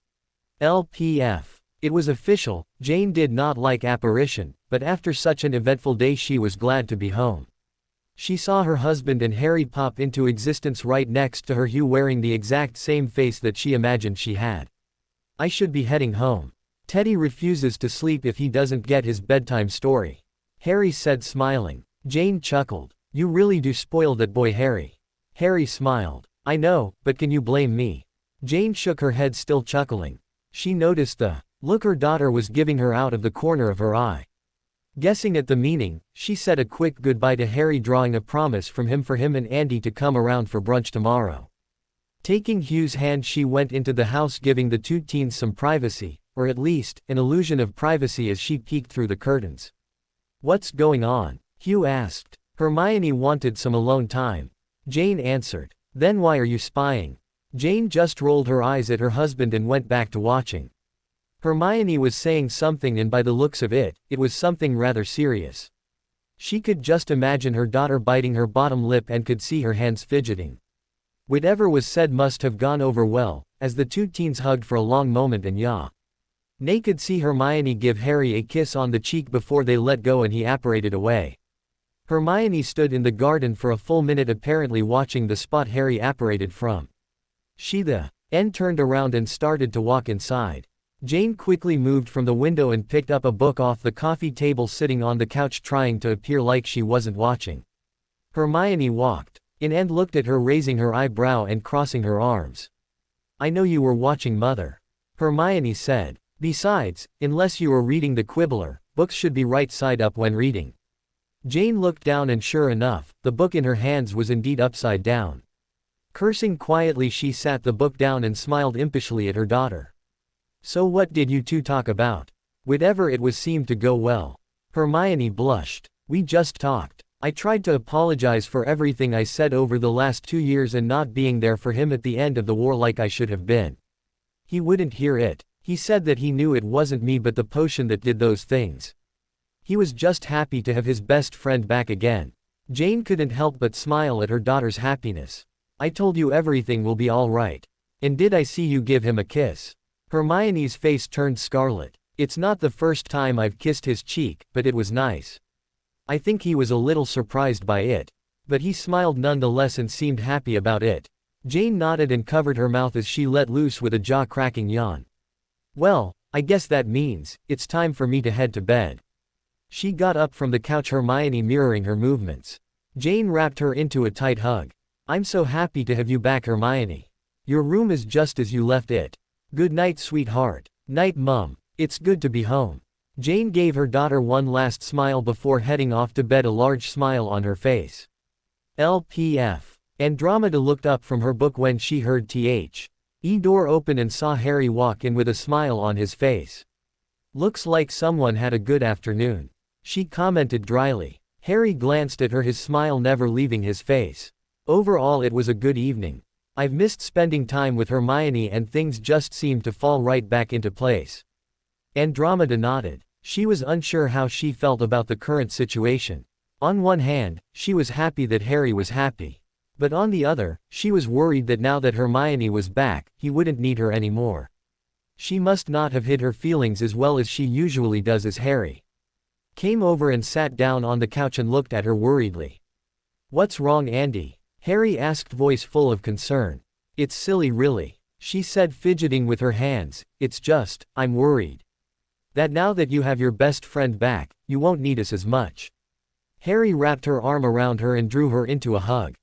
LPF. It was official, Jane did not like apparition, but after such an eventful day she was glad to be home. She saw her husband and Harry pop into existence right next to her, Hugh wearing the exact same face that she imagined she had. I should be heading home. Teddy refuses to sleep if he doesn't get his bedtime story. Harry said smiling. Jane chuckled. You really do spoil that boy Harry. Harry smiled. I know, but can you blame me? Jane shook her head still chuckling. She noticed the look her daughter was giving her out of the corner of her eye. Guessing at the meaning, she said a quick goodbye to Harry drawing a promise from him for him and Andy to come around for brunch tomorrow. Taking Hugh's hand she went into the house giving the two teens some privacy, or at least, an illusion of privacy as she peeked through the curtains. What's going on? Hugh asked. Hermione wanted some alone time. Jane answered. Then why are you spying? Jane just rolled her eyes at her husband and went back to watching. Hermione was saying something and by the looks of it, it was something rather serious. She could just imagine her daughter biting her bottom lip and could see her hands fidgeting. Whatever was said must have gone over well, as the two teens hugged for a long moment and Nay could see Hermione give Harry a kiss on the cheek before they let go and he apparated away. Hermione stood in the garden for a full minute apparently watching the spot Harry apparated from. She then turned around and started to walk inside. Jane quickly moved from the window and picked up a book off the coffee table sitting on the couch trying to appear like she wasn't watching. Hermione walked in and looked at her raising her eyebrow and crossing her arms. I know you were watching Mother. Hermione said. Besides, unless you were reading the Quibbler, books should be right side up when reading. Jane looked down and sure enough, the book in her hands was indeed upside down. Cursing quietly she sat the book down and smiled impishly at her daughter. So what did you two talk about? Whatever it was seemed to go well. Hermione blushed. We just talked. I tried to apologize for everything I said over the last 2 years and not being there for him at the end of the war like I should have been. He wouldn't hear it. He said that he knew it wasn't me but the potion that did those things. He was just happy to have his best friend back again. Jane couldn't help but smile at her daughter's happiness. I told you everything will be all right. And did I see you give him a kiss? Hermione's face turned scarlet. It's not the first time I've kissed his cheek, but it was nice. I think he was a little surprised by it. But he smiled nonetheless and seemed happy about it. Jane nodded and covered her mouth as she let loose with a jaw-cracking yawn. Well, I guess that means, it's time for me to head to bed. She got up from the couch, Hermione mirroring her movements. Jane wrapped her into a tight hug. I'm so happy to have you back, Hermione. Your room is just as you left it. Good night, sweetheart. Night, Mum. It's good to be home. Jane gave her daughter one last smile before heading off to bed, a large smile on her face. LPF. Andromeda looked up from her book when she heard the door open and saw Harry walk in with a smile on his face. Looks like someone had a good afternoon. She commented dryly. Harry glanced at her, his smile never leaving his face. Overall it was a good evening. I've missed spending time with Hermione and things just seemed to fall right back into place. Andromeda nodded. She was unsure how she felt about the current situation. On one hand, she was happy that Harry was happy. But on the other, she was worried that now that Hermione was back, he wouldn't need her anymore. She must not have hid her feelings as well as she usually does as Harry came over and sat down on the couch and looked at her worriedly. "What's wrong, Andy?" Harry asked, voice full of concern. "It's silly really," she said, fidgeting with her hands. "It's just, I'm worried that now that you have your best friend back, you won't need us as much." Harry wrapped her arm around her and drew her into a hug.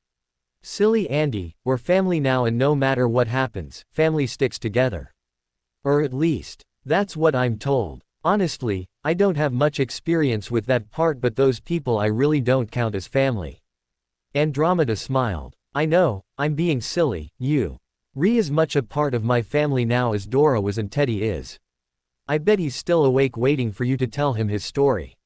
"Silly Andy, we're family now, and no matter what happens, family sticks together. Or at least, that's what I'm told. Honestly, I don't have much experience with that part, but those people I really don't count as family." Andromeda smiled. "I know, I'm being silly, you re as much a part of my family now as Dora was and Teddy is. I bet he's still awake waiting for you to tell him his story."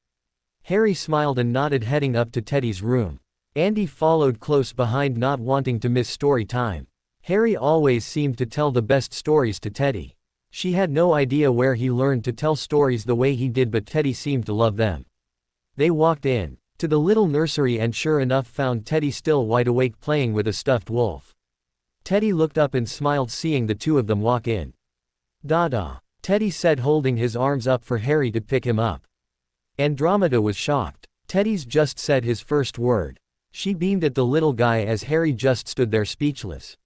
Harry smiled and nodded, heading up to Teddy's room. Andy followed close behind, not wanting to miss story time. Harry always seemed to tell the best stories to Teddy. She had no idea where he learned to tell stories the way he did, but Teddy seemed to love them. They walked in to the little nursery and sure enough found Teddy still wide awake playing with a stuffed wolf. Teddy looked up and smiled seeing the two of them walk in. "Dada," Teddy said, holding his arms up for Harry to pick him up. Andromeda was shocked. Teddy's just said his first word. She beamed at the little guy as Harry just stood there speechless.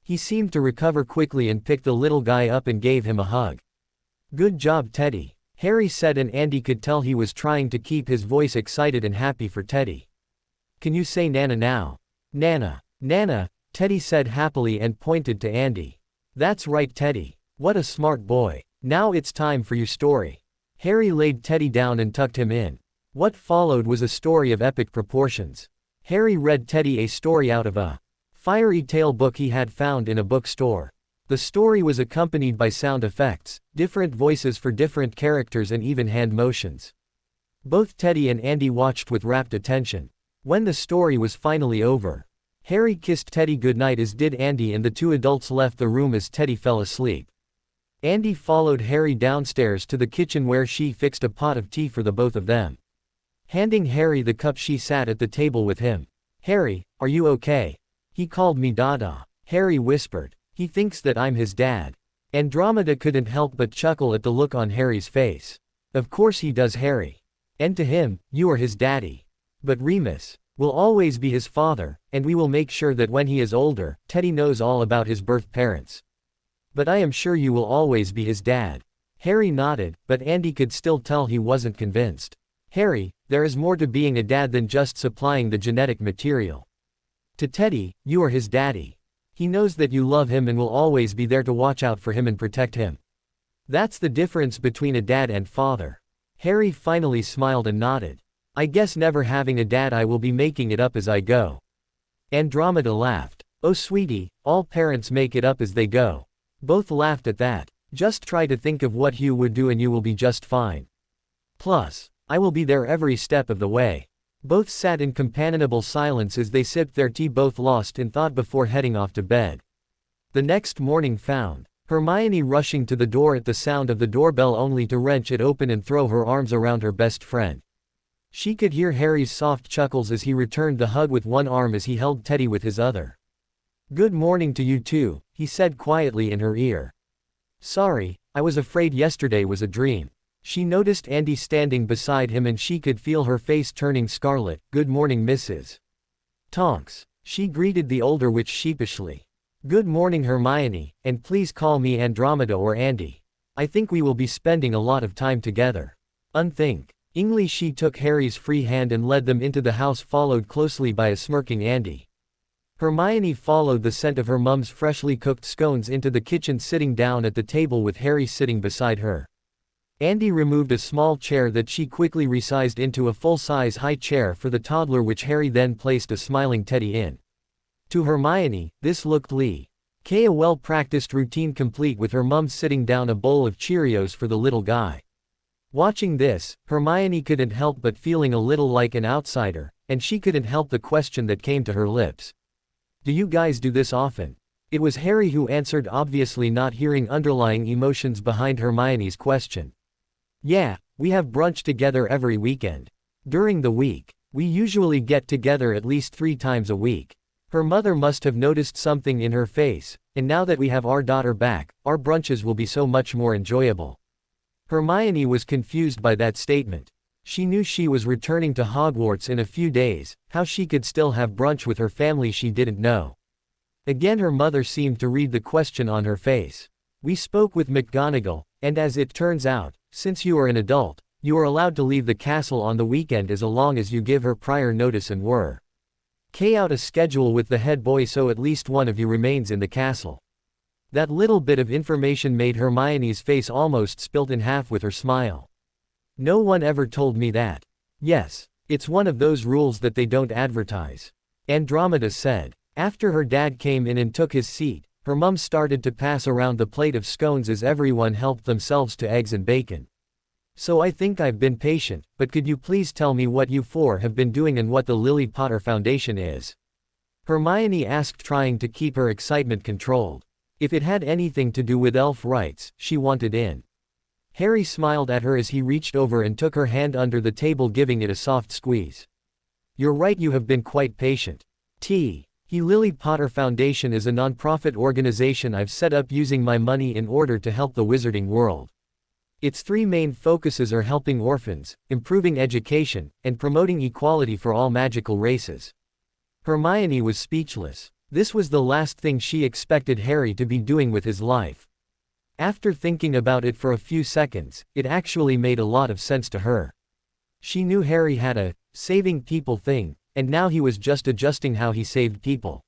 He seemed to recover quickly and picked the little guy up and gave him a hug. "Good job, Teddy," Harry said, and Andy could tell he was trying to keep his voice excited and happy for Teddy. "Can you say Nana now?" "Nana, Nana," Teddy said happily and pointed to Andy. "That's right, Teddy. What a smart boy. Now it's time for your story." Harry laid Teddy down and tucked him in. What followed was a story of epic proportions. Harry read Teddy a story out of a fairy tale book he had found in a bookstore. The story was accompanied by sound effects, different voices for different characters, and even hand motions. Both Teddy and Andy watched with rapt attention. When the story was finally over, Harry kissed Teddy goodnight, as did Andy, and the two adults left the room as Teddy fell asleep. Andy followed Harry downstairs to the kitchen where she fixed a pot of tea for the both of them. Handing Harry the cup, she sat at the table with him. "Harry, are you okay?" "He called me Dada," Harry whispered. "He thinks that I'm his dad." Andromeda couldn't help but chuckle at the look on Harry's face. "Of course he does, Harry. And to him, you are his daddy. But Remus will always be his father, and we will make sure that when he is older, Teddy knows all about his birth parents. But I am sure you will always be his dad." Harry nodded, but Andy could still tell he wasn't convinced. "Harry, there is more to being a dad than just supplying the genetic material. To Teddy, you are his daddy. He knows that you love him and will always be there to watch out for him and protect him. That's the difference between a dad and father." Harry finally smiled and nodded. "I guess never having a dad, I will be making it up as I go." Andromeda laughed. "Oh sweetie, all parents make it up as they go." Both laughed at that. "Just try to think of what Hugh would do and you will be just fine. Plus, I will be there every step of the way." Both sat in companionable silence as they sipped their tea, both lost in thought before heading off to bed. The next morning found Hermione rushing to the door at the sound of the doorbell, only to wrench it open and throw her arms around her best friend. She could hear Harry's soft chuckles as he returned the hug with one arm as he held Teddy with his other. "Good morning to you too," he said quietly in her ear. "Sorry, I was afraid yesterday was a dream." She noticed Andy standing beside him and she could feel her face turning scarlet. "Good morning, Mrs. Tonks." She greeted the older witch sheepishly. "Good morning, Hermione, and please call me Andromeda or Andy. I think we will be spending a lot of time together." Unthinkingly, she took Harry's free hand and led them into the house, followed closely by a smirking Andy. Hermione followed the scent of her mum's freshly cooked scones into the kitchen, sitting down at the table with Harry sitting beside her. Andy removed a small chair that she quickly resized into a full-size high chair for the toddler, which Harry then placed a smiling Teddy in. To Hermione, this looked like a well-practiced routine, complete with her mum sitting down a bowl of Cheerios for the little guy. Watching this, Hermione couldn't help but feeling a little like an outsider, and she couldn't help the question that came to her lips. "Do you guys do this often?" It was Harry who answered, obviously not hearing underlying emotions behind Hermione's question. "Yeah, we have brunch together every weekend. During the week, We usually get together at least 3 times a week. Her mother must have noticed something in her face, and now that we have our daughter back, our brunches will be so much more enjoyable. Hermione was confused by that statement. She knew she was returning to Hogwarts in a few days, how she could still have brunch with her family she didn't know. Again her mother seemed to read the question on her face. We spoke with McGonagall, and as it turns out, since you are an adult, you are allowed to leave the castle on the weekend as long as you give her prior notice and were out a schedule with the head boy so at least one of you remains in the castle. That little bit of information made Hermione's face almost split in half with her smile. No one ever told me that. Yes, it's one of those rules that they don't advertise. Andromeda said. After her dad came in and took his seat, her mum started to pass around the plate of scones as everyone helped themselves to eggs and bacon. So I think I've been patient, but could you please tell me what you four have been doing and what the Lily Potter Foundation is? Hermione asked, trying to keep her excitement controlled. If it had anything to do with elf rights, she wanted in. Harry smiled at her as he reached over and took her hand under the table, giving it a soft squeeze. You're right, you have been quite patient. The Lily Potter Foundation is a non-profit organization I've set up using my money in order to help the wizarding world. Its 3 main focuses are helping orphans, improving education, and promoting equality for all magical races. Hermione was speechless. This was the last thing she expected Harry to be doing with his life. After thinking about it for a few seconds, it actually made a lot of sense to her. She knew Harry had a saving people thing, and now he was just adjusting how he saved people.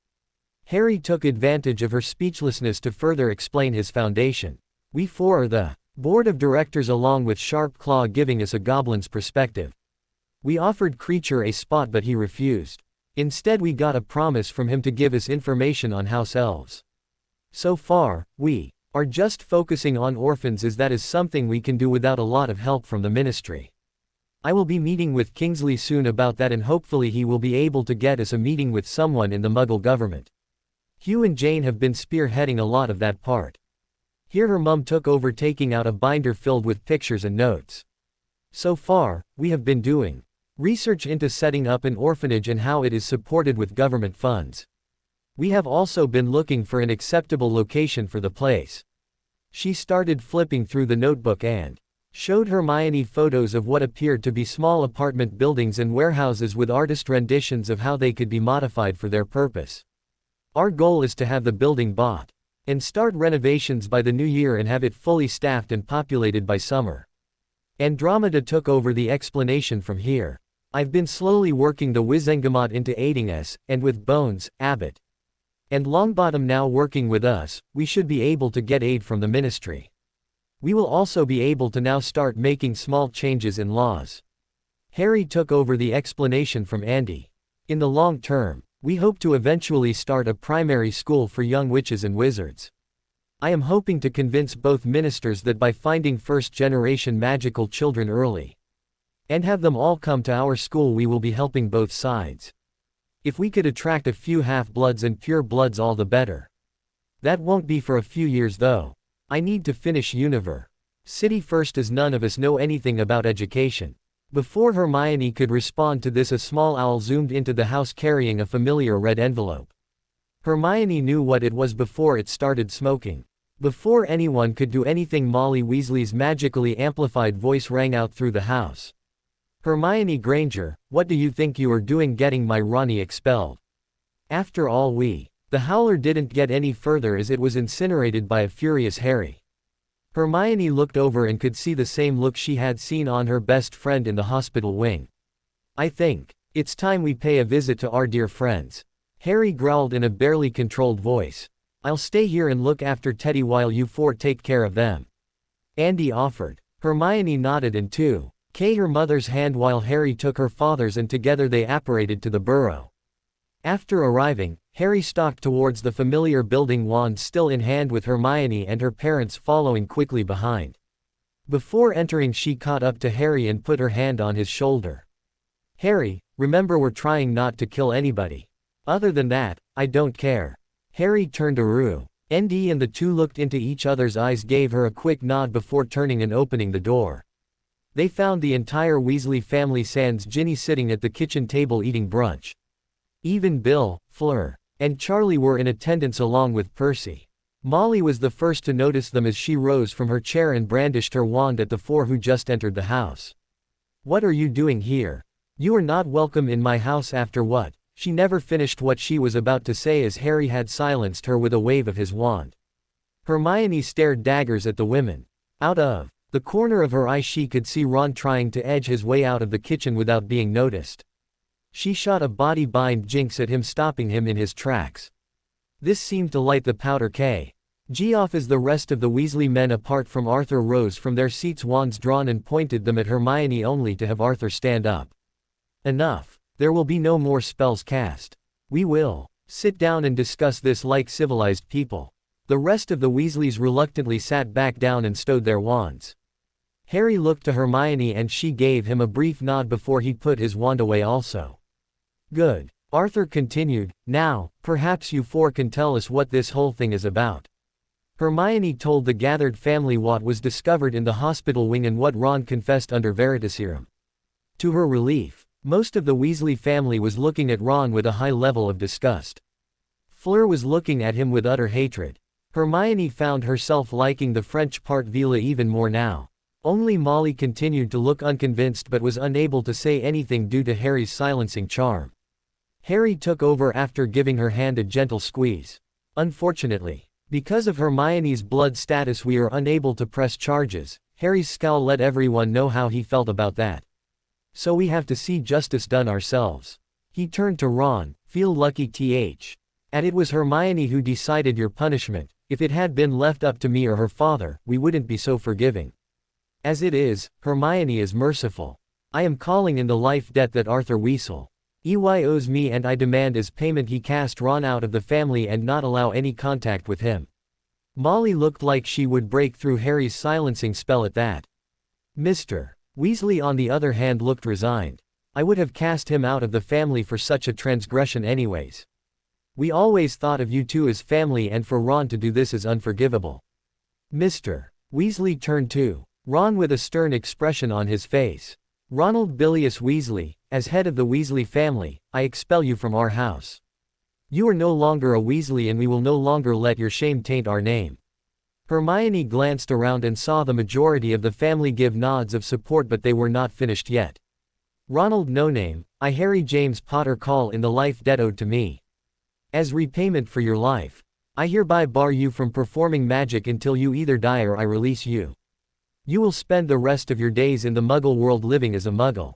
Harry took advantage of her speechlessness to further explain his foundation. We 4 are the board of directors along with Sharp Claw giving us a goblin's perspective. We offered Creature a spot but he refused. Instead we got a promise from him to give us information on house elves. So far, we are just focusing on orphans as that is something we can do without a lot of help from the ministry. I will be meeting with Kingsley soon about that and hopefully he will be able to get us a meeting with someone in the Muggle government. Hugh and Jane have been spearheading a lot of that part. Here her mum took over, taking out a binder filled with pictures and notes. So far, we have been doing research into setting up an orphanage and how it is supported with government funds. We have also been looking for an acceptable location for the place. She started flipping through the notebook and showed Hermione photos of what appeared to be small apartment buildings and warehouses with artist renditions of how they could be modified for their purpose. Our goal is to have the building bought and start renovations by the new year and have it fully staffed and populated by summer. Andromeda took over the explanation from here. I've been slowly working the Wizengamot into aiding us, and with Bones, Abbott, and Longbottom now working with us, we should be able to get aid from the ministry. We will also be able to now start making small changes in laws. Harry took over the explanation from Andy. In the long term, we hope to eventually start a primary school for young witches and wizards. I am hoping to convince both ministers that by finding first-generation magical children early and have them all come to our school, we will be helping both sides. If we could attract a few half-bloods and pure-bloods, all the better. That won't be for a few years though. I need to finish University first as none of us know anything about education. Before Hermione could respond to this, a small owl zoomed into the house carrying a familiar red envelope. Hermione knew what it was before it started smoking. Before anyone could do anything, Molly Weasley's magically amplified voice rang out through the house. Hermione Granger, what do you think you are doing getting my Ronnie expelled? After all, the Howler didn't get any further as it was incinerated by a furious Harry. Hermione looked over and could see the same look she had seen on her best friend in the hospital wing. I think it's time we pay a visit to our dear friends. Harry growled in a barely controlled voice. I'll stay here and look after Teddy while you 4 take care of them. Andy offered. Hermione nodded and took her mother's hand while Harry took her father's, and together they apparated to the Burrow. After arriving, Harry stalked towards the familiar building, wand still in hand, with Hermione and her parents following quickly behind. Before entering, she caught up to Harry and put her hand on his shoulder. Harry, remember, we're trying not to kill anybody. Other than that, I don't care. Harry turned to Rue. ND and the two looked into each other's eyes, gave her a quick nod before turning and opening the door. They found the entire Weasley family sans Ginny sitting at the kitchen table eating brunch. Even Bill, Fleur, and Charlie were in attendance along with Percy. Molly was the first to notice them as she rose from her chair and brandished her wand at the four who just entered the house. "What are you doing here? You are not welcome in my house after what?" She never finished what she was about to say as Harry had silenced her with a wave of his wand. Hermione stared daggers at the women. Out of the corner of her eye she could see Ron trying to edge his way out of the kitchen without being noticed. She shot a body bind jinx at him, stopping him in his tracks. This seemed to light the powder keg off as the rest of the Weasley men apart from Arthur rose from their seats, wands drawn, and pointed them at Hermione only to have Arthur stand up. "Enough. There will be no more spells cast. We will sit down and discuss this like civilized people." The rest of the Weasleys reluctantly sat back down and stowed their wands. Harry looked to Hermione and she gave him a brief nod before he put his wand away also. "Good," Arthur continued. "Now, perhaps you four can tell us what this whole thing is about." Hermione told the gathered family what was discovered in the hospital wing and what Ron confessed under Veritaserum. To her relief, most of the Weasley family was looking at Ron with a high level of disgust. Fleur was looking at him with utter hatred. Hermione found herself liking the French part Vila even more now. Only Molly continued to look unconvinced but was unable to say anything due to Harry's silencing charm. Harry took over after giving her hand a gentle squeeze. "Unfortunately, because of Hermione's blood status we are unable to press charges." Harry's scowl let everyone know how he felt about that. "So we have to see justice done ourselves." He turned to Ron. "Feel lucky and it was Hermione who decided your punishment. If it had been left up to me or her father, we wouldn't be so forgiving. As it is, Hermione is merciful. I am calling in the life debt that Arthur Weasley owes me and I demand as payment he cast Ron out of the family and not allow any contact with him." Molly looked like she would break through Harry's silencing spell at that. Mr. Weasley on the other hand looked resigned. "I would have cast him out of the family for such a transgression anyways. We always thought of you two as family and for Ron to do this is unforgivable." Mr. Weasley turned to Ron with a stern expression on his face. "Ronald Bilious Weasley, as head of the Weasley family, I expel you from our house. You are no longer a Weasley and we will no longer let your shame taint our name." Hermione glanced around and saw the majority of the family give nods of support, but they were not finished yet. "Ronald No Name, I Harry James Potter call in the life debt owed to me. As repayment for your life, I hereby bar you from performing magic until you either die or I release you. You will spend the rest of your days in the Muggle world living as a Muggle."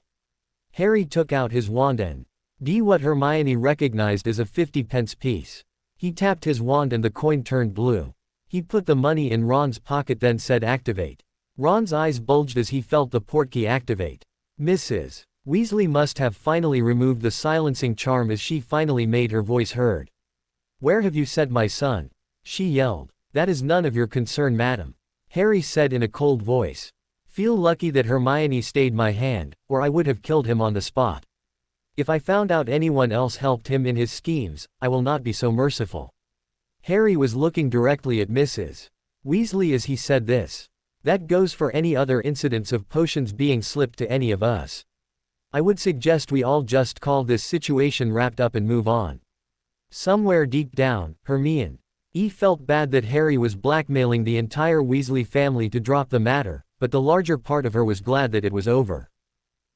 Harry took out his wand and what Hermione recognized as a 50-pence piece. He tapped his wand and the coin turned blue. He put the money in Ron's pocket then said activate. Ron's eyes bulged as he felt the portkey activate. Mrs. Weasley must have finally removed the silencing charm as she finally made her voice heard. "Where have you sent my son?" she yelled. "That is none of your concern, madam," Harry said in a cold voice. "Feel lucky that Hermione stayed my hand, or I would have killed him on the spot. If I found out anyone else helped him in his schemes, I will not be so merciful." Harry was looking directly at Mrs. Weasley as he said this. "That goes for any other incidents of potions being slipped to any of us. I would suggest we all just call this situation wrapped up and move on." Somewhere deep down, Hermione felt bad that Harry was blackmailing the entire Weasley family to drop the matter, but the larger part of her was glad that it was over.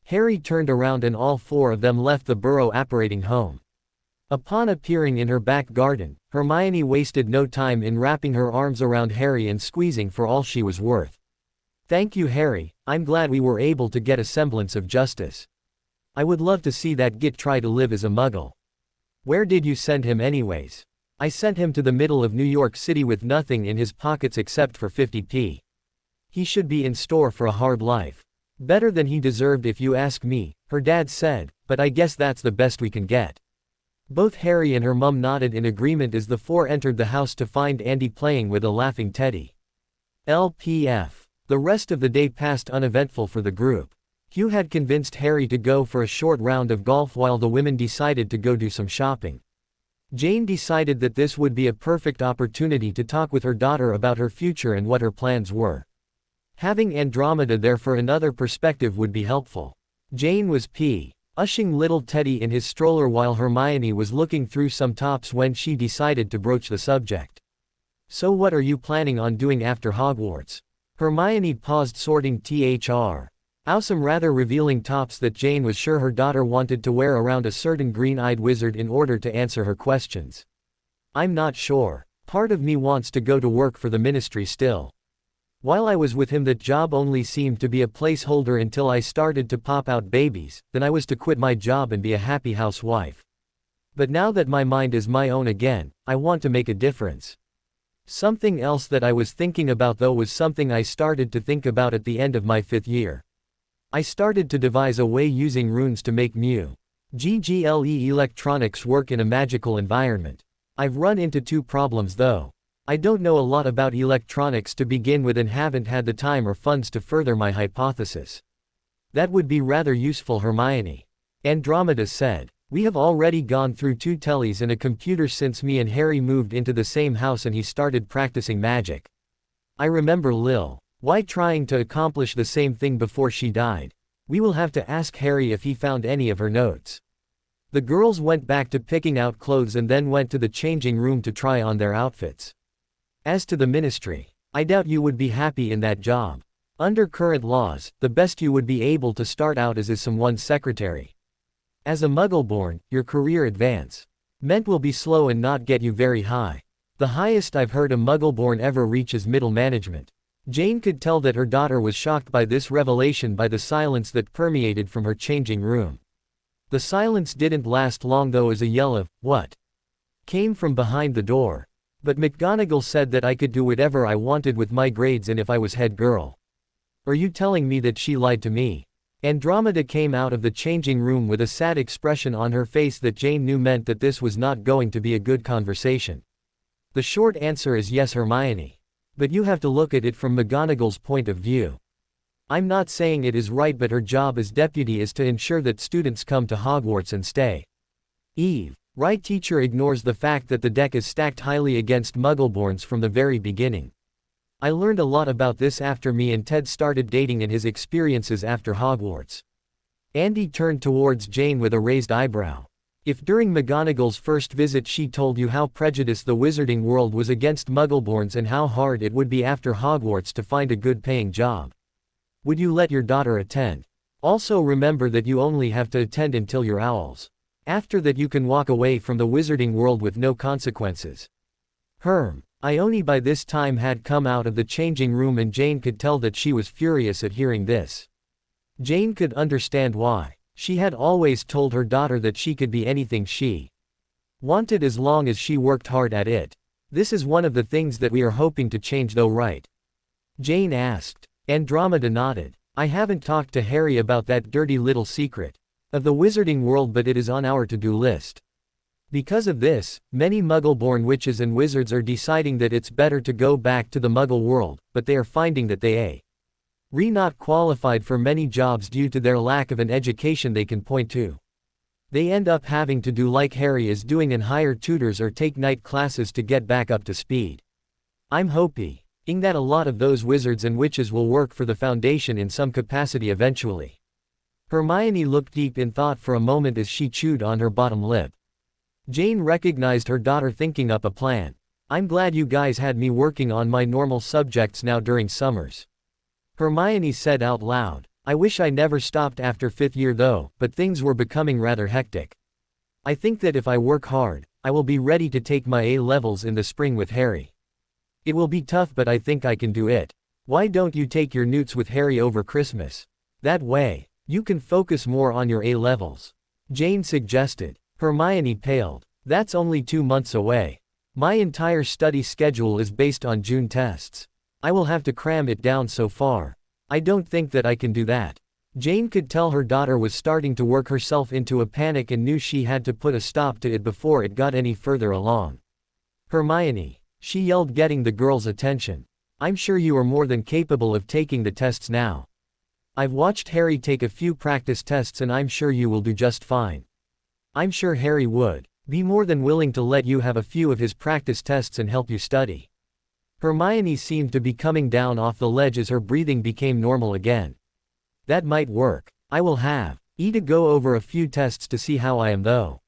Harry turned around and all four of them left the Burrow operating home. Upon appearing in her back garden, Hermione wasted no time in wrapping her arms around Harry and squeezing for all she was worth. "Thank you, Harry, I'm glad we were able to get a semblance of justice. I would love to see that git try to live as a Muggle." "Where did you send him anyways?" "I sent him to the middle of New York City with nothing in his pockets except for 50p. He should be in store for a hard life. Better than he deserved if you ask me," her dad said, "but I guess that's the best we can get." Both Harry and her mum nodded in agreement as the four entered the house to find Andy playing with a laughing Teddy. LPF. The rest of the day passed uneventful for the group. Hugh had convinced Harry to go for a short round of golf while the women decided to go do some shopping. Jane decided that this would be a perfect opportunity to talk with her daughter about her future and what her plans were. Having Andromeda there for another perspective would be helpful. Jane was pushing little Teddy in his stroller while Hermione was looking through some tops when she decided to broach the subject. So what are you planning on doing after Hogwarts? Hermione paused sorting out some rather revealing tops that Jane was sure her daughter wanted to wear around a certain green-eyed wizard in order to answer her questions. I'm not sure. Part of me wants to go to work for the ministry still. While I was with him that job only seemed to be a placeholder until I started to pop out babies, then I was to quit my job and be a happy housewife. But now that my mind is my own again, I want to make a difference. Something else that I was thinking about though was something I started to think about at the end of my 5th year. I started to devise a way using runes to make GGLE electronics work in a magical environment. I've run into 2 problems though. I don't know a lot about electronics to begin with and haven't had the time or funds to further my hypothesis. That would be rather useful, Hermione. Andromeda said. We have already gone through 2 tellies and a computer since me and Harry moved into the same house and he started practicing magic. I remember Lil. Why trying to accomplish the same thing before she died? We will have to ask Harry if he found any of her notes. The girls went back to picking out clothes and then went to the changing room to try on their outfits. As to the ministry, I doubt you would be happy in that job. Under current laws, the best you would be able to start out as is someone's secretary. As a Muggle-born, your career advancement will be slow and not get you very high. The highest I've heard a Muggle-born ever reach is middle management. Jane could tell that her daughter was shocked by this revelation by the silence that permeated from her changing room. The silence didn't last long though, as a yell of, "What?" came from behind the door. But McGonagall said that I could do whatever I wanted with my grades and if I was head girl. Are you telling me that she lied to me? Andromeda came out of the changing room with a sad expression on her face that Jane knew meant that this was not going to be a good conversation. The short answer is yes, Hermione. But you have to look at it from McGonagall's point of view. I'm not saying it is right, but her job as deputy is to ensure that students come to Hogwarts and stay. Right teacher ignores the fact that the deck is stacked highly against Muggleborns from the very beginning. I learned a lot about this after me and Ted started dating and his experiences after Hogwarts. Andy turned towards Jane with a raised eyebrow. If during McGonagall's first visit she told you how prejudiced the wizarding world was against Muggleborns and how hard it would be after Hogwarts to find a good paying job, would you let your daughter attend? Also remember that you only have to attend until you're owls. After that you can walk away from the wizarding world with no consequences. Ione by this time had come out of the changing room and Jane could tell that she was furious at hearing this. Jane could understand why. She had always told her daughter that she could be anything she wanted as long as she worked hard at it. This is one of the things that we are hoping to change though, right? Jane asked. Andromeda nodded. I haven't talked to Harry about that dirty little secret of the wizarding world, but it is on our to-do list. Because of this, many Muggle-born witches and wizards are deciding that it's better to go back to the Muggle world, but they are finding that they are not qualified for many jobs due to their lack of an education they can point to. They end up having to do like Harry is doing and hire tutors or take night classes to get back up to speed. I'm hoping that a lot of those wizards and witches will work for the Foundation in some capacity eventually. Hermione looked deep in thought for a moment as she chewed on her bottom lip. Jane recognized her daughter thinking up a plan. I'm glad you guys had me working on my normal subjects now during summers. Hermione said out loud. I wish I never stopped after 5th year though, but things were becoming rather hectic. I think that if I work hard, I will be ready to take my A-levels in the spring with Harry. It will be tough, but I think I can do it. Why don't you take your newts with Harry over Christmas? That way, you can focus more on your A-levels. Jane suggested. Hermione paled. That's only 2 months away. My entire study schedule is based on June tests. I will have to cram it down so far. I don't think that I can do that. Jane could tell her daughter was starting to work herself into a panic and knew she had to put a stop to it before it got any further along. Hermione, she yelled, getting the girl's attention. I'm sure you are more than capable of taking the tests now. I've watched Harry take a few practice tests and I'm sure you will do just fine. I'm sure Harry would be more than willing to let you have a few of his practice tests and help you study. Hermione seemed to be coming down off the ledge as her breathing became normal again. That might work. I will have to go over a few tests to see how I am though.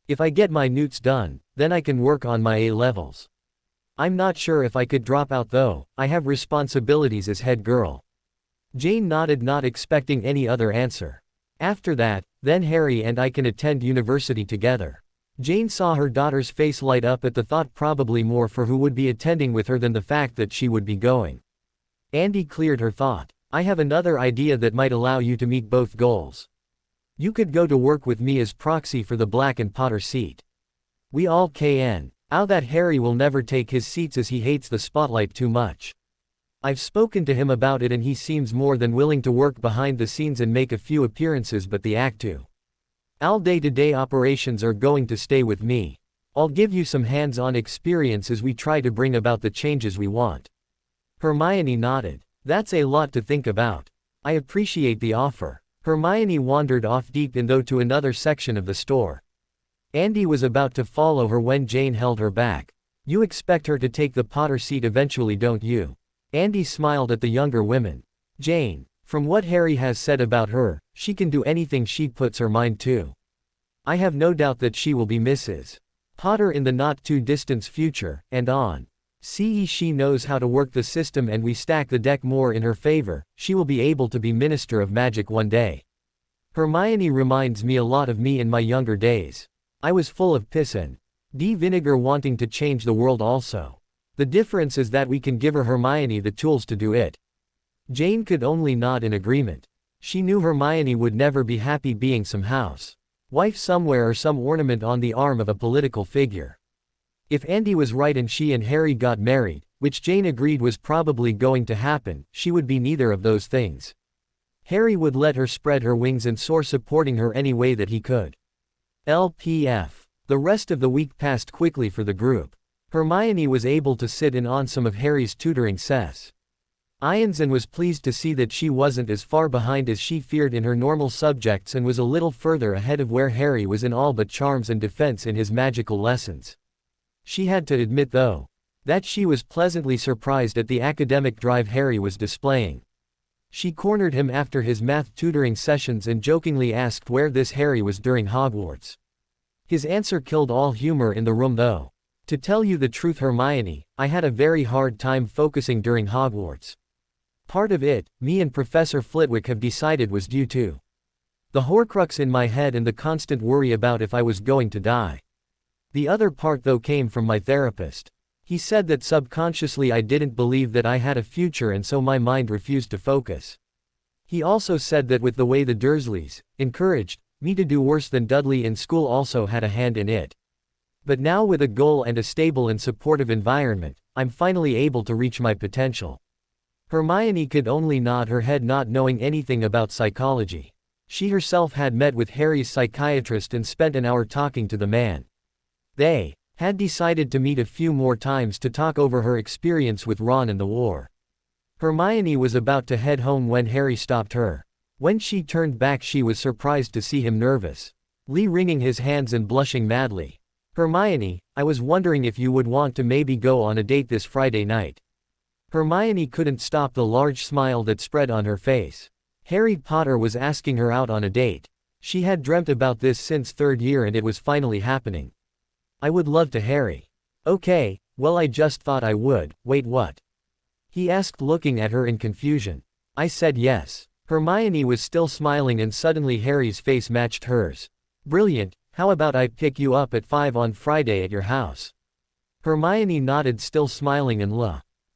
If I get my newts done, then I can work on my A levels. I'm not sure if I could drop out though, I have responsibilities as head girl. Jane nodded, not expecting any other answer. After that, then Harry and I can attend university together. Jane saw her daughter's face light up at the thought, probably more for who would be attending with her than the fact that she would be going. Andy cleared her thought. I have another idea that might allow you to meet both goals. You could go to work with me as proxy for the Black and Potter seat. We all can. Ow, that Harry will never take his seats as he hates the spotlight too much. I've spoken to him about it and he seems more than willing to work behind the scenes and make a few appearances, but the Act 2. All day-to-day operations are going to stay with me. I'll give you some hands-on experience as we try to bring about the changes we want. Hermione nodded. That's a lot to think about. I appreciate the offer. Hermione wandered off deep in though to another section of the store. Andy was about to follow her when Jane held her back. You expect her to take the Potter seat eventually, don't you? Andy smiled at the younger women. Jane, from what Harry has said about her, she can do anything she puts her mind to. I have no doubt that she will be Mrs. Potter in the not-too-distant future, and on. She knows how to work the system and we stack the deck more in her favor, she will be able to be Minister of Magic one day. Hermione reminds me a lot of me in my younger days. I was full of piss and vinegar wanting to change the world also. The difference is that we can give her Hermione the tools to do it. Jane could only nod in agreement. She knew Hermione would never be happy being some housewife somewhere or some ornament on the arm of a political figure. If Andy was right and she and Harry got married, which Jane agreed was probably going to happen, she would be neither of those things. Harry would let her spread her wings and soar, supporting her any way that he could. LPF. The rest of the week passed quickly for the group. Hermione was able to sit in on some of Harry's tutoring sessions and was pleased to see that she wasn't as far behind as she feared in her normal subjects and was a little further ahead of where Harry was in all but charms and defense in his magical lessons. She had to admit though, that she was pleasantly surprised at the academic drive Harry was displaying. She cornered him after his math tutoring sessions and jokingly asked where this Harry was during Hogwarts. His answer killed all humor in the room though. To tell you the truth, Hermione, I had a very hard time focusing during Hogwarts. Part of it, me and Professor Flitwick have decided, was due to the Horcrux in my head and the constant worry about if I was going to die. The other part though came from my therapist. He said that subconsciously I didn't believe that I had a future and so my mind refused to focus. He also said that with the way the Dursleys encouraged me to do worse than Dudley in school also had a hand in it. But now with a goal and a stable and supportive environment, I'm finally able to reach my potential. Hermione could only nod her head, not knowing anything about psychology. She herself had met with Harry's psychiatrist and spent an hour talking to the man. They had decided to meet a few more times to talk over her experience with Ron and the war. Hermione was about to head home when Harry stopped her. When she turned back she was surprised to see him nervous, wringing his hands and blushing madly. Hermione, I was wondering if you would want to maybe go on a date this Friday night. Hermione couldn't stop the large smile that spread on her face. Harry Potter was asking her out on a date. She had dreamt about this since third year and it was finally happening. I would love to, Harry. Okay, well I just thought I would. Wait, what? He asked, looking at her in confusion. I said yes. Hermione was still smiling and suddenly Harry's face matched hers. Brilliant, how about I pick you up at 5 on Friday at your house? Hermione nodded, still smiling,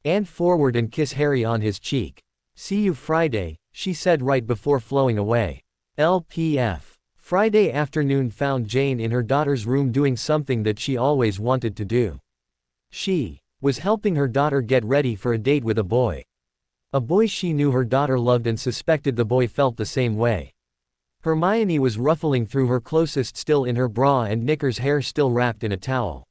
and forward and kiss Harry on his cheek. See you Friday, she said right before flowing away. LPF. Friday afternoon found Jane in her daughter's room doing something that she always wanted to do. She was helping her daughter get ready for a date with a boy. A boy she knew her daughter loved and suspected the boy felt the same way. Hermione was ruffling through her closest still in her bra and knickers, hair still wrapped in a towel.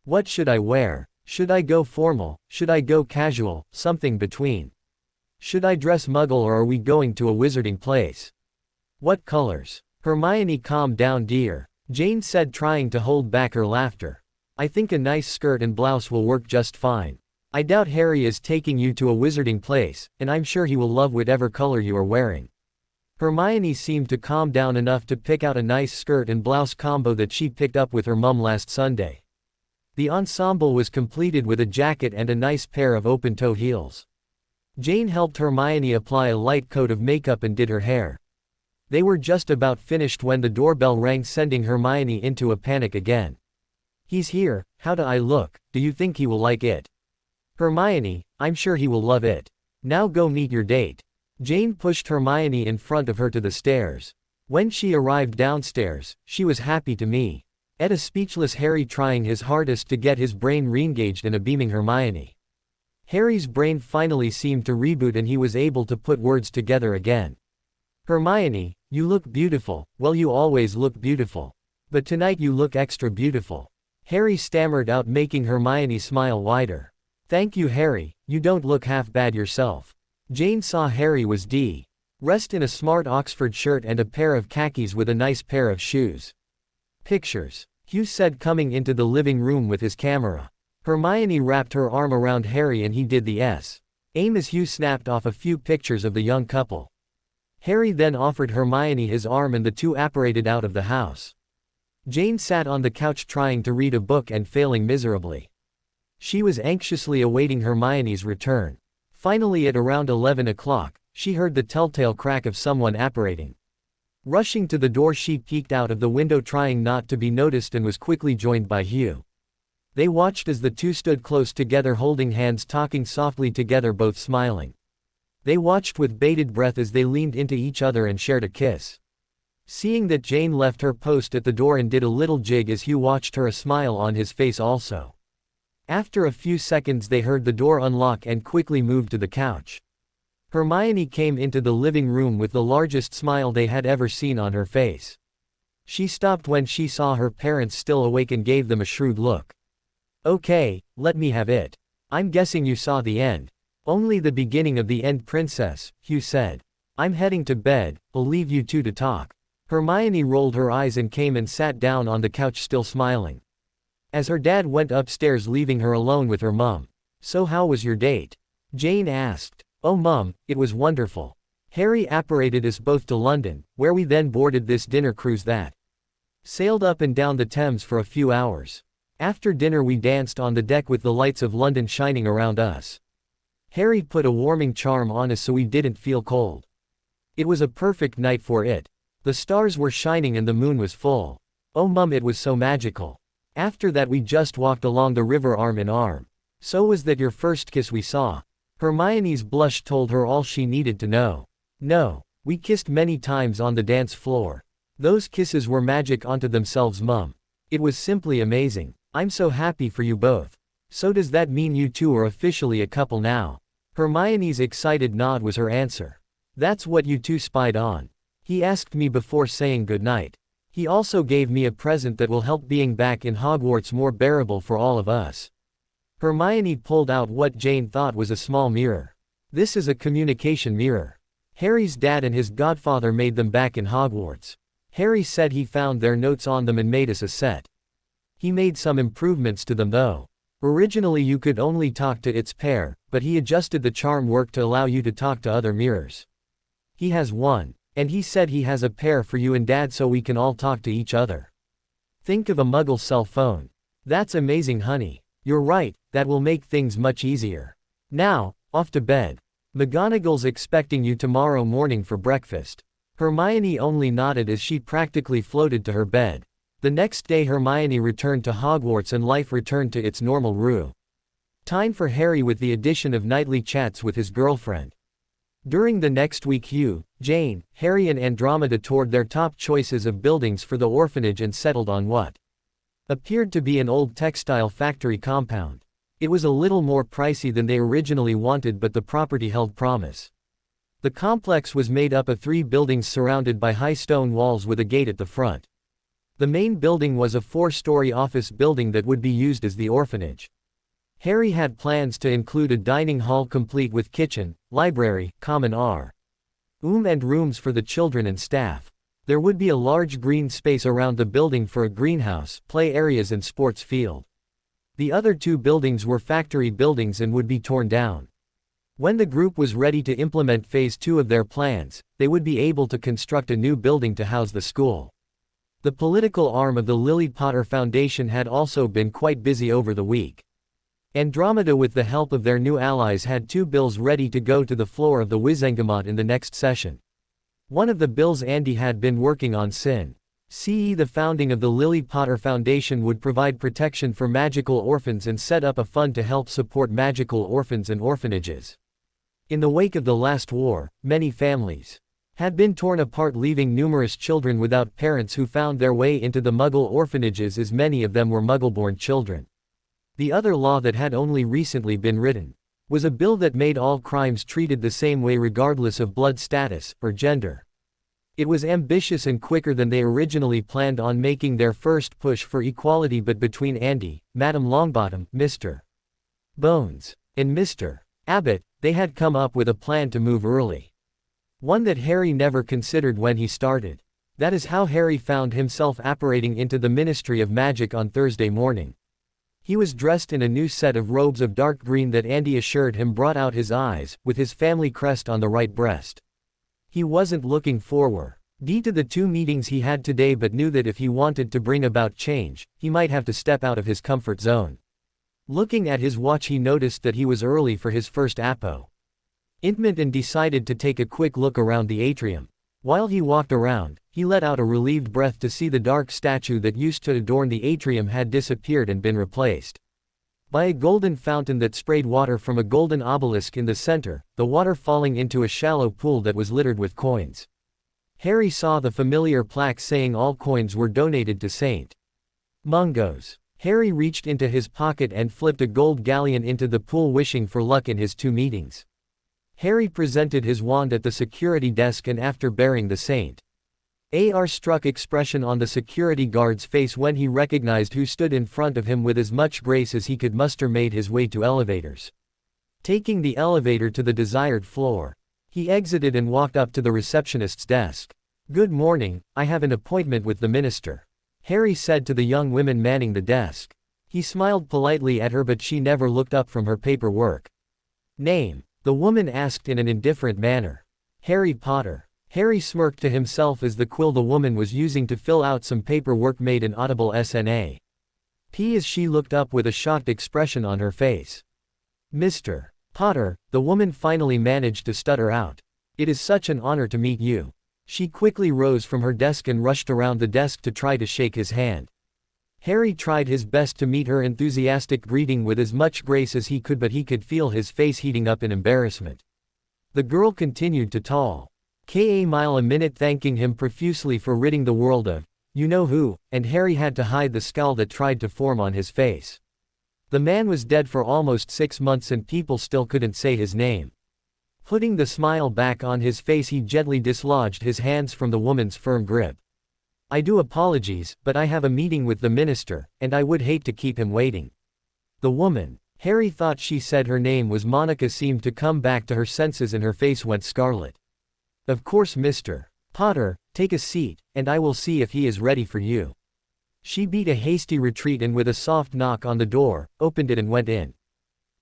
What should I wear? Should I go formal? Should I go casual? Something between. Should I dress muggle or are we going to a wizarding place? What colors? Hermione, calm down dear, Jane said, trying to hold back her laughter. I think a nice skirt and blouse will work just fine. I doubt Harry is taking you to a wizarding place, and I'm sure he will love whatever color you are wearing. Hermione seemed to calm down enough to pick out a nice skirt and blouse combo that she picked up with her mum last Sunday. The ensemble was completed with a jacket and a nice pair of open-toe heels. Jane helped Hermione apply a light coat of makeup and did her hair. They were just about finished when the doorbell rang, sending Hermione into a panic again. He's here, how do I look, do you think he will like it? Hermione, I'm sure he will love it. Now go meet your date. Jane pushed Hermione in front of her to the stairs. When she arrived downstairs, she was happy to meet a speechless Harry, trying his hardest to get his brain re-engaged in a beaming Hermione. Harry's brain finally seemed to reboot and he was able to put words together again. Hermione, you look beautiful, well you always look beautiful. But tonight you look extra beautiful. Harry stammered out, making Hermione smile wider. Thank you Harry, you don't look half bad yourself. Jane saw Harry was dressed in a smart Oxford shirt and a pair of khakis with a nice pair of shoes. Pictures, Hugh said, coming into the living room with his camera. Hermione wrapped her arm around Harry and he did the same as Hugh snapped off a few pictures of the young couple. Harry then offered Hermione his arm and the two apparated out of the house. Jane sat on the couch trying to read a book and failing miserably. She was anxiously awaiting Hermione's return. Finally, at around 11 o'clock, she heard the telltale crack of someone apparating. Rushing to the door, she peeked out of the window trying not to be noticed and was quickly joined by Hugh. They watched as the two stood close together, holding hands, talking softly together, both smiling. They watched with bated breath as they leaned into each other and shared a kiss. Seeing that, Jane left her post at the door and did a little jig as Hugh watched her, a smile on his face also. After a few seconds they heard the door unlock and quickly moved to the couch. Hermione came into the living room with the largest smile they had ever seen on her face. She stopped when she saw her parents still awake and gave them a shrewd look. Okay, let me have it. I'm guessing you saw the end. Only the beginning of the end, princess, Hugh said. I'm heading to bed, I'll leave you two to talk. Hermione rolled her eyes and came and sat down on the couch, still smiling. As her dad went upstairs, leaving her alone with her mum. So how was your date? Jane asked. Oh mum, it was wonderful. Harry apparated us both to London, where we then boarded this dinner cruise that sailed up and down the Thames for a few hours. After dinner we danced on the deck with the lights of London shining around us. Harry put a warming charm on us so we didn't feel cold. It was a perfect night for it. The stars were shining and the moon was full. Oh mum, it was so magical. After that we just walked along the river arm in arm. So was that your first kiss we saw? Hermione's blush told her all she needed to know. No, we kissed many times on the dance floor. Those kisses were magic onto themselves mum. It was simply amazing. I'm so happy for you both. So does that mean you two are officially a couple now? Hermione's excited nod was her answer. That's what you two spied on. He asked me before saying goodnight. He also gave me a present that will help being back in Hogwarts more bearable for all of us. Hermione pulled out what Jane thought was a small mirror. This is a communication mirror. Harry's dad and his godfather made them back in Hogwarts. Harry said he found their notes on them and made us a set. He made some improvements to them though. Originally you could only talk to its pair, but he adjusted the charm work to allow you to talk to other mirrors. He has one, and he said he has a pair for you and Dad so we can all talk to each other. Think of a Muggle cell phone. That's amazing honey. You're right, that will make things much easier. Now, off to bed. McGonagall's expecting you tomorrow morning for breakfast. Hermione only nodded as she practically floated to her bed. The next day Hermione returned to Hogwarts and life returned to its normal routine. Time for Harry with the addition of nightly chats with his girlfriend. During the next week Hugh, Jane, Harry and Andromeda toured their top choices of buildings for the orphanage and settled on what appeared to be an old textile factory compound. It was a little more pricey than they originally wanted, but the property held promise. The complex was made up of 3 buildings surrounded by high stone walls with a gate at the front. The main building was a 4-story office building that would be used as the orphanage. Harry had plans to include a dining hall complete with kitchen, library, common room and rooms for the children and staff. There would be a large green space around the building for a greenhouse, play areas and sports field. The other two buildings were factory buildings and would be torn down. When the group was ready to implement phase 2 of their plans, they would be able to construct a new building to house the school. The political arm of the Lily Potter Foundation had also been quite busy over the week. Andromeda, with the help of their new allies, had 2 bills ready to go to the floor of the Wizengamot in the next session. One of the bills Andy had been working on since the founding of the Lily Potter Foundation would provide protection for magical orphans and set up a fund to help support magical orphans and orphanages. In the wake of the last war, many families had been torn apart, leaving numerous children without parents who found their way into the Muggle orphanages, as many of them were Muggle-born children. The other law that had only recently been written was a bill that made all crimes treated the same way regardless of blood status or gender. It was ambitious and quicker than they originally planned on making their first push for equality, but between Andy, Madame Longbottom, Mr. Bones, and Mr. Abbott, they had come up with a plan to move early. One that Harry never considered when he started. That is how Harry found himself apparating into the Ministry of Magic on Thursday morning. He was dressed in a new set of robes of dark green that Andy assured him brought out his eyes, with his family crest on the right breast. He wasn't looking forward to the 2 meetings he had today, but knew that if he wanted to bring about change, he might have to step out of his comfort zone. Looking at his watch, he noticed that he was early for his first appointment and decided to take a quick look around the atrium. While he walked around, he let out a relieved breath to see the dark statue that used to adorn the atrium had disappeared and been replaced by a golden fountain that sprayed water from a golden obelisk in the center, the water falling into a shallow pool that was littered with coins. Harry saw the familiar plaque saying all coins were donated to St. Mungo's. Harry reached into his pocket and flipped a gold galleon into the pool, wishing for luck in his 2 meetings. Harry presented his wand at the security desk, and after bearing the St. Struck expression on the security guard's face when he recognized who stood in front of him, with as much grace as he could muster made his way to elevators. Taking the elevator to the desired floor, he exited and walked up to the receptionist's desk. "Good morning, I have an appointment with the minister," Harry said to the young woman manning the desk. He smiled politely at her, but she never looked up from her paperwork. "Name?" the woman asked in an indifferent manner. "Harry Potter." Harry smirked to himself as the quill the woman was using to fill out some paperwork made an audible SNA P as she looked up with a shocked expression on her face. "Mr. Potter," the woman finally managed to stutter out. "It is such an honor to meet you." She quickly rose from her desk and rushed around the desk to try to shake his hand. Harry tried his best to meet her enthusiastic greeting with as much grace as he could, but he could feel his face heating up in embarrassment. The girl continued to talk a minute, thanking him profusely for ridding the world of you-know-who, and Harry had to hide the scowl that tried to form on his face. The man was dead for almost 6 months and people still couldn't say his name. Putting the smile back on his face, he gently dislodged his hands from the woman's firm grip. "I do apologize, but I have a meeting with the minister, and I would hate to keep him waiting." The woman, Harry thought she said her name was Monica, seemed to come back to her senses and her face went scarlet. "Of course, Mr. Potter, take a seat, and I will see if he is ready for you." She beat a hasty retreat and with a soft knock on the door, opened it and went in.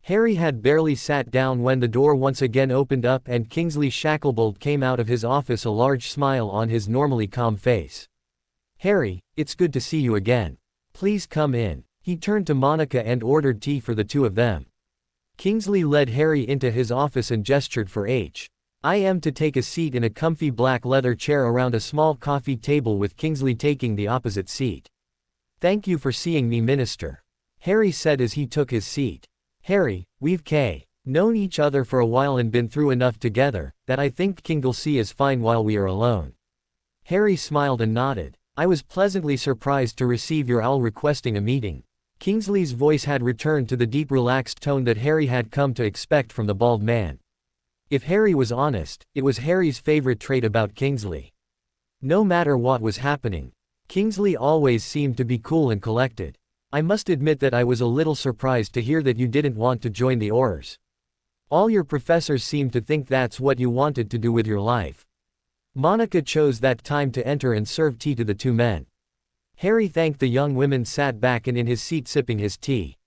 Harry had barely sat down when the door once again opened up and Kingsley Shacklebolt came out of his office, a large smile on his normally calm face. "Harry, it's good to see you again. Please come in." He turned to Monica and ordered tea for the 2 of them. Kingsley led Harry into his office and gestured for him to take a seat in a comfy black leather chair around a small coffee table, with Kingsley taking the opposite seat. "Thank you for seeing me, Minister," Harry said as he took his seat. "Harry, we've known each other for a while and been through enough together, that I think Kingsley is fine while we are alone." Harry smiled and nodded. "I was pleasantly surprised to receive your owl requesting a meeting." Kingsley's voice had returned to the deep relaxed tone that Harry had come to expect from the bald man. If Harry was honest, it was Harry's favorite trait about Kingsley. No matter what was happening, Kingsley always seemed to be cool and collected. "I must admit that I was a little surprised to hear that you didn't want to join the Aurors. All your professors seem to think that's what you wanted to do with your life." Monica chose that time to enter and serve tea to the 2 men. Harry thanked the young women, sat back and in his seat sipping his tea.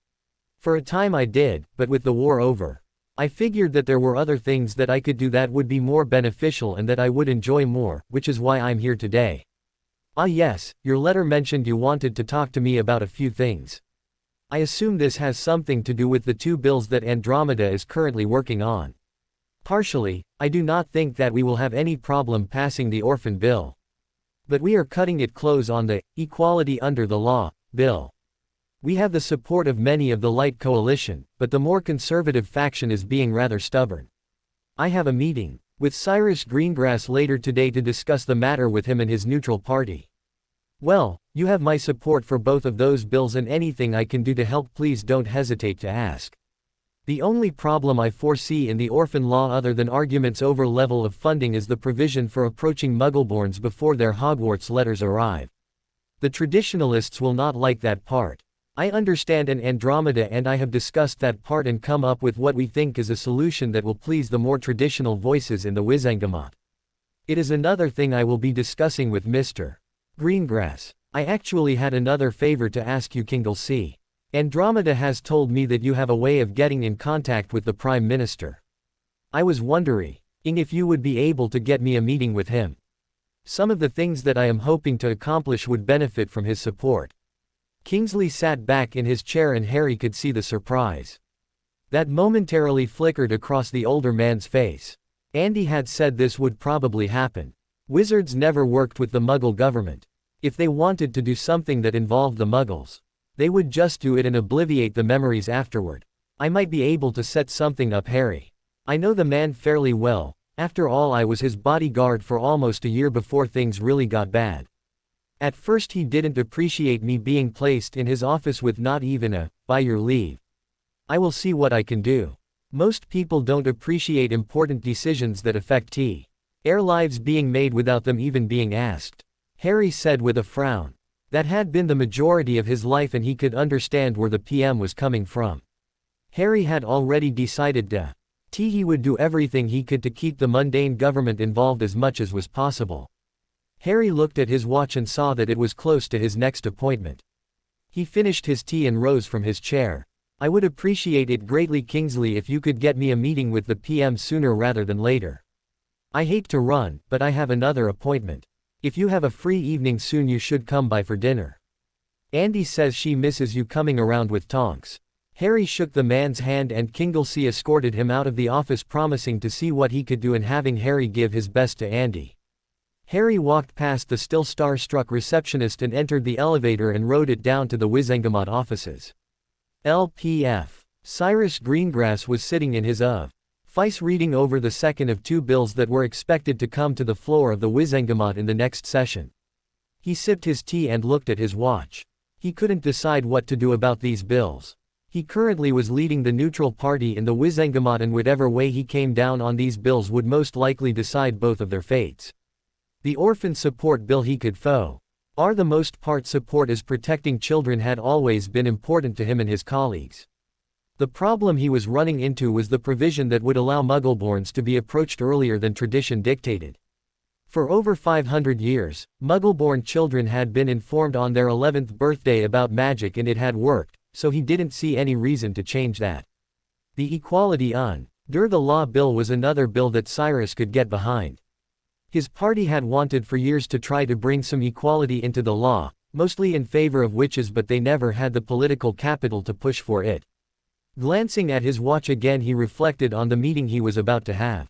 For a time I did, but with the war over, I figured that there were other things that I could do that would be more beneficial and that I would enjoy more, which is why I'm here today. Ah yes, your letter mentioned you wanted to talk to me about a few things. I assume this has something to do with the 2 bills that Andromeda is currently working on. Partially, I do not think that we will have any problem passing the orphan bill. But we are cutting it close on the equality under the law bill. We have the support of many of the Light Coalition, but the more conservative faction is being rather stubborn. I have a meeting with Cyrus Greengrass later today to discuss the matter with him and his neutral party. Well, you have my support for both of those bills, and anything I can do to help, please don't hesitate to ask. The only problem I foresee in the orphan law other than arguments over level of funding is the provision for approaching Muggleborns before their Hogwarts letters arrive. The traditionalists will not like that part. I understand, and Andromeda and I have discussed that part and come up with what we think is a solution that will please the more traditional voices in the Wizengamot. It is another thing I will be discussing with Mr. Greengrass. I actually had another favor to ask you, Kingle C. Andromeda has told me that you have a way of getting in contact with the Prime Minister. I was wondering if you would be able to get me a meeting with him. Some of the things that I am hoping to accomplish would benefit from his support. Kingsley sat back in his chair and Harry could see the surprise that momentarily flickered across the older man's face. Andy had said this would probably happen. Wizards never worked with the Muggle government. If they wanted to do something that involved the Muggles, they would just do it and obliviate the memories afterward. I might be able to set something up, Harry. I know the man fairly well. After all, I was his bodyguard for almost a year before things really got bad. At first he didn't appreciate me being placed in his office with not even a, by your leave. I will see what I can do. Most people don't appreciate important decisions that affect their lives being made without them even being asked. Harry said with a frown. That had been the majority of his life, and he could understand where the PM was coming from. Harry had already decided he would do everything he could to keep the mundane government involved as much as was possible. Harry looked at his watch and saw that it was close to his next appointment. He finished his tea and rose from his chair. I would appreciate it greatly, Kingsley, if you could get me a meeting with the PM sooner rather than later. I hate to run, but I have another appointment. If you have a free evening soon, you should come by for dinner. Andy says she misses you coming around with Tonks. Harry shook the man's hand and Kinglesey escorted him out of the office, promising to see what he could do and having Harry give his best to Andy. Harry walked past the still starstruck receptionist and entered the elevator and rode it down to the Wizengamot offices. LPF. Cyrus Greengrass was sitting in his office reading over the second of 2 bills that were expected to come to the floor of the Wizengamot in the next session. He sipped his tea and looked at his watch. He couldn't decide what to do about these bills. He currently was leading the neutral party in the Wizengamot, and whatever way he came down on these bills would most likely decide both of their fates. The orphan support bill he could for the most part support, as protecting children had always been important to him and his colleagues. The problem he was running into was the provision that would allow Muggleborns to be approached earlier than tradition dictated. For over 500 years, Muggleborn children had been informed on their 11th birthday about magic, and it had worked, so he didn't see any reason to change that. The equality under the law bill was another bill that Cyrus could get behind. His party had wanted for years to try to bring some equality into the law, mostly in favor of witches, but they never had the political capital to push for it. Glancing at his watch again, he reflected on the meeting he was about to have.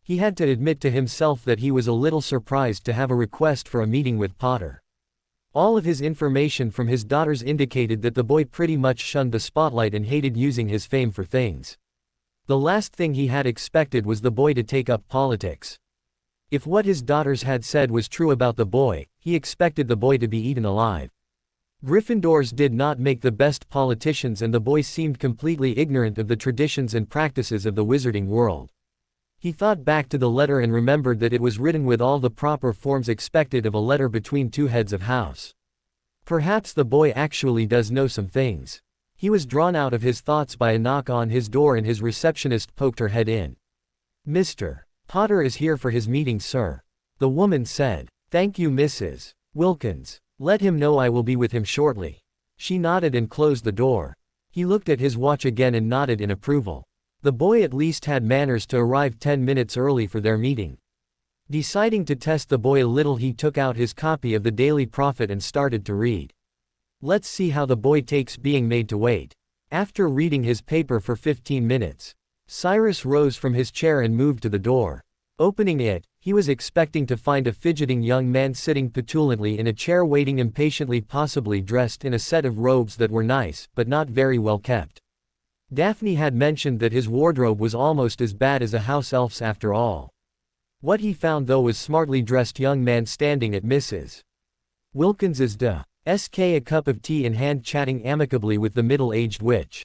He had to admit to himself that he was a little surprised to have a request for a meeting with Potter. All of his information from his daughters indicated that the boy pretty much shunned the spotlight and hated using his fame for things. The last thing he had expected was the boy to take up politics. If what his daughters had said was true about the boy, he expected the boy to be eaten alive. Gryffindors did not make the best politicians, and the boy seemed completely ignorant of the traditions and practices of the wizarding world. He thought back to the letter and remembered that it was written with all the proper forms expected of a letter between 2 heads of house. Perhaps the boy actually does know some things. He was drawn out of his thoughts by a knock on his door, and his receptionist poked her head in. "Mr. Potter is here for his meeting, sir," the woman said. "Thank you, Mrs. Wilkins. Let him know I will be with him shortly." She nodded and closed the door. He looked at his watch again and nodded in approval. The boy at least had manners to arrive 10 minutes early for their meeting. Deciding to test the boy a little, he took out his copy of the Daily Prophet and started to read. Let's see how the boy takes being made to wait. After reading his paper for 15 minutes, Cyrus rose from his chair and moved to the door. Opening it, he was expecting to find a fidgeting young man sitting petulantly in a chair, waiting impatiently, possibly dressed in a set of robes that were nice, but not very well kept. Daphne had mentioned that his wardrobe was almost as bad as a house elf's after all. What he found though was smartly dressed young man standing at Mrs. Wilkins's desk, a cup of tea in hand, chatting amicably with the middle-aged witch.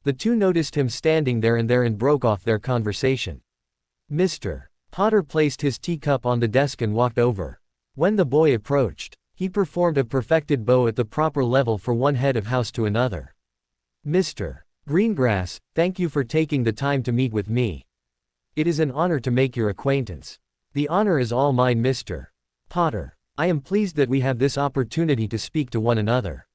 The two noticed him standing there and broke off their conversation. Mr. Potter placed his teacup on the desk and walked over. When the boy approached, he performed a perfected bow at the proper level for one head of house to another. Mr. Greengrass, thank you for taking the time to meet with me. It is an honor to make your acquaintance. The honor is all mine, Mr. Potter. I am pleased that we have this opportunity to speak to one another.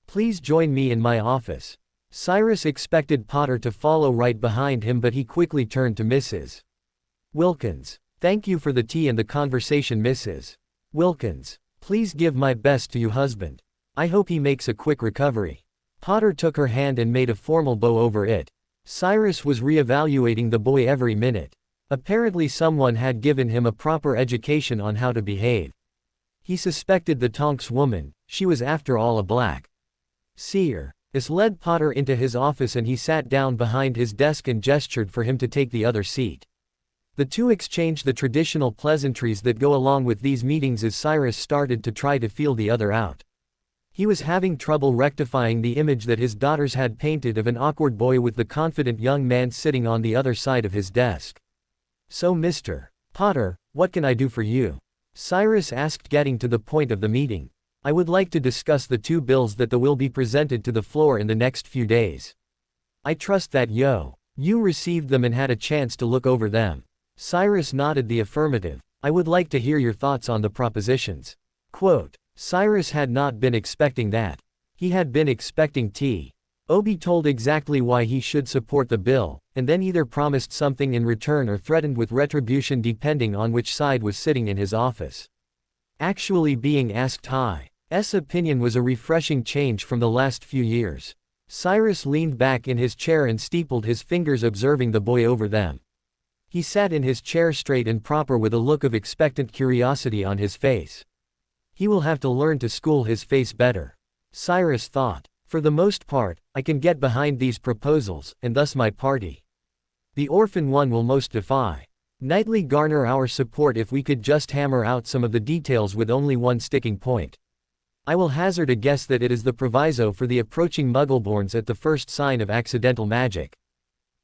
Please join me in my office. Cyrus expected Potter to follow right behind him, but he quickly turned to Mrs. Wilkins. Thank you for the tea and the conversation, Mrs. Wilkins. Please give my best to your husband. I hope he makes a quick recovery. Potter took her hand and made a formal bow over it. Cyrus was re-evaluating the boy every minute. Apparently someone had given him a proper education on how to behave. He suspected the Tonks woman, she was after all a black seer. This led Potter into his office and he sat down behind his desk and gestured for him to take the other seat. The two exchanged the traditional pleasantries that go along with these meetings as Cyrus started to try to feel the other out. He was having trouble rectifying the image that his daughters had painted of an awkward boy with the confident young man sitting on the other side of his desk. So Mr. Potter, what can I do for you? Cyrus asked, getting to the point of the meeting. I would like to discuss the two bills that will be presented to the floor in the next few days. I trust that you received them and had a chance to look over them. Cyrus nodded the affirmative. I would like to hear your thoughts on the propositions. Quote, Cyrus had not been expecting that. He had been expecting T.O.B. told exactly why he should support the bill, and then either promised something in return or threatened with retribution depending on which side was sitting in his office. Actually being asked I's opinion was a refreshing change from the last few years. Cyrus leaned back in his chair and steepled his fingers, observing the boy over them. He sat in his chair straight and proper with a look of expectant curiosity on his face. He will have to learn to school his face better. Cyrus thought. For the most part, I can get behind these proposals, and thus my party. The orphan one will most definitely garner our support if we could just hammer out some of the details with only one sticking point. I will hazard a guess that it is the proviso for the approaching Muggleborns at the first sign of accidental magic.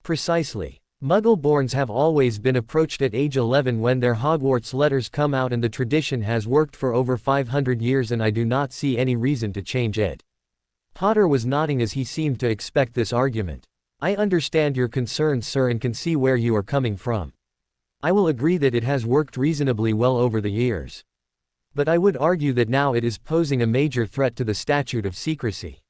Precisely. Muggleborns have always been approached at age 11 when their Hogwarts letters come out, and the tradition has worked for over 500 years, and I do not see any reason to change it. Potter was nodding as he seemed to expect this argument. I understand your concerns, sir, and can see where you are coming from. I will agree that it has worked reasonably well over the years. But I would argue that now it is posing a major threat to the statute of secrecy.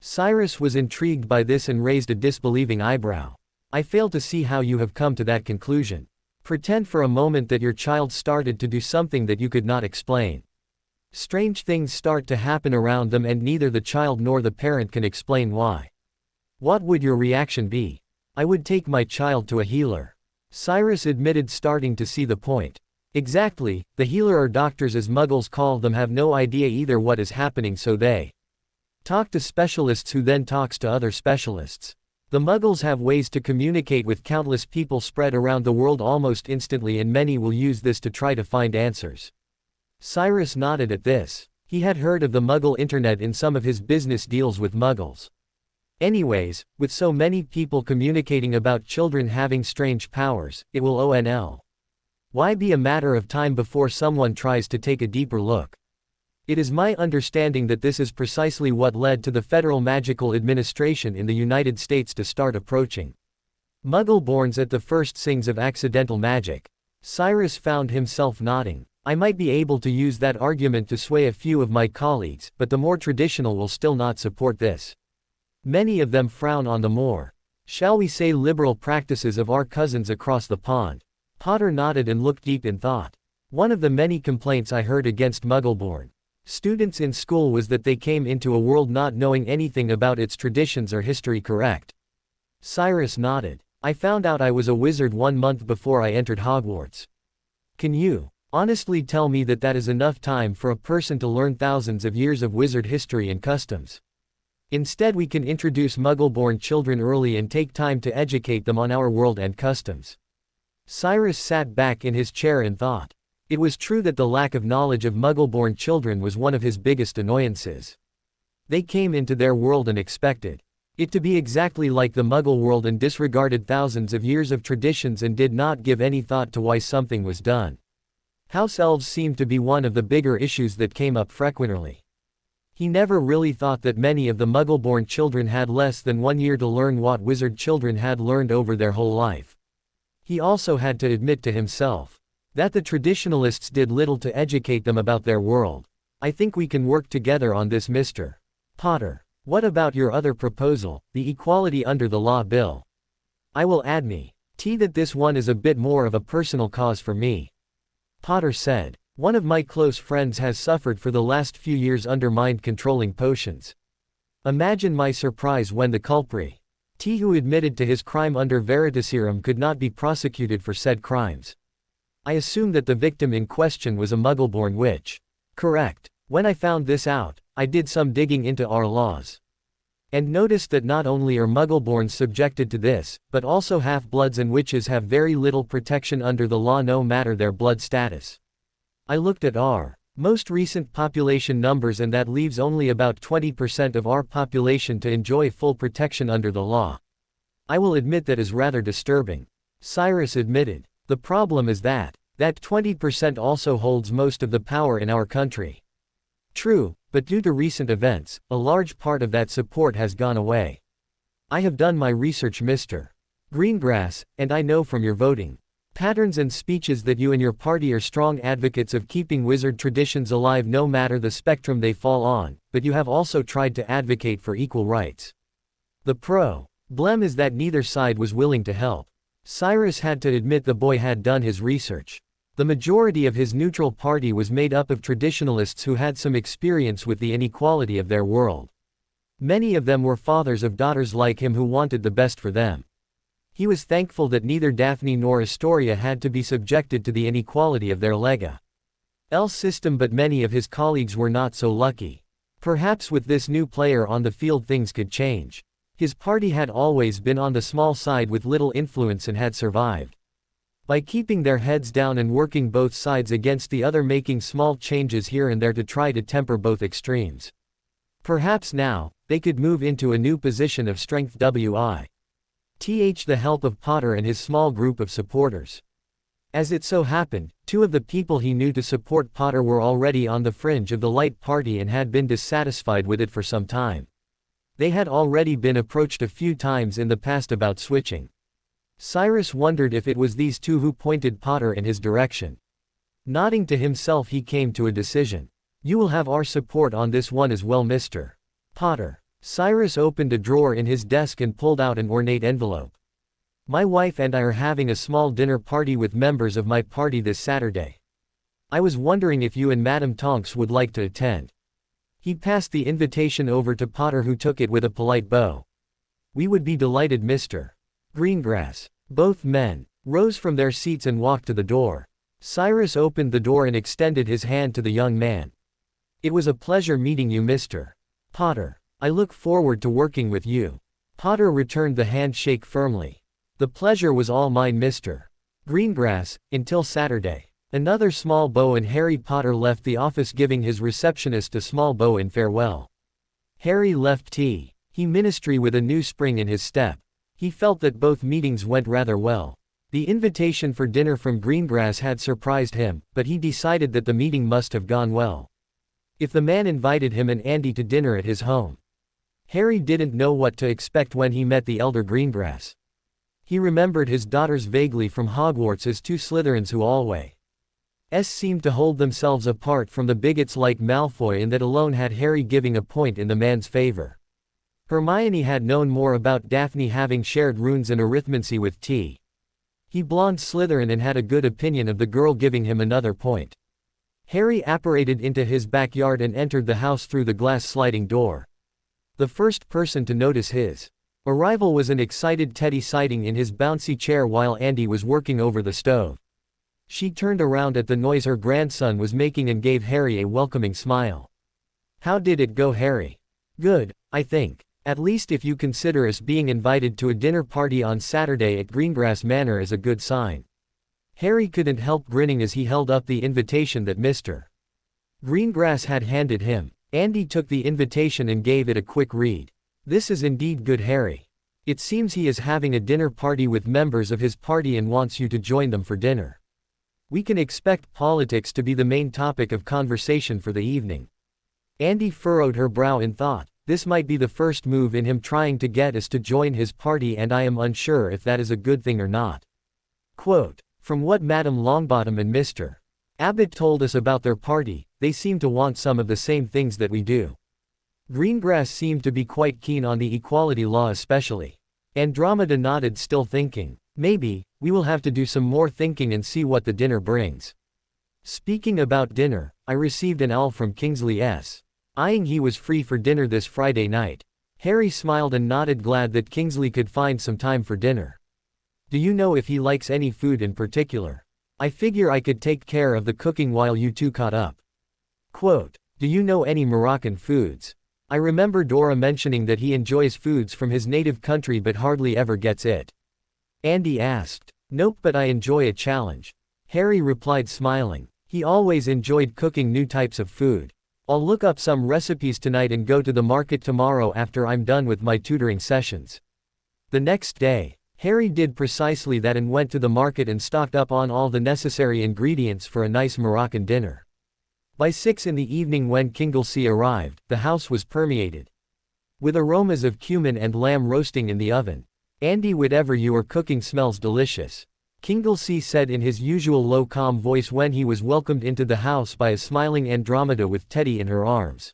Cyrus was intrigued by this and raised a disbelieving eyebrow. I fail to see how you have come to that conclusion. Pretend for a moment that your child started to do something that you could not explain. Strange things start to happen around them and neither the child nor the parent can explain why. What would your reaction be? I would take my child to a healer. Cyrus admitted, starting to see the point. Exactly, the healer, or doctors as Muggles call them, have no idea either what is happening, so they talk to specialists who then talks to other specialists. The Muggles have ways to communicate with countless people spread around the world almost instantly, and many will use this to try to find answers. Cyrus nodded at this. He had heard of the Muggle internet in some of his business deals with Muggles. Anyways, with so many people communicating about children having strange powers, it will only be a matter of time before someone tries to take a deeper look. It is my understanding that this is precisely what led to the Federal Magical Administration in the United States to start approaching Muggleborns at the first signs of accidental magic. Cyrus found himself nodding. I might be able to use that argument to sway a few of my colleagues, but the more traditional will still not support this. Many of them frown on the more, shall we say, liberal practices of our cousins across the pond. Potter nodded and looked deep in thought. One of the many complaints I heard against Muggleborn students in school was that they came into a world not knowing anything about its traditions or history. Correct? Cyrus nodded. I found out I was a wizard 1 month before I entered Hogwarts. Can you honestly tell me that that is enough time for a person to learn thousands of years of wizard history and customs? Instead, we can introduce Muggleborn children early and take time to educate them on our world and customs. Cyrus sat back in his chair and thought. It was true that the lack of knowledge of Muggleborn children was one of his biggest annoyances. They came into their world and expected it to be exactly like the Muggle world and disregarded thousands of years of traditions and did not give any thought to why something was done. House elves seemed to be one of the bigger issues that came up frequently. He never really thought that many of the Muggleborn children had less than 1 year to learn what wizard children had learned over their whole life. He also had to admit to himself that the traditionalists did little to educate them about their world. I think we can work together on this, Mr. Potter. What about your other proposal, the Equality Under the Law bill? I will add that this one is a bit more of a personal cause for me. Potter said. One of my close friends has suffered for the last few years under mind-controlling potions. Imagine my surprise when the culprit, who admitted to his crime under Veritaserum, could not be prosecuted for said crimes. I assume that the victim in question was a Muggleborn witch. Correct. When I found this out, I did some digging into our laws and noticed that not only are Muggleborns subjected to this, but also half-bloods and witches have very little protection under the law no matter their blood status. I looked at our most recent population numbers and that leaves only about 20% of our population to enjoy full protection under the law. I will admit that is rather disturbing. Cyrus admitted. The problem is that 20% also holds most of the power in our country. True, but due to recent events, a large part of that support has gone away. I have done my research, Mr. Greengrass, and I know from your voting patterns and speeches that you and your party are strong advocates of keeping wizard traditions alive no matter the spectrum they fall on, but you have also tried to advocate for equal rights. The problem is that neither side was willing to help. Cyrus had to admit the boy had done his research. The majority of his neutral party was made up of traditionalists who had some experience with the inequality of their world. Many of them were fathers of daughters like him who wanted the best for them. He was thankful that neither Daphne nor Astoria had to be subjected to the inequality of their Lega L system, but many of his colleagues were not so lucky. Perhaps with this new player on the field things could change. His party had always been on the small side with little influence and had survived by keeping their heads down and working both sides against the other, making small changes here and there to try to temper both extremes. Perhaps now, they could move into a new position of strength with the help of Potter and his small group of supporters. As it so happened, 2 of the people he knew to support Potter were already on the fringe of the Light Party and had been dissatisfied with it for some time. They had already been approached a few times in the past about switching. Cyrus wondered if it was these 2 who pointed Potter in his direction. Nodding to himself, he came to a decision. You will have our support on this one as well, Mr. Potter. Cyrus opened a drawer in his desk and pulled out an ornate envelope. My wife and I are having a small dinner party with members of my party this Saturday. I was wondering if you and Madame Tonks would like to attend. He passed the invitation over to Potter, who took it with a polite bow. We would be delighted, Mr. Greengrass. Both men rose from their seats and walked to the door. Cyrus opened the door and extended his hand to the young man. It was a pleasure meeting you, Mr. Potter. I look forward to working with you. Potter returned the handshake firmly. The pleasure was all mine, Mr. Greengrass, until Saturday. Another small bow and Harry Potter left the office, giving his receptionist a small bow in farewell. Harry left ministry with a new spring in his step. He felt that both meetings went rather well. The invitation for dinner from Greengrass had surprised him, but he decided that the meeting must have gone well. If the man invited him and Andy to dinner at his home, Harry didn't know what to expect when he met the elder Greengrass. He remembered his daughters vaguely from Hogwarts as 2 Slytherins who always seemed to hold themselves apart from the bigots like Malfoy, and that alone had Harry giving a point in the man's favor. Hermione had known more about Daphne having shared runes and arithmancy with T. He blonde Slytherin and had a good opinion of the girl, giving him another point. Harry apparated into his backyard and entered the house through the glass sliding door. The first person to notice his arrival was an excited Teddy sitting in his bouncy chair while Andy was working over the stove. She turned around at the noise her grandson was making and gave Harry a welcoming smile. "How did it go, Harry?" "Good, I think. At least if you consider us being invited to a dinner party on Saturday at Greengrass Manor is a good sign." Harry couldn't help grinning as he held up the invitation that Mr. Greengrass had handed him. Andy took the invitation and gave it a quick read. "This is indeed good, Harry. It seems he is having a dinner party with members of his party and wants you to join them for dinner. We can expect politics to be the main topic of conversation for the evening." Andy furrowed her brow in thought. This might be the first move in him trying to get us to join his party, and I am unsure if that is a good thing or not. Quote, "From what Madame Longbottom and Mr. Abbott told us about their party, they seem to want some of the same things that we do. Greengrass seemed to be quite keen on the equality law especially." Andromeda nodded, still thinking. "Maybe, we will have to do some more thinking and see what the dinner brings. Speaking about dinner, I received an owl from Kingsley S. Eyeing he was free for dinner this Friday night." Harry smiled and nodded, glad that Kingsley could find some time for dinner. "Do you know if he likes any food in particular? I figure I could take care of the cooking while you two caught up." Quote, "Do you know any Moroccan foods? I remember Dora mentioning that he enjoys foods from his native country but hardly ever gets it." Andy asked. "Nope, but I enjoy a challenge." Harry replied, smiling. He always enjoyed cooking new types of food. "I'll look up some recipes tonight and go to the market tomorrow after I'm done with my tutoring sessions." The next day, Harry did precisely that and went to the market and stocked up on all the necessary ingredients for a nice Moroccan dinner. By 6 in the evening, when Kingsley arrived, the house was permeated with aromas of cumin and lamb roasting in the oven. "Andy, whatever you are cooking smells delicious," Kingsley said in his usual low, calm voice when he was welcomed into the house by a smiling Andromeda with Teddy in her arms.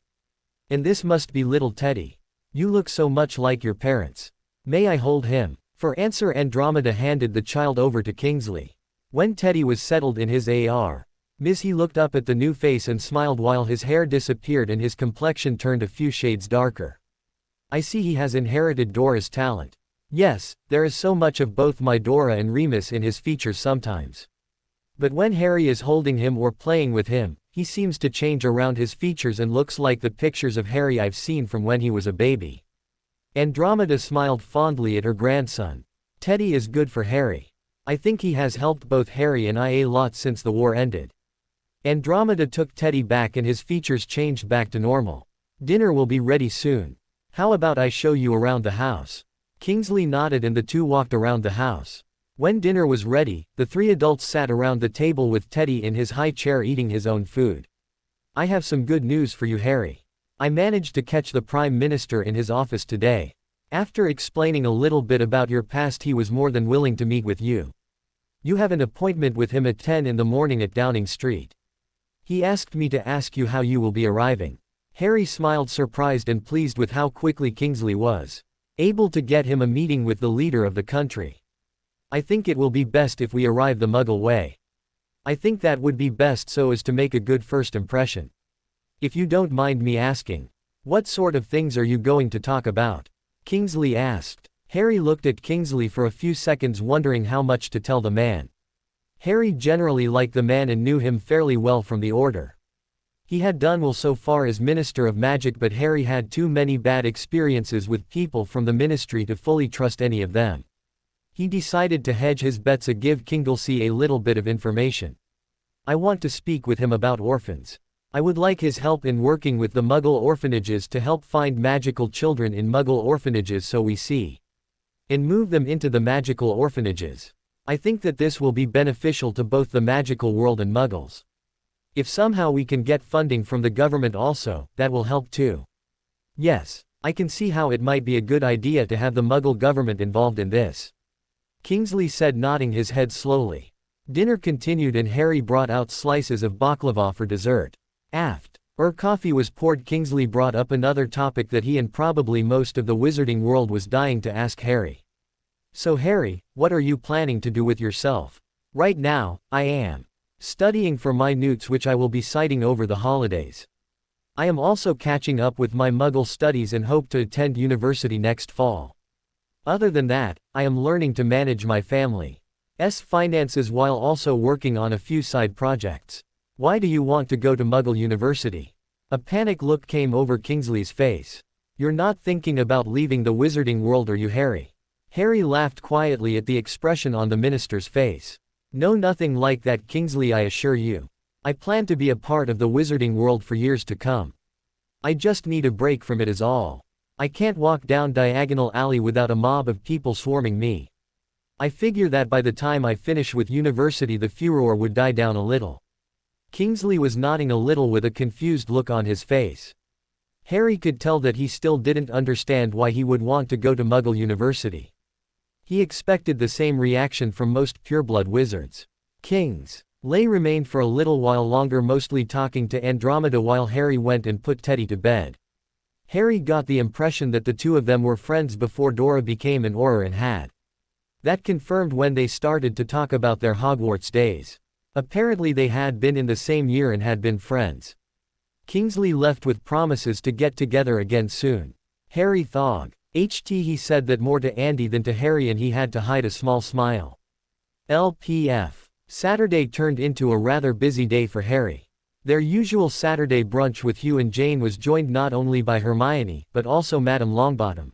"And this must be little Teddy. You look so much like your parents. May I hold him?" For answer, Andromeda handed the child over to Kingsley. When Teddy was settled in his Ms. he looked up at the new face and smiled while his hair disappeared and his complexion turned a few shades darker. "I see he has inherited Dora's talent. Yes, there is so much of both my Dora and Remus in his features sometimes. But when Harry is holding him or playing with him, he seems to change around his features and looks like the pictures of Harry I've seen from when he was a baby." Andromeda smiled fondly at her grandson. "Teddy is good for Harry. I think he has helped both Harry and I a lot since the war ended." Andromeda took Teddy back and his features changed back to normal. "Dinner will be ready soon. How about I show you around the house?" Kingsley nodded and the two walked around the house. When dinner was ready, the three adults sat around the table with Teddy in his high chair eating his own food. "I have some good news for you, Harry. I managed to catch the Prime Minister in his office today. After explaining a little bit about your past, he was more than willing to meet with you. You have an appointment with him at 10 in the morning at Downing Street. He asked me to ask you how you will be arriving." Harry smiled, surprised and pleased with how quickly Kingsley was able to get him a meeting with the leader of the country. "I think it will be best if we arrive the Muggle way. I think that would be best so as to make a good first impression. If you don't mind me asking, what sort of things are you going to talk about?" Kingsley asked. Harry looked at Kingsley for a few seconds, wondering how much to tell the man. Harry generally liked the man and knew him fairly well from the Order. He had done well so far as Minister of Magic, but Harry had too many bad experiences with people from the Ministry to fully trust any of them. He decided to hedge his bets and give Kingsley a little bit of information. "I want to speak with him about orphans. I would like his help in working with the Muggle orphanages to help find magical children in Muggle orphanages so we see and move them into the magical orphanages. I think that this will be beneficial to both the magical world and Muggles. If somehow we can get funding from the government also, that will help too. Yes, I can see how it might be a good idea to have the Muggle government involved in this," Kingsley said, nodding his head slowly. Dinner continued and Harry brought out slices of baklava for dessert. Coffee was poured. Kingsley brought up another topic that he and probably most of the wizarding world was dying to ask Harry. So Harry, what are you planning to do with yourself? Right now, I am studying for my newts which I will be citing over the holidays. I am also catching up with my Muggle studies and hope to attend university next fall. Other than that, I am learning to manage my family's finances while also working on a few side projects. Why do you want to go to Muggle University? A panic look came over Kingsley's face. You're not thinking about leaving the wizarding world, are you, Harry? Harry laughed quietly at the expression on the minister's face. No, nothing like that, Kingsley, I assure you. I plan to be a part of the wizarding world for years to come. I just need a break from it is all. I can't walk down Diagonal Alley without a mob of people swarming me. I figure that by the time I finish with university the furor would die down a little. Kingsley was nodding a little with a confused look on his face. Harry could tell that he still didn't understand why he would want to go to Muggle University. He expected the same reaction from most pureblood wizards. Kingsley remained for a little while longer, mostly talking to Andromeda while Harry went and put Teddy to bed. Harry got the impression that the two of them were friends before Dora became an Auror and had that confirmed when they started to talk about their Hogwarts days. Apparently they had been in the same year and had been friends. Kingsley left with promises to get together again soon. Harry thawed. He said that more to Andy than to Harry, and he had to hide a small smile. LPF. Saturday turned into a rather busy day for Harry. Their usual Saturday brunch with Hugh and Jane was joined not only by Hermione, but also Madame Longbottom,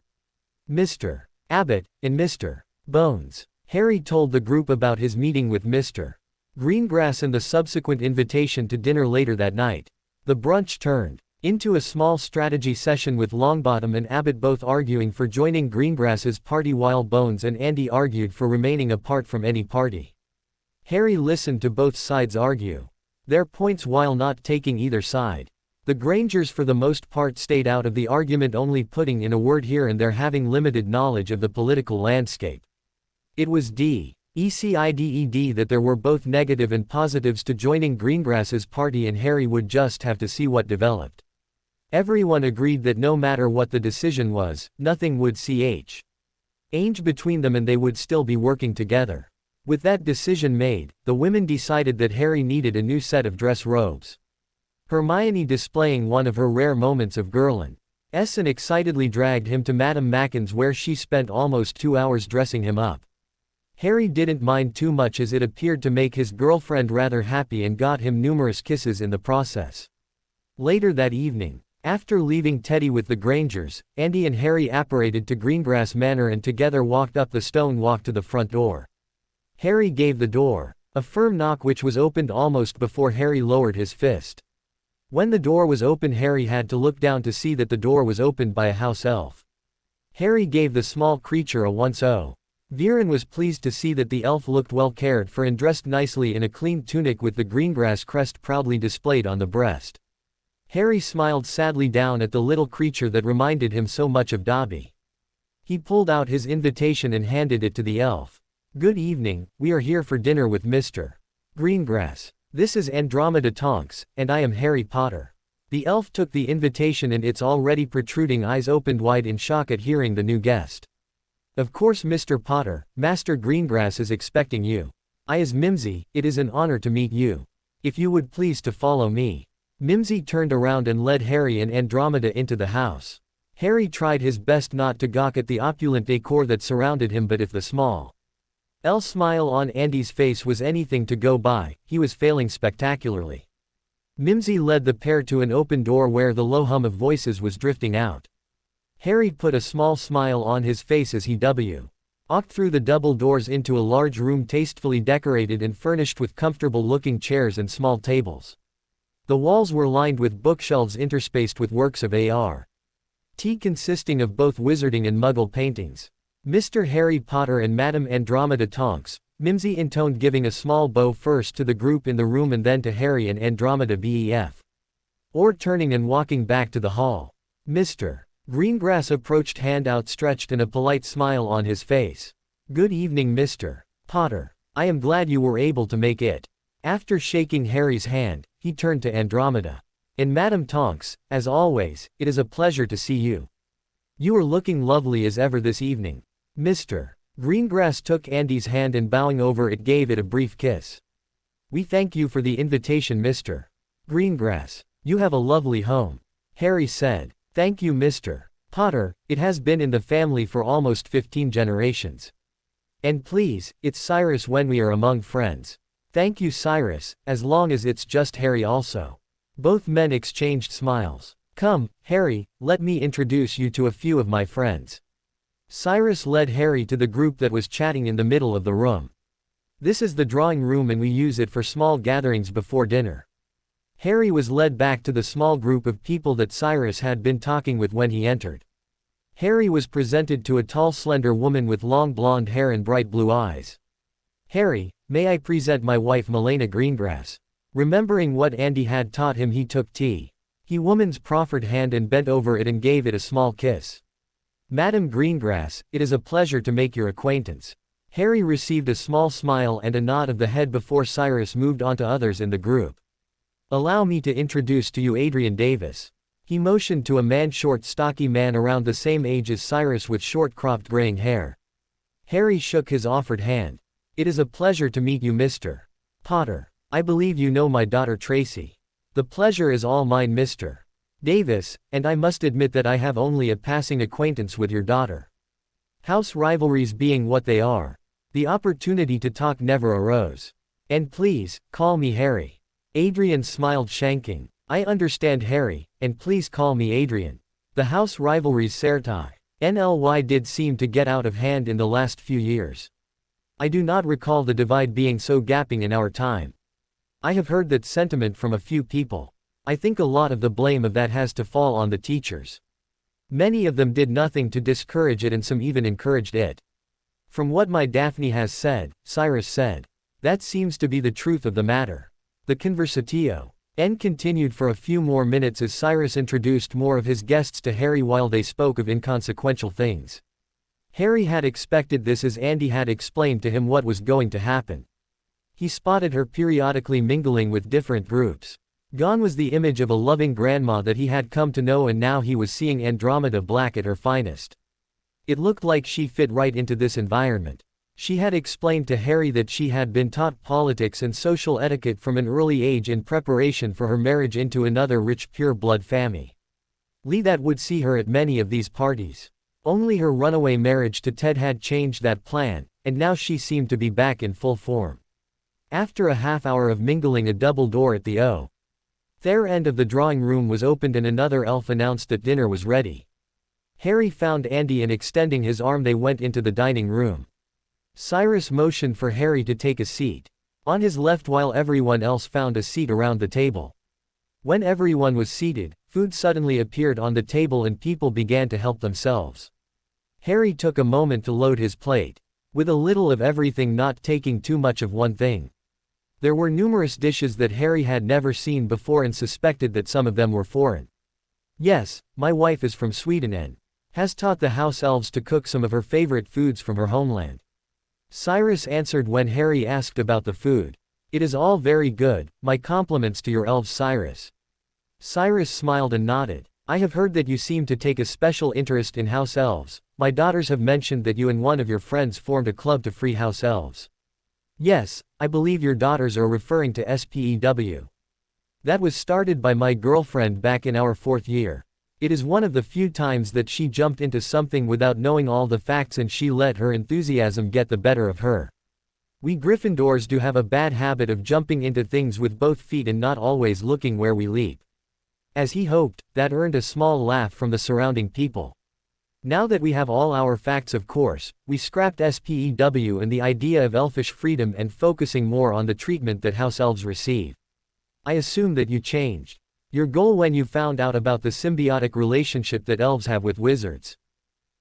Mr. Abbott, and Mr. Bones. Harry told the group about his meeting with Mr. Greengrass and the subsequent invitation to dinner later that night. The brunch turned into a small strategy session with Longbottom and Abbott both arguing for joining Greengrass's party while Bones and Andy argued for remaining apart from any party. Harry listened to both sides argue their points while not taking either side. The Grangers for the most part stayed out of the argument, only putting in a word here and there, having limited knowledge of the political landscape. It was decided that there were both negative and positives to joining Greengrass's party, and Harry would just have to see what developed. Everyone agreed that no matter what the decision was, nothing would change between them and they would still be working together. With that decision made, the women decided that Harry needed a new set of dress robes. Hermione, displaying one of her rare moments of girlness, and excitedly dragged him to Madame Macken's, where she spent almost 2 hours dressing him up. Harry didn't mind too much, as it appeared to make his girlfriend rather happy and got him numerous kisses in the process. Later that evening, after leaving Teddy with the Grangers, Andy and Harry apparated to Greengrass Manor and together walked up the stone walk to the front door. Harry gave the door a firm knock, which was opened almost before Harry lowered his fist. When the door was open, Harry had to look down to see that the door was opened by a house elf. Harry gave the small creature a once-over. Viren was pleased to see that the elf looked well cared for and dressed nicely in a clean tunic with the Greengrass crest proudly displayed on the breast. Harry smiled sadly down at the little creature that reminded him so much of Dobby. He pulled out his invitation and handed it to the elf. "Good evening, we are here for dinner with Mr. Greengrass. This is Andromeda Tonks, and I am Harry Potter." The elf took the invitation and its already protruding eyes opened wide in shock at hearing the new guest. "Of course, Mr. Potter, Master Greengrass is expecting you. I is Mimsy, it is an honor to meet you. If you would please to follow me." Mimsy turned around and led Harry and Andromeda into the house. Harry tried his best not to gawk at the opulent decor that surrounded him, but if the small smile on Andy's face was anything to go by, he was failing spectacularly. Mimsy led the pair to an open door where the low hum of voices was drifting out. Harry put a small smile on his face as he walked through the double doors into a large room tastefully decorated and furnished with comfortable-looking chairs and small tables. The walls were lined with bookshelves interspaced with works of art consisting of both wizarding and Muggle paintings. "Mr. Harry Potter and Madame Andromeda Tonks," Mimsy intoned, giving a small bow first to the group in the room and then to Harry and Andromeda or turning and walking back to the hall. Mr. Greengrass approached, hand outstretched and a polite smile on his face. "Good evening, Mr. Potter. I am glad you were able to make it." After shaking Harry's hand, he turned to Andromeda. And Madame Tonks, as always, it is a pleasure to see you. You are looking lovely as ever this evening. Mr. Greengrass took Andy's hand and bowing over it gave it a brief kiss. We thank you for the invitation, Mr. Greengrass. You have a lovely home. Harry said. Thank you, Mr. Potter, it has been in the family for almost 15 generations. And please, it's Cyrus when we are among friends. Thank you, Cyrus, as long as it's just Harry also. Both men exchanged smiles. Come, Harry, let me introduce you to a few of my friends. Cyrus led Harry to the group that was chatting in the middle of the room. This is the drawing room and we use it for small gatherings before dinner. Harry was led back to the small group of people that Cyrus had been talking with when he entered. Harry was presented to a tall slender woman with long blonde hair and bright blue eyes. Harry, may I present my wife Melena Greengrass? Remembering what Andy had taught him, he took the woman's proffered hand and bent over it and gave it a small kiss. Madame Greengrass, it is a pleasure to make your acquaintance. Harry received a small smile and a nod of the head before Cyrus moved on to others in the group. Allow me to introduce to you Adrian Davis. He motioned to a man, short stocky man around the same age as Cyrus with short cropped graying hair. Harry shook his offered hand. It is a pleasure to meet you, Mr. Potter. I believe you know my daughter Tracy. The pleasure is all mine, Mr. Davis, and I must admit that I have only a passing acquaintance with your daughter. House rivalries being what they are, the opportunity to talk never arose. And please, call me Harry. Adrian smiled, shanking. I understand, Harry, and please call me Adrian. The house rivalries certainly did seem to get out of hand in the last few years. I do not recall the divide being so gaping in our time. I have heard that sentiment from a few people. I think a lot of the blame of that has to fall on the teachers. Many of them did nothing to discourage it and some even encouraged it. From what my Daphne has said, Cyrus said. That seems to be the truth of the matter. The conversatio continued for a few more minutes as Cyrus introduced more of his guests to Harry while they spoke of inconsequential things. Harry had expected this as Andy had explained to him what was going to happen. He spotted her periodically mingling with different groups. Gone was the image of a loving grandma that he had come to know, and now he was seeing Andromeda Black at her finest. It looked like she fit right into this environment. She had explained to Harry that she had been taught politics and social etiquette from an early age in preparation for her marriage into another rich pure-blood family. That would see her at many of these parties. Only her runaway marriage to Ted had changed that plan, and now she seemed to be back in full form. After a half-hour of mingling, a double door at the their end of the drawing room was opened and another elf announced that dinner was ready. Harry found Andy and extending his arm they went into the dining room. Cyrus motioned for Harry to take a seat on his left while everyone else found a seat around the table. When everyone was seated, food suddenly appeared on the table and people began to help themselves. Harry took a moment to load his plate, with a little of everything, not taking too much of one thing. There were numerous dishes that Harry had never seen before and suspected that some of them were foreign. Yes, my wife is from Sweden and has taught the house elves to cook some of her favorite foods from her homeland. Cyrus answered when Harry asked about the food. It is all very good, my compliments to your elves, Cyrus. Cyrus smiled and nodded. I have heard that you seem to take a special interest in house elves. My daughters have mentioned that you and one of your friends formed a club to free house elves. Yes, I believe your daughters are referring to SPEW. That was started by my girlfriend back in our 4th year. It is one of the few times that she jumped into something without knowing all the facts and she let her enthusiasm get the better of her. We Gryffindors do have a bad habit of jumping into things with both feet and not always looking where we leap. As he hoped, that earned a small laugh from the surrounding people. Now that we have all our facts, of course, we scrapped SPEW and the idea of elfish freedom and focusing more on the treatment that house elves receive. I assume that you changed your goal when you found out about the symbiotic relationship that elves have with wizards.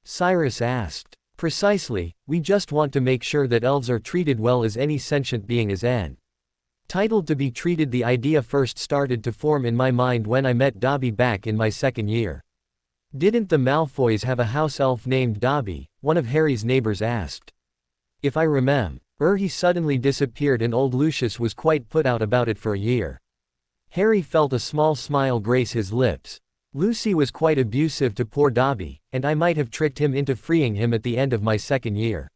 Cyrus asked. Precisely, we just want to make sure that elves are treated well as any sentient being is entitled to be treated. The idea first started to form in my mind when I met Dobby back in my 2nd year. Didn't the Malfoys have a house elf named Dobby? One of Harry's neighbors asked. If I remember, he suddenly disappeared and old Lucius was quite put out about it for a year. Harry felt a small smile grace his lips. Lucy was quite abusive to poor Dobby, and I might have tricked him into freeing him at the end of my second year.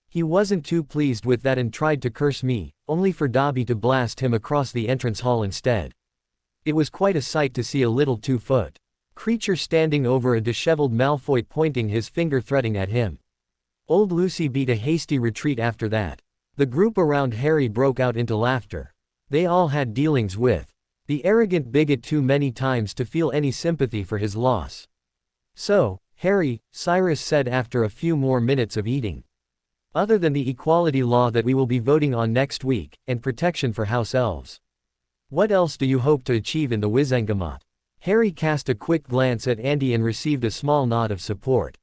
He wasn't too pleased with that and tried to curse me, only for Dobby to blast him across the entrance hall instead. It was quite a sight to see a little 2-foot creature standing over a disheveled Malfoy pointing his finger threatening at him. Old Lucy beat a hasty retreat after that. The group around Harry broke out into laughter. They all had dealings with the arrogant bigot too many times to feel any sympathy for his loss. So, Harry, Cyrus said after a few more minutes of eating. Other than the equality law that we will be voting on next week, and protection for house elves, what else do you hope to achieve in the Wizengamot? Harry cast a quick glance at Andy and received a small nod of support.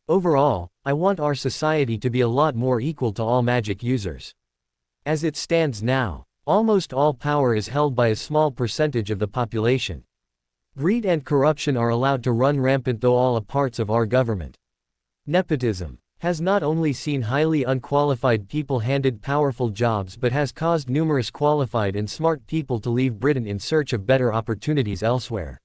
Overall, I want our society to be a lot more equal to all magic users. As it stands now, almost all power is held by a small percentage of the population. Greed and corruption are allowed to run rampant though all parts of our government. Nepotism has not only seen highly unqualified people handed powerful jobs but has caused numerous qualified and smart people to leave Britain in search of better opportunities elsewhere.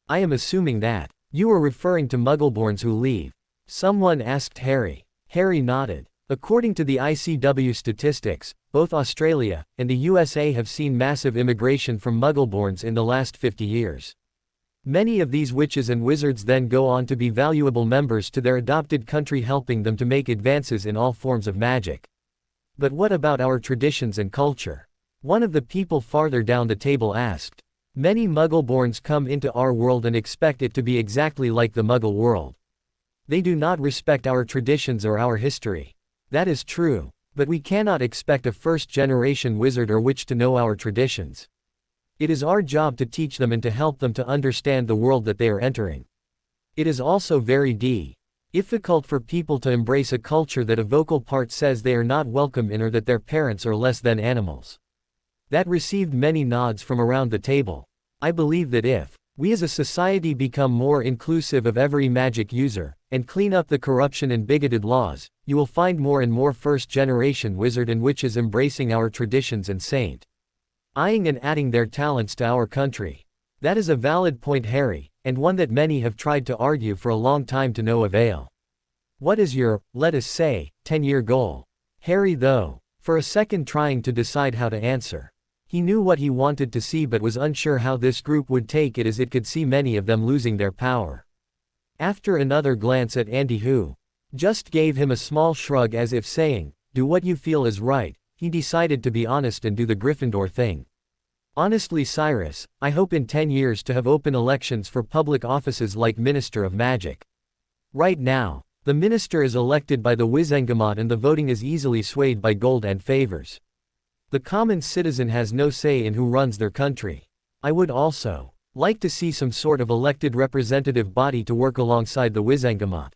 I am assuming that you are referring to Muggleborns who leave. Someone asked Harry. Harry nodded. According to the ICW statistics, both Australia and the USA have seen massive immigration from Muggleborns in the last 50 years. Many of these witches and wizards then go on to be valuable members to their adopted country, helping them to make advances in all forms of magic. But what about our traditions and culture? One of the people farther down the table asked. Many Muggleborns come into our world and expect it to be exactly like the Muggle world. They do not respect our traditions or our history. That is true, but we cannot expect a first-generation wizard or witch to know our traditions. It is our job to teach them and to help them to understand the world that they are entering. It is also very difficult for people to embrace a culture that a vocal part says they are not welcome in or that their parents are less than animals. That received many nods from around the table. I believe that if we as a society become more inclusive of every magic user, and clean up the corruption and bigoted laws, you will find more and more first-generation wizard and witches embracing our traditions and saint-ing and adding their talents to our country. That is a valid point, Harry, and one that many have tried to argue for a long time to no avail. What is your, let us say, 10-year goal? Harry, though, for a second trying to decide how to answer. He knew what he wanted to see but was unsure how this group would take it, as it could see many of them losing their power. After another glance at Andy, who just gave him a small shrug as if saying, do what you feel is right, he decided to be honest and do the Gryffindor thing. Honestly, Cyrus, I hope in 10 years to have open elections for public offices like Minister of Magic. Right now, the minister is elected by the Wizengamot and the voting is easily swayed by gold and favors. The common citizen has no say in who runs their country. I would also like to see some sort of elected representative body to work alongside the Wizengamot.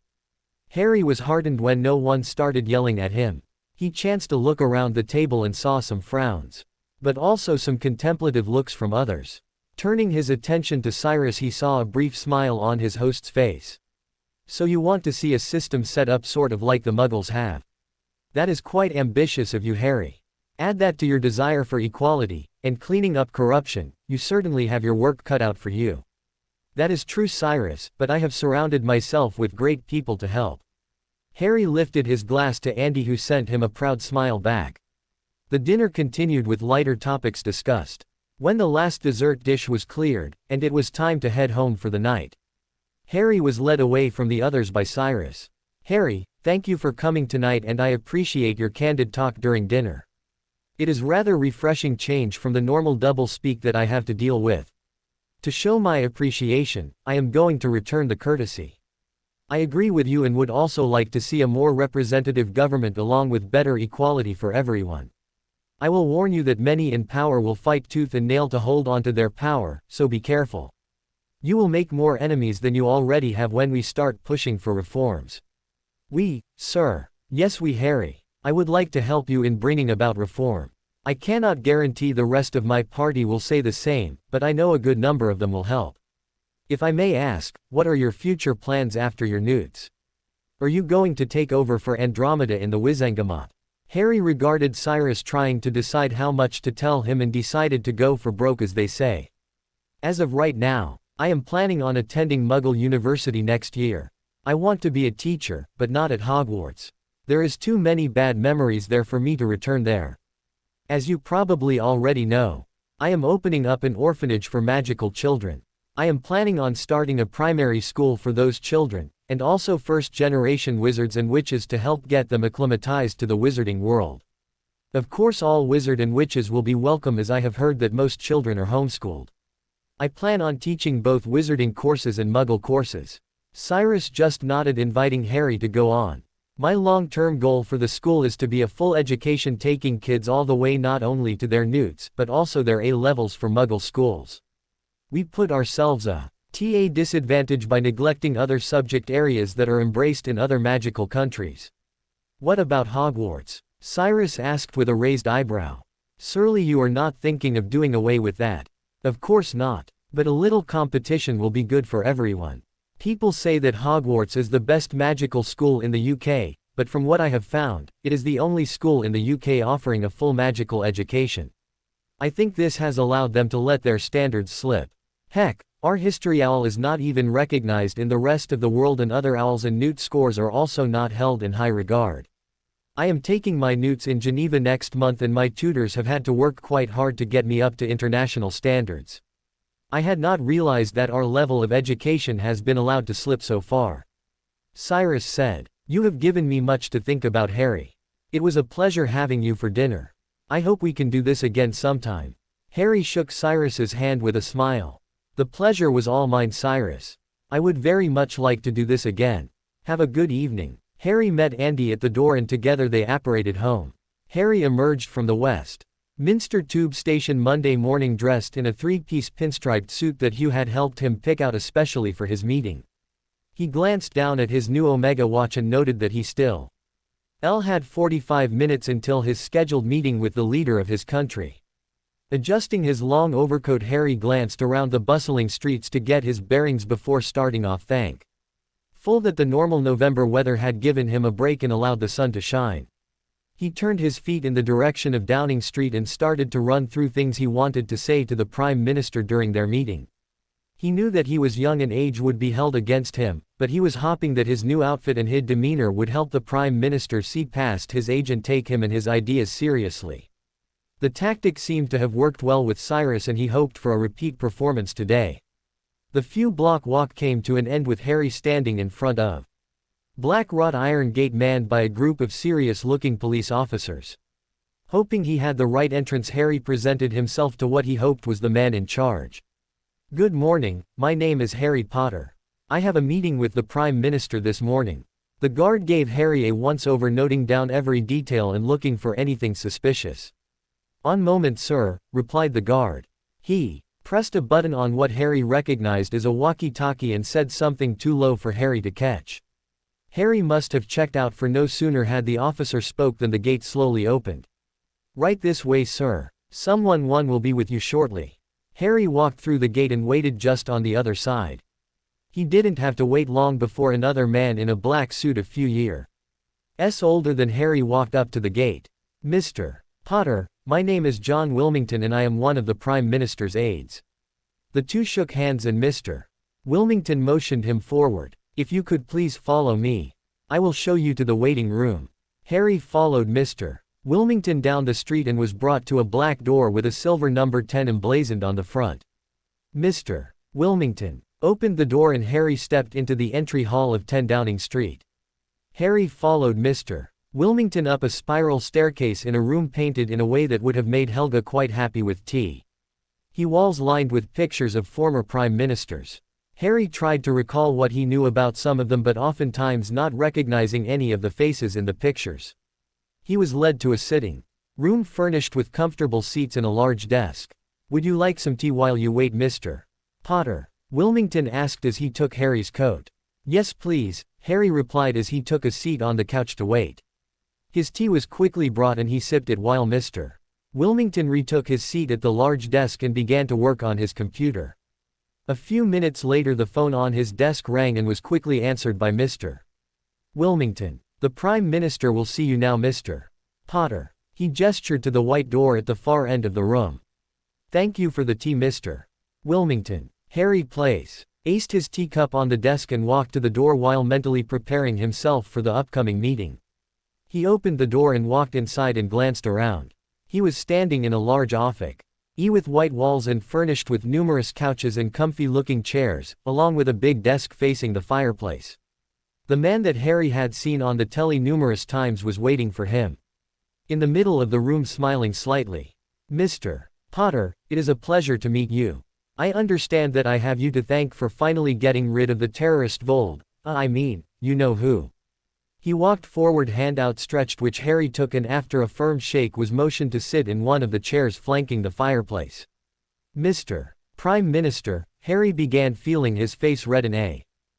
Harry was heartened when no one started yelling at him. He chanced to look around the table and saw some frowns, but also some contemplative looks from others. Turning his attention to Cyrus, he saw a brief smile on his host's face. So you want to see a system set up sort of like the Muggles have? That is quite ambitious of you, Harry. Add that to your desire for equality, and cleaning up corruption, you certainly have your work cut out for you. That is true, Cyrus, but I have surrounded myself with great people to help. Harry lifted his glass to Andy, who sent him a proud smile back. The dinner continued with lighter topics discussed. When the last dessert dish was cleared, and it was time to head home for the night, Harry was led away from the others by Cyrus. Harry, thank you for coming tonight and I appreciate your candid talk during dinner. It is rather refreshing change from the normal double speak that I have to deal with. To show my appreciation, I am going to return the courtesy. I agree with you and would also like to see a more representative government along with better equality for everyone. I will warn you that many in power will fight tooth and nail to hold on to their power, so be careful. You will make more enemies than you already have when we start pushing for reforms. We, sir. Yes, we, Harry. I would like to help you in bringing about reform. I cannot guarantee the rest of my party will say the same, but I know a good number of them will help. If I may ask, what are your future plans after your newts? Are you going to take over for Andromeda in the Wizengamot? Harry regarded Cyrus trying to decide how much to tell him and decided to go for broke, as they say. As of right now, I am planning on attending Muggle University next year. I want to be a teacher, but not at Hogwarts. There is too many bad memories there for me to return there. As you probably already know, I am opening up an orphanage for magical children. I am planning on starting a primary school for those children, and also first-generation wizards and witches to help get them acclimatized to the wizarding world. Of course all wizard and witches will be welcome, as I have heard that most children are homeschooled. I plan on teaching both wizarding courses and muggle courses. Cyrus just nodded, inviting Harry to go on. My long-term goal for the school is to be a full education, taking kids all the way not only to their newts, but also their A-levels for muggle schools. We put ourselves a disadvantage by neglecting other subject areas that are embraced in other magical countries. What about Hogwarts? Cyrus asked with a raised eyebrow. Surely you are not thinking of doing away with that? Of course not. But a little competition will be good for everyone. People say that Hogwarts is the best magical school in the UK, but from what I have found, it is the only school in the UK offering a full magical education. I think this has allowed them to let their standards slip. Heck, our history owl is not even recognized in the rest of the world, and other owls and newt scores are also not held in high regard. I am taking my newts in Geneva next month, and my tutors have had to work quite hard to get me up to international standards. I had not realized that our level of education has been allowed to slip so far. Cyrus said, "You have given me much to think about, Harry. It was a pleasure having you for dinner. I hope we can do this again sometime." Harry shook Cyrus's hand with a smile. "The pleasure was all mine, Cyrus. I would very much like to do this again. Have a good evening." Harry met Andy at the door and together they apparated home. Harry emerged from the West Minster Tube Station Monday morning dressed in a three-piece pinstriped suit that Hugh had helped him pick out especially for his meeting. He glanced down at his new Omega watch and noted that he still had 45 minutes until his scheduled meeting with the leader of his country. Adjusting his long overcoat, Harry glanced around the bustling streets to get his bearings before starting off, thankful that the normal November weather had given him a break and allowed the sun to shine. He turned his feet in the direction of Downing Street and started to run through things he wanted to say to the Prime Minister during their meeting. He knew that he was young and age would be held against him, but he was hoping that his new outfit and his demeanor would help the Prime Minister see past his age and take him and his ideas seriously. The tactic seemed to have worked well with Cyrus, and he hoped for a repeat performance today. The few-block walk came to an end with Harry standing in front of black wrought iron gate manned by a group of serious-looking police officers. Hoping he had the right entrance, Harry presented himself to what he hoped was the man in charge. "Good morning, my name is Harry Potter. I have a meeting with the Prime Minister this morning." The guard gave Harry a once-over, noting down every detail and looking for anything suspicious. "One moment, sir," replied the guard. He pressed a button on what Harry recognized as a walkie-talkie and said something too low for Harry to catch. Harry must have checked out, for no sooner had the officer spoke than the gate slowly opened. "Right this way, sir. Someone will be with you shortly." Harry walked through the gate and waited just on the other side. He didn't have to wait long before another man in a black suit a few years older than Harry walked up to the gate. "Mr. Potter, my name is John Wilmington and I am one of the Prime Minister's aides." The two shook hands and Mr. Wilmington motioned him forward. "If you could please follow me. I will show you to the waiting room." Harry followed Mr. Wilmington down the street and was brought to a black door with a silver number 10 emblazoned on the front. Mr. Wilmington opened the door and Harry stepped into the entry hall of 10 Downing Street. Harry followed Mr. Wilmington up a spiral staircase in a room painted in a way that would have made Helga quite happy with tea. He walls lined with pictures of former prime ministers. Harry tried to recall what he knew about some of them, but oftentimes not recognizing any of the faces in the pictures. He was led to a sitting room furnished with comfortable seats and a large desk. "Would you like some tea while you wait, Mr. Potter?" Wilmington asked as he took Harry's coat. "Yes, please," Harry replied as he took a seat on the couch to wait. His tea was quickly brought and he sipped it while Mr. Wilmington retook his seat at the large desk and began to work on his computer. A few minutes later the phone on his desk rang and was quickly answered by Mr. Wilmington. "The Prime Minister will see you now, Mr. Potter. He gestured to the white door at the far end of the room. Thank you for the tea, Mr. Wilmington. Harry aced his teacup on the desk and walked to the door while mentally preparing himself for the upcoming meeting. He opened the door and walked inside and glanced around. He was standing in a large office with white walls and furnished with numerous couches and comfy-looking chairs, along with a big desk facing the fireplace. The man that Harry had seen on the telly numerous times was waiting for him. In the middle of the room, smiling slightly. Mr. Potter, it is a pleasure to meet you. I understand that I have you to thank for finally getting rid of the terrorist Vold, you know who. He walked forward, hand outstretched, which Harry took, and after a firm shake was motioned to sit in one of the chairs flanking the fireplace. Mr. Prime Minister, Harry began, feeling his face redden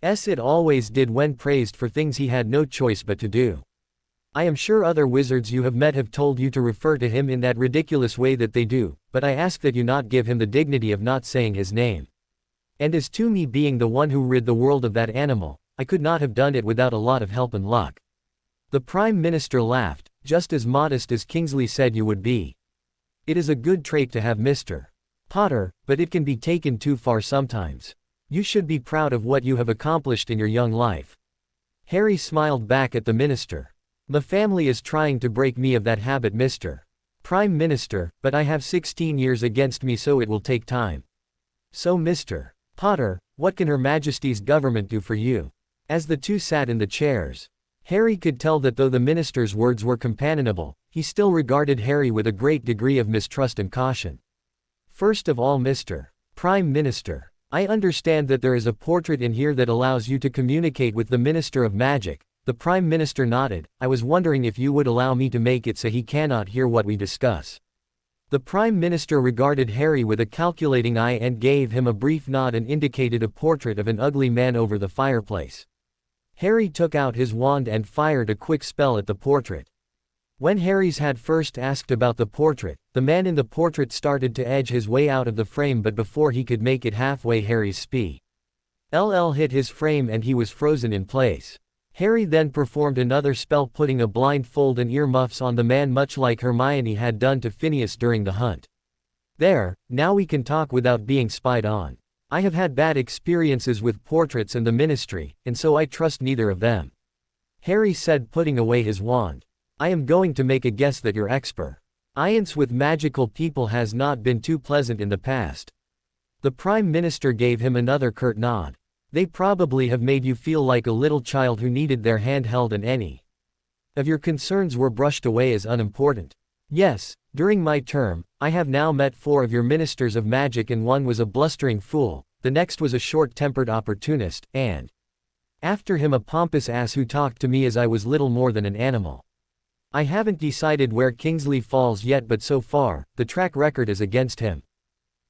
as it always did when praised for things he had no choice but to do. I am sure other wizards you have met have told you to refer to him in that ridiculous way that they do, but I ask that you not give him the dignity of not saying his name. And as to me being the one who rid the world of that animal, I could not have done it without a lot of help and luck. The Prime Minister laughed, just as modest as Kingsley said you would be. It is a good trait to have, Mr. Potter, but it can be taken too far sometimes. You should be proud of what you have accomplished in your young life. Harry smiled back at the minister. The family is trying to break me of that habit, Mr. Prime Minister, but I have 16 years against me, so it will take time. So Mr. Potter, what can Her Majesty's government do for you? As the two sat in the chairs, Harry could tell that though the minister's words were companionable, he still regarded Harry with a great degree of mistrust and caution. First of all, Mr. Prime Minister, I understand that there is a portrait in here that allows you to communicate with the Minister of Magic. The Prime Minister nodded. I was wondering if you would allow me to make it so he cannot hear what we discuss. The Prime Minister regarded Harry with a calculating eye and gave him a brief nod and indicated a portrait of an ugly man over the fireplace. Harry took out his wand and fired a quick spell at the portrait. When Harry's had first asked about the portrait, the man in the portrait started to edge his way out of the frame, but before he could make it halfway, Harry's spell hit his frame and he was frozen in place. Harry then performed another spell, putting a blindfold and earmuffs on the man, much like Hermione had done to Phineas during the hunt. There, now we can talk without being spied on. I have had bad experiences with portraits and the ministry, and so I trust neither of them. Harry said, putting away his wand. I am going to make a guess that your experience with magical people has not been too pleasant in the past. The Prime Minister gave him another curt nod. They probably have made you feel like a little child who needed their hand held, and any of your concerns were brushed away as unimportant. Yes, during my term, I have now met 4 of your ministers of magic, and one was a blustering fool, the next was a short-tempered opportunist, and after him a pompous ass who talked to me as I was little more than an animal. I haven't decided where Kingsley falls yet, but so far, the track record is against him.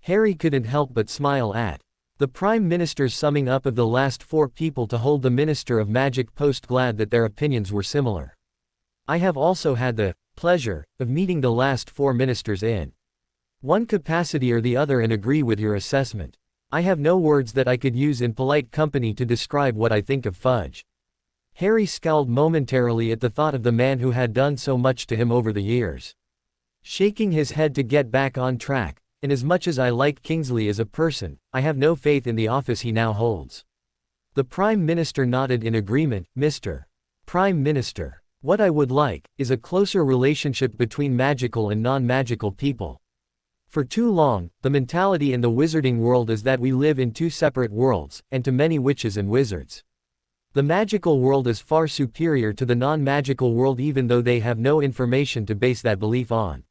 Harry couldn't help but smile at the Prime Minister's summing up of the last 4 people to hold the Minister of Magic post, glad that their opinions were similar. I have also had the pleasure of meeting the last 4 ministers in one capacity or the other and agree with your assessment. I have no words that I could use in polite company to describe what I think of Fudge. Harry scowled momentarily at the thought of the man who had done so much to him over the years. Shaking his head to get back on track, and as much as I like Kingsley as a person, I have no faith in the office he now holds. The Prime Minister nodded in agreement. Mr. Prime Minister, what I would like is a closer relationship between magical and non-magical people. For too long, the mentality in the wizarding world is that we live in 2 separate worlds, and to many witches and wizards, the magical world is far superior to the non-magical world, even though they have no information to base that belief on.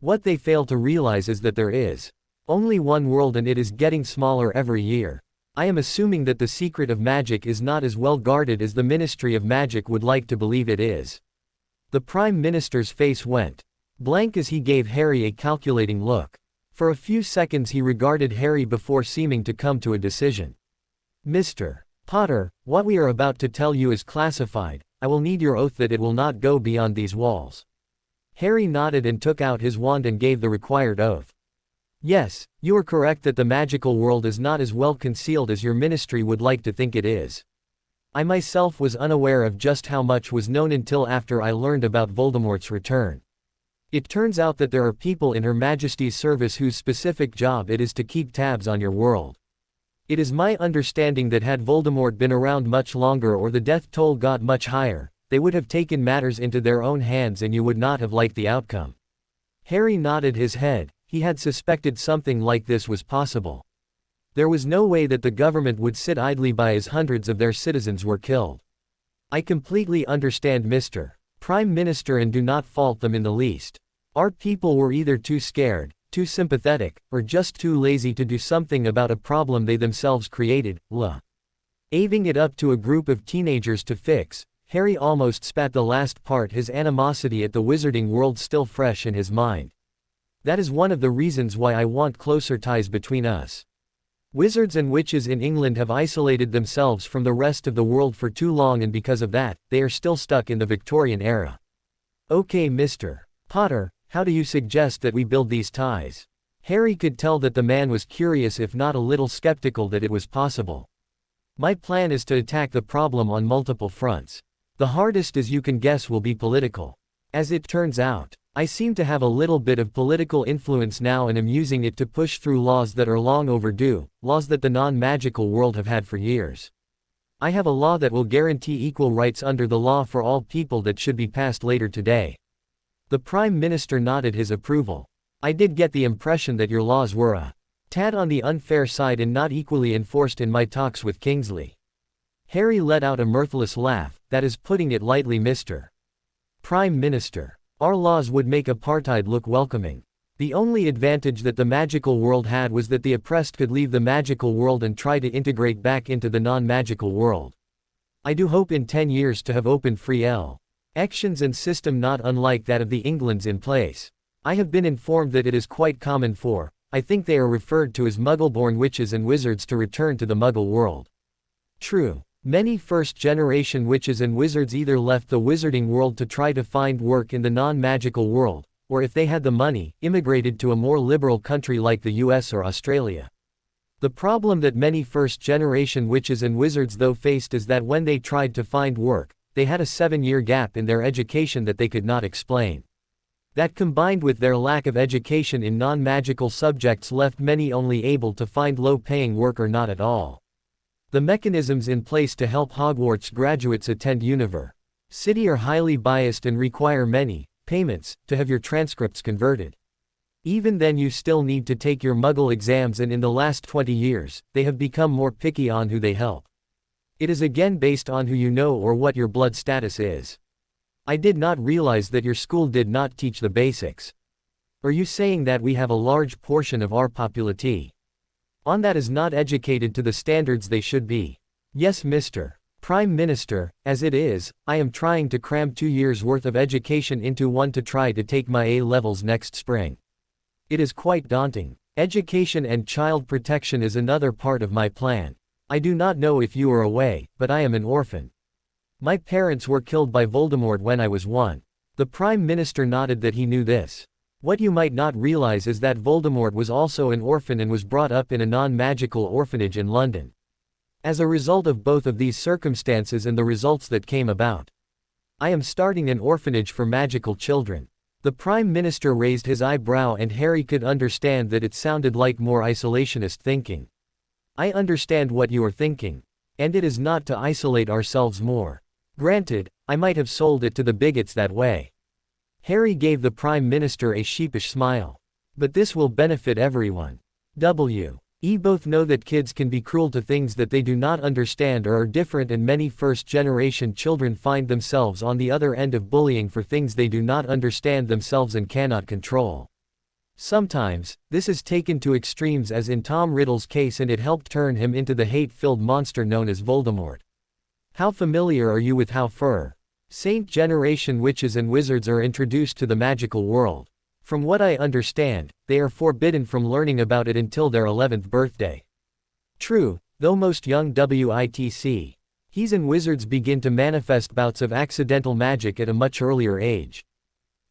What they fail to realize is that there is only one world, and it is getting smaller every year. I am assuming that the secret of magic is not as well guarded as the Ministry of Magic would like to believe it is. The Prime Minister's face went blank as he gave Harry a calculating look. For a few seconds he regarded Harry before seeming to come to a decision. Mr. Potter, what we are about to tell you is classified. I will need your oath that it will not go beyond these walls. Harry nodded and took out his wand and gave the required oath. Yes, you are correct that the magical world is not as well concealed as your ministry would like to think it is. I myself was unaware of just how much was known until after I learned about Voldemort's return. It turns out that there are people in Her Majesty's service whose specific job it is to keep tabs on your world. It is my understanding that had Voldemort been around much longer or the death toll got much higher, they would have taken matters into their own hands and you would not have liked the outcome. Harry nodded his head. He had suspected something like this was possible. There was no way that the government would sit idly by as hundreds of their citizens were killed. I completely understand, Mr. Prime Minister, and do not fault them in the least. Our people were either too scared, too sympathetic, or just too lazy to do something about a problem they themselves created. Leaving it up to a group of teenagers to fix. Harry almost spat the last part, his animosity at the wizarding world still fresh in his mind. That is one of the reasons why I want closer ties between us. Wizards and witches in England have isolated themselves from the rest of the world for too long, and because of that, they are still stuck in the Victorian era. Okay, Mr. Potter, how do you suggest that we build these ties? Harry could tell that the man was curious, if not a little skeptical, that it was possible. My plan is to attack the problem on multiple fronts. The hardest, as you can guess, will be political. As it turns out, I seem to have a little bit of political influence now and am using it to push through laws that are long overdue, laws that the non-magical world have had for years. I have a law that will guarantee equal rights under the law for all people that should be passed later today. The Prime Minister nodded his approval. I did get the impression that your laws were a tad on the unfair side and not equally enforced in my talks with Kingsley. Harry let out a mirthless laugh. That is putting it lightly, Mr. Prime Minister. Our laws would make apartheid look welcoming. The only advantage that the magical world had was that the oppressed could leave the magical world and try to integrate back into the non-magical world. I do hope in 10 years to have opened free elections and system not unlike that of the England's in place. I have been informed that it is quite common for, I think they are referred to as Muggle-born witches and wizards, to return to the Muggle world. True. Many first-generation witches and wizards either left the wizarding world to try to find work in the non-magical world, or if they had the money, immigrated to a more liberal country like the US or Australia. The problem that many first-generation witches and wizards though faced is that when they tried to find work, they had a 7-year gap in their education that they could not explain. That, combined with their lack of education in non-magical subjects, left many only able to find low-paying work or not at all. The mechanisms in place to help Hogwarts graduates attend university are highly biased and require many payments to have your transcripts converted. Even then, you still need to take your Muggle exams, and in the last 20 years, they have become more picky on who they help. It is again based on who you know or what your blood status is. I did not realize that your school did not teach the basics. Are you saying that we have a large portion of our population that is not educated to the standards they should be? Yes, Mr. Prime Minister, as it is, I am trying to cram 2 years' worth of education into one to try to take my A-levels next spring. It is quite daunting. Education and child protection is another part of my plan. I do not know if you are aware, but I am an orphan. My parents were killed by Voldemort when I was 1. The Prime Minister nodded that he knew this. What you might not realize is that Voldemort was also an orphan and was brought up in a non-magical orphanage in London. As a result of both of these circumstances and the results that came about, I am starting an orphanage for magical children. The Prime Minister raised his eyebrow, and Harry could understand that it sounded like more isolationist thinking. I understand what you are thinking. And it is not to isolate ourselves more. Granted, I might have sold it to the bigots that way. Harry gave the Prime Minister a sheepish smile. But this will benefit everyone. We both know that kids can be cruel to things that they do not understand or are different, and many first-generation children find themselves on the other end of bullying for things they do not understand themselves and cannot control. Sometimes, this is taken to extremes, as in Tom Riddle's case, and it helped turn him into the hate-filled monster known as Voldemort. How familiar are you with how Saint-generation witches and wizards are introduced to the magical world? From what I understand, they are forbidden from learning about it until their 11th birthday. True, though most young witches and wizards begin to manifest bouts of accidental magic at a much earlier age.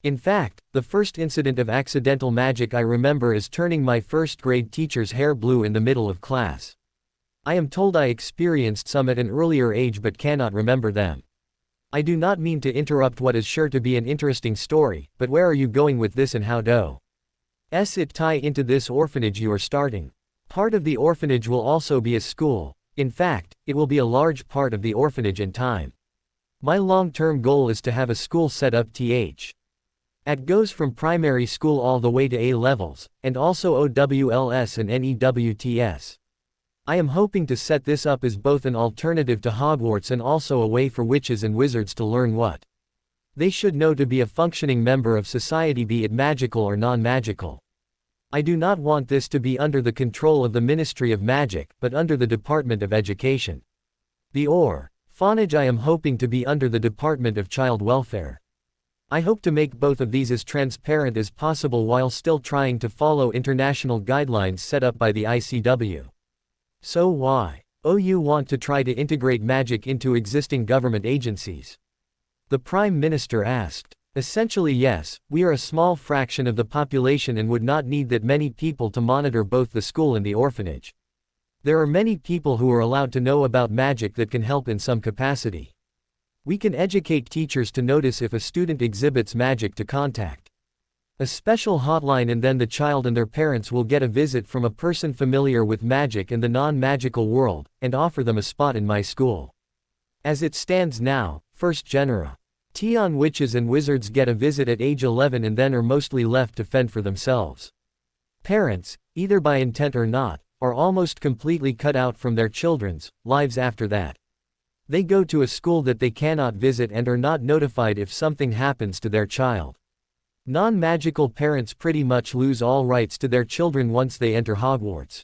In fact, the first incident of accidental magic I remember is turning my first-grade teacher's hair blue in the middle of class. I am told I experienced some at an earlier age but cannot remember them. I do not mean to interrupt what is sure to be an interesting story, but where are you going with this and how does it tie into this orphanage you are starting? Part of the orphanage will also be a school. In fact, it will be a large part of the orphanage in time. My long-term goal is to have a school set up that goes from primary school all the way to A levels, and also OWLS and NEWTS. I am hoping to set this up as both an alternative to Hogwarts and also a way for witches and wizards to learn what they should know to be a functioning member of society, be it magical or non-magical. I do not want this to be under the control of the Ministry of Magic, but under the Department of Education. The orphanage I am hoping to be under the Department of Child Welfare. I hope to make both of these as transparent as possible while still trying to follow international guidelines set up by the ICW. So why you want to try to integrate magic into existing government agencies? The Prime Minister asked. Essentially yes, we are a small fraction of the population and would not need that many people to monitor both the school and the orphanage. There are many people who are allowed to know about magic that can help in some capacity. We can educate teachers to notice if a student exhibits magic, to contact a special hotline, and then the child and their parents will get a visit from a person familiar with magic and the non-magical world, and offer them a spot in my school. As it stands now, first genera Tion witches and wizards get a visit at age 11 and then are mostly left to fend for themselves. Parents, either by intent or not, are almost completely cut out from their children's lives after that. They go to a school that they cannot visit and are not notified if something happens to their child. Non-magical parents pretty much lose all rights to their children once they enter Hogwarts.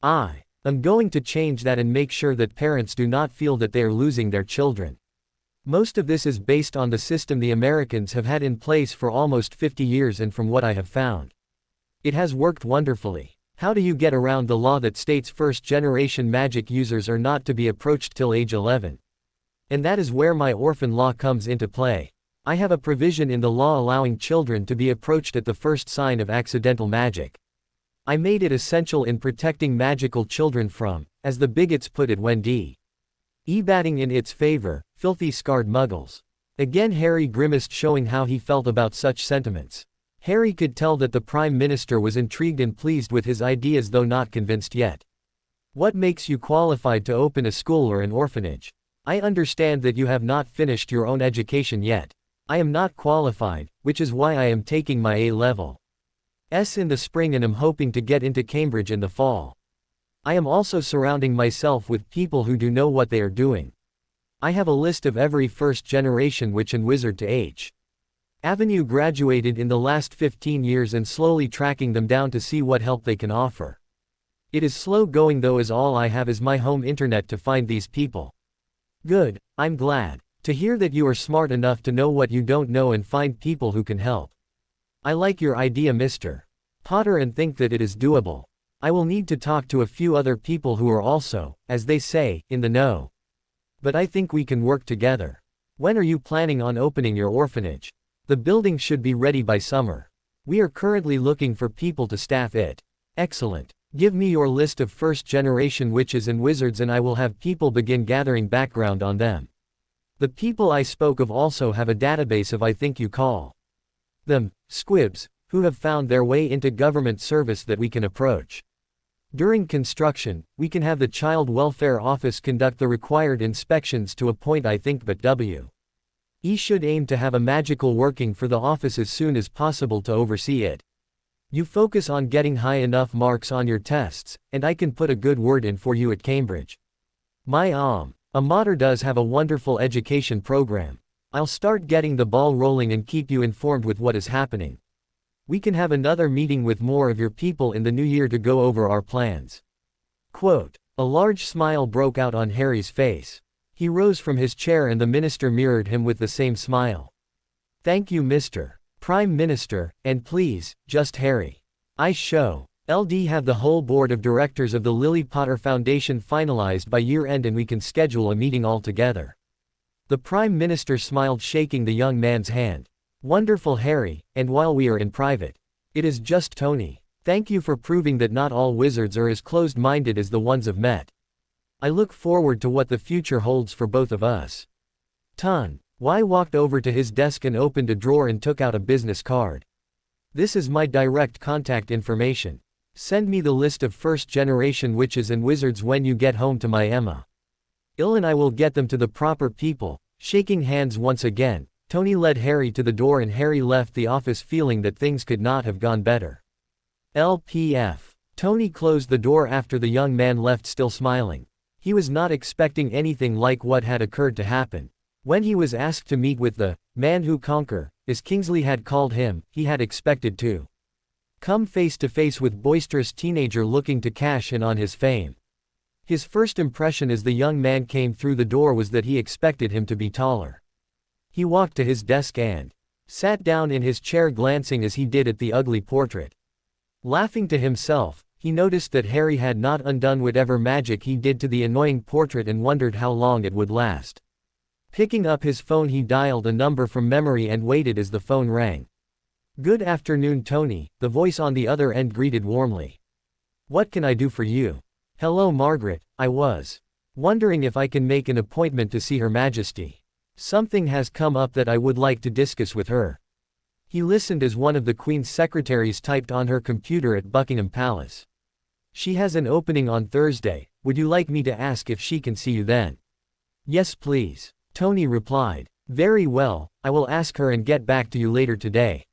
I am going to change that and make sure that parents do not feel that they are losing their children. Most of this is based on the system the Americans have had in place for almost 50 years, and from what I have found, it has worked wonderfully. How do you get around the law that states first-generation magic users are not to be approached till age 11? And that is where my orphan law comes into play. I have a provision in the law allowing children to be approached at the first sign of accidental magic. I made it essential in protecting magical children from, as the bigots put it when batting in its favor, filthy scarred muggles. Again Harry grimaced, showing how he felt about such sentiments. Harry could tell that the Prime Minister was intrigued and pleased with his ideas, though not convinced yet. What makes you qualified to open a school or an orphanage? I understand that you have not finished your own education yet. I am not qualified, which is why I am taking my A-level in the spring and am hoping to get into Cambridge in the fall. I am also surrounding myself with people who do know what they are doing. I have a list of every first-generation witch and wizard to H. Avenue graduated in the last 15 years and slowly tracking them down to see what help they can offer. It is slow going though, as all I have is my home internet to find these people. Good, I'm glad to hear that you are smart enough to know what you don't know and find people who can help. I like your idea, Mr. Potter, and think that it is doable. I will need to talk to a few other people who are also, as they say, in the know. But I think we can work together. When are you planning on opening your orphanage? The building should be ready by summer. We are currently looking for people to staff it. Excellent. Give me your list of first-generation witches and wizards and I will have people begin gathering background on them. The people I spoke of also have a database of, I think you call them, squibs, who have found their way into government service that we can approach. During construction, we can have the Child Welfare Office conduct the required inspections to a point, I think, but we should aim to have a magical working for the office as soon as possible to oversee it. You focus on getting high enough marks on your tests, and I can put a good word in for you at Cambridge. My mater does have a wonderful education program. I'll start getting the ball rolling and keep you informed with what is happening. We can have another meeting with more of your people in the new year to go over our plans. Quote. A large smile broke out on Harry's face. He rose from his chair and the minister mirrored him with the same smile. Thank you, Mr. Prime Minister, and please, just Harry. I shall have the whole board of directors of the Lily Potter Foundation finalized by year end and we can schedule a meeting all together. The Prime Minister smiled, shaking the young man's hand. Wonderful, Harry, and while we are in private, it is just Tony. Thank you for proving that not all wizards are as closed-minded as the ones I've met. I look forward to what the future holds for both of us. Y walked over to his desk and opened a drawer and took out a business card. This is my direct contact information. Send me the list of first-generation witches and wizards when you get home to my Emma. And I will get them to the proper people. Shaking hands once again, Tony led Harry to the door and Harry left the office feeling that things could not have gone better. LPF. Tony closed the door after the young man left, still smiling. He was not expecting anything like what had occurred to happen. When he was asked to meet with the man who conquer, as Kingsley had called him, he had expected to come face to face with boisterous teenager looking to cash in on his fame. His first impression as the young man came through the door was that he expected him to be taller. He walked to his desk and sat down in his chair, glancing as he did at the ugly portrait. Laughing to himself, he noticed that Harry had not undone whatever magic he did to the annoying portrait and wondered how long it would last. Picking up his phone, he dialed a number from memory and waited as the phone rang. "Good afternoon, Tony," the voice on the other end greeted warmly. "What can I do for you?" "Hello, Margaret. I was wondering if I can make an appointment to see Her Majesty. Something has come up that I would like to discuss with her." He listened as one of the Queen's secretaries typed on her computer at Buckingham Palace. "She has an opening on Thursday. Would you like me to ask if she can see you then?" "Yes, please," Tony replied. "Very well, I will ask her and get back to you later today."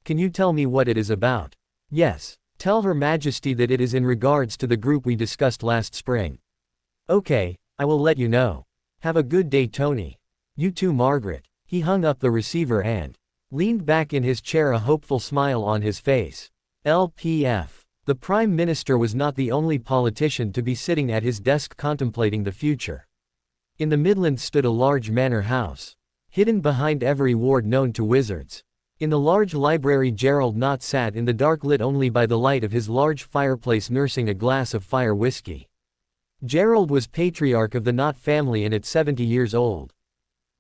"Can you tell me what it is about?" "Yes. Tell Her Majesty that it is in regards to the group we discussed last spring." "Okay, I will let you know. Have a good day, Tony." "You too, Margaret." He hung up the receiver and leaned back in his chair, a hopeful smile on his face. LPF. The Prime Minister was not the only politician to be sitting at his desk contemplating the future. In the Midlands stood a large manor house, hidden behind every ward known to wizards. In the large library, Gerald Knott sat in the dark, lit only by the light of his large fireplace, nursing a glass of fire whiskey. Gerald was patriarch of the Knott family and at 70 years old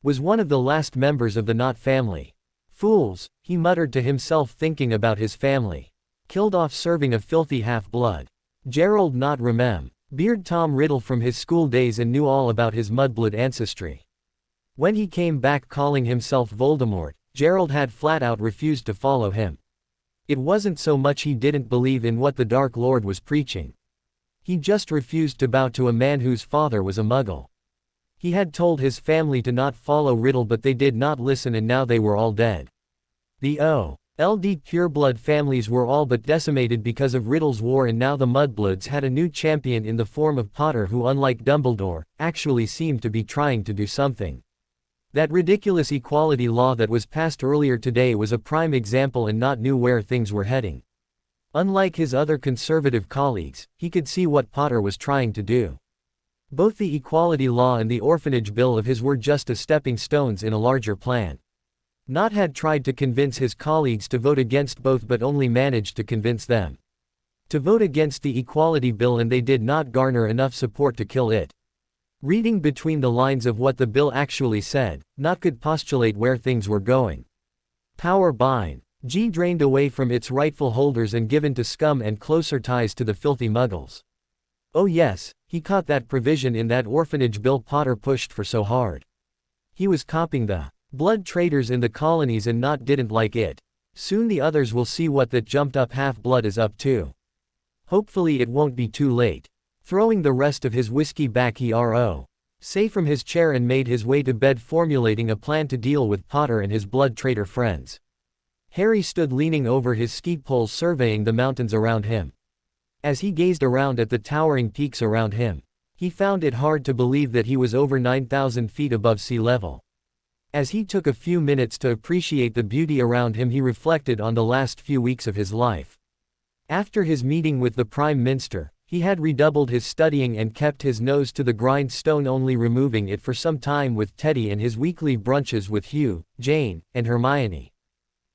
was one of the last members of the Knott family. "Fools," he muttered to himself, thinking about his family. Killed off serving a filthy half-blood. Gerald Knott remembered Tom Riddle from his school days and knew all about his mudblood ancestry. When he came back calling himself Voldemort, Gerald had flat out refused to follow him. It wasn't so much he didn't believe in what the Dark Lord was preaching. He just refused to bow to a man whose father was a Muggle. He had told his family to not follow Riddle, but they did not listen, and now they were all dead. The OLD pureblood families were all but decimated because of Riddle's war, and now the Mudbloods had a new champion in the form of Potter, who, unlike Dumbledore, actually seemed to be trying to do something. That ridiculous equality law that was passed earlier today was a prime example, and Knott knew where things were heading. Unlike his other conservative colleagues, he could see what Potter was trying to do. Both the equality law and the orphanage bill of his were just as stepping stones in a larger plan. Knott had tried to convince his colleagues to vote against both, but only managed to convince them to vote against the equality bill, and they did not garner enough support to kill it. Reading between the lines of what the bill actually said, Knott could postulate where things were going. Power being drained away from its rightful holders and given to scum and closer ties to the filthy Muggles. Oh yes, he caught that provision in that orphanage bill Potter pushed for so hard. He was copying the blood traders in the colonies, and Knott didn't like it. Soon the others will see what that jumped up half-blood is up to. Hopefully it won't be too late. Throwing the rest of his whiskey back, he rose from his chair and made his way to bed, formulating a plan to deal with Potter and his blood trader friends. Harry stood leaning over his ski pole, surveying the mountains around him. As he gazed around at the towering peaks around him, he found it hard to believe that he was over 9,000 feet above sea level. As he took a few minutes to appreciate the beauty around him, he reflected on the last few weeks of his life. After his meeting with the Prime Minister, he had redoubled his studying and kept his nose to the grindstone, only removing it for some time with Teddy and his weekly brunches with Hugh, Jane, and Hermione.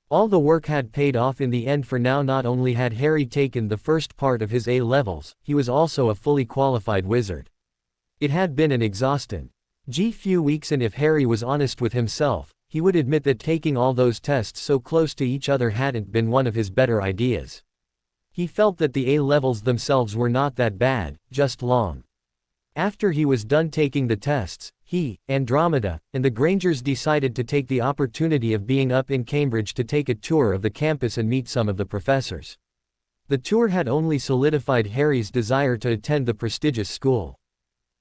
All the work had paid off in the end, for now not only had Harry taken the first part of his A-levels, he was also a fully qualified wizard. It had been an exhausting few weeks, and if Harry was honest with himself, he would admit that taking all those tests so close to each other hadn't been one of his better ideas. He felt that the A-levels themselves were not that bad, just long. After he was done taking the tests, he, Andromeda, and the Grangers decided to take the opportunity of being up in Cambridge to take a tour of the campus and meet some of the professors. The tour had only solidified Harry's desire to attend the prestigious school.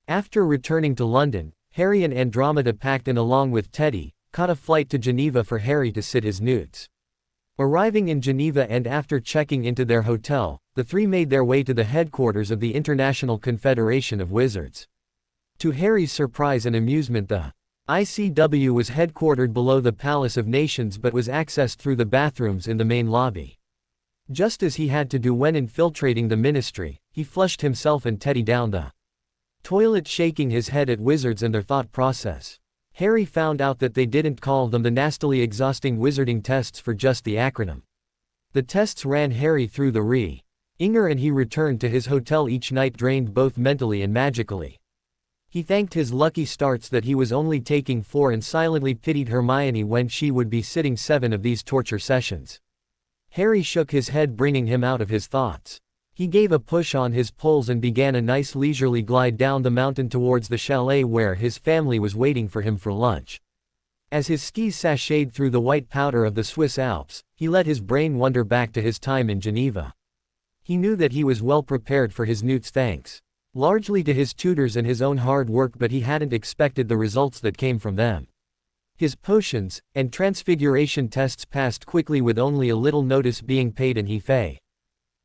After returning to London, Harry and Andromeda packed in along with Teddy, caught a flight to Geneva for Harry to sit his newts. Arriving in Geneva and after checking into their hotel, the three made their way to the headquarters of the International Confederation of Wizards. To Harry's surprise and amusement, the ICW was headquartered below the Palace of Nations but was accessed through the bathrooms in the main lobby. Just as he had to do when infiltrating the ministry, he flushed himself and Teddy down the toilet, shaking his head at wizards and their thought process. Harry found out that they didn't call them the nastily exhausting wizarding tests for just the acronym. The tests ran Harry through the ringer and he returned to his hotel each night drained both mentally and magically. He thanked his lucky stars that he was only taking 4 and silently pitied Hermione when she would be sitting 7 of these torture sessions. Harry shook his head, bringing him out of his thoughts. He gave a push on his poles and began a nice leisurely glide down the mountain towards the chalet where his family was waiting for him for lunch. As his skis sashayed through the white powder of the Swiss Alps, he let his brain wander back to his time in Geneva. He knew that he was well prepared for his newts thanks largely to his tutors and his own hard work, but he hadn't expected the results that came from them. His potions and transfiguration tests passed quickly with only a little notice being paid, and he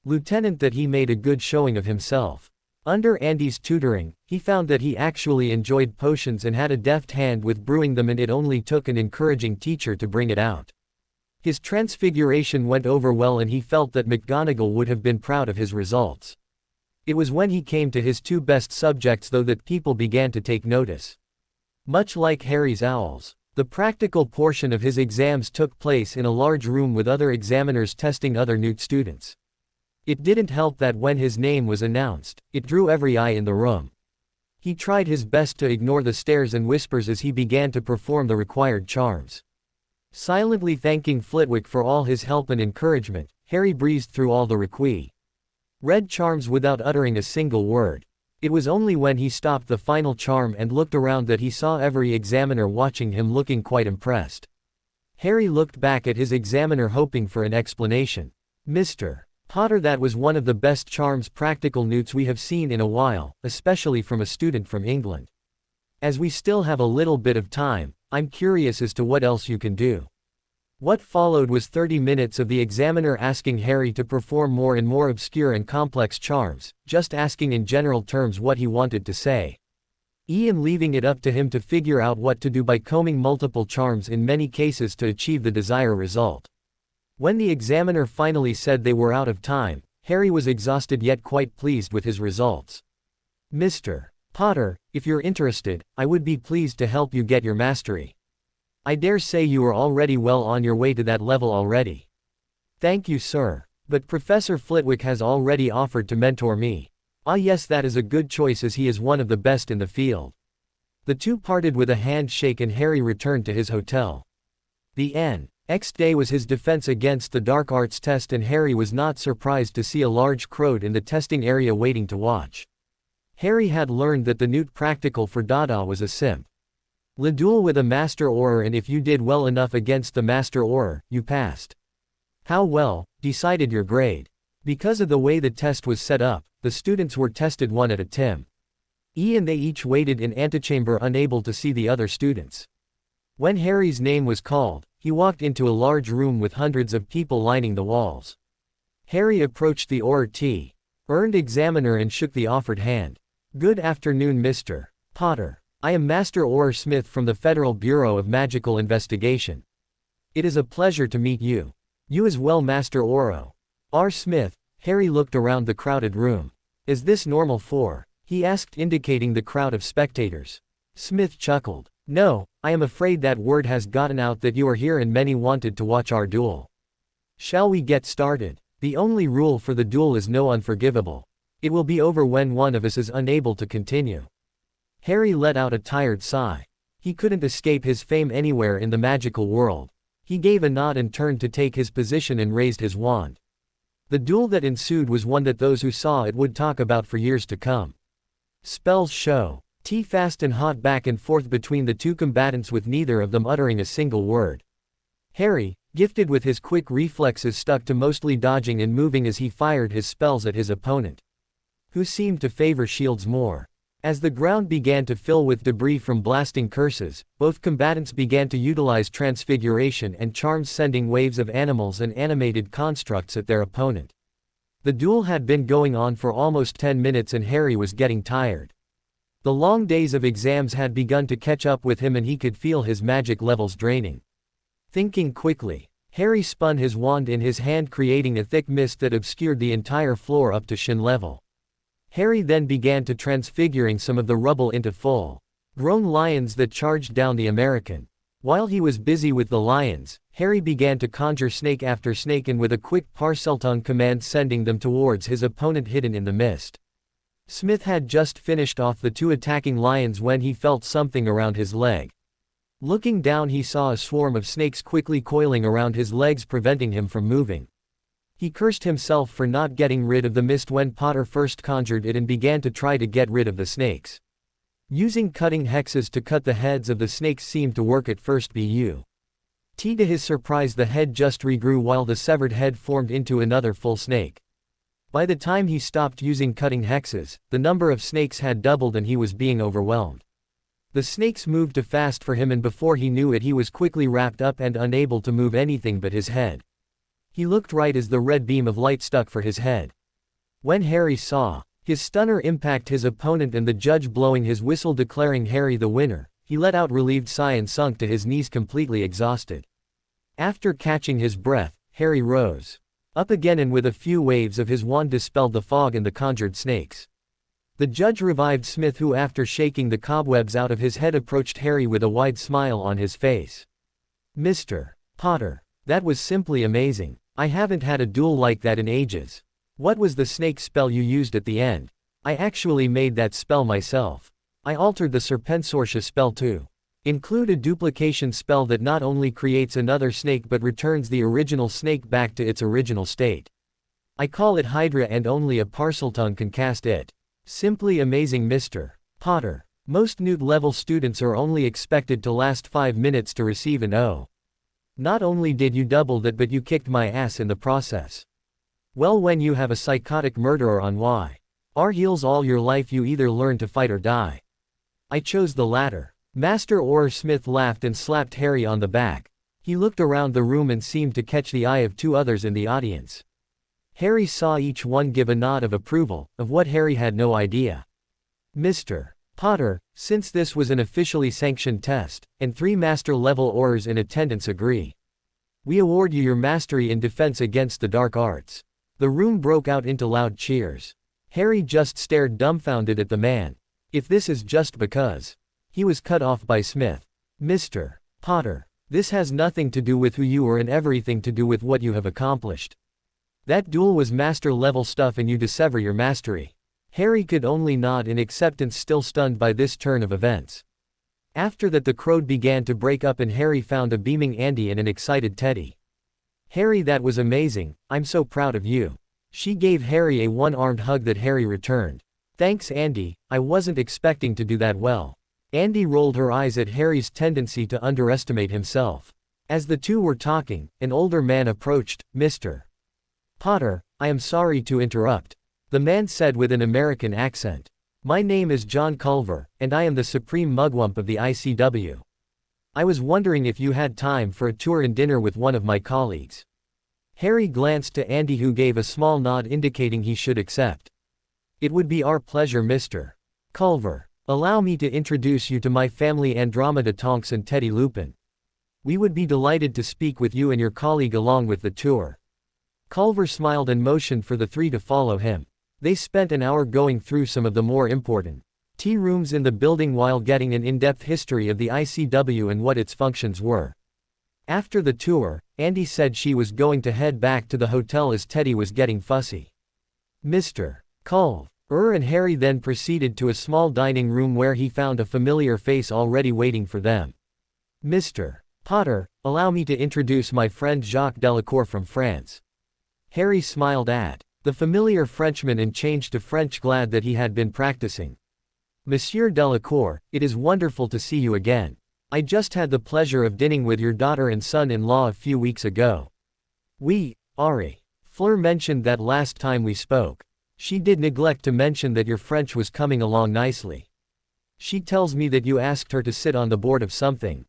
lieutenant that he made a good showing of himself. Under Andy's tutoring, he found that he actually enjoyed potions and had a deft hand with brewing them, and it only took an encouraging teacher to bring it out. His transfiguration went over well and he felt that McGonagall would have been proud of his results. It was when he came to his 2 best subjects though that people began to take notice. Much like Harry's owls, the practical portion of his exams took place in a large room with other examiners testing other newt students. It didn't help that when his name was announced, it drew every eye in the room. He tried his best to ignore the stares and whispers as he began to perform the required charms. Silently thanking Flitwick for all his help and encouragement, Harry breezed through all the read charms without uttering a single word. It was only when he stopped the final charm and looked around that he saw every examiner watching him, looking quite impressed. Harry looked back at his examiner hoping for an explanation. "Mr. Potter, that was one of the best charms practical newts we have seen in a while, especially from a student from England. As we still have a little bit of time, I'm curious as to what else you can do." What followed was 30 minutes of the examiner asking Harry to perform more and more obscure and complex charms, just asking in general terms what he wanted to say. Ian leaving it up to him to figure out what to do by combing multiple charms in many cases to achieve the desired result. When the examiner finally said they were out of time, Harry was exhausted yet quite pleased with his results. "Mr. Potter, if you're interested, I would be pleased to help you get your mastery. I dare say you are already well on your way to that level already." "Thank you, sir. But Professor Flitwick has already offered to mentor me." "Ah yes, that is a good choice as he is one of the best in the field." The two parted with a handshake and Harry returned to his hotel. The next day was his defense against the dark arts test, and Harry was not surprised to see a large crowd in the testing area waiting to watch. Harry had learned that the newt practical for Dada was a simp. Le duel with a master auror, and if you did well enough against the master auror, you passed. How well decided your grade. Because of the way the test was set up, the students were tested one at a time. And they each waited in antechamber unable to see the other students. When Harry's name was called, he walked into a large room with hundreds of people lining the walls. Harry approached the earned examiner and shook the offered hand. "Good afternoon, Mr. Potter. I am Master Auror Smith from the Federal Bureau of Magical Investigation. It is a pleasure to meet you. You as well, Master Auror R. Smith." Harry looked around the crowded room. "Is this normal for?" he asked, indicating the crowd of spectators. Smith chuckled. "No, I am afraid that word has gotten out that you are here and many wanted to watch our duel. Shall we get started? The only rule for the duel is no unforgivable. It will be over when one of us is unable to continue." Harry let out a tired sigh. He couldn't escape his fame anywhere in the magical world. He gave a nod and turned to take his position and raised his wand. The duel that ensued was one that those who saw it would talk about for years to come. Spells show. T fast and hot back and forth between the two combatants with neither of them uttering a single word. Harry, gifted with his quick reflexes, stuck to mostly dodging and moving as he fired his spells at his opponent, who seemed to favor shields more. As the ground began to fill with debris from blasting curses, both combatants began to utilize transfiguration and charms, sending waves of animals and animated constructs at their opponent. The duel had been going on for almost 10 minutes and Harry was getting tired. The long days of exams had begun to catch up with him and he could feel his magic levels draining. Thinking quickly, Harry spun his wand in his hand, creating a thick mist that obscured the entire floor up to shin level. Harry then began to transfiguring some of the rubble into full-grown lions that charged down the American. While he was busy with the lions, Harry began to conjure snake after snake and with a quick Parseltongue command sending them towards his opponent hidden in the mist. Smith had just finished off the two attacking lions when he felt something around his leg. Looking down, he saw a swarm of snakes quickly coiling around his legs, preventing him from moving. He cursed himself for not getting rid of the mist when Potter first conjured it and began to try to get rid of the snakes. Using cutting hexes to cut the heads of the snakes seemed to work at first, but to his surprise the head just regrew while the severed head formed into another full snake. By the time he stopped using cutting hexes, the number of snakes had doubled and he was being overwhelmed. The snakes moved too fast for him and before he knew it he was quickly wrapped up and unable to move anything but his head. He looked right as the red beam of light stuck for his head. When Harry saw his stunner impact his opponent and the judge blowing his whistle declaring Harry the winner, he let out a relieved sigh and sunk to his knees completely exhausted. After catching his breath, Harry rose up again and with a few waves of his wand dispelled the fog and the conjured snakes. The judge revived Smith, who after shaking the cobwebs out of his head approached Harry with a wide smile on his face. "Mr. Potter, that was simply amazing. I haven't had a duel like that in ages. What was the snake spell you used at the end? I actually made that spell myself. I altered the Serpensortia spell to include a duplication spell that not only creates another snake but returns the original snake back to its original state. I call it Hydra and only a Parseltongue can cast it. Simply amazing, Mr. Potter. Most Newt-level students are only expected to last 5 minutes to receive an O. Not only did you double that but you kicked my ass in the process. Well, when you have a psychotic murderer on your heels all your life you either learn to fight or die. I chose the latter." Master Orr Smith laughed and slapped Harry on the back. He looked around the room and seemed to catch the eye of 2 others in the audience. Harry saw each one give a nod of approval, of what Harry had no idea. "Mr. Potter, since this was an officially sanctioned test, and 3 master-level Aurors in attendance agree, we award you your mastery in defense against the dark arts." The room broke out into loud cheers. Harry just stared dumbfounded at the man. If this is just because he was cut off by Smith. "Mr. Potter, this has nothing to do with who you are and everything to do with what you have accomplished. That duel was master-level stuff and you dissever your mastery." Harry could only nod in acceptance, still stunned by this turn of events. After that the crowd began to break up and Harry found a beaming Andy and an excited Teddy. "Harry, that was amazing, I'm so proud of you." She gave Harry a one-armed hug that Harry returned. "Thanks, Andy, I wasn't expecting to do that well." Andy rolled her eyes at Harry's tendency to underestimate himself. As the two were talking, an older man approached. "Mr. Potter, I am sorry to interrupt," the man said with an American accent. "My name is John Culver, and I am the Supreme Mugwump of the ICW. I was wondering if you had time for a tour and dinner with one of my colleagues." Harry glanced to Andy, who gave a small nod indicating he should accept. "It would be our pleasure, Mr. Culver. Allow me to introduce you to my family, Andromeda Tonks and Teddy Lupin. We would be delighted to speak with you and your colleague along with the tour." Culver smiled and motioned for the 3 to follow him. They spent an hour going through some of the more important tea rooms in the building while getting an in-depth history of the ICW and what its functions were. After the tour, Andy said she was going to head back to the hotel as Teddy was getting fussy. Mr. Culver and Harry then proceeded to a small dining room where he found a familiar face already waiting for them. "Mr. Potter, allow me to introduce my friend Jacques Delacour from France." Harry smiled at the familiar Frenchman and changed to French, glad that he had been practicing. Monsieur Delacour, it is wonderful to see you again. I just had the pleasure of dining with your daughter and son-in-law a few weeks ago. Oui, Ari. Fleur mentioned that last time we spoke. She did neglect to mention that your French was coming along nicely. She tells me that you asked her to sit on the board of something.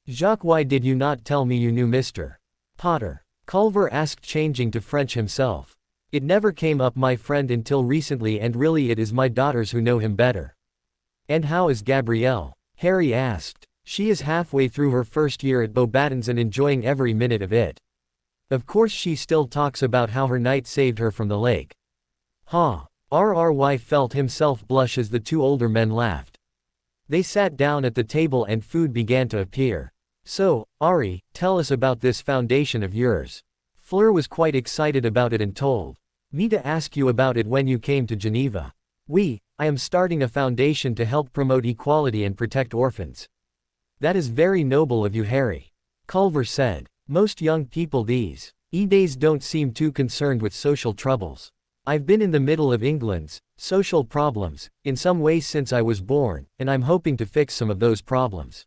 Jacques, why did you not tell me you knew Mr. Potter? Culver asked, changing to French himself. It never came up, my friend, until recently, and really it is my daughters who know him better. And how is Gabrielle? Harry asked. She is halfway through her first year at Beauxbatons and enjoying every minute of it. Of course she still talks about how her knight saved her from the lake. Ha! RRY felt himself blush as the two older men laughed. They sat down at the table and food began to appear. So, Ari, tell us about this foundation of yours. Fleur was quite excited about it and told me to ask you about it when you came to Geneva. I am starting a foundation to help promote equality and protect orphans. That is very noble of you, Harry. Culver said. Most young people these days don't seem too concerned with social troubles. I've been in the middle of England's social problems, in some ways since I was born, and I'm hoping to fix some of those problems.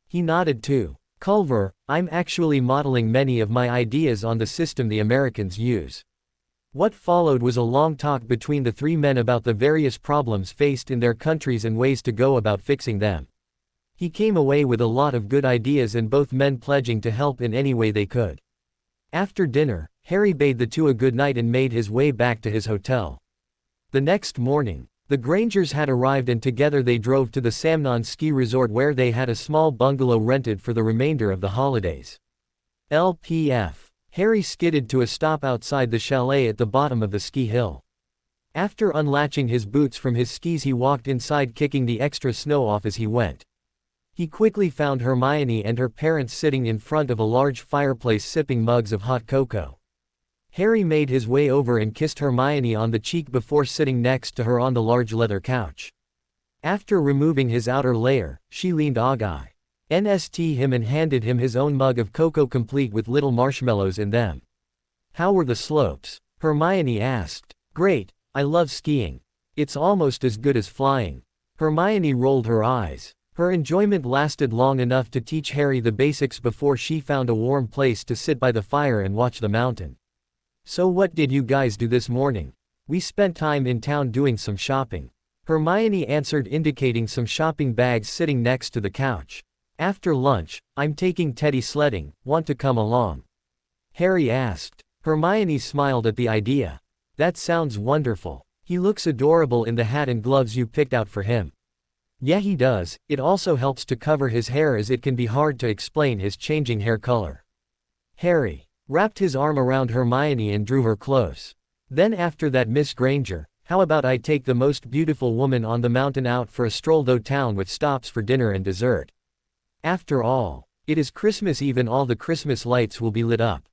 He nodded too. Culver, I'm actually modeling many of my ideas on the system the Americans use. What followed was a long talk between the three men about the various problems faced in their countries and ways to go about fixing them. He came away with a lot of good ideas and both men pledging to help in any way they could. After dinner, Harry bade the two a good night and made his way back to his hotel. The next morning, the Grangers had arrived and together they drove to the Samnon ski resort where they had a small bungalow rented for the remainder of the holidays. LPF. Harry skidded to a stop outside the chalet at the bottom of the ski hill. After unlatching his boots from his skis, he walked inside, kicking the extra snow off as he went. He quickly found Hermione and her parents sitting in front of a large fireplace sipping mugs of hot cocoa. Harry made his way over and kissed Hermione on the cheek before sitting next to her on the large leather couch. After removing his outer layer, she leaned Ogai. NST him and handed him his own mug of cocoa complete with little marshmallows in them. How were the slopes? Hermione asked. Great, I love skiing. It's almost as good as flying. Hermione rolled her eyes. Her enjoyment lasted long enough to teach Harry the basics before she found a warm place to sit by the fire and watch the mountain. So what did you guys do this morning? We spent time in town doing some shopping. Hermione answered, indicating some shopping bags sitting next to the couch. After lunch, I'm taking Teddy sledding, want to come along? Harry asked. Hermione smiled at the idea. That sounds wonderful. He looks adorable in the hat and gloves you picked out for him. Yeah, he does. It also helps to cover his hair as it can be hard to explain his changing hair color. Harry wrapped his arm around Hermione and drew her close. Then after that, Miss Granger, how about I take the most beautiful woman on the mountain out for a stroll through town with stops for dinner and dessert? After all, it is Christmas Eve and all the Christmas lights will be lit up.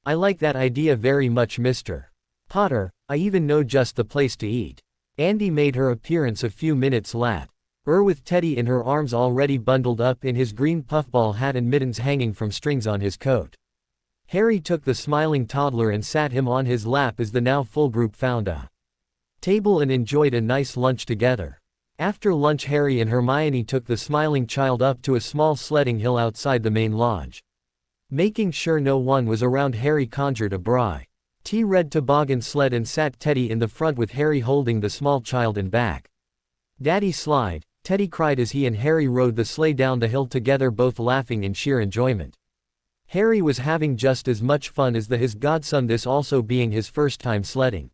I like that idea very much, Mr. Potter. I even know just the place to eat. Andy made her appearance a few minutes late. With Teddy in her arms, already bundled up in his green puffball hat and mittens hanging from strings on his coat. Harry took the smiling toddler and sat him on his lap as the now full group found a table and enjoyed a nice lunch together. After lunch, Harry and Hermione took the smiling child up to a small sledding hill outside the main lodge. Making sure no one was around, Harry conjured a bright red toboggan sled and sat Teddy in the front with Harry holding the small child in back. Daddy slide, Teddy cried as he and Harry rode the sleigh down the hill together, both laughing in sheer enjoyment. Harry was having just as much fun as his godson, this also being his first time sledding.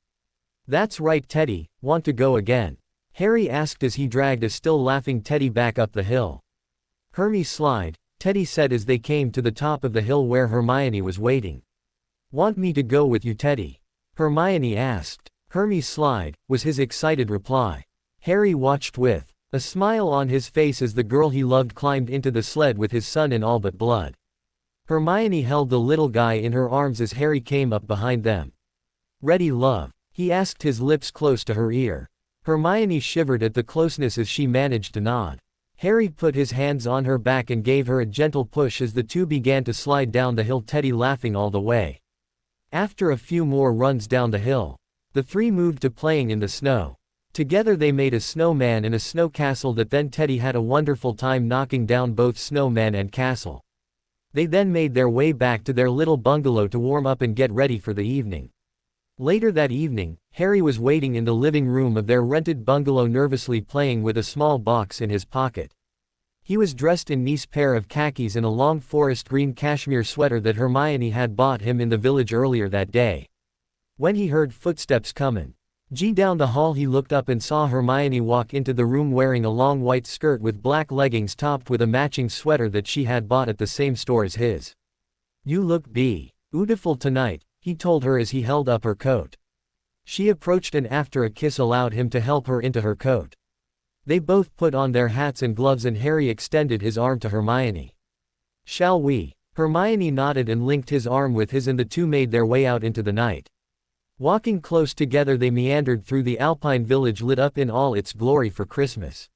That's right, Teddy, want to go again? Harry asked as he dragged a still laughing Teddy back up the hill. Hermie slide, Teddy said as they came to the top of the hill where Hermione was waiting. Want me to go with you, Teddy? Hermione asked. Hermie slide, was his excited reply. Harry watched with a smile on his face as the girl he loved climbed into the sled with his son in all but blood. Hermione held the little guy in her arms as Harry came up behind them. Ready, love? He asked, his lips close to her ear. Hermione shivered at the closeness as she managed to nod. Harry put his hands on her back and gave her a gentle push as the two began to slide down the hill, Teddy laughing all the way. After a few more runs down the hill, the three moved to playing in the snow. Together they made a snowman and a snow castle that then Teddy had a wonderful time knocking down both snowman and castle. They then made their way back to their little bungalow to warm up and get ready for the evening. Later that evening, Harry was waiting in the living room of their rented bungalow nervously playing with a small box in his pocket. He was dressed in nice pair of khakis and a long forest green cashmere sweater that Hermione had bought him in the village earlier that day. When he heard footsteps coming down the hall, he looked up and saw Hermione walk into the room wearing a long white skirt with black leggings topped with a matching sweater that she had bought at the same store as his. "You look beautiful tonight," he told her as he held up her coat. She approached and after a kiss allowed him to help her into her coat. They both put on their hats and gloves and Harry extended his arm to Hermione. "Shall we?" Hermione nodded and linked his arm with his and the two made their way out into the night. Walking close together they meandered through the alpine village lit up in all its glory for Christmas.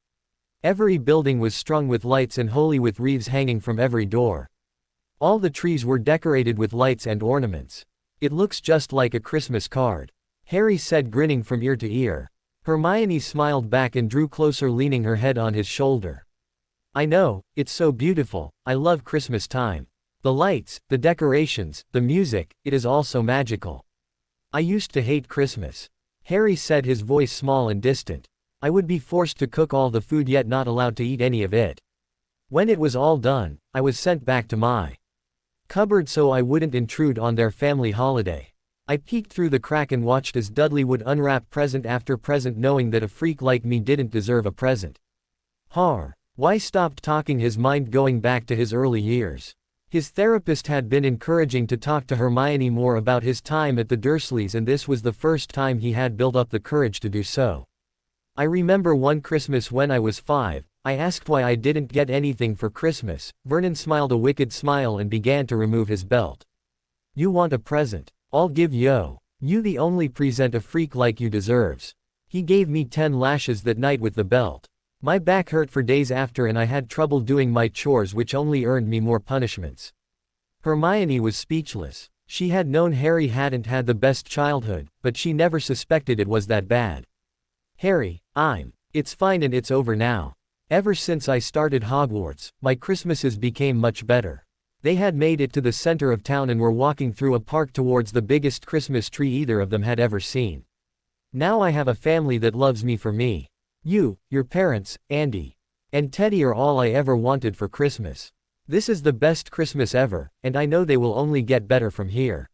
Every building was strung with lights and holly with wreaths hanging from every door. All the trees were decorated with lights and ornaments. "It looks just like a Christmas card," Harry said, grinning from ear to ear. Hermione smiled back and drew closer, leaning her head on his shoulder. "I know, it's so beautiful. I love Christmas time. The lights, the decorations, the music, it is all so magical. I used to hate Christmas," Harry said, his voice small and distant. "I would be forced to cook all the food yet not allowed to eat any of it. When it was all done, I was sent back to my cupboard so I wouldn't intrude on their family holiday. I peeked through the crack and watched as Dudley would unwrap present after present, knowing that a freak like me didn't deserve a present." Why stopped talking, his mind going back to his early years. His therapist had been encouraging to talk to Hermione more about his time at the Dursleys, and this was the first time he had built up the courage to do so. "I remember one Christmas when I was 5, I asked why I didn't get anything for Christmas." Vernon smiled a wicked smile and began to remove his belt. "You want a present? I'll give you the only present a freak like you deserves." He gave me 10 lashes that night with the belt. My back hurt for days after and I had trouble doing my chores, which only earned me more punishments. Hermione was speechless. She had known Harry hadn't had the best childhood, but she never suspected it was that bad. "Harry, it's fine and it's over now. Ever since I started Hogwarts, my Christmases became much better." They had made it to the center of town and were walking through a park towards the biggest Christmas tree either of them had ever seen. "Now I have a family that loves me for me. You, your parents, Andy, and Teddy are all I ever wanted for Christmas. This is the best Christmas ever, and I know they will only get better from here."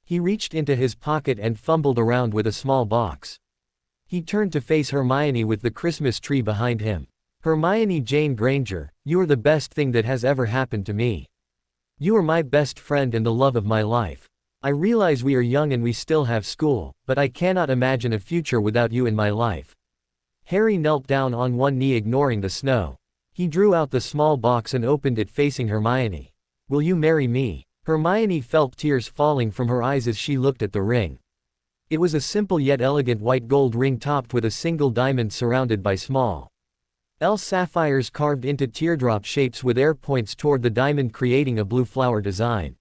He reached into his pocket and fumbled around with a small box. He turned to face Hermione with the Christmas tree behind him. "Hermione Jane Granger, you are the best thing that has ever happened to me. You are my best friend and the love of my life. I realize we are young and we still have school, but I cannot imagine a future without you in my life." Harry knelt down on one knee, ignoring the snow. He drew out the small box and opened it, facing Hermione. "Will you marry me?" Hermione felt tears falling from her eyes as she looked at the ring. It was a simple yet elegant white gold ring topped with a single diamond surrounded by small sapphires carved into teardrop shapes with air points toward the diamond, creating a blue flower design.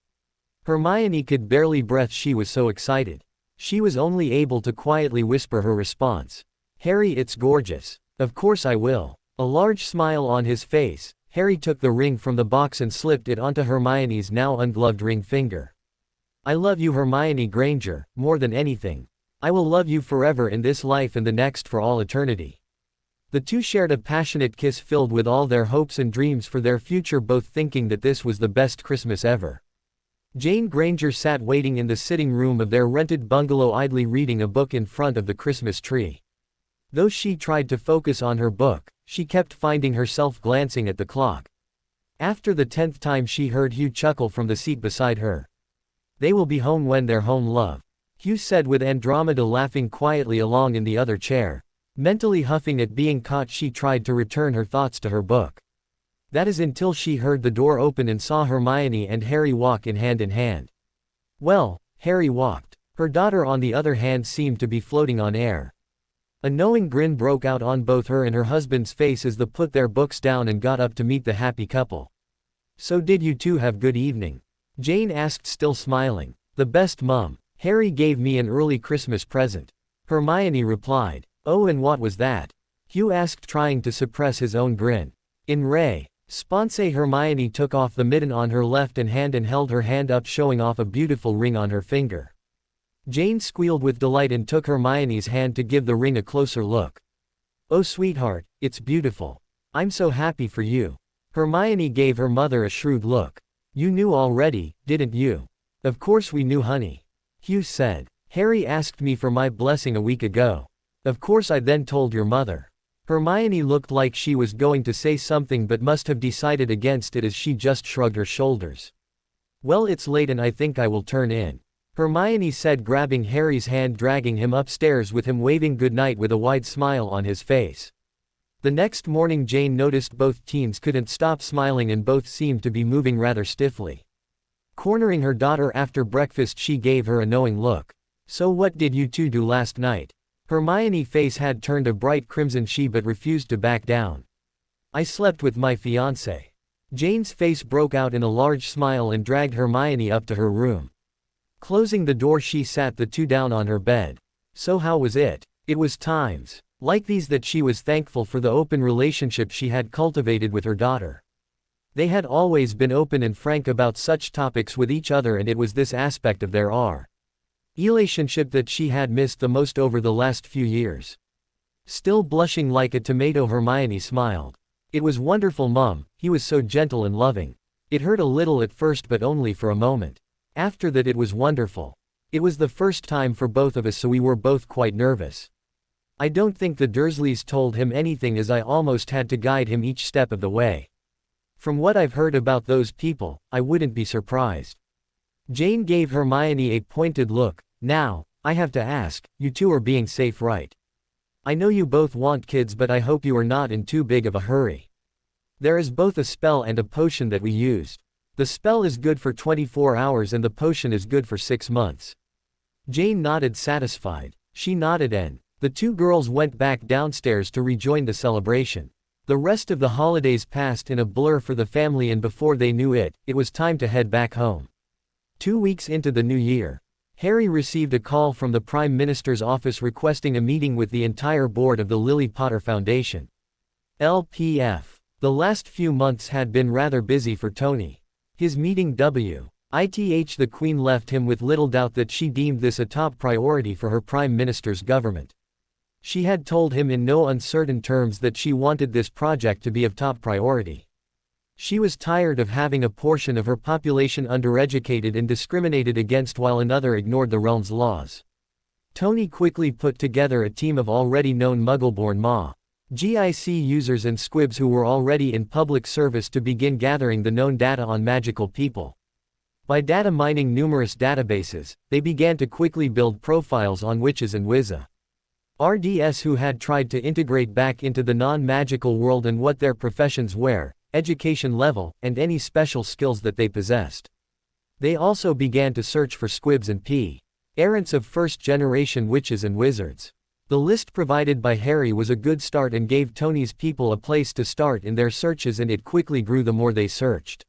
Hermione could barely breathe, she was so excited. She was only able to quietly whisper her response. "Harry, it's gorgeous. Of course I will." A large smile on his face, Harry took the ring from the box and slipped it onto Hermione's now ungloved ring finger. "I love you, Hermione Granger, more than anything. I will love you forever, in this life and the next, for all eternity." The two shared a passionate kiss filled with all their hopes and dreams for their future, both thinking that this was the best Christmas ever. Jane Granger sat waiting in the sitting room of their rented bungalow, idly reading a book in front of the Christmas tree. Though she tried to focus on her book, she kept finding herself glancing at the clock. After the 10th time she heard Hugh chuckle from the seat beside her. "They will be home when they're home, love," Hugh said, with Andromeda laughing quietly along in the other chair. Mentally huffing at being caught, she tried to return her thoughts to her book. That is until she heard the door open and saw Hermione and Harry walk in hand. Well, Harry walked. Her daughter, on the other hand, seemed to be floating on air. A knowing grin broke out on both her and her husband's face as they put their books down and got up to meet the happy couple. "So did you two have good evening?" Jane asked, still smiling. "The best, Mum. Harry gave me an early Christmas present," Hermione replied. Oh, and what was that? Hugh asked, trying to suppress his own grin. In response, Hermione took off the mitten on her left hand and held her hand up, showing off a beautiful ring on her finger. Jane squealed with delight and took Hermione's hand to give the ring a closer look. Oh sweetheart, it's beautiful. I'm so happy for you. Hermione gave her mother a shrewd look. You knew already, didn't you? Of course we knew, honey. Hugh said. Harry asked me for my blessing a week ago. Of course I then told your mother. Hermione looked like she was going to say something but must have decided against it as she just shrugged her shoulders. Well, it's late and I think I will turn in. Hermione said, grabbing Harry's hand, dragging him upstairs with him waving goodnight with a wide smile on his face. The next morning Jane noticed both teens couldn't stop smiling and both seemed to be moving rather stiffly. Cornering her daughter after breakfast, she gave her a knowing look. So what did you two do last night? Hermione's face had turned a bright crimson, but refused to back down. I slept with my fiancé. Jane's face broke out in a large smile and dragged Hermione up to her room. Closing the door, she sat the two down on her bed. So how was it? It was times like these that she was thankful for the open relationship she had cultivated with her daughter. They had always been open and frank about such topics with each other, and it was this aspect of their relationship that she had missed the most over the last few years. Still blushing like a tomato, Hermione smiled. It was wonderful, Mum. He was so gentle and loving. It hurt a little at first, but only for a moment. After that it was wonderful. It was the first time for both of us, so we were both quite nervous. I don't think the Dursleys told him anything, as I almost had to guide him each step of the way. From what I've heard about those people, I wouldn't be surprised. Jane gave Hermione a pointed look. Now, I have to ask, you two are being safe, right? I know you both want kids, but I hope you are not in too big of a hurry. There is both a spell and a potion that we used. The spell is good for 24 hours and the potion is good for 6 months. Jane nodded, satisfied. She nodded and the two girls went back downstairs to rejoin the celebration. The rest of the holidays passed in a blur for the family, and before they knew it, it was time to head back home. 2 weeks into the new year, Harry received a call from the Prime Minister's office requesting a meeting with the entire board of the Lily Potter Foundation. LPF. The last few months had been rather busy for Tony. His meeting with the Queen left him with little doubt that she deemed this a top priority for her Prime Minister's government. She had told him in no uncertain terms that she wanted this project to be of top priority. She was tired of having a portion of her population undereducated and discriminated against while another ignored the realm's laws. Tony quickly put together a team of already known Muggleborn Magic users and squibs who were already in public service to begin gathering the known data on magical people. By data mining numerous databases, they began to quickly build profiles on witches and wizards who had tried to integrate back into the non-magical world and what their professions were, education level, and any special skills that they possessed. They also began to search for squibs and parents of first-generation witches and wizards. The list provided by Harry was a good start and gave Tony's people a place to start in their searches, and it quickly grew the more they searched.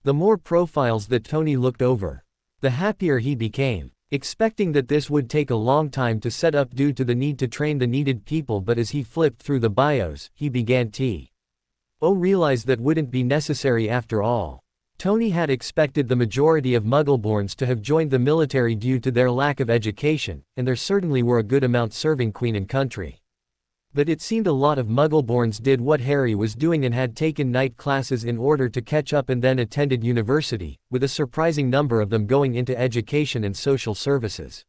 The more profiles that Tony looked over, the happier he became, expecting that this would take a long time to set up due to the need to train the needed people, but as he flipped through the bios, he began to realize that wouldn't be necessary after all. Tony had expected the majority of Muggleborns to have joined the military due to their lack of education, and there certainly were a good amount serving Queen and country. But it seemed a lot of Muggleborns did what Harry was doing and had taken night classes in order to catch up and then attended university, with a surprising number of them going into education and social services.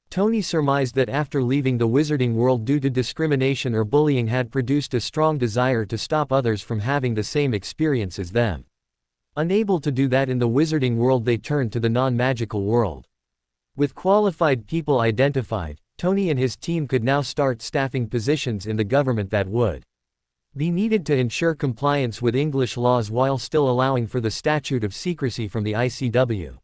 Tony surmised that after leaving the wizarding world due to discrimination or bullying had produced a strong desire to stop others from having the same experience as them. Unable to do that in the wizarding world, they turned to the non-magical world. With qualified people identified, Tony and his team could now start staffing positions in the government that would be needed to ensure compliance with English laws while still allowing for the statute of secrecy from the ICW.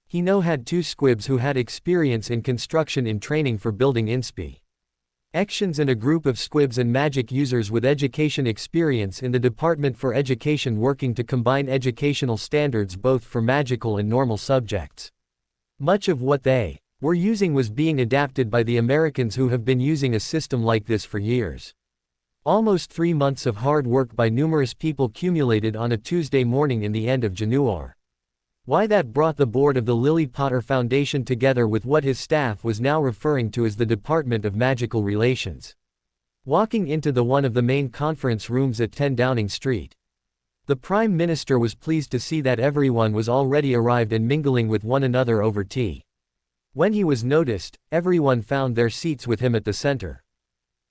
He now had 2 squibs who had experience in construction in training for building inspections and a group of squibs and magic users with education experience in the Department for Education working to combine educational standards both for magical and normal subjects. Much of what they we're using was being adapted by the Americans who have been using a system like this for years. Almost 3 months of hard work by numerous people cumulated on a Tuesday morning in the end of January. Why that brought the board of the Lily Potter Foundation together with what his staff was now referring to as the Department of Magical Relations. Walking into one of the main conference rooms at 10 Downing Street, the Prime Minister was pleased to see that everyone was already arrived and mingling with one another over tea. When he was noticed, everyone found their seats with him at the center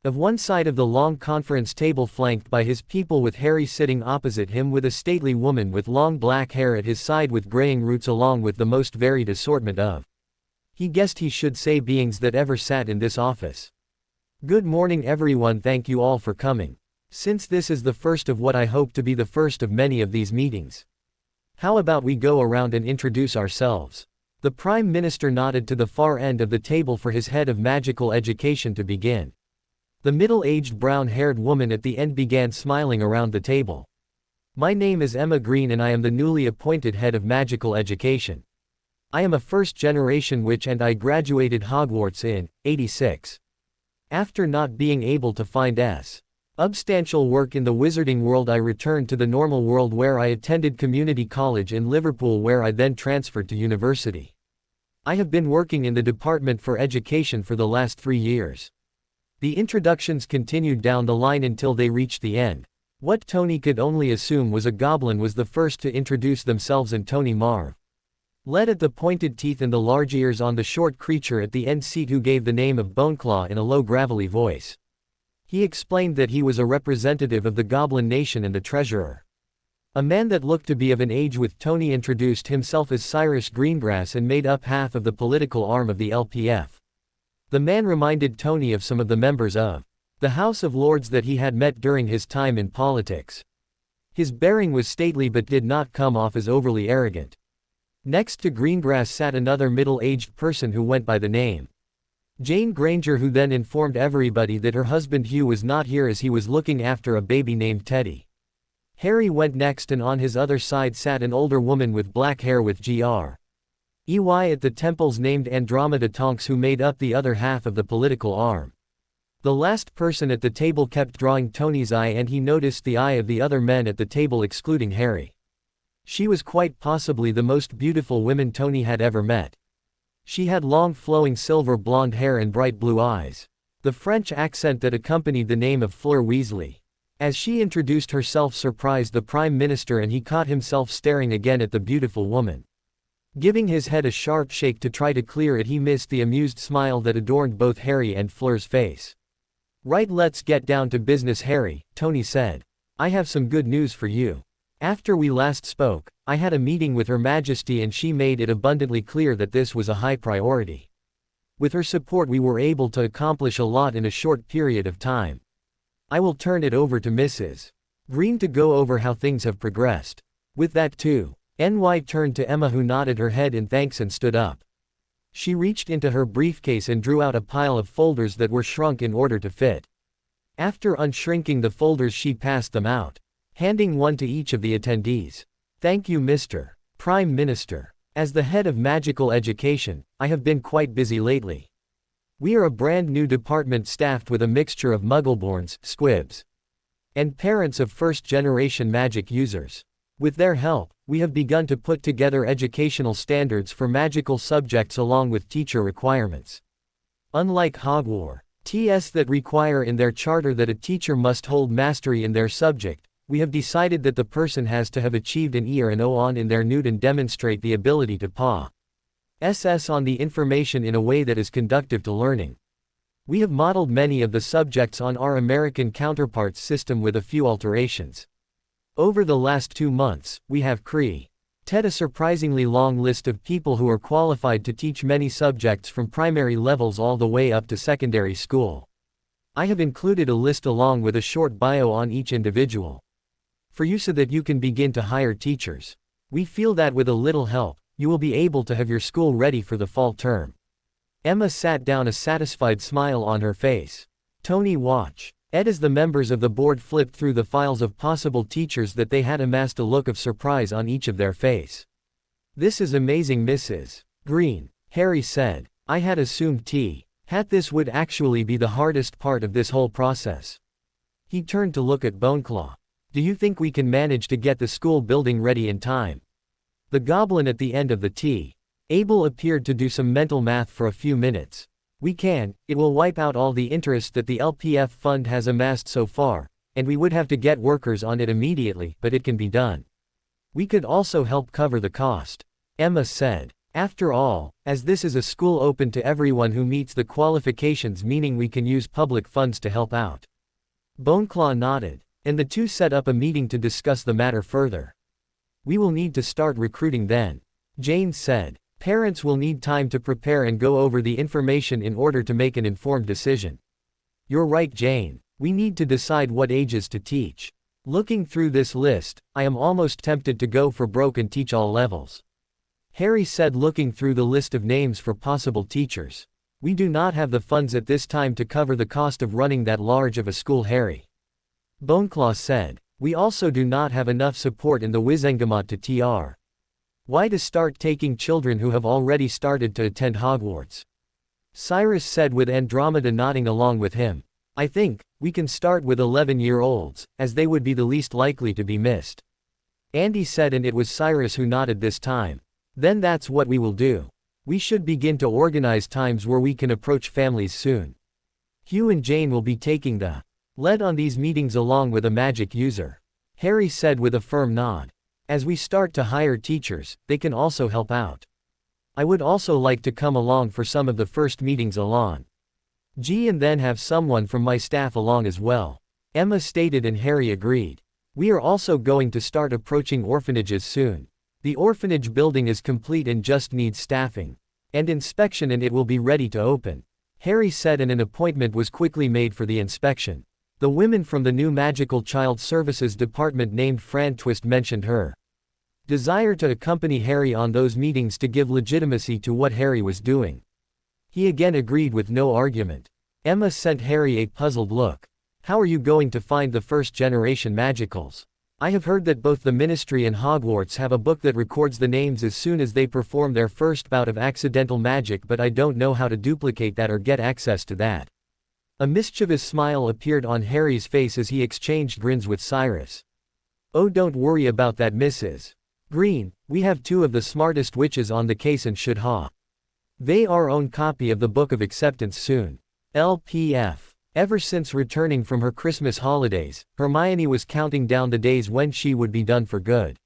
of one side of the long conference table, flanked by his people, with Harry sitting opposite him with a stately woman with long black hair at his side with graying roots, along with the most varied assortment of, he guessed he should say, beings that ever sat in this office. Good morning everyone, thank you all for coming. Since this is the first of what I hope to be the first of many of these meetings, how about we go around and introduce ourselves? The Prime Minister nodded to the far end of the table for his head of magical education to begin. The middle-aged brown-haired woman at the end began smiling around the table. My name is Emma Green and I am the newly appointed head of magical education. I am a first-generation witch and I graduated Hogwarts in '86. After not being able to find substantial work in the wizarding world, I returned to the normal world where I attended community college in Liverpool, where I then transferred to university. I have been working in the Department for Education for the last 3 years. The introductions continued down the line until they reached the end. What Tony could only assume was a goblin was the first to introduce themselves, and Tony Marv led at the pointed teeth and the large ears on the short creature at the end seat, who gave the name of Boneclaw in a low gravelly voice. He explained that he was a representative of the Goblin Nation and the treasurer, a man that looked to be of an age with. Tony introduced himself as Cyrus Greengrass and made up half of the political arm of the LPF. The man reminded Tony of some of the members of the House of Lords that he had met during his time in politics. His bearing was stately but did not come off as overly arrogant. Next to Greengrass sat another middle-aged person who went by the name Jane Granger, who then informed everybody that her husband Hugh was not here as he was looking after a baby named Teddy. Harry went next, and on his other side sat an older woman with black hair with G.R.E.Y. at the temples named Andromeda Tonks, who made up the other half of the political arm. The last person at the table kept drawing Tony's eye, and he noticed the eye of the other men at the table, excluding Harry. She was quite possibly the most beautiful woman Tony had ever met. She had long flowing silver blonde hair and bright blue eyes. The French accent that accompanied the name of Fleur Weasley. As she introduced herself surprised the Prime Minister, and he caught himself staring again at the beautiful woman. Giving his head a sharp shake to try to clear it, he missed the amused smile that adorned both Harry and Fleur's face. Right, let's get down to business, Harry, Tony said. I have some good news for you. After we last spoke, I had a meeting with Her Majesty and she made it abundantly clear that this was a high priority. With her support we were able to accomplish a lot in a short period of time. I will turn it over to Mrs. Green to go over how things have progressed. With that too, NY turned to Emma, who nodded her head in thanks and stood up. She reached into her briefcase and drew out a pile of folders that were shrunk in order to fit. After unshrinking the folders she passed them out, handing one to each of the attendees. Thank you, Mr. Prime Minister. As the head of magical education, I have been quite busy lately. We are a brand new department staffed with a mixture of muggleborns, squibs, and parents of first-generation magic users. With their help, we have begun to put together educational standards for magical subjects along with teacher requirements. Unlike Hogwarts that require in their charter that a teacher must hold mastery in their subject, we have decided that the person has to have achieved an E or an O on in their newt and demonstrate the ability to process on the information in a way that is conducive to learning. We have modeled many of the subjects on our American counterparts system with a few alterations. Over the last 2 months, we have created a surprisingly long list of people who are qualified to teach many subjects from primary levels all the way up to secondary school. I have included a list along with a short bio on each individual for you so that you can begin to hire teachers. We feel that with a little help, you will be able to have your school ready for the fall term. Emma sat down, a satisfied smile on her face. Tony watched as the members of the board flipped through the files of possible teachers that they had amassed, a look of surprise on each of their face. This is amazing, Mrs. Green, Harry said. I had assumed this would actually be the hardest part of this whole process. He turned to look at Boneclaw. Do you think we can manage to get the school building ready in time? The goblin at the end of the table appeared to do some mental math for a few minutes. We can. It will wipe out all the interest that the LPF fund has amassed so far, and we would have to get workers on it immediately, but it can be done. We could also help cover the cost, Emma said. After all, as this is a school open to everyone who meets the qualifications, meaning we can use public funds to help out. Boneclaw nodded, and the two set up a meeting to discuss the matter further. We will need to start recruiting then, Jane said. Parents will need time to prepare and go over the information in order to make an informed decision. You're right, Jane. We need to decide what ages to teach. Looking through this list, I am almost tempted to go for broke and teach all levels. Harry said, looking through the list of names for possible teachers. We do not have the funds at this time to cover the cost of running that large of a school, Harry. Boneclaw said. We also do not have enough support in the Wizengamot to tr. Why to start taking children who have already started to attend Hogwarts? Cyrus said, with Andromeda nodding along with him. I think we can start with 11-year-olds, as they would be the least likely to be missed. Andy said, and it was Cyrus who nodded this time. Then that's what we will do. We should begin to organize times where we can approach families soon. Hugh and Jane will be taking the lead on these meetings along with a magic user, Harry said with a firm nod. As we start to hire teachers, they can also help out. I would also like to come along for some of the first meetings along. And then have someone from my staff along as well, Emma stated, and Harry agreed. We are also going to start approaching orphanages soon. The orphanage building is complete and just needs staffing and inspection, and it will be ready to open, Harry said, and an appointment was quickly made for the inspection. The women from the new Magical Child Services department named Fran Twist mentioned her desire to accompany Harry on those meetings to give legitimacy to what Harry was doing. He again agreed with no argument. Emma sent Harry a puzzled look. How are you going to find the first-generation magicals? I have heard that both the Ministry and Hogwarts have a book that records the names as soon as they perform their first bout of accidental magic, but I don't know how to duplicate that or get access to that. A mischievous smile appeared on Harry's face as he exchanged grins with Cyrus. Oh, don't worry about that, Mrs. Green. We have two of the smartest witches on the case and should they our own copy of the Book of Acceptance soon. LPF. Ever since returning from her Christmas holidays, Hermione was counting down the days when she would be done for good.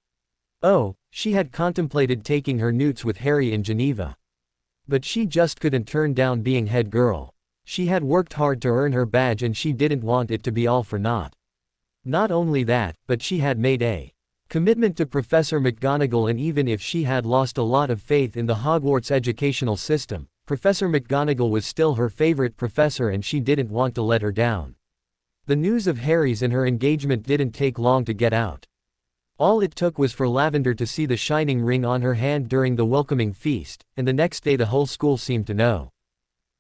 Oh, she had contemplated taking her newts with Harry in Geneva. But she just couldn't turn down being head girl. She had worked hard to earn her badge and she didn't want it to be all for naught. Not only that, but she had made a commitment to Professor McGonagall, and even if she had lost a lot of faith in the Hogwarts educational system, Professor McGonagall was still her favorite professor and she didn't want to let her down. The news of Harry's and her engagement didn't take long to get out. All it took was for Lavender to see the shining ring on her hand during the welcoming feast, and the next day the whole school seemed to know.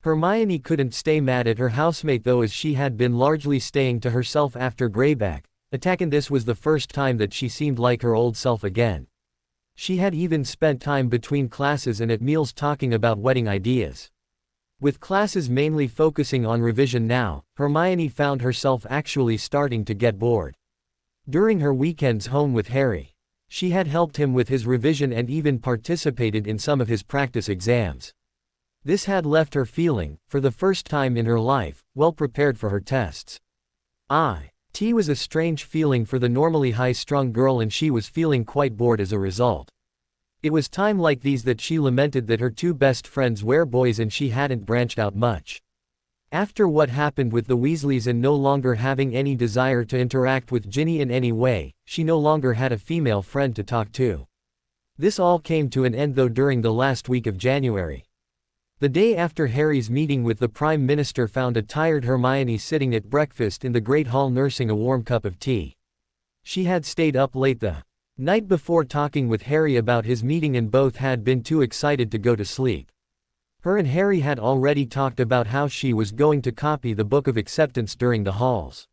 Hermione couldn't stay mad at her housemate though, as she had been largely staying to herself after Greyback attack, and this was the first time that she seemed like her old self again. She had even spent time between classes and at meals talking about wedding ideas. With classes mainly focusing on revision now, Hermione found herself actually starting to get bored. During her weekends home with Harry, she had helped him with his revision and even participated in some of his practice exams. This had left her feeling, for the first time in her life, well prepared for her tests. It was a strange feeling for the normally high-strung girl, and she was feeling quite bored as a result. It was time like these that she lamented that her two best friends were boys and she hadn't branched out much. After what happened with the Weasleys and no longer having any desire to interact with Ginny in any way, she no longer had a female friend to talk to. This all came to an end though during the last week of January. The day after Harry's meeting with the Prime Minister found a tired Hermione sitting at breakfast in the Great Hall nursing a warm cup of tea. She had stayed up late the night before talking with Harry about his meeting and both had been too excited to go to sleep. Her and Harry had already talked about how she was going to copy the Book of Acceptance during the halls.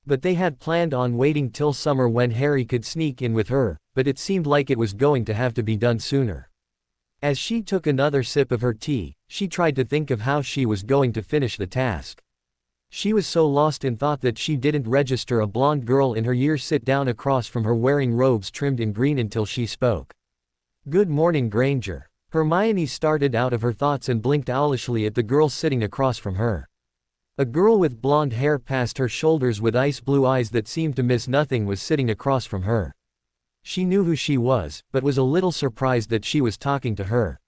But they had planned on waiting till summer when Harry could sneak in with her, but it seemed like it was going to have to be done sooner. As she took another sip of her tea, she tried to think of how she was going to finish the task. She was so lost in thought that she didn't register a blonde girl in her year sit down across from her wearing robes trimmed in green until she spoke. "Good morning, Granger." Hermione started out of her thoughts and blinked owlishly at the girl sitting across from her. A girl with blonde hair past her shoulders with ice blue eyes that seemed to miss nothing was sitting across from her. She knew who she was, but was a little surprised that she was talking to her.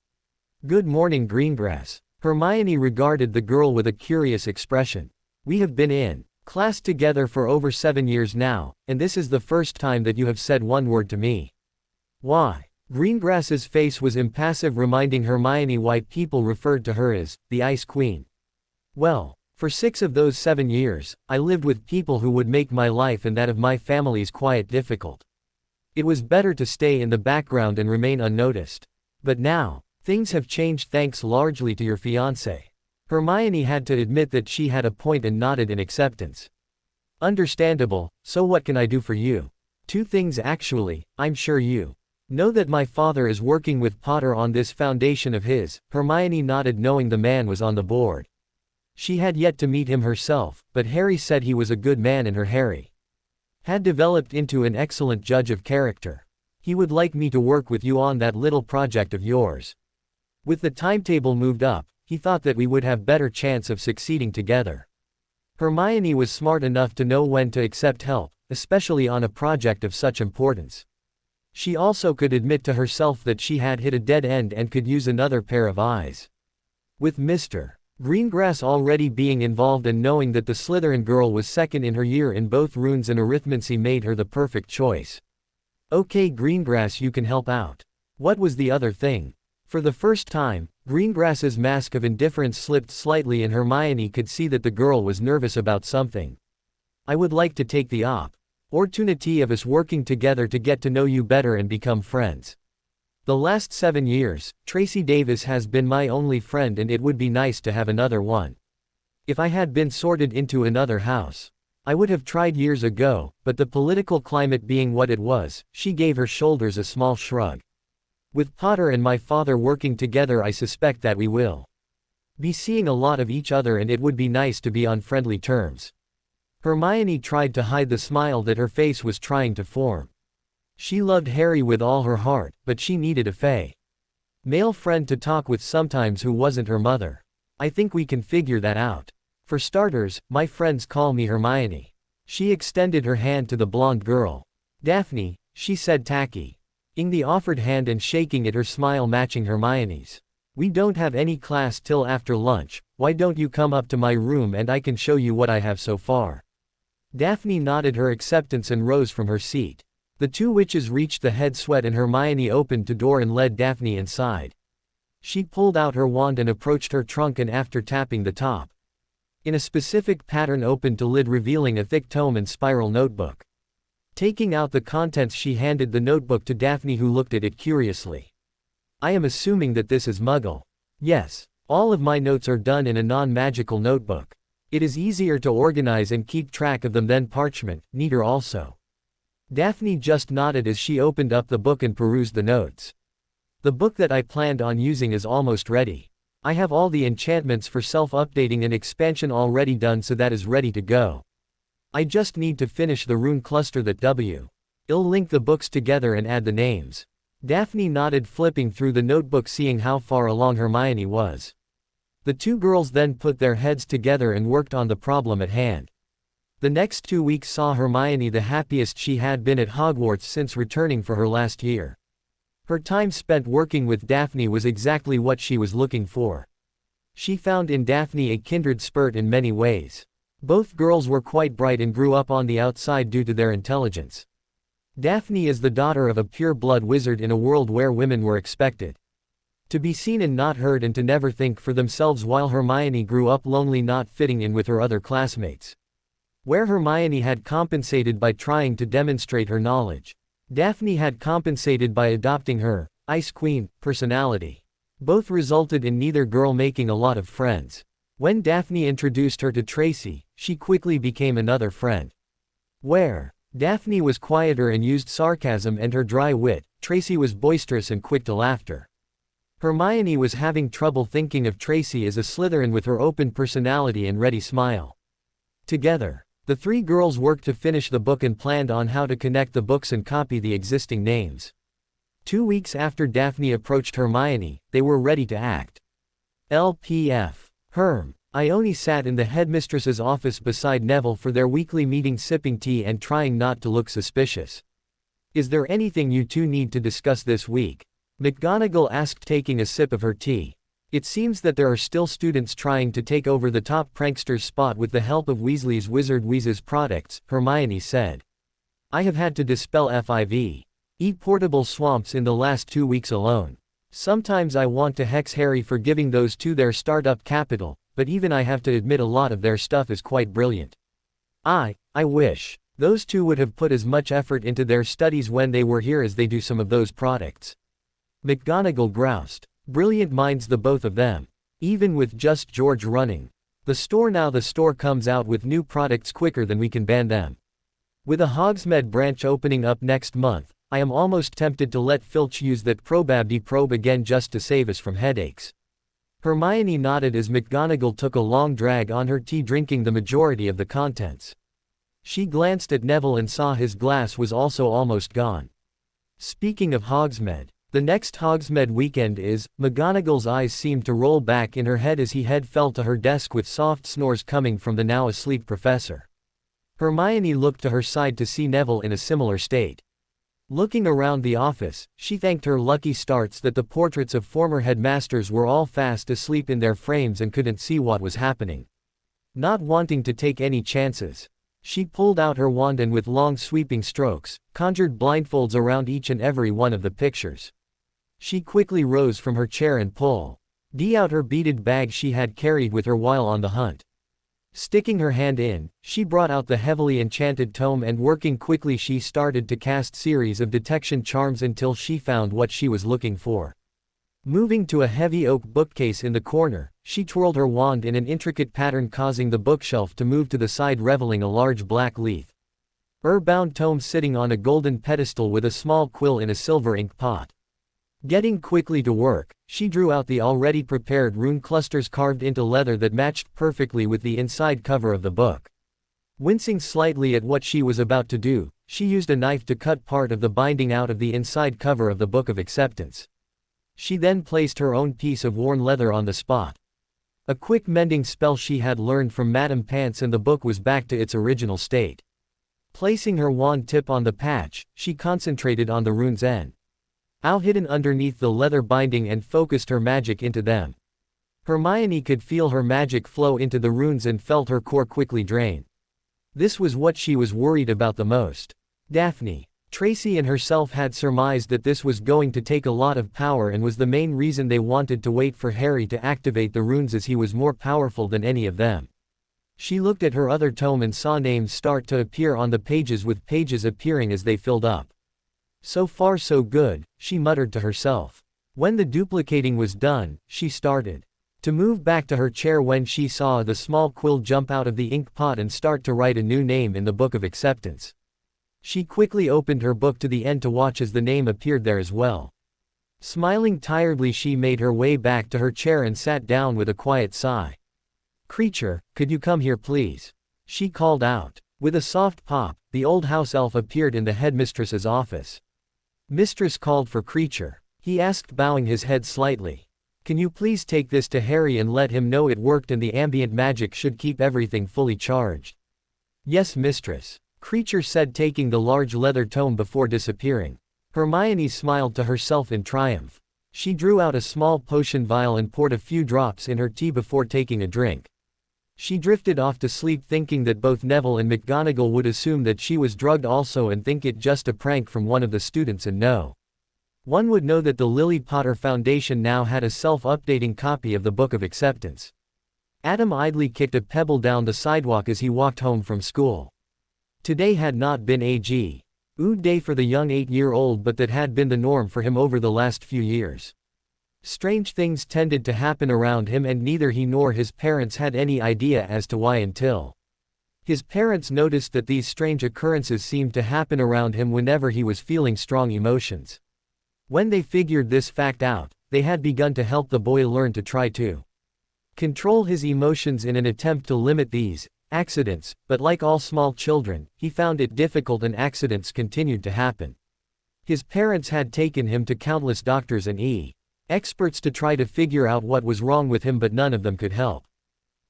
"Good morning, Greengrass." Hermione regarded the girl with a curious expression. "We have been in class together for over 7 years now, and this is the first time that you have said one word to me. Why?" Greengrass's face was impassive, reminding Hermione why people referred to her as the Ice Queen. "Well, for 6 of those 7 years, I lived with people who would make my life and that of my family's quiet difficult. It was better to stay in the background and remain unnoticed. But now, things have changed thanks largely to your fiancé." Hermione had to admit that she had a point and nodded in acceptance. "Understandable, so what can I do for you?" "2 things actually. I'm sure you know that my father is working with Potter on this foundation of his." Hermione nodded, knowing the man was on the board. She had yet to meet him herself, but Harry said he was a good man and her Harry had developed into an excellent judge of character. "He would like me to work with you on that little project of yours. With the timetable moved up, he thought that we would have better chance of succeeding together." Hermione was smart enough to know when to accept help, especially on a project of such importance. She also could admit to herself that she had hit a dead end and could use another pair of eyes. With Mr. Greengrass already being involved and knowing that the Slytherin girl was second in her year in both runes and arithmancy made her the perfect choice. "Okay, Greengrass, you can help out. What was the other thing?" For the first time, Greengrass's mask of indifference slipped slightly and Hermione could see that the girl was nervous about something. "I would like to take the opportunity of us working together to get to know you better and become friends. The last 7 years, Tracy Davis has been my only friend and it would be nice to have another one. If I had been sorted into another house, I would have tried years ago, but the political climate being what it was," she gave her shoulders a small shrug. "With Potter and my father working together, I suspect that we will be seeing a lot of each other and it would be nice to be on friendly terms." Hermione tried to hide the smile that her face was trying to form. She loved Harry with all her heart, but she needed a male friend to talk with sometimes who wasn't her mother. "I think we can figure that out. For starters, my friends call me Hermione." She extended her hand to the blonde girl. "Daphne," she said, taking the offered hand and shaking it, her smile matching Hermione's. "We don't have any class till after lunch. Why don't you come up to my room and I can show you what I have so far?" Daphne nodded her acceptance and rose from her seat. The 2 witches reached the head sweat and Hermione opened the door and led Daphne inside. She pulled out her wand and approached her trunk and after tapping the top in a specific pattern opened the lid, revealing a thick tome and spiral notebook. Taking out the contents, she handed the notebook to Daphne, who looked at it curiously. "I am assuming that this is Muggle." "Yes. All of my notes are done in a non-magical notebook. It is easier to organize and keep track of them than parchment, neater also." Daphne just nodded as she opened up the book and perused the notes. "The book that I planned on using is almost ready. I have all the enchantments for self-updating and expansion already done, so that is ready to go. I just need to finish the rune cluster that I'll link the books together and add the names." Daphne nodded, flipping through the notebook, seeing how far along Hermione was. The 2 girls then put their heads together and worked on the problem at hand. The next 2 weeks saw Hermione the happiest she had been at Hogwarts since returning for her last year. Her time spent working with Daphne was exactly what she was looking for. She found in Daphne a kindred spirit in many ways. Both girls were quite bright and grew up on the outside due to their intelligence. Daphne is the daughter of a pure-blood wizard in a world where women were expected to be seen and not heard and to never think for themselves, while Hermione grew up lonely, not fitting in with her other classmates. Where Hermione had compensated by trying to demonstrate her knowledge, Daphne had compensated by adopting her Ice Queen personality. Both resulted in neither girl making a lot of friends. When Daphne introduced her to Tracy, she quickly became another friend. Where Daphne was quieter and used sarcasm and her dry wit, Tracy was boisterous and quick to laughter. Hermione was having trouble thinking of Tracy as a Slytherin with her open personality and ready smile. Together, the three girls worked to finish the book and planned on how to connect the books and copy the existing names. 2 weeks after Daphne approached Hermione, they were ready to act. LPF. Herm. Ione sat in the headmistress's office beside Neville for their weekly meeting, sipping tea and trying not to look suspicious. "Is there anything you two need to discuss this week?" McGonagall asked, taking a sip of her tea. "It seems that there are still students trying to take over the top prankster's spot with the help of Weasley's Wizard Wheezes products," Hermione said. "I have had to dispel FIV.E portable swamps in the last 2 weeks alone. Sometimes I want to hex Harry for giving those two their startup capital, but even I have to admit a lot of their stuff is quite brilliant. I wish those two would have put as much effort into their studies when they were here as they do some of those products." McGonagall groused. "Brilliant minds, the both of them. Even with just George running the store comes out with new products quicker than we can ban them. With a Hogsmeade branch opening up next month, I am almost tempted to let Filch use that Probably probe again just to save us from headaches." Hermione nodded as McGonagall took a long drag on her tea, drinking the majority of the contents. She glanced at Neville and saw his glass was also almost gone. "Speaking of Hogsmeade, the next Hogsmeade weekend is..." McGonagall's eyes seemed to roll back in her head as he fell to her desk with soft snores coming from the now asleep professor. Hermione looked to her side to see Neville in a similar state. Looking around the office, she thanked her lucky stars that the portraits of former headmasters were all fast asleep in their frames and couldn't see what was happening. Not wanting to take any chances, she pulled out her wand and with long sweeping strokes, conjured blindfolds around each and every one of the pictures. She quickly rose from her chair and pulled out her beaded bag she had carried with her while on the hunt. Sticking her hand in, she brought out the heavily enchanted tome and working quickly she started to cast series of detection charms until she found what she was looking for. Moving to a heavy oak bookcase in the corner, she twirled her wand in an intricate pattern, causing the bookshelf to move to the side, revealing a large black leather-bound tome sitting on a golden pedestal with a small quill in a silver ink pot. Getting quickly to work, she drew out the already prepared rune clusters carved into leather that matched perfectly with the inside cover of the book. Wincing slightly at what she was about to do, she used a knife to cut part of the binding out of the inside cover of the Book of Acceptance. She then placed her own piece of worn leather on the spot. A quick mending spell she had learned from Madame Pants and the book was back to its original state. Placing her wand tip on the patch, she concentrated on the runes hidden underneath the leather binding and focused her magic into them. Hermione could feel her magic flow into the runes and felt her core quickly drain. This was what she was worried about the most. Daphne, Tracy and herself had surmised that this was going to take a lot of power and was the main reason they wanted to wait for Harry to activate the runes, as he was more powerful than any of them. She looked at her other tome and saw names start to appear on the pages, with pages appearing as they filled up. "So far so good," she muttered to herself. When the duplicating was done, she started to move back to her chair when she saw the small quill jump out of the ink pot and start to write a new name in the Book of Acceptance. She quickly opened her book to the end to watch as the name appeared there as well. Smiling tiredly, she made her way back to her chair and sat down with a quiet sigh. "Creature, could you come here please?" she called out. With a soft pop, the old house elf appeared in the headmistress's office. "Mistress called for Creature," he asked, bowing his head slightly. "Can you please take this to Harry and let him know it worked and the ambient magic should keep everything fully charged?" "Yes, mistress," Creature said, taking the large leather tome before disappearing. Hermione smiled to herself in triumph. She drew out a small potion vial and poured a few drops in her tea before taking a drink. She drifted off to sleep, thinking that both Neville and McGonagall would assume that she was drugged also and think it just a prank from one of the students, and no one would know that the Lily Potter Foundation now had a self-updating copy of the Book of Acceptance. Adam idly kicked a pebble down the sidewalk as he walked home from school. Today had not been a good day for the young 8-year-old, but that had been the norm for him over the last few years. Strange things tended to happen around him, and neither he nor his parents had any idea as to why until his parents noticed that these strange occurrences seemed to happen around him whenever he was feeling strong emotions. When they figured this fact out, they had begun to help the boy learn to try to control his emotions in an attempt to limit these accidents, but like all small children, he found it difficult and accidents continued to happen. His parents had taken him to countless doctors and experts to try to figure out what was wrong with him, but none of them could help.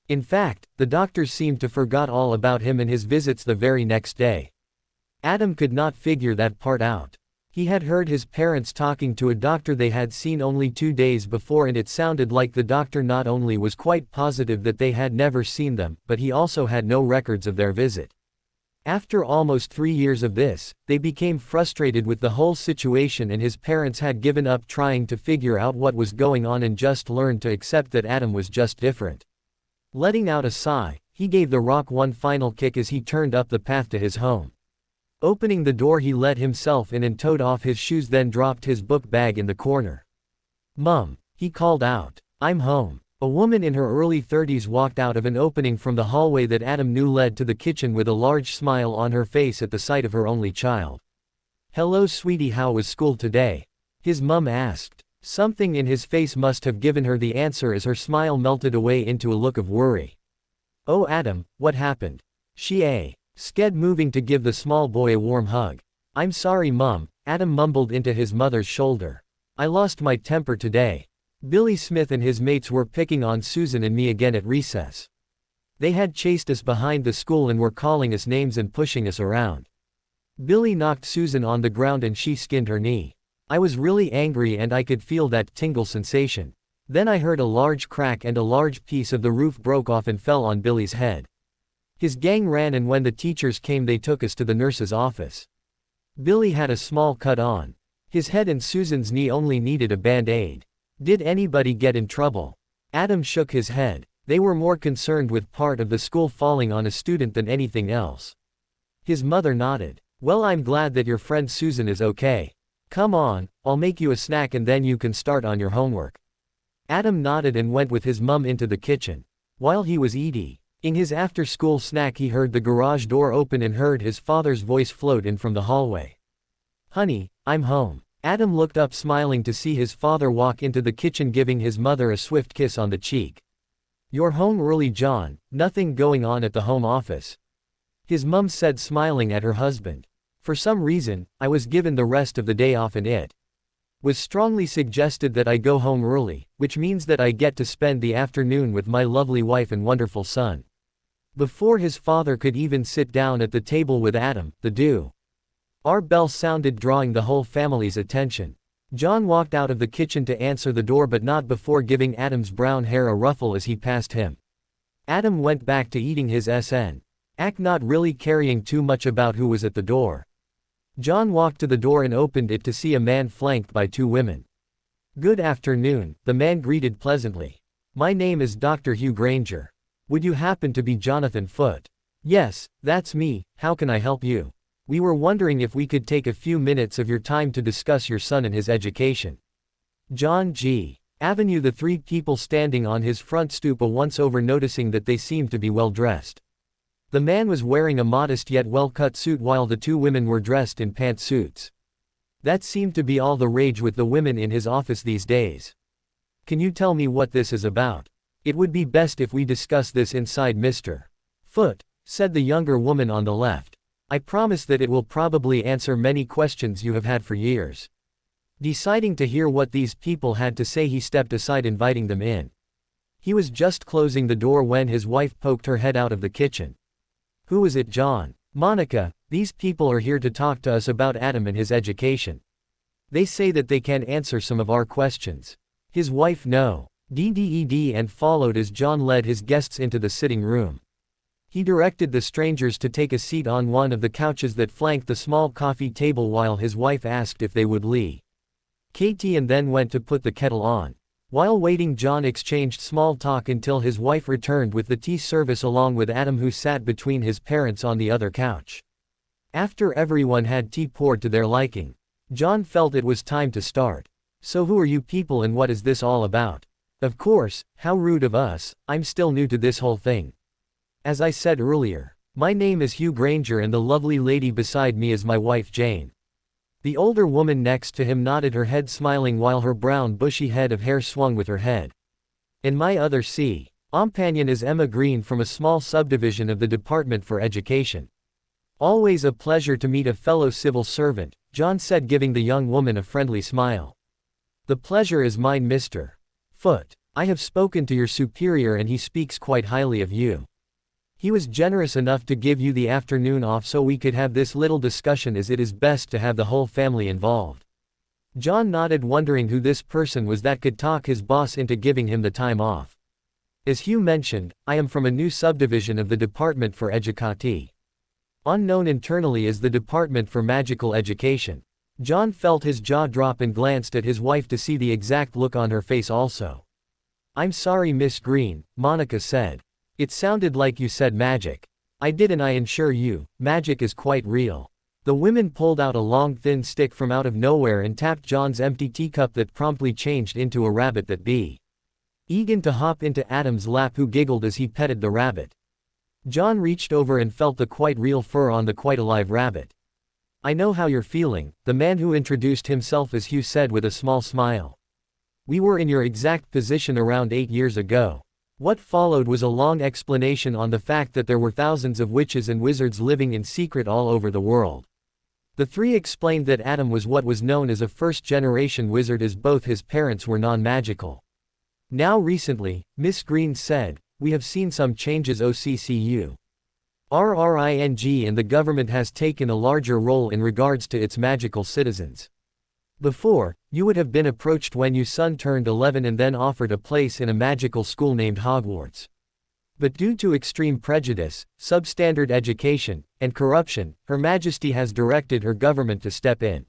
In fact, the doctors seemed to forgot all about him and his visits the very next day. Adam could not figure that part out. He had heard his parents talking to a doctor they had seen only 2 days before, and it sounded like the doctor not only was quite positive that they had never seen them, but he also had no records of their visit. After almost 3 years of this, they became frustrated with the whole situation, and his parents had given up trying to figure out what was going on and just learned to accept that Adam was just different. Letting out a sigh, he gave the rock one final kick as he turned up the path to his home. Opening the door, he let himself in and toed off his shoes, then dropped his book bag in the corner. "Mum," he called out. "I'm home." A woman in her early 30s walked out of an opening from the hallway that Adam knew led to the kitchen with a large smile on her face at the sight of her only child. "Hello sweetie, how was school today?" his mum asked. Something in his face must have given her the answer as her smile melted away into a look of worry. "Oh Adam, what happened?" she said, moving to give the small boy a warm hug. "I'm sorry Mum," Adam mumbled into his mother's shoulder. "I lost my temper today. Billy Smith and his mates were picking on Susan and me again at recess. They had chased us behind the school and were calling us names and pushing us around. Billy knocked Susan on the ground and she skinned her knee. I was really angry and I could feel that tingle sensation. Then I heard a large crack and a large piece of the roof broke off and fell on Billy's head. His gang ran, and when the teachers came they took us to the nurse's office. Billy had a small cut on his head and Susan's knee only needed a band-aid. Did anybody get in trouble?" Adam shook his head. They were more concerned with part of the school falling on a student than anything else. His mother nodded. "Well, I'm glad that your friend Susan is okay. Come on, I'll make you a snack and then you can start on your homework." Adam nodded and went with his mum into the kitchen. While he was eating his after-school snack, he heard the garage door open and heard his father's voice float in from the hallway. "Honey, I'm home." Adam looked up smiling to see his father walk into the kitchen, giving his mother a swift kiss on the cheek. "You're home early, John. Nothing going on at the home office?" his mum said, smiling at her husband. "For some reason, I was given the rest of the day off and it was strongly suggested that I go home early, which means that I get to spend the afternoon with my lovely wife and wonderful son." Before his father could even sit down at the table with Adam, the door bell sounded, drawing the whole family's attention. John walked out of the kitchen to answer the door, but not before giving Adam's brown hair a ruffle as he passed him. Adam went back to eating his snack, not really caring too much about who was at the door. John walked to the door and opened it to see a man flanked by 2 women. "Good afternoon," the man greeted pleasantly. "My name is Dr. Hugh Granger. Would you happen to be Jonathan Foote?" "Yes, that's me. How can I help you? We were wondering if we could take a few minutes of your time to discuss your son and his education." John G. Avenue. The 3 people standing on his front stoop once over, noticing that they seemed to be well dressed. The man was wearing a modest yet well-cut suit while the 2 women were dressed in pantsuits. That seemed to be all the rage with the women in his office these days. "Can you tell me what this is about? It would be best if we discuss this inside, Mr. Foote," said the younger woman on the left. "I promise that it will probably answer many questions you have had for years." Deciding to hear what these people had to say, he stepped aside, inviting them in. He was just closing the door when his wife poked her head out of the kitchen. "Who is it, John?" "Monica, these people are here to talk to us about Adam and his education. They say that they can answer some of our questions." His wife nodded and followed as John led his guests into the sitting room. He directed the strangers to take a seat on one of the couches that flanked the small coffee table while his wife asked if they would leave tea and then went to put the kettle on. While waiting, John exchanged small talk until his wife returned with the tea service along with Adam, who sat between his parents on the other couch. After everyone had tea poured to their liking, John felt it was time to start. "So who are you people and what is this all about?" "Of course, how rude of us, I'm still new to this whole thing. As I said earlier, my name is Hugh Granger and the lovely lady beside me is my wife Jane. The older woman next to him nodded her head smiling while her brown bushy head of hair swung with her head. "And my other companion is Emma Green from a small subdivision of the Department for Education." "Always a pleasure to meet a fellow civil servant," John said, giving the young woman a friendly smile. "The pleasure is mine, Mr. Foote. I have spoken to your superior and he speaks quite highly of you. He was generous enough to give you the afternoon off so we could have this little discussion, as it is best to have the whole family involved." John nodded, wondering who this person was that could talk his boss into giving him the time off. "As Hugh mentioned, I am from a new subdivision of the Department for Education. Unknown internally as the Department for Magical Education." John felt his jaw drop and glanced at his wife to see the exact look on her face also. "I'm sorry, Miss Green," Monica said. "It sounded like you said magic." "I did, and I assure you, magic is quite real." The women pulled out a long thin stick from out of nowhere and tapped John's empty teacup that promptly changed into a rabbit that eager to hop into Adam's lap, who giggled as he petted the rabbit. John reached over and felt the quite real fur on the quite alive rabbit. "I know how you're feeling," the man who introduced himself as Hugh said with a small smile. "We were in your exact position around 8 years ago." What followed was a long explanation on the fact that there were thousands of witches and wizards living in secret all over the world. The three explained that Adam was what was known as a first-generation wizard, as both his parents were non-magical. "Now recently," Miss Green said, "we have seen some changes. OCCU. RRING and the government has taken a larger role in regards to its magical citizens. Before, you would have been approached when your son turned 11 and then offered a place in a magical school named Hogwarts. But due to extreme prejudice, substandard education, and corruption, Her Majesty has directed her government to step in."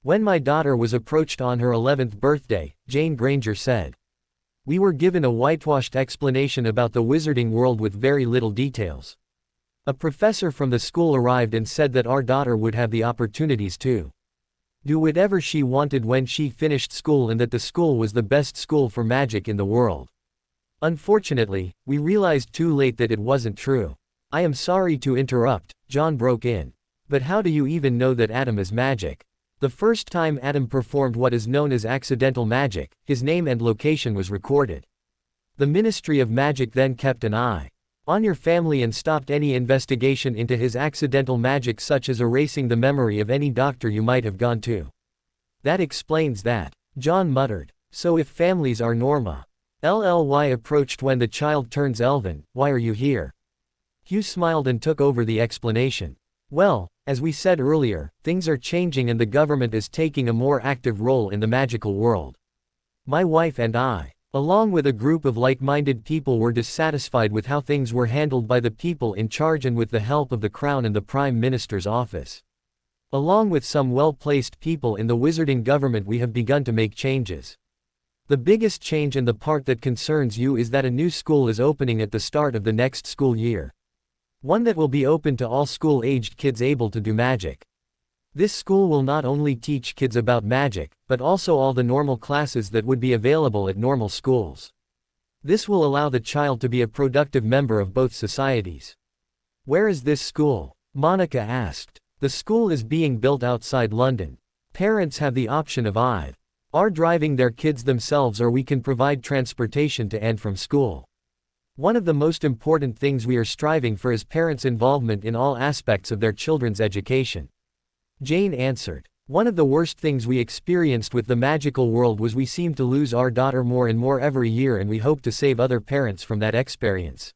"When my daughter was approached on her 11th birthday," Jane Granger said, "we were given a whitewashed explanation about the wizarding world with very little details. A professor from the school arrived and said that our daughter would have the opportunities to do whatever she wanted when she finished school, and that the school was the best school for magic in the world. Unfortunately, we realized too late that it wasn't true." "I am sorry to interrupt," John broke in. "But how do you even know that Adam is magic?" "The first time Adam performed what is known as accidental magic, his name and location was recorded. The Ministry of Magic then kept an eye on your family and stopped any investigation into his accidental magic, such as erasing the memory of any doctor you might have gone to." "That explains that," John muttered. "So if families are LLY approached when the child turns 11, why are you here?" Hugh smiled and took over the explanation. "Well, as we said earlier, things are changing and the government is taking a more active role in the magical world. My wife and I, along with a group of like-minded people, were dissatisfied with how things were handled by the people in charge, and with the help of the Crown and the Prime Minister's office, along with some well-placed people in the wizarding government, we have begun to make changes. The biggest change, and the part that concerns you, is that a new school is opening at the start of the next school year. One that will be open to all school-aged kids able to do magic. This school will not only teach kids about magic, but also all the normal classes that would be available at normal schools. This will allow the child to be a productive member of both societies." "Where is this school?" Monica asked. "The school is being built outside London. Parents have the option of either driving their kids themselves, or we can provide transportation to and from school. One of the most important things we are striving for is parents' involvement in all aspects of their children's education," Jane answered. "One of the worst things we experienced with the magical world was we seemed to lose our daughter more and more every year, and we hope to save other parents from that experience."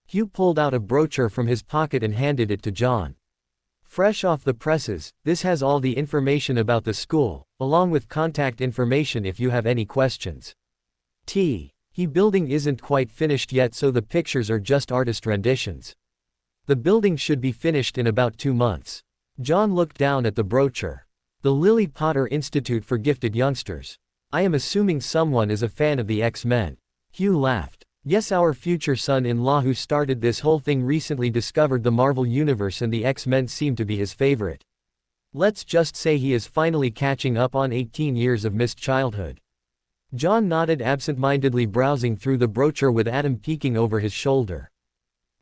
Hugh pulled out a brochure from his pocket and handed it to John. "Fresh off the presses, this has all the information about the school, along with contact information if you have any questions. The building isn't quite finished yet, so the pictures are just artist renditions. The building should be finished in about 2 months." John looked down at the brochure. "The Lily Potter Institute for Gifted Youngsters. I am assuming someone is a fan of the X-Men." Hugh laughed. "Yes, our future son-in-law who started this whole thing recently discovered the Marvel Universe, and the X-Men seem to be his favorite. Let's just say he is finally catching up on 18 years of missed childhood." John nodded, absent-mindedly browsing through the brochure with Adam peeking over his shoulder.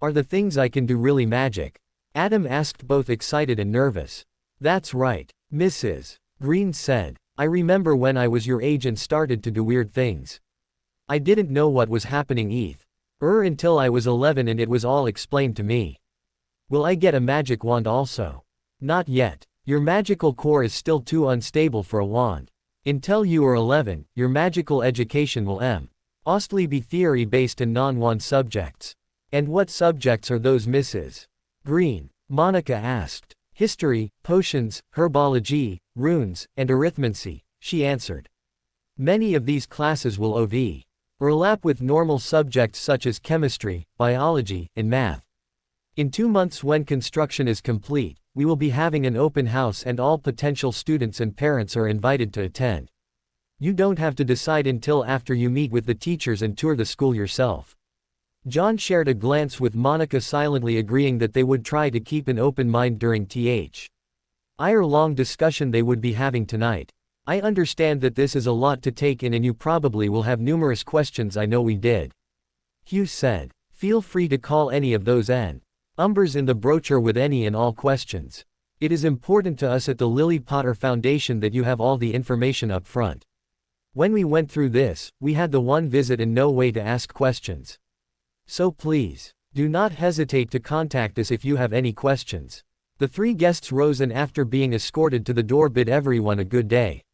"Are the things I can do really magic?" Adam asked, both excited and nervous. "That's right. Mrs. Green said. I remember when I was your age and started to do weird things. I didn't know what was happening until I was 11 and it was all explained to me. Will I get a magic wand also? Not yet. Your magical core is still too unstable for a wand. Until you are 11, your magical education will mostly be theory-based and non-wand subjects. And what subjects are those, Mrs. Green? Monica asked. History, potions, herbology, runes, and arithmancy, she answered. Many of these classes will overlap with normal subjects such as chemistry, biology, and math. In 2 months, when construction is complete, we will be having an open house and all potential students and parents are invited to attend. You don't have to decide until after you meet with the teachers and tour the school yourself. John shared a glance with Monica, silently agreeing that they would try to keep an open mind during hour-long discussion they would be having tonight. I understand that this is a lot to take in and you probably will have numerous questions. I know we did. Hugh said. Feel free to call any of those numbers in the brochure with any and all questions. It is important to us at the Lily Potter Foundation that you have all the information up front. When we went through this, we had the one visit and no way to ask questions. So please, do not hesitate to contact us if you have any questions. The 3 guests rose and after being escorted to the door bid everyone a good day.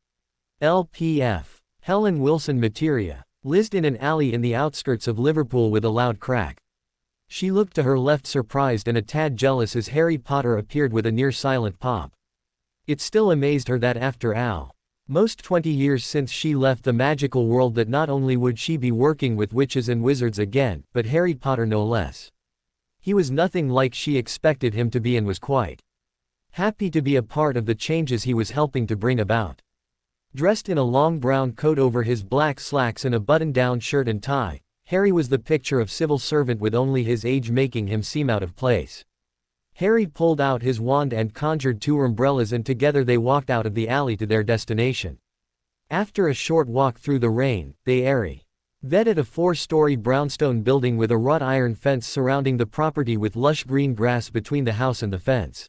LPF. Helen Wilson Materia lived in an alley in the outskirts of Liverpool with a loud crack. She looked to her left, surprised and a tad jealous as Harry Potter appeared with a near-silent pop. It still amazed her that after almost 20 years since she left the magical world, that not only would she be working with witches and wizards again, but Harry Potter no less. He was nothing like she expected him to be and was quite happy to be a part of the changes he was helping to bring about. Dressed in a long brown coat over his black slacks and a button-down shirt and tie, Harry was the picture of civil servant, with only his age making him seem out of place. Harry pulled out his wand and conjured 2 umbrellas, and together they walked out of the alley to their destination. After a short walk through the rain, they arrived at a 4-story brownstone building with a wrought iron fence surrounding the property with lush green grass between the house and the fence.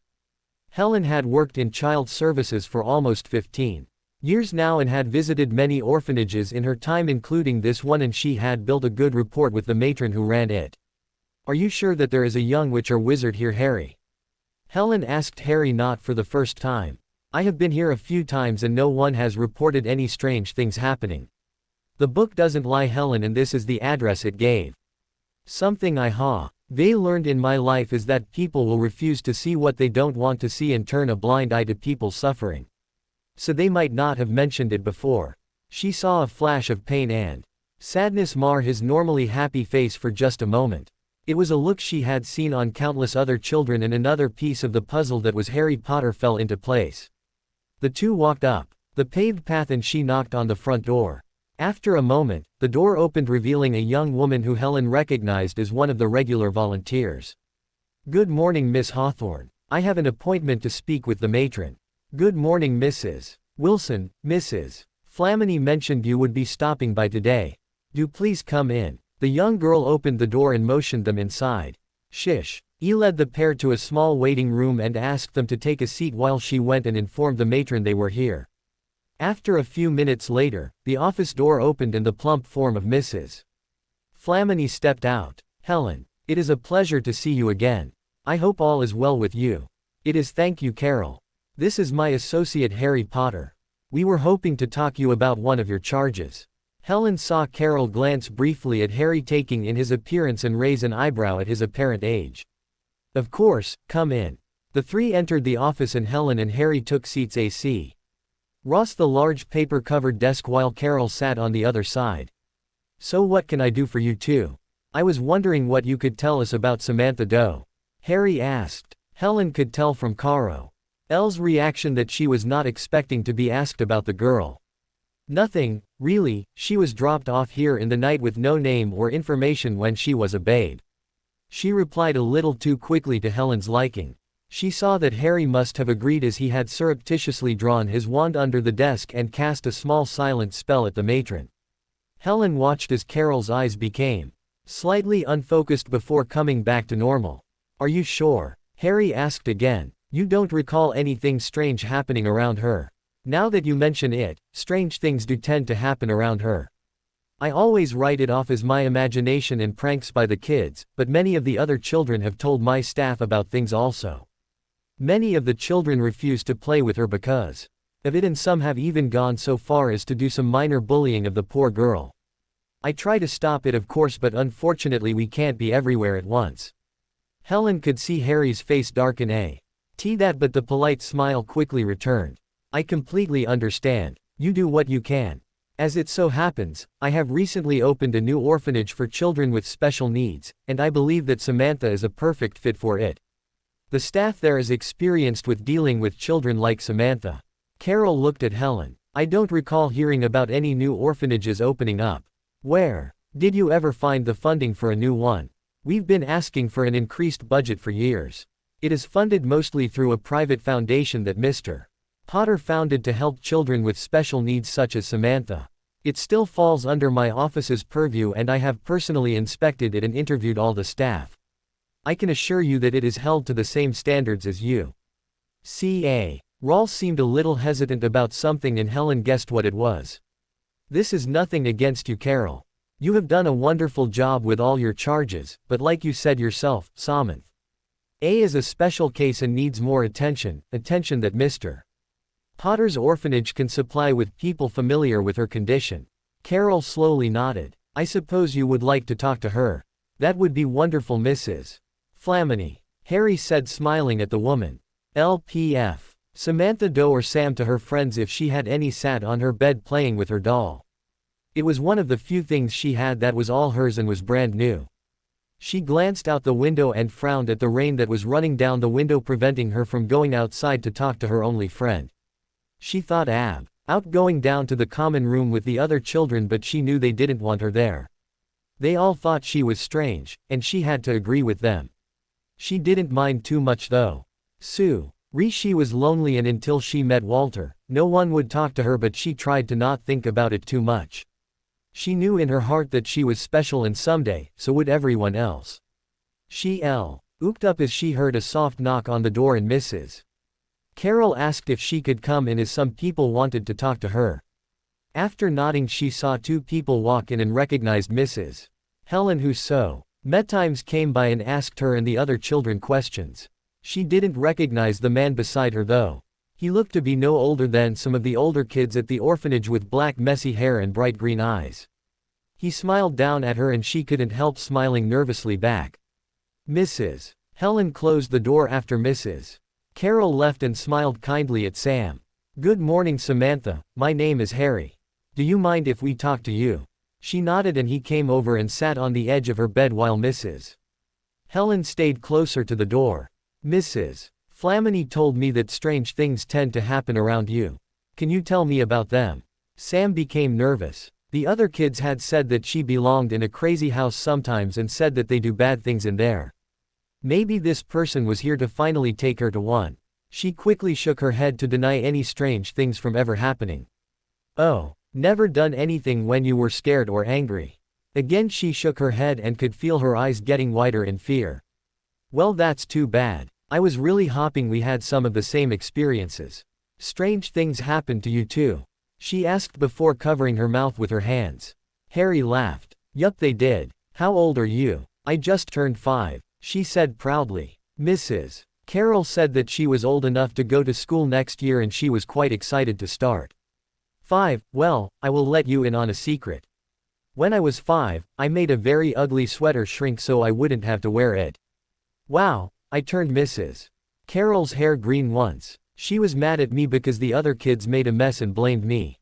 Helen had worked in child services for almost 15 years now and had visited many orphanages in her time, including this one, and she had built a good rapport with the matron who ran it. Are you sure that there is a young witch or wizard here, Harry? Helen asked Harry, not for the first time. I have been here a few times and no one has reported any strange things happening. The book doesn't lie, Helen, and this is the address it gave. Something they learned in my life is that people will refuse to see what they don't want to see and turn a blind eye to people's suffering. So they might not have mentioned it before. She saw a flash of pain and sadness mar his normally happy face for just a moment. It was a look she had seen on countless other children, and another piece of the puzzle that was Harry Potter fell into place. The two walked up the paved path and she knocked on the front door. After a moment, the door opened, revealing a young woman who Helen recognized as one of the regular volunteers. Good morning, Miss Hawthorne. I have an appointment to speak with the matron. Good morning, Mrs. Wilson. Mrs. Flamini mentioned you would be stopping by today. Do please come in. The young girl opened the door and motioned them inside. Shish. He led the pair to a small waiting room and asked them to take a seat while she went and informed the matron they were here. After a few minutes later, the office door opened and the plump form of Mrs. Flamini stepped out. Helen, it is a pleasure to see you again. I hope all is well with you. It is, thank you, Carol. This is my associate Harry Potter. We were hoping to talk you about one of your charges. Helen saw Carol glance briefly at Harry, taking in his appearance, and raise an eyebrow at his apparent age. Of course, come in. The 3 entered the office and Helen and Harry took seats AC. Ross the large paper-covered desk while Carol sat on the other side. So what can I do for you two? I was wondering what you could tell us about Samantha Doe. Harry asked. Helen could tell from Carol's reaction that she was not expecting to be asked about the girl. Nothing, really. She was dropped off here in the night with no name or information when she was a babe. She replied a little too quickly to Helen's liking. She saw that Harry must have agreed, as he had surreptitiously drawn his wand under the desk and cast a small silent spell at the matron. Helen watched as Carol's eyes became slightly unfocused before coming back to normal. Are you sure? Harry asked again. You don't recall anything strange happening around her. Now that you mention it, strange things do tend to happen around her. I always write it off as my imagination and pranks by the kids, but many of the other children have told my staff about things also. Many of the children refuse to play with her because of it, and some have even gone so far as to do some minor bullying of the poor girl. I try to stop it of course, but unfortunately we can't be everywhere at once. Helen could see Harry's face darken but the polite smile quickly returned. I completely understand. You do what you can. As it so happens, I have recently opened a new orphanage for children with special needs, and I believe that Samantha is a perfect fit for it. The staff there is experienced with dealing with children like Samantha. Carol looked at Helen. I don't recall hearing about any new orphanages opening up. Where did you ever find the funding for a new one? We've been asking for an increased budget for years. It is funded mostly through a private foundation that Mr. Potter founded to help children with special needs such as Samantha. It still falls under my office's purview, and I have personally inspected it and interviewed all the staff. I can assure you that it is held to the same standards as you. Ca. Rawls seemed a little hesitant about something, and Helen guessed what it was. This is nothing against you, Carol. You have done a wonderful job with all your charges, but like you said yourself, Samantha is a special case and needs more attention that Mr. Potter's orphanage can supply with people familiar with her condition. Carol slowly nodded. I suppose you would like to talk to her. That would be wonderful, Mrs. Flamini, Harry said, smiling at the woman. LPF. Samantha Doe or Sam to her friends if she had any, sat on her bed playing with her doll. It was one of the few things she had that was all hers and was brand new. She glanced out the window and frowned at the rain that was running down the window, preventing her from going outside to talk to her only friend. She thought out going down to the common room with the other children, but she knew they didn't want her there. They all thought she was strange, and she had to agree with them. She didn't mind too much though. She was lonely, and until she met Walter, no one would talk to her, but she tried to not think about it too much. She knew in her heart that she was special, and someday, so would everyone else. She looked up as she heard a soft knock on the door, and Mrs. Carol asked if she could come in as some people wanted to talk to her. After nodding, she saw two people walk in and recognized Mrs. Helen, who met times came by and asked her and the other children questions. She didn't recognize the man beside her though. He looked to be no older than some of the older kids at the orphanage, with black messy hair and bright green eyes. He smiled down at her and she couldn't help smiling nervously back. Mrs. Helen closed the door after Mrs. Carol left and smiled kindly at Sam. Good morning, Samantha, my name is Harry. Do you mind if we talk to you? She nodded and he came over and sat on the edge of her bed while Mrs. Helen stayed closer to the door. Mrs. Flamini told me that strange things tend to happen around you. Can you tell me about them? Sam became nervous. The other kids had said that she belonged in a crazy house sometimes and said that they do bad things in there. Maybe this person was here to finally take her to one. She quickly shook her head to deny any strange things from ever happening. Oh, never done anything when you were scared or angry? Again she shook her head and could feel her eyes getting wider in fear. Well, that's too bad. I was really hoping we had some of the same experiences. Strange things happened to you too? She asked before covering her mouth with her hands. Harry laughed. Yup, they did. How old are you? I just turned 5, she said proudly. Mrs. Carol said that she was old enough to go to school next year and she was quite excited to start. 5, well, I will let you in on a secret. When I was 5, I made a very ugly sweater shrink so I wouldn't have to wear it. Wow, I turned Mrs. Carol's hair green once. She was mad at me because the other kids made a mess and blamed me.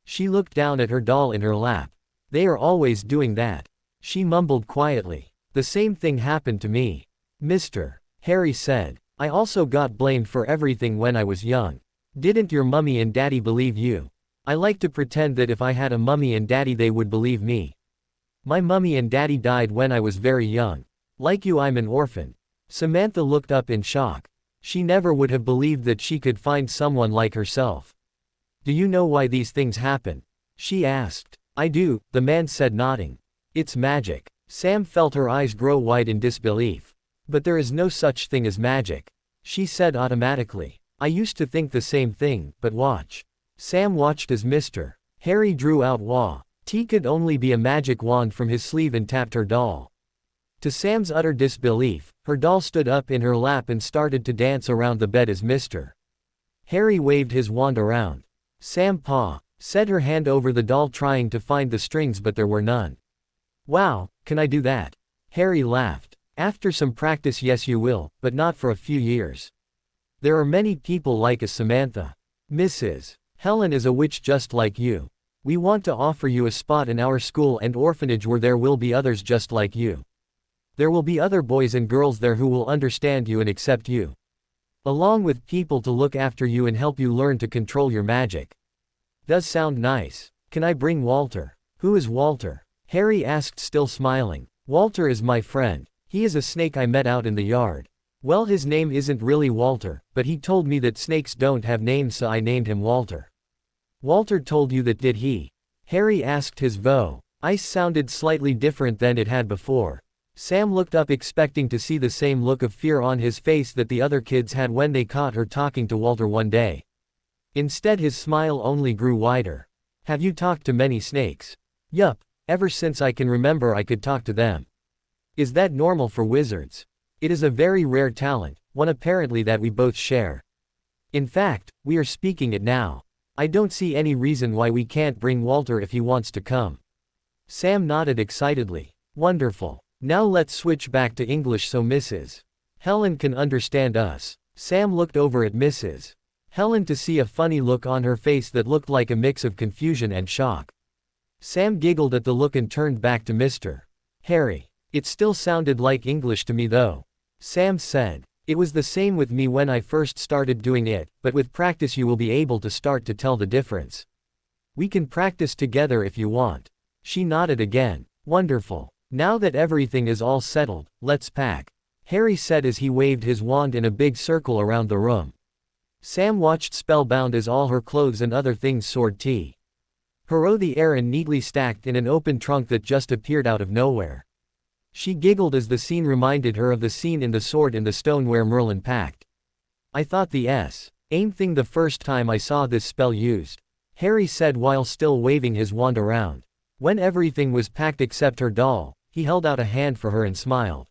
She looked down at her doll in her lap. They are always doing that. She mumbled quietly. The same thing happened to me. Mr. Harry said. I also got blamed for everything when I was young. Didn't your mummy and daddy believe you? I like to pretend that if I had a mummy and daddy they would believe me. My mummy and daddy died when I was very young. Like you, I'm an orphan. Samantha looked up in shock. She never would have believed that she could find someone like herself. Do you know why these things happen? She asked. I do, the man said, nodding. It's magic. Sam felt her eyes grow wide in disbelief. But there is no such thing as magic. she said automatically. I used to think the same thing, but watch. Sam watched as Mr. Harry drew out T could only be a magic wand from his sleeve and tapped her doll. To Sam's utter disbelief, her doll stood up in her lap and started to dance around the bed as Mr. Harry waved his wand around. Sam said her hand over the doll trying to find the strings but there were none. Wow, can I do that? Harry laughed. After some practice, yes you will, but not for a few years. There are many people like us, Samantha. Mrs. Helen is a witch just like you. We want to offer you a spot in our school and orphanage where there will be others just like you. There will be other boys and girls there who will understand you and accept you. Along with people to look after you and help you learn to control your magic. Does sound nice. Can I bring Walter? Who is Walter? Harry asked, still smiling. Walter is my friend. He is a snake I met out in the yard. Well, his name isn't really Walter, but he told me that snakes don't have names, so I named him Walter. Walter told you that, did he? Harry asked. His voice sounded slightly different than it had before. Sam looked up expecting to see the same look of fear on his face that the other kids had when they caught her talking to Walter one day. Instead, his smile only grew wider. Have you talked to many snakes? Yup, ever since I can remember I could talk to them. Is that normal for wizards? It is a very rare talent, one apparently that we both share. In fact, we are speaking it now. I don't see any reason why we can't bring Walter if he wants to come. Sam nodded excitedly. Wonderful. Now let's switch back to English so Mrs. Helen can understand us. Sam looked over at Mrs. Helen to see a funny look on her face that looked like a mix of confusion and shock. Sam giggled at the look and turned back to Mr. Harry. It still sounded like English to me though. Sam said. It was the same with me when I first started doing it, but with practice you will be able to start to tell the difference. We can practice together if you want. She nodded again. Wonderful. Now that everything is all settled, let's pack. Harry said as he waved his wand in a big circle around the room. Sam watched spellbound as all her clothes and other things soared through the air and neatly stacked in an open trunk that just appeared out of nowhere. She giggled as the scene reminded her of the scene in The Sword in the Stone where Merlin packed. I thought the same thing the first time I saw this spell used. Harry said while still waving his wand around. When everything was packed except her doll, he held out a hand for her and smiled.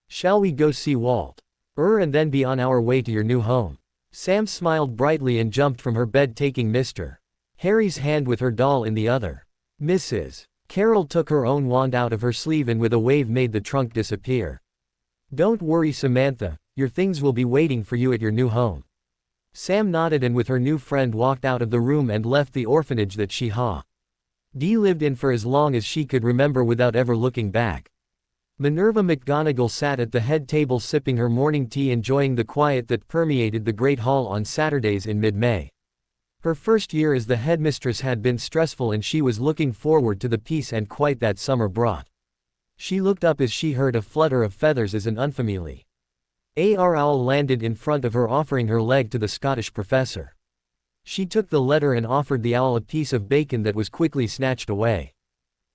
Shall we go see Walt? And then be on our way to your new home? Sam smiled brightly and jumped from her bed taking Mr. Harry's hand with her doll in the other. Mrs. Carroll took her own wand out of her sleeve and with a wave made the trunk disappear. Don't worry Samantha, your things will be waiting for you at your new home. Sam nodded and with her new friend walked out of the room and left the orphanage that she lived in for as long as she could remember without ever looking back. Minerva McGonagall sat at the head table sipping her morning tea, enjoying the quiet that permeated the Great Hall on Saturdays in mid-May. Her first year as the headmistress had been stressful and she was looking forward to the peace and quiet that summer brought. She looked up as she heard a flutter of feathers as an unfamiliar owl landed in front of her, offering her leg to the Scottish professor. She took the letter and offered the owl a piece of bacon that was quickly snatched away.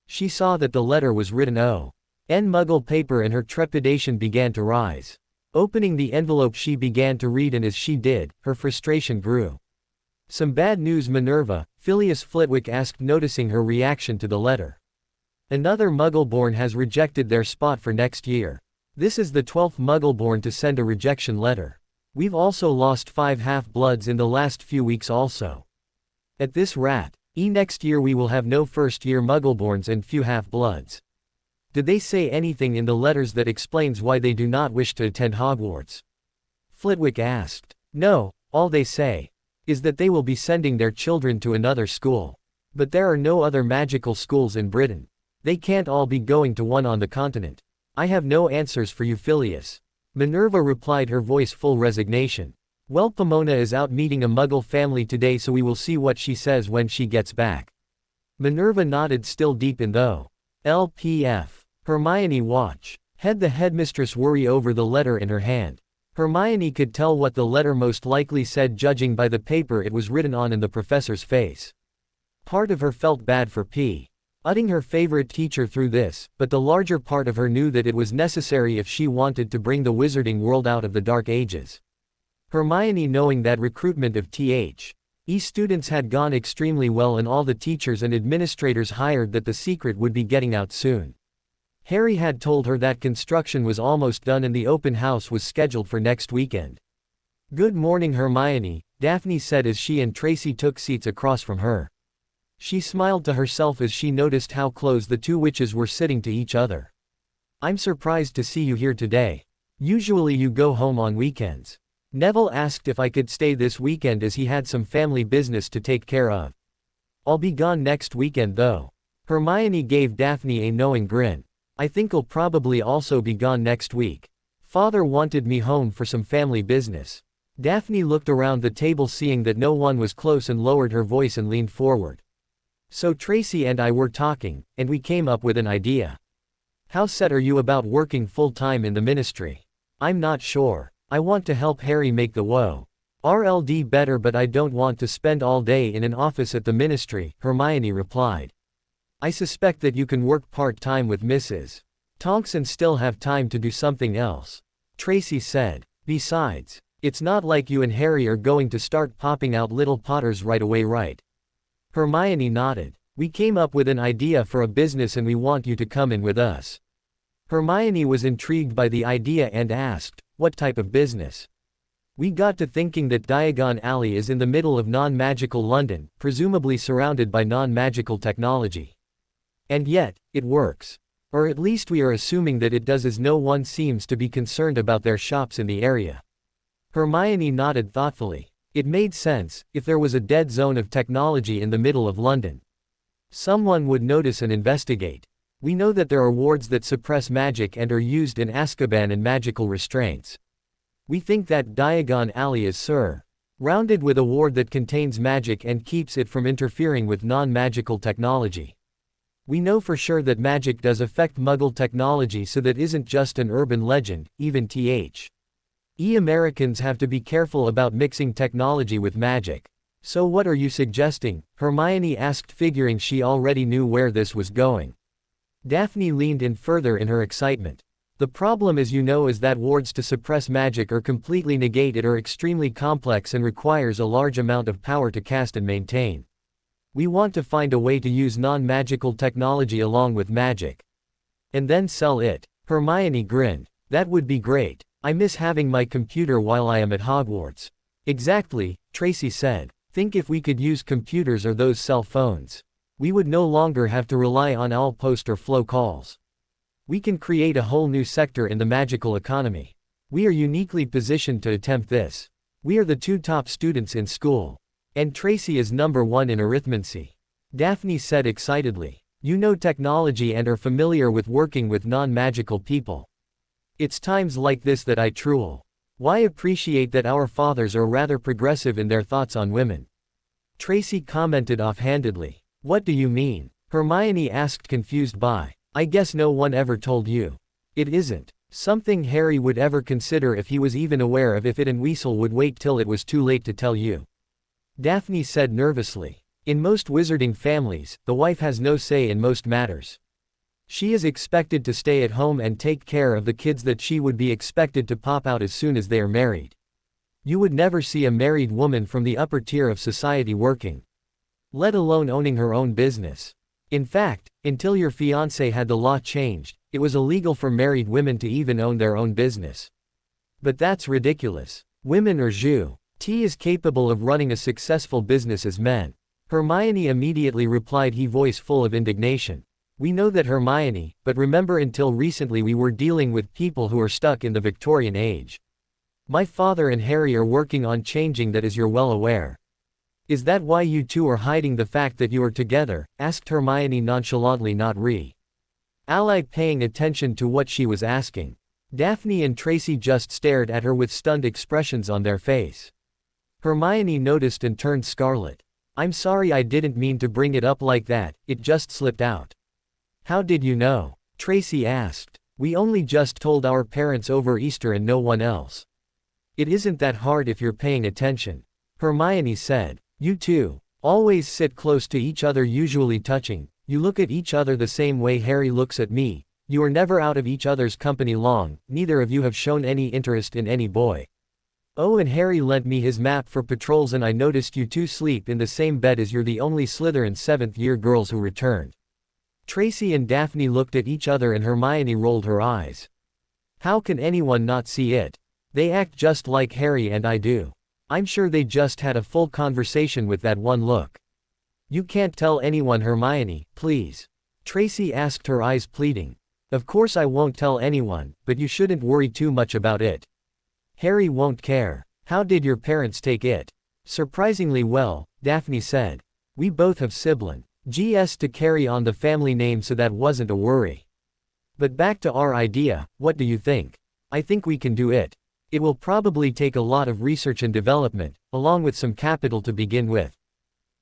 She saw that the letter was written O.N. Muggle paper and her trepidation began to rise. Opening the envelope she began to read and as she did, her frustration grew. Some bad news Minerva, Phileas Flitwick asked, noticing her reaction to the letter. Another Muggleborn has rejected their spot for next year. This is the 12th Muggleborn to send a rejection letter. We've also lost 5 half-bloods in the last few weeks also. At this rate, next year we will have no first-year Muggleborns and few half-bloods. Did they say anything in the letters that explains why they do not wish to attend Hogwarts? Flitwick asked. No, all they say is that they will be sending their children to another school. But there are no other magical schools in Britain. They can't all be going to one on the continent. I have no answers for you, Phileas. Minerva replied, her voice full resignation. Well, Pomona is out meeting a Muggle family today, so we will see what she says when she gets back. Minerva nodded, still deep in though. LPF. Hermione had the headmistress worry over the letter in her hand. Hermione could tell what the letter most likely said judging by the paper it was written on and the professor's face. Part of her felt bad for putting her favorite teacher through this, but the larger part of her knew that it was necessary if she wanted to bring the wizarding world out of the Dark Ages. Hermione, knowing that recruitment of THE students had gone extremely well and all the teachers and administrators hired, that the secret would be getting out soon. Harry had told her that construction was almost done and the open house was scheduled for next weekend. "Good morning, Hermione," Daphne said as she and Tracy took seats across from her. She smiled to herself as she noticed how close the two witches were sitting to each other. "I'm surprised to see you here today. Usually you go home on weekends." Neville asked if I could stay this weekend as he had some family business to take care of. "I'll be gone next weekend though." Hermione gave Daphne a knowing grin. "I think I'll probably also be gone next week. Father wanted me home for some family business." Daphne looked around the table, seeing that no one was close, and lowered her voice and leaned forward. "So Tracy and I were talking, and we came up with an idea. How set are you about working full-time in the ministry?" "I'm not sure. I want to help Harry make the WO/RLD better, but I don't want to spend all day in an office at the ministry," Hermione replied. "I suspect that you can work part-time with Mrs. Tonks and still have time to do something else," Tracy said. "Besides, it's not like you and Harry are going to start popping out little Potters right away, right?" Hermione nodded. "We came up with an idea for a business and we want you to come in with us." Hermione was intrigued by the idea and asked, "What type of business?" "We got to thinking that Diagon Alley is in the middle of non-magical London, presumably surrounded by non-magical technology. And yet, it works. Or at least we are assuming that it does, as no one seems to be concerned about their shops in the area." Hermione nodded thoughtfully. It made sense. If there was a dead zone of technology in the middle of London, someone would notice and investigate. We know that there are wards that suppress magic and are used in Azkaban and magical restraints. We think that Diagon Alley is surrounded with a ward that contains magic and keeps it from interfering with non-magical technology. We know for sure that magic does affect Muggle technology, so that isn't just an urban legend. Even Americans have to be careful about mixing technology with magic. "So what are you suggesting?" Hermione asked, figuring she already knew where this was going. Daphne leaned in further in her excitement. "The problem, as you know, is that wards to suppress magic or completely negate it are extremely complex and requires a large amount of power to cast and maintain. We want to find a way to use non-magical technology along with magic, and then sell it." Hermione grinned. "That would be great. I miss having my computer while I am at Hogwarts." "Exactly," Tracy said. "Think if we could use computers or those cell phones. We would no longer have to rely on owl post or flow calls. We can create a whole new sector in the magical economy. We are uniquely positioned to attempt this. We are the two top students in school. And Tracy is number 1 in arithmancy," Daphne said excitedly. "You know technology and are familiar with working with non-magical people. It's times like this that I truly appreciate that our fathers are rather progressive in their thoughts on women." Tracy commented offhandedly. "What do you mean?" Hermione asked, confused by, "I guess no one ever told you." "It isn't something Harry would ever consider if he was even aware of it, and Weasel would wait till it was too late to tell you," Daphne said nervously. "In most wizarding families, the wife has no say in most matters. She is expected to stay at home and take care of the kids that she would be expected to pop out as soon as they are married. You would never see a married woman from the upper tier of society working, let alone owning her own business. In fact, until your fiancé had the law changed, it was illegal for married women to even own their own business. But that's ridiculous. Women are is capable of running a successful business as men." Hermione immediately replied, her voice full of indignation. "We know that, Hermione, but remember, until recently we were dealing with people who are stuck in the Victorian age. My father and Harry are working on changing that, as you're well aware." "Is that why you two are hiding the fact that you are together?" asked Hermione nonchalantly, not paying attention to what she was asking. Daphne and Tracy just stared at her with stunned expressions on their face. Hermione noticed and turned scarlet. "I'm sorry, I didn't mean to bring it up like that, it just slipped out." "How did you know?" Tracy asked. "We only just told our parents over Easter and no one else." "It isn't that hard if you're paying attention," Hermione said. "You two always sit close to each other, usually touching. You look at each other the same way Harry looks at me. You are never out of each other's company long. Neither of you have shown any interest in any boy. Oh, and Harry lent me his map for patrols, and I noticed you two sleep in the same bed as you're the only Slytherin 7th year girls who returned. Tracy and Daphne looked at each other and Hermione rolled her eyes. How can anyone not see it? They act just like Harry and I do. I'm sure they just had a full conversation with that one look. You can't tell anyone, Hermione, please. Tracy asked, her eyes pleading. Of course I won't tell anyone, but you shouldn't worry too much about it. Harry won't care. How did your parents take it? Surprisingly well, Daphne said. We both have siblings to carry on the family name, so that wasn't a worry. But back to our idea, what do you think? I think we can do it. It will probably take a lot of research and development, along with some capital to begin with.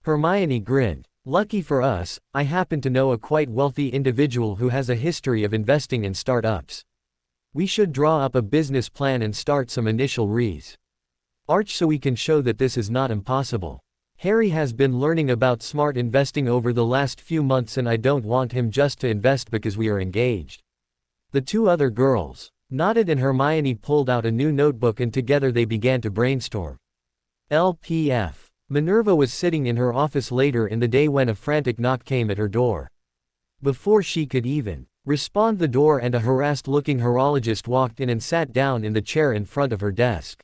Hermione grinned. Lucky for us, I happen to know a quite wealthy individual who has a history of investing in startups. We should draw up a business plan and start some initial research so we can show that this is not impossible. Harry has been learning about smart investing over the last few months, and I don't want him just to invest because we are engaged. The two other girls nodded and Hermione pulled out a new notebook and together they began to brainstorm. LPF. Minerva was sitting in her office later in the day when a frantic knock came at her door. Before she could even respond, the door and a harassed-looking horologist walked in and sat down in the chair in front of her desk.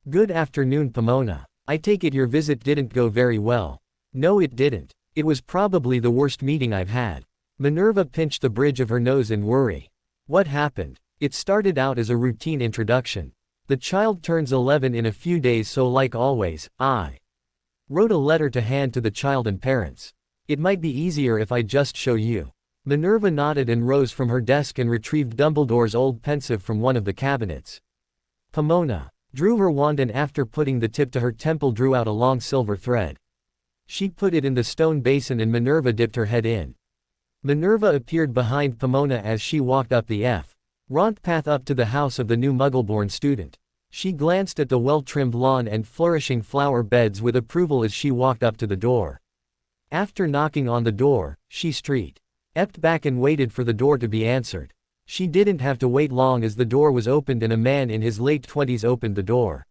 Good afternoon, Pomona. I take it your visit didn't go very well. No, it didn't. It was probably the worst meeting I've had. Minerva pinched the bridge of her nose in worry. What happened? It started out as a routine introduction. The child turns 11 in a few days, so like always, I wrote a letter to hand to the child and parents. It might be easier if I just show you. Minerva nodded and rose from her desk and retrieved Dumbledore's old pensive from one of the cabinets. Pomona drew her wand and after putting the tip to her temple drew out a long silver thread. She put it in the stone basin and Minerva dipped her head in. Minerva appeared behind Pomona as she walked up the front path up to the house of the new Muggle-born student. She glanced at the well-trimmed lawn and flourishing flower beds with approval as she walked up to the door. After knocking on the door, she stepped back and waited for the door to be answered. She didn't have to wait long as the door was opened and a man in his late 20s opened the door.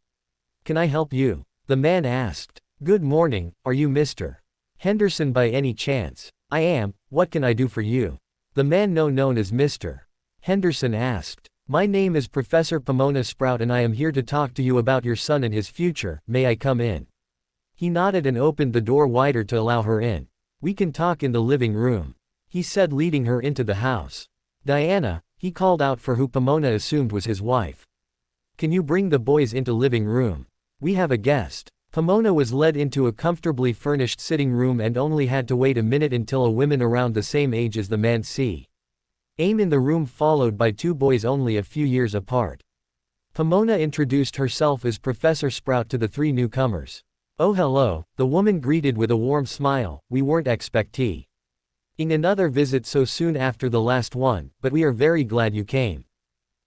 Can I help you? The man asked. Good morning, are you Mr. Henderson by any chance? I am. What can I do for you? The man known as Mr. Henderson asked. My name is Professor Pomona Sprout and I am here to talk to you about your son and his future. May I come in? He nodded and opened the door wider to allow her in. We can talk in the living room, he said, leading her into the house. Diana, he called out for who Pomona assumed was his wife. Can you bring the boys into living room? We have a guest. Pomona was led into a comfortably furnished sitting room and only had to wait a minute until a woman around the same age as the man came in the room, followed by two boys only a few years apart. Pomona introduced herself as Professor Sprout to the three newcomers. Oh hello, the woman greeted with a warm smile. We weren't expecting another visit so soon after the last one, but we are very glad you came.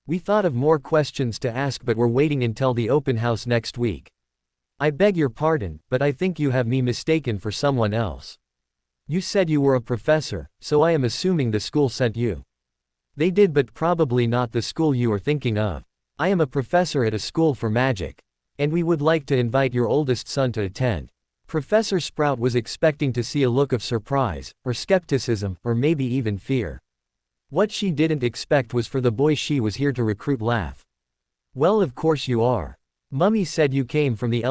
We thought of more questions to ask but we're waiting until the open house next week. I beg your pardon, but I think you have me mistaken for someone else. You said you were a professor, so I am assuming the school sent you. They did, but probably not the school you are thinking of. I am a professor at a school for magic. And we would like to invite your oldest son to attend. Professor Sprout was expecting to see a look of surprise, or skepticism, or maybe even fear. What she didn't expect was for the boy she was here to recruit laugh. Well, of course you are. Mummy said you came from the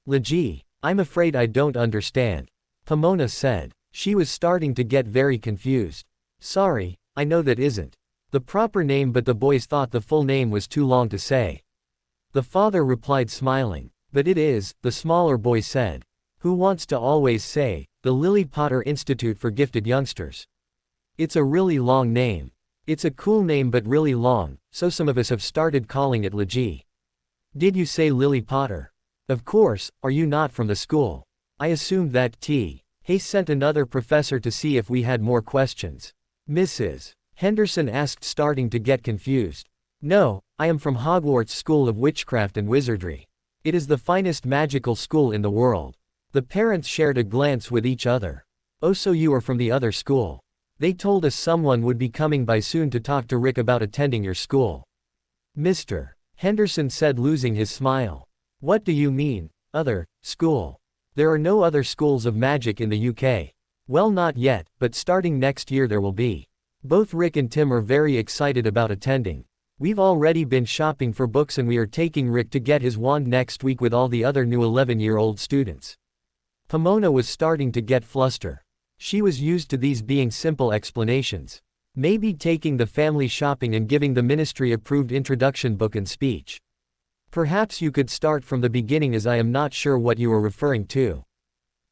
Ligy. I'm afraid I don't understand. Pomona said. She was starting to get very confused. Sorry, I know that isn't the proper name, but the boys thought the full name was too long to say. The father replied smiling. But it is, the smaller boy said. Who wants to always say, the Lily Potter Institute for Gifted Youngsters. It's a really long name. It's a cool name but really long, so some of us have started calling it Ligy. Did you say Lily Potter? Of course, are you not from the school? I assumed that Hayes sent another professor to see if we had more questions. Mrs. Henderson asked, starting to get confused. No, I am from Hogwarts School of Witchcraft and Wizardry. It is the finest magical school in the world. The parents shared a glance with each other. Oh, so you are from the other school. They told us someone would be coming by soon to talk to Rick about attending your school. Mr. Henderson said, losing his smile. What do you mean, other school? There are no other schools of magic in the UK. Well, not yet, but starting next year there will be. Both Rick and Tim are very excited about attending. We've already been shopping for books and we are taking Rick to get his wand next week with all the other new 11-year-old students. Pomona was starting to get flustered. She was used to these being simple explanations. Maybe taking the family shopping and giving the ministry-approved introduction book and speech. Perhaps you could start from the beginning, as I am not sure what you are referring to.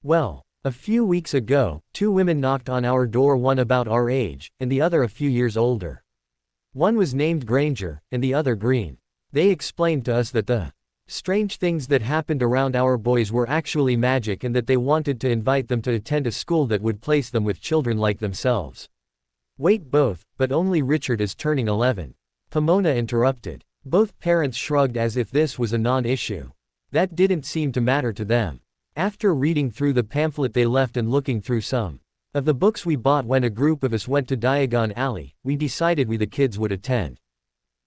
Well, a few weeks ago, 2 women knocked on our door, one about our age, and the other a few years older. One was named Granger, and the other Green. They explained to us that the strange things that happened around our boys were actually magic and that they wanted to invite them to attend a school that would place them with children like themselves. Wait, both, but only Richard is turning 11. Pomona interrupted. Both parents shrugged as if this was a non-issue. That didn't seem to matter to them. After reading through the pamphlet they left and looking through some of the books we bought when a group of us went to Diagon Alley, we decided we the kids would attend.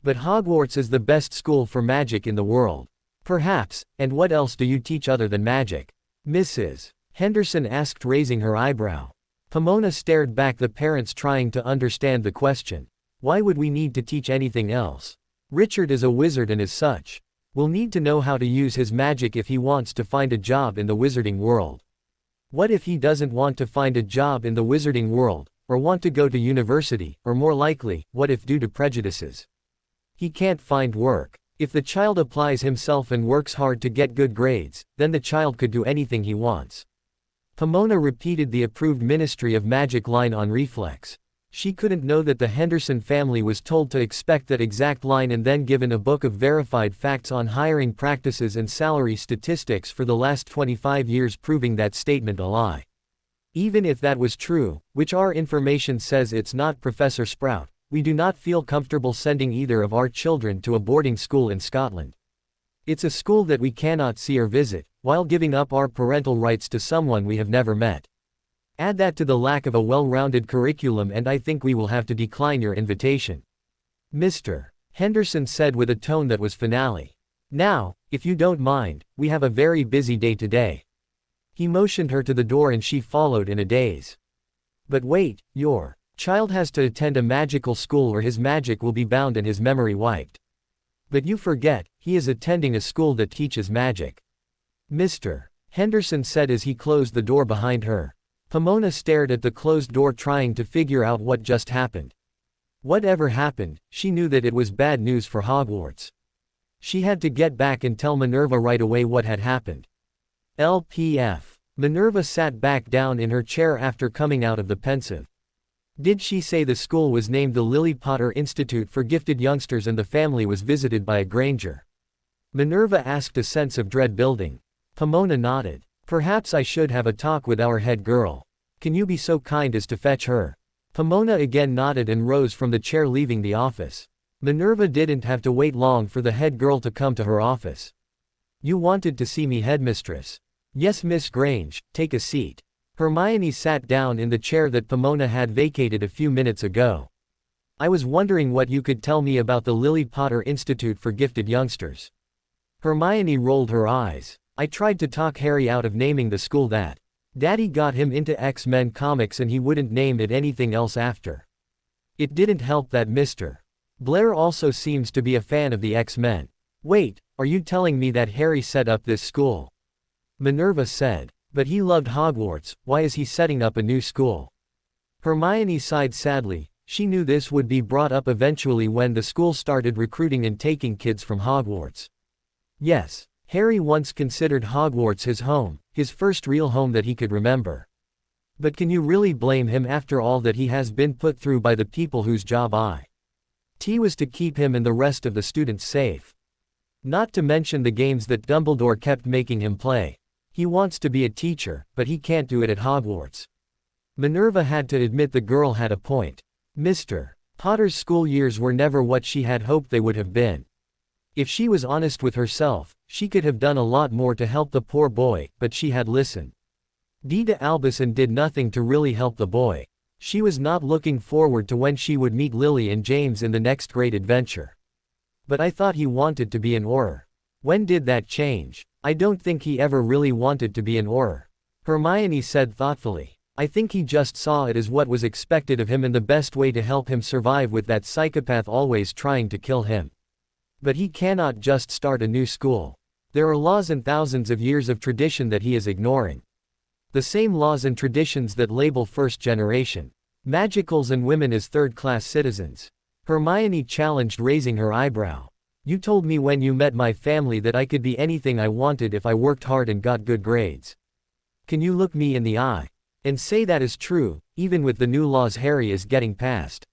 But Hogwarts is the best school for magic in the world. Perhaps, and what else do you teach other than magic? Mrs. Henderson asked, raising her eyebrow. Pomona stared back, the parents trying to understand the question. Why would we need to teach anything else? Richard is a wizard and as such will need to know how to use his magic if he wants to find a job in the wizarding world. What if he doesn't want to find a job in the wizarding world, or want to go to university, or more likely, what if due to prejudices he can't find work? If the child applies himself and works hard to get good grades, then the child could do anything he wants. Pomona repeated the approved Ministry of Magic line on reflex. She couldn't know that the Henderson family was told to expect that exact line and then given a book of verified facts on hiring practices and salary statistics for the last 25 years proving that statement a lie. Even if that was true, which our information says it's not, Professor Sprout, we do not feel comfortable sending either of our children to a boarding school in Scotland. It's a school that we cannot see or visit, while giving up our parental rights to someone we have never met. Add that to the lack of a well-rounded curriculum and I think we will have to decline your invitation. Mr. Henderson said with a tone that was finale. Now, if you don't mind, we have a very busy day today. He motioned her to the door and she followed in a daze. But wait, your child has to attend a magical school or his magic will be bound and his memory wiped. But you forget, he is attending a school that teaches magic. Mr. Henderson said as he closed the door behind her. Pomona stared at the closed door trying to figure out what just happened. Whatever happened, she knew that it was bad news for Hogwarts. She had to get back and tell Minerva right away what had happened. LPF. Minerva sat back down in her chair after coming out of the pensive. Did she say the school was named the Lily Potter Institute for Gifted Youngsters and the family was visited by a Granger? Minerva asked, a sense of dread building. Pomona nodded. Perhaps I should have a talk with our head girl. Can you be so kind as to fetch her? Pomona again nodded and rose from the chair, leaving the office. Minerva didn't have to wait long for the head girl to come to her office. You wanted to see me, headmistress? Yes, Miss Grange, take a seat. Hermione sat down in the chair that Pomona had vacated a few minutes ago. I was wondering what you could tell me about the Lily Potter Institute for Gifted Youngsters. Hermione rolled her eyes. I tried to talk Harry out of naming the school that. Daddy got him into X-Men comics and he wouldn't name it anything else after. It didn't help that Mr. Blair also seems to be a fan of the X-Men. Wait, are you telling me that Harry set up this school? Minerva said. But he loved Hogwarts, why is he setting up a new school? Hermione sighed sadly. She knew this would be brought up eventually when the school started recruiting and taking kids from Hogwarts. Yes. Harry once considered Hogwarts his home, his first real home that he could remember. But can you really blame him after all that he has been put through by the people whose job it was to keep him and the rest of the students safe? Not to mention the games that Dumbledore kept making him play. He wants to be a teacher, but he can't do it at Hogwarts. Minerva had to admit the girl had a point. Mr. Potter's school years were never what she had hoped they would have been. If she was honest with herself, she could have done a lot more to help the poor boy, but she had listened to Albus and did nothing to really help the boy. She was not looking forward to when she would meet Lily and James in the next great adventure. But I thought he wanted to be an Auror. When did that change? I don't think he ever really wanted to be an Auror. Hermione said thoughtfully. I think he just saw it as what was expected of him and the best way to help him survive with that psychopath always trying to kill him. But he cannot just start a new school. There are laws and thousands of years of tradition that he is ignoring. The same laws and traditions that label first generation magicals and women as third-class citizens. Hermione challenged, raising her eyebrow. You told me when you met my family that I could be anything I wanted if I worked hard and got good grades. Can you look me in the eye and say that is true, even with the new laws Harry is getting passed?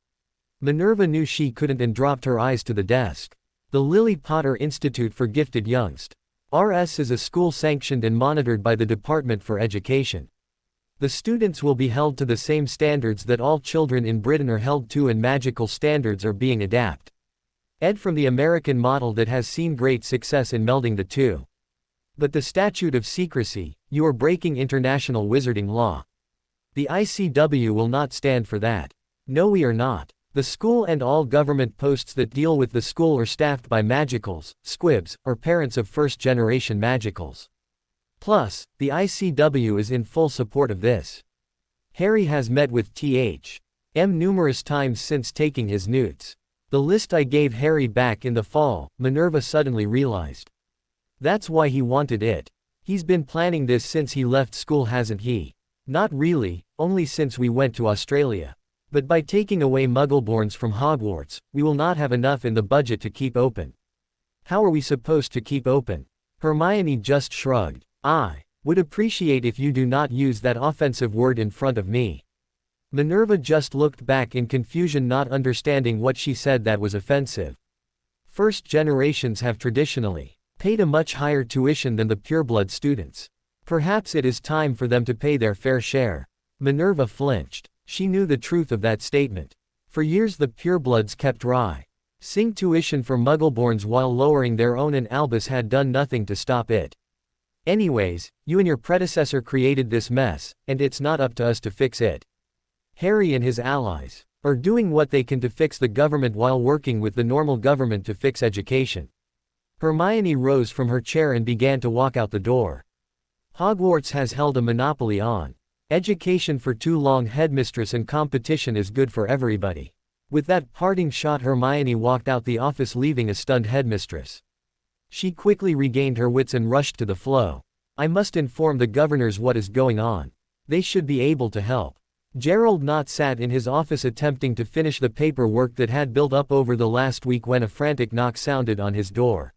Minerva knew she couldn't and dropped her eyes to the desk. The Lily Potter Institute for Gifted Youngst. RS is a school sanctioned and monitored by the Department for Education. The students will be held to the same standards that all children in Britain are held to, and magical standards are being adapted from the American model that has seen great success in melding the two. But the statute of secrecy, you are breaking international wizarding law. The ICW will not stand for that. No, we are not. The school and all government posts that deal with the school are staffed by magicals, squibs, or parents of first-generation magicals. Plus, the ICW is in full support of this. Harry has met with Th.M. numerous times since taking his newts. The list I gave Harry back in the fall, Minerva suddenly realized. That's why he wanted it. He's been planning this since he left school, hasn't he? Not really, only since we went to Australia. But by taking away Muggleborns from Hogwarts, we will not have enough in the budget to keep open. How are we supposed to keep open? Hermione just shrugged. I would appreciate if you do not use that offensive word in front of me. Minerva just looked back in confusion, not understanding what she said that was offensive. First generations have traditionally paid a much higher tuition than the pureblood students. Perhaps it is time for them to pay their fair share. Minerva flinched. She knew the truth of that statement. For years the purebloods kept rising tuition for Muggleborns while lowering their own, and Albus had done nothing to stop it. Anyways, you and your predecessor created this mess, and it's not up to us to fix it. Harry and his allies are doing what they can to fix the government while working with the normal government to fix education. Hermione rose from her chair and began to walk out the door. Hogwarts has held a monopoly on education for too long. Headmistress, and competition is good for everybody. With that parting shot, Hermione walked out the office, leaving a stunned headmistress. She quickly regained her wits and rushed to the floor. I must inform the governors what is going on. They should be able to help. Gerald Knott sat in his office attempting to finish the paperwork that had built up over the last week when a frantic knock sounded on his door.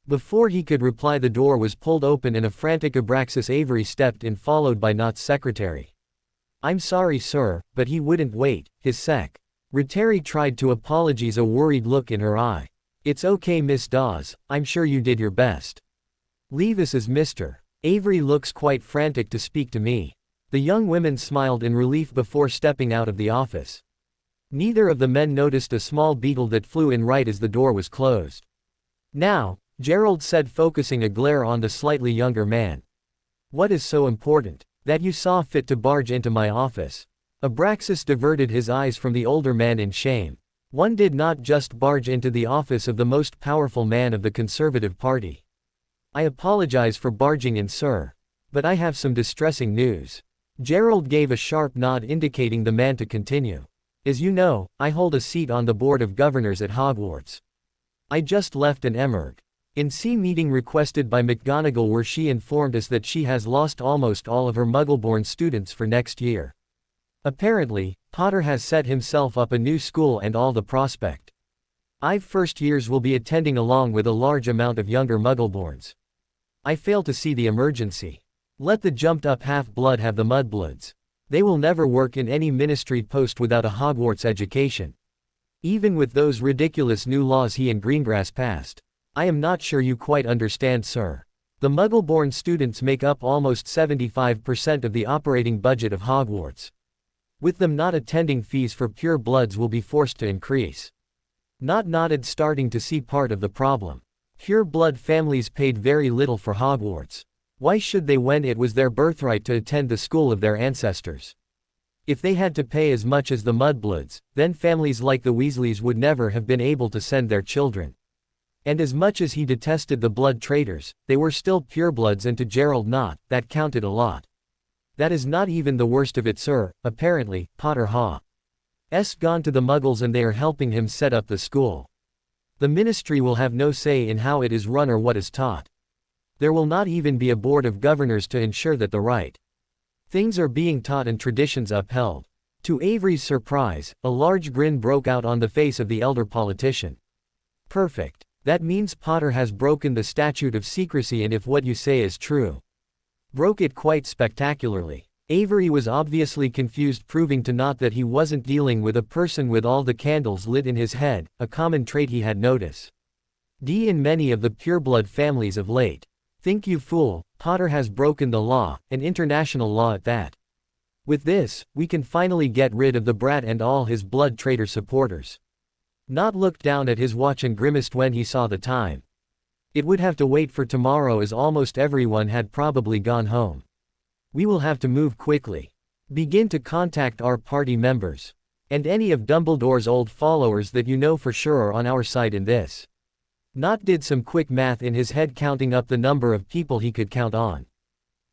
Before he could reply, the door was pulled open and a frantic Abraxas Avery stepped in, followed by Knott's secretary. I'm sorry, sir, but he wouldn't wait. His secretary tried to apologize, a worried look in her eye. It's okay, Miss Dawes, I'm sure you did your best. Leave us as Mr. Avery looks quite frantic to speak to me. The young women smiled in relief before stepping out of the office. Neither of the men noticed a small beetle that flew in right as the door was closed. Now, Gerald said, focusing a glare on the slightly younger man. What is so important that you saw fit to barge into my office? Abraxas diverted his eyes from the older man in shame. One did not just barge into the office of the most powerful man of the Conservative Party. I apologize for barging in, sir. But I have some distressing news. Gerald gave a sharp nod, indicating the man to continue. As you know, I hold a seat on the Board of Governors at Hogwarts. I just left an emergency meeting requested by McGonagall, where she informed us that she has lost almost all of her Muggleborn students for next year. Apparently, Potter has set himself up a new school and all the prospect I've first years will be attending, along with a large amount of younger Muggleborns. I fail to see the emergency. Let the jumped up half-blood have the mudbloods. They will never work in any ministry post without a Hogwarts education. Even with those ridiculous new laws he and Greengrass passed. I am not sure you quite understand, sir. The Muggleborn students make up almost 75% of the operating budget of Hogwarts. With them not attending, fees for pure bloods will be forced to increase. Knott nodded, starting to see part of the problem. Pure blood families paid very little for Hogwarts. Why should they, when it was their birthright to attend the school of their ancestors? If they had to pay as much as the mudbloods, then families like the Weasleys would never have been able to send their children. And as much as he detested the blood traitors, they were still purebloods, and to Gerald not, that counted a lot. That is not even the worst of it, sir. Apparently, Potter has gone to the Muggles and they are helping him set up the school. The ministry will have no say in how it is run or what is taught. There will not even be a board of governors to ensure that the right things are being taught and traditions upheld. To Avery's surprise, a large grin broke out on the face of the elder politician. Perfect. That means Potter has broken the statute of secrecy, and if what you say is true, broke it quite spectacularly. Avery was obviously confused, proving to Nott that he wasn't dealing with a person with all the candles lit in his head, a common trait he had noticed in many of the pureblood families of late. Think you fool, Potter has broken the law, an international law at that. With this, we can finally get rid of the brat and all his blood traitor supporters. Nott looked down at his watch and grimaced when he saw the time. It would have to wait for tomorrow, as almost everyone had probably gone home. We will have to move quickly. Begin to contact our party members. And any of Dumbledore's old followers that you know for sure are on our side in this. Nott did some quick math in his head, counting up the number of people he could count on.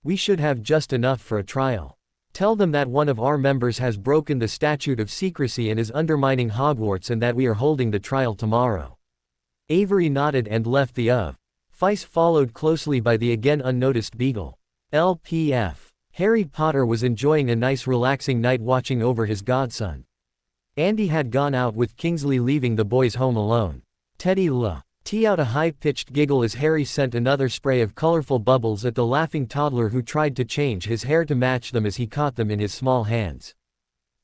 We should have just enough for a trial. Tell them that one of our members has broken the statute of secrecy and is undermining Hogwarts, and that we are holding the trial tomorrow. Avery nodded and left the office, followed closely by the again unnoticed Beagle. LPF. Harry Potter was enjoying a nice relaxing night watching over his godson. Andy had gone out with Kingsley, leaving the boys home alone. Teddy let out a high-pitched giggle as Harry sent another spray of colorful bubbles at the laughing toddler, who tried to change his hair to match them as he caught them in his small hands.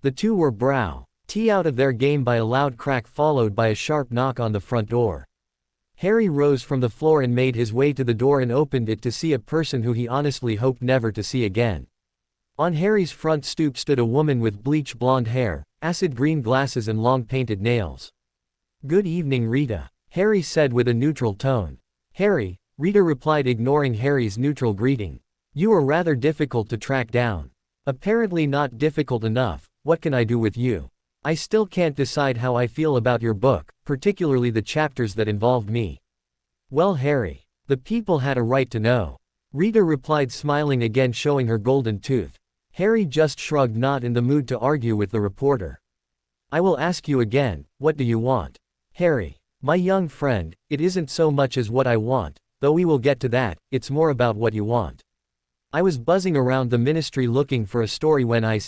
The two were brought out of their game by a loud crack, followed by a sharp knock on the front door. Harry rose from the floor and made his way to the door and opened it to see a person who he honestly hoped never to see again. On Harry's front stoop stood a woman with bleach blonde hair, acid green glasses and long painted nails. "Good evening, Rita," Harry said with a neutral tone. "Harry," Rita replied, ignoring Harry's neutral greeting. "You are rather difficult to track down." "Apparently not difficult enough. What can I do with you?" "I still can't decide how I feel about your book, particularly the chapters that involved me." "Well, Harry, the people had a right to know," Rita replied, smiling again, showing her golden tooth. Harry just shrugged, not in the mood to argue with the reporter. "I will ask you again, what do you want?" "Harry, my young friend, it isn't so much as what I want, though we will get to that, it's more about what you want. I was buzzing around the ministry looking for a story when I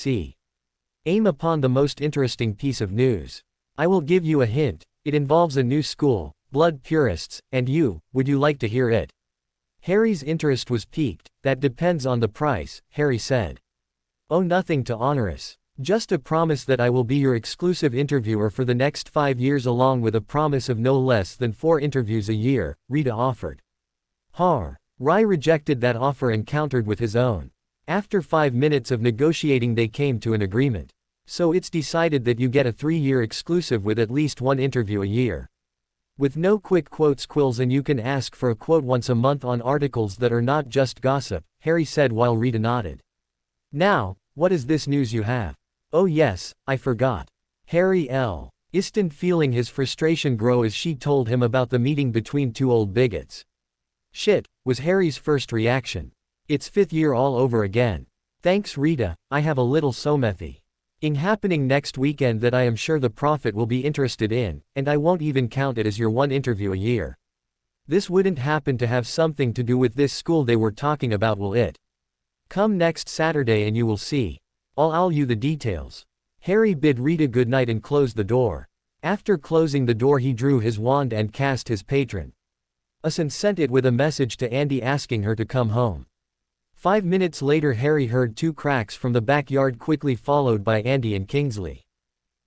came upon the most interesting piece of news. I will give you a hint, it involves a new school, blood purists, and you. Would you like to hear it?" Harry's interest was piqued. "That depends on the price," Harry said. "Oh, nothing too onerous. Just a promise that I will be your exclusive interviewer for the next 5 years, along with a promise of no less than 4 interviews a year," Rita offered. Rai rejected that offer and countered with his own. After 5 minutes of negotiating they came to an agreement. "So it's decided that you get a 3-year exclusive with at least 1 interview a year. With no quick quotes quills, and you can ask for a quote once a month on articles that are not just gossip," Harry said while Rita nodded. "Now, what is this news you have?" "Oh yes, I forgot." Harry Iston feeling his frustration grow as she told him about the meeting between 2 old bigots. "Shit," was Harry's first reaction. "It's 5th year all over again." "Thanks, Rita, I have a little something happening next weekend that I am sure the prophet will be interested in, and I won't even count it as your 1 interview a year. This wouldn't happen to have something to do with this school they were talking about, will it? Come next Saturday and you will see. I'll you the details." Harry bid Rita goodnight and closed the door. After closing the door he drew his wand and cast his patron. And sent it with a message to Andy asking her to come home. 5 minutes later Harry heard 2 cracks from the backyard, quickly followed by Andy and Kingsley.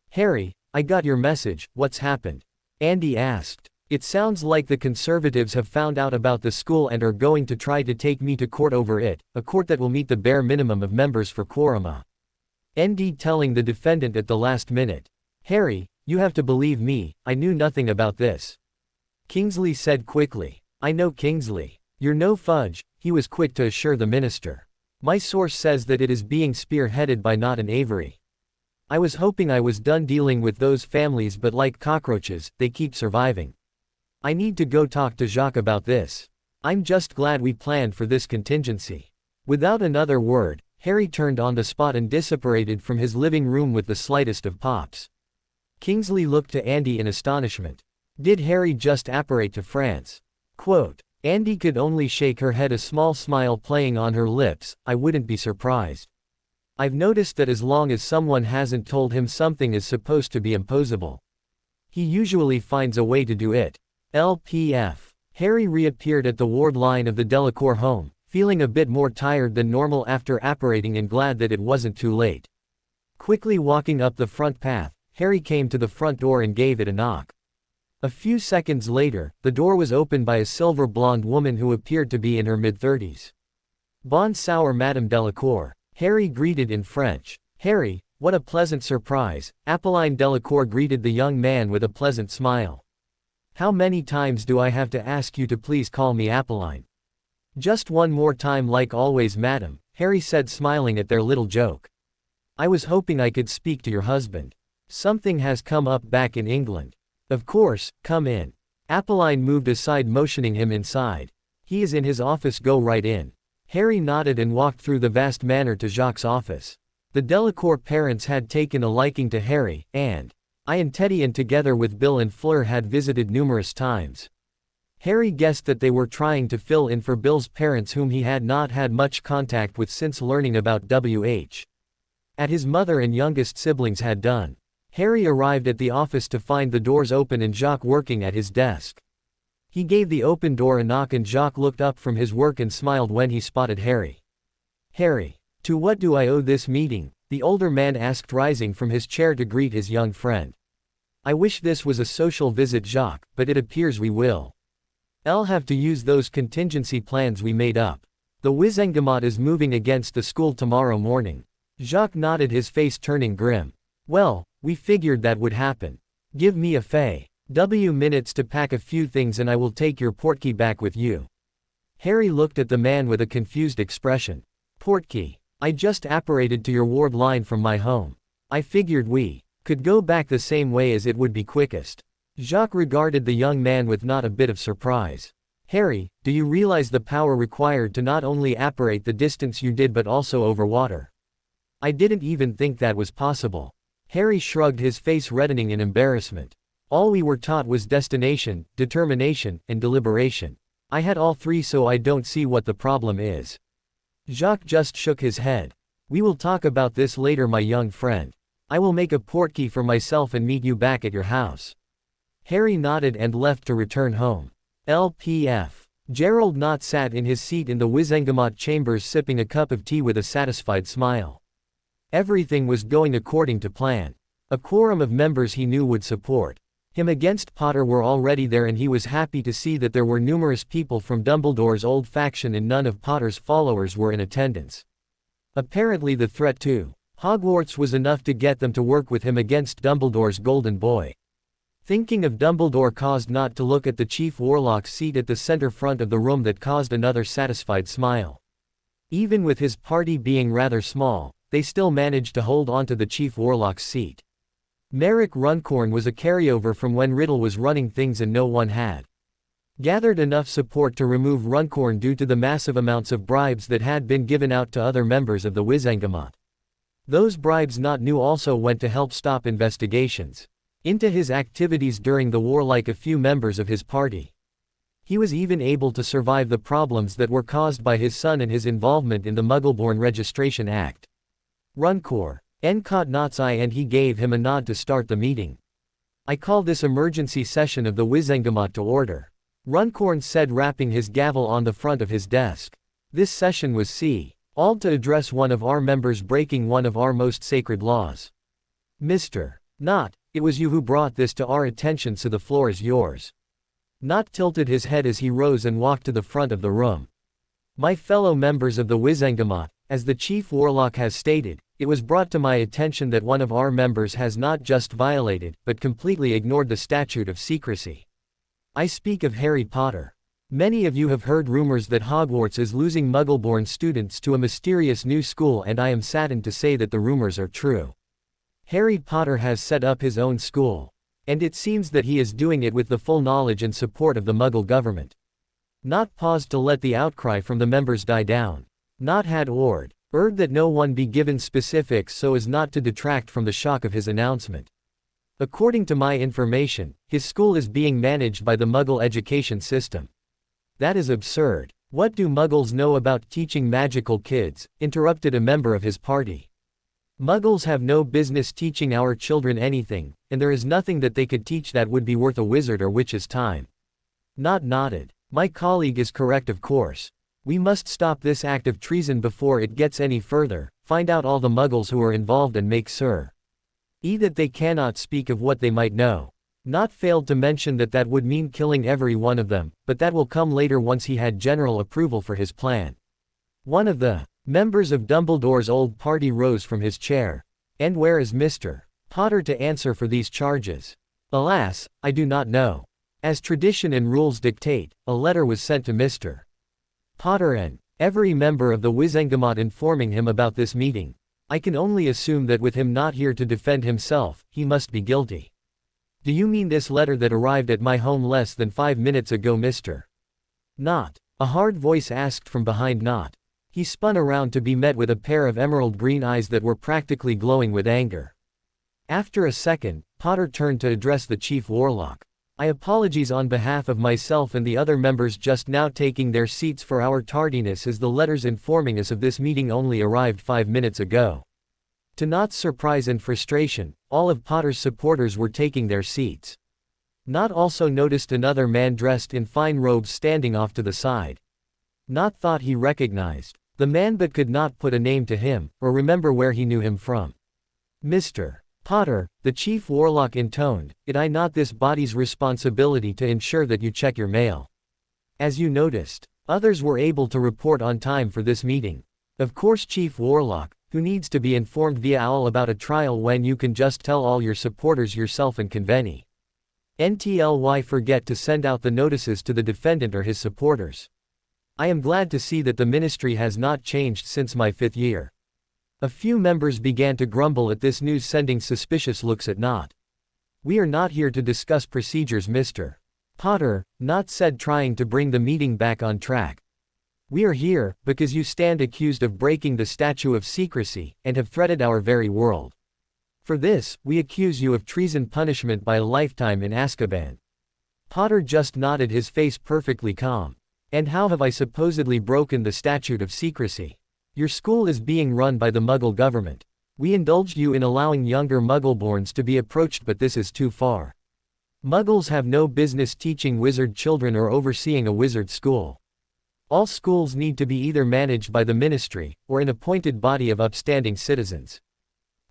"Harry, I got your message, what's happened?" Andy asked. "It sounds like the Conservatives have found out about the school and are going to try to take me to court over it, a court that will meet the bare minimum of members for quorum." Andy telling the defendant at the last minute. "Harry, you have to believe me, I knew nothing about this." Kingsley said quickly. "I know, Kingsley. You're no fudge," he was quick to assure the minister. "My source says that it is being spearheaded by Nott and Avery. I was hoping I was done dealing with those families, but like cockroaches, they keep surviving." I need to go talk to Jacques about this. I'm just glad we planned for this contingency. Without another word, Harry turned on the spot and disapparated from his living room with the slightest of pops. Kingsley looked to Andy in astonishment. Did Harry just apparate to France? Quote. Andy could only shake her head, a small smile playing on her lips. I wouldn't be surprised. I've noticed that as long as someone hasn't told him something is supposed to be imposable, he usually finds a way to do it. LPF. Harry reappeared at the ward line of the Delacour home, feeling a bit more tired than normal after apparating and glad that it wasn't too late. Quickly walking up the front path, Harry came to the front door and gave it a knock. A few seconds later, the door was opened by a silver-blonde woman who appeared to be in her mid-30s. Bonsoir, Madame Delacour, Harry greeted in French. Harry, what a pleasant surprise, Apolline Delacour greeted the young man with a pleasant smile. How many times do I have to ask you to please call me Apolline? Just one more time, like always, madam, Harry said, smiling at their little joke. I was hoping I could speak to your husband. Something has come up back in England. Of course, come in. Apolline moved aside, motioning him inside. He is in his office, go right in. Harry nodded and walked through the vast manor to Jacques' office. The Delacour parents had taken a liking to Harry, and Teddy, and together with Bill and Fleur had visited numerous times. Harry guessed that they were trying to fill in for Bill's parents, whom he had not had much contact with since learning about W.H. at his mother and youngest siblings had done. Harry arrived at the office to find the doors open and Jacques working at his desk. He gave the open door a knock and Jacques looked up from his work and smiled when he spotted Harry. Harry, to what do I owe this meeting? The older man asked, rising from his chair to greet his young friend. I wish this was a social visit, Jacques, but it appears we will. I'll have to use those contingency plans we made up. The Wizengamot is moving against the school tomorrow morning. Jacques nodded, his face turning grim. Well, we figured that would happen. Give me a few minutes to pack a few things and I will take your portkey back with you. Harry looked at the man with a confused expression. Portkey? I just apparated to your ward line from my home. I figured we could go back the same way as it would be quickest. Jacques regarded the young man with not a bit of surprise. Harry, do you realize the power required to not only apparate the distance you did but also over water? I didn't even think that was possible. Harry shrugged, his face reddening in embarrassment. All we were taught was destination, determination, and deliberation. I had all three, so I don't see what the problem is. Jacques just shook his head. We will talk about this later, my young friend. I will make a portkey for myself and meet you back at your house. Harry nodded and left to return home. LPF. Gerald Knott sat in his seat in the Wizengamot chambers, sipping a cup of tea with a satisfied smile. Everything was going according to plan. A quorum of members he knew would support him against Potter were already there, and he was happy to see that there were numerous people from Dumbledore's old faction and none of Potter's followers were in attendance. Apparently the threat to Hogwarts was enough to get them to work with him against Dumbledore's golden boy. Thinking of Dumbledore caused Knott to look at the Chief Warlock's seat at the center front of the room. That caused another satisfied smile. Even with his party being rather small, they still managed to hold on to the Chief Warlock's seat. Merrick Runcorn was a carryover from when Riddle was running things, and no one had gathered enough support to remove Runcorn due to the massive amounts of bribes that had been given out to other members of the Wizengamot. Those bribes Knott knew also went to help stop investigations into his activities during the war, like a few members of his party. He was even able to survive the problems that were caused by his son and his involvement in the Muggleborn Registration Act. Runcorn caught Knott's eye and he gave him a nod to start the meeting. I call this emergency session of the Wizengamot to order, Runcorn said, rapping his gavel on the front of his desk. This session was called to address one of our members breaking one of our most sacred laws. Mr. Knott, it was you who brought this to our attention, so the floor is yours. Knott tilted his head as he rose and walked to the front of the room. My fellow members of the Wizengamot, as the Chief Warlock has stated, it was brought to my attention that one of our members has not just violated, but completely ignored the statute of secrecy. I speak of Harry Potter. Many of you have heard rumors that Hogwarts is losing Muggleborn students to a mysterious new school, and I am saddened to say that the rumors are true. Harry Potter has set up his own school. And it seems that he is doing it with the full knowledge and support of the Muggle government. Not paused to let the outcry from the members die down. Not had urged that no one be given specifics so as not to detract from the shock of his announcement. According to my information, his school is being managed by the Muggle education system. That is absurd. What do Muggles know about teaching magical kids? Interrupted a member of his party. Muggles have no business teaching our children anything, and there is nothing that they could teach that would be worth a wizard or witch's time. Not nodded. My colleague is correct, of course. We must stop this act of treason before it gets any further, find out all the Muggles who are involved and make sure that they cannot speak of what they might know. Not failed to mention that would mean killing every one of them, but that will come later once he had general approval for his plan. One of the members of Dumbledore's old party rose from his chair. And where is Mr. Potter to answer for these charges? Alas, I do not know. As tradition and rules dictate, a letter was sent to Mr. Potter and every member of the Wizengamot informing him about this meeting. I can only assume that with him not here to defend himself, he must be guilty. Do you mean this letter that arrived at my home less than 5 minutes ago, Mr. Not? A hard voice asked from behind Not. He spun around to be met with a pair of emerald green eyes that were practically glowing with anger. After a second, Potter turned to address the chief warlock. I apologize on behalf of myself and the other members just now taking their seats for our tardiness, as the letters informing us of this meeting only arrived 5 minutes ago. To Not's surprise and frustration, all of Potter's supporters were taking their seats. Not also noticed another man dressed in fine robes standing off to the side. Not thought he recognized the man but could not put a name to him, or remember where he knew him from. Mr. Potter, the chief warlock intoned, "It I not this body's responsibility to ensure that you check your mail. As you noticed, others were able to report on time for this meeting. Of course, chief warlock, who needs to be informed via owl about a trial when you can just tell all your supporters yourself and conveni. NTLY forget to send out the notices to the defendant or his supporters. I am glad to see that the ministry has not changed since my 5th year." A few members began to grumble at this news, sending suspicious looks at Not. "We are not here to discuss procedures, Mr. Potter," Not said, trying to bring the meeting back on track. "We are here because you stand accused of breaking the statute of secrecy, and have threatened our very world. For this, we accuse you of treason, punishment by a lifetime in Azkaban." Potter just nodded, his face perfectly calm. "And how have I supposedly broken the statute of secrecy? Your school is being run by the Muggle government. We indulged you in allowing younger Muggleborns to be approached, but this is too far. Muggles have no business teaching wizard children or overseeing a wizard school. All schools need to be either managed by the ministry, or an appointed body of upstanding citizens.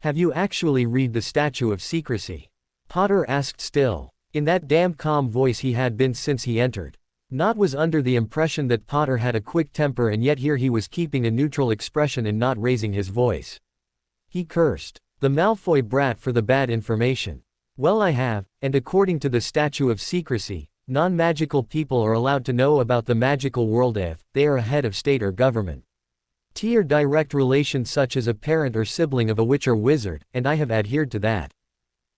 Have you actually read the statute of secrecy?" Potter asked, still in that damn calm voice he had been since he entered. Not was under the impression that Potter had a quick temper, and yet here he was keeping a neutral expression and not raising his voice. He cursed the Malfoy brat for the bad information. "Well, I have, and according to the statute of secrecy, non-magical people are allowed to know about the magical world if they are a head of state or government. Or direct relation, such as a parent or sibling of a witch or wizard, and I have adhered to that.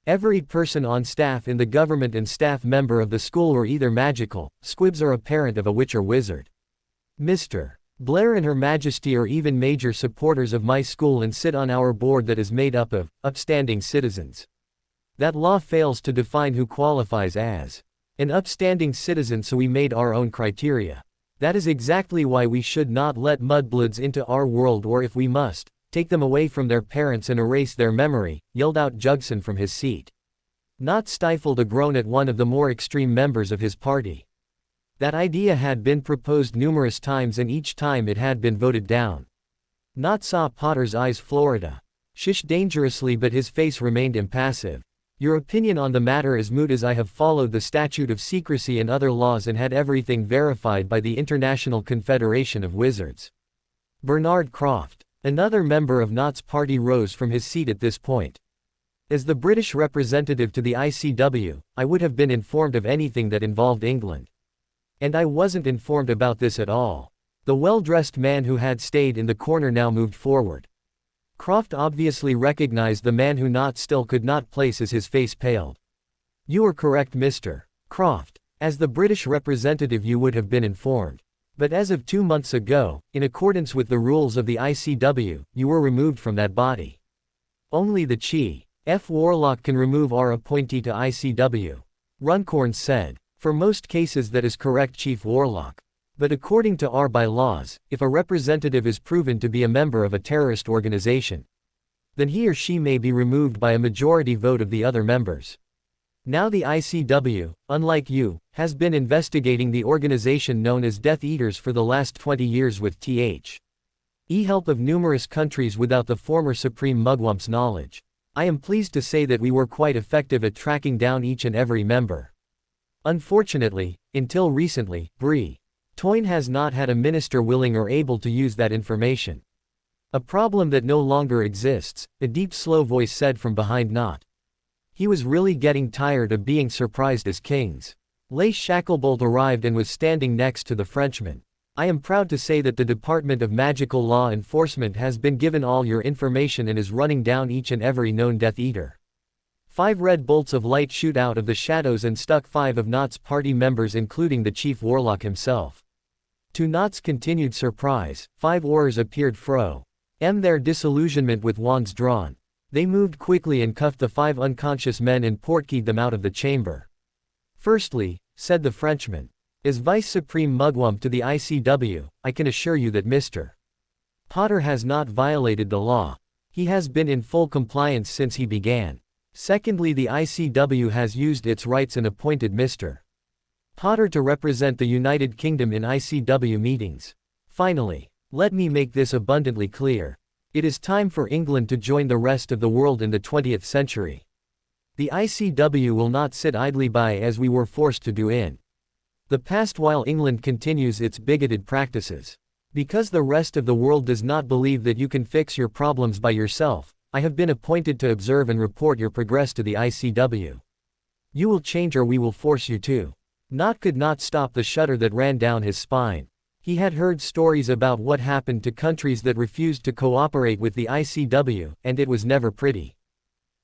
Every person on staff in the government and staff member of the school are either magical squibs or a parent of a witch or wizard. Mr. Blair and Her Majesty are even major supporters of my school and sit on our board that is made up of upstanding citizens. That law fails to define who qualifies as an upstanding citizen, so we made our own criteria. That is exactly why we should not let mudbloods into our world, or if we must, take them away from their parents and erase their memory," yelled out Jugson from his seat. Not stifled a groan at one of the more extreme members of his party. That idea had been proposed numerous times, and each time it had been voted down. Not saw Potter's eyes Florida shish dangerously, but his face remained impassive. "Your opinion on the matter is moot, as I have followed the statute of secrecy and other laws and had everything verified by the International Confederation of Wizards." Bernard Croft, another member of Not's party, rose from his seat at this point. "As the British representative to the ICW, I would have been informed of anything that involved England. And I wasn't informed about this at all." The well-dressed man who had stayed in the corner now moved forward. Croft obviously recognized the man who Not still could not place as his face paled. You are correct, Mr. Croft. As the British representative you would have been informed. But as of 2 months ago, in accordance with the rules of the ICW, you were removed from that body. Only the Chief Warlock can remove our appointee to ICW. Runcorn said. For most cases that is correct, Chief Warlock. But according to our bylaws, if a representative is proven to be a member of a terrorist organization, then he or she may be removed by a majority vote of the other members. Now the ICW, unlike you, has been investigating the organization known as Death Eaters for the last 20 years with help of numerous countries without the former Supreme Mugwump's knowledge. I am pleased to say that we were quite effective at tracking down each and every member. Unfortunately, until recently, Toyne has not had a minister willing or able to use that information. A problem that no longer exists, a deep slow voice said from behind Not. He was really getting tired of being surprised as kings. Lace Shacklebolt arrived and was standing next to the Frenchman. I am proud to say that the Department of Magical Law Enforcement has been given all your information and is running down each and every known Death Eater. 5 red bolts of light shoot out of the shadows and struck 5 of Not's party members, including the Chief Warlock himself. To Not's continued surprise, 5 Aurors appeared from their disillusionment with wands drawn. They moved quickly and cuffed the 5 unconscious men and portkeyed them out of the chamber. Firstly, said the Frenchman, as Vice Supreme Mugwump to the ICW, I can assure you that Mr. Potter has not violated the law. He has been in full compliance since he began. Secondly, the ICW has used its rights and appointed Mr. Potter to represent the United Kingdom in ICW meetings. Finally, let me make this abundantly clear. It is time for England to join the rest of the world in the 20th century. The ICW will not sit idly by as we were forced to do in the past while England continues its bigoted practices. Because the rest of the world does not believe that you can fix your problems by yourself, I have been appointed to observe and report your progress to the ICW. You will change or we will force you to. Not could not stop the shudder that ran down his spine. He had heard stories about what happened to countries that refused to cooperate with the ICW, and it was never pretty.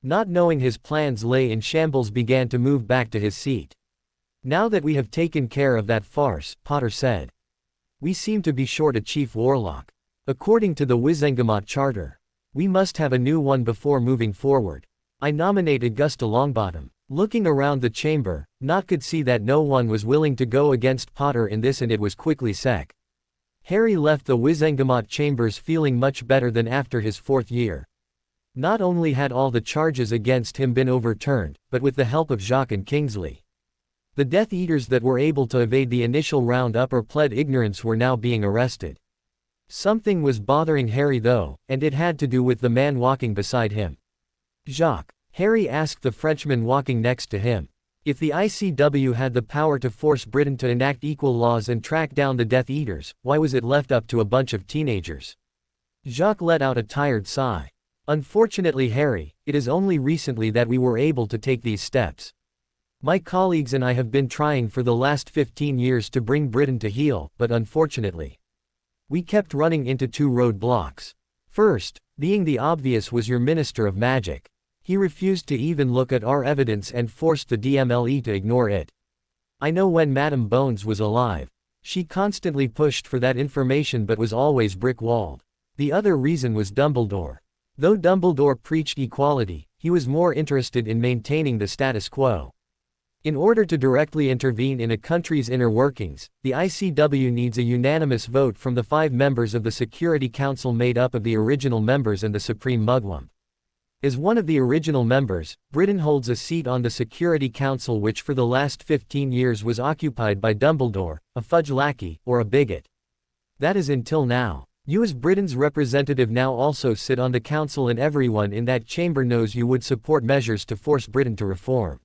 Not knowing his plans lay in shambles, began to move back to his seat. Now that we have taken care of that farce, Potter said. We seem to be short a Chief Warlock. According to the Wizengamot Charter, we must have a new one before moving forward. I nominate Augusta Longbottom. Looking around the chamber, Not could see that no one was willing to go against Potter in this, and it was quickly sec. Harry left the Wizengamot chambers feeling much better than after his 4th year. Not only had all the charges against him been overturned, but with the help of Jacques and Kingsley. The Death Eaters that were able to evade the initial roundup or pled ignorance were now being arrested. Something was bothering Harry though, and it had to do with the man walking beside him. Jacques, Harry asked the Frenchman walking next to him. If the ICW had the power to force Britain to enact equal laws and track down the Death Eaters, why was it left up to a bunch of teenagers? Jacques let out a tired sigh. Unfortunately, Harry, it is only recently that we were able to take these steps. My colleagues and I have been trying for the last 15 years to bring Britain to heel, but unfortunately, we kept running into 2 roadblocks. First, being the obvious, was your Minister of Magic. He refused to even look at our evidence and forced the DMLE to ignore it. I know when Madame Bones was alive, she constantly pushed for that information but was always brick-walled. The other reason was Dumbledore. Though Dumbledore preached equality, he was more interested in maintaining the status quo. In order to directly intervene in a country's inner workings, the ICW needs a unanimous vote from the 5 members of the Security Council made up of the original members and the Supreme Mugwump. As one of the original members, Britain holds a seat on the Security Council which for the last 15 years was occupied by Dumbledore, a fudge lackey, or a bigot. That is until now. You as Britain's representative now also sit on the council, and everyone in that chamber knows you would support measures to force Britain to reform.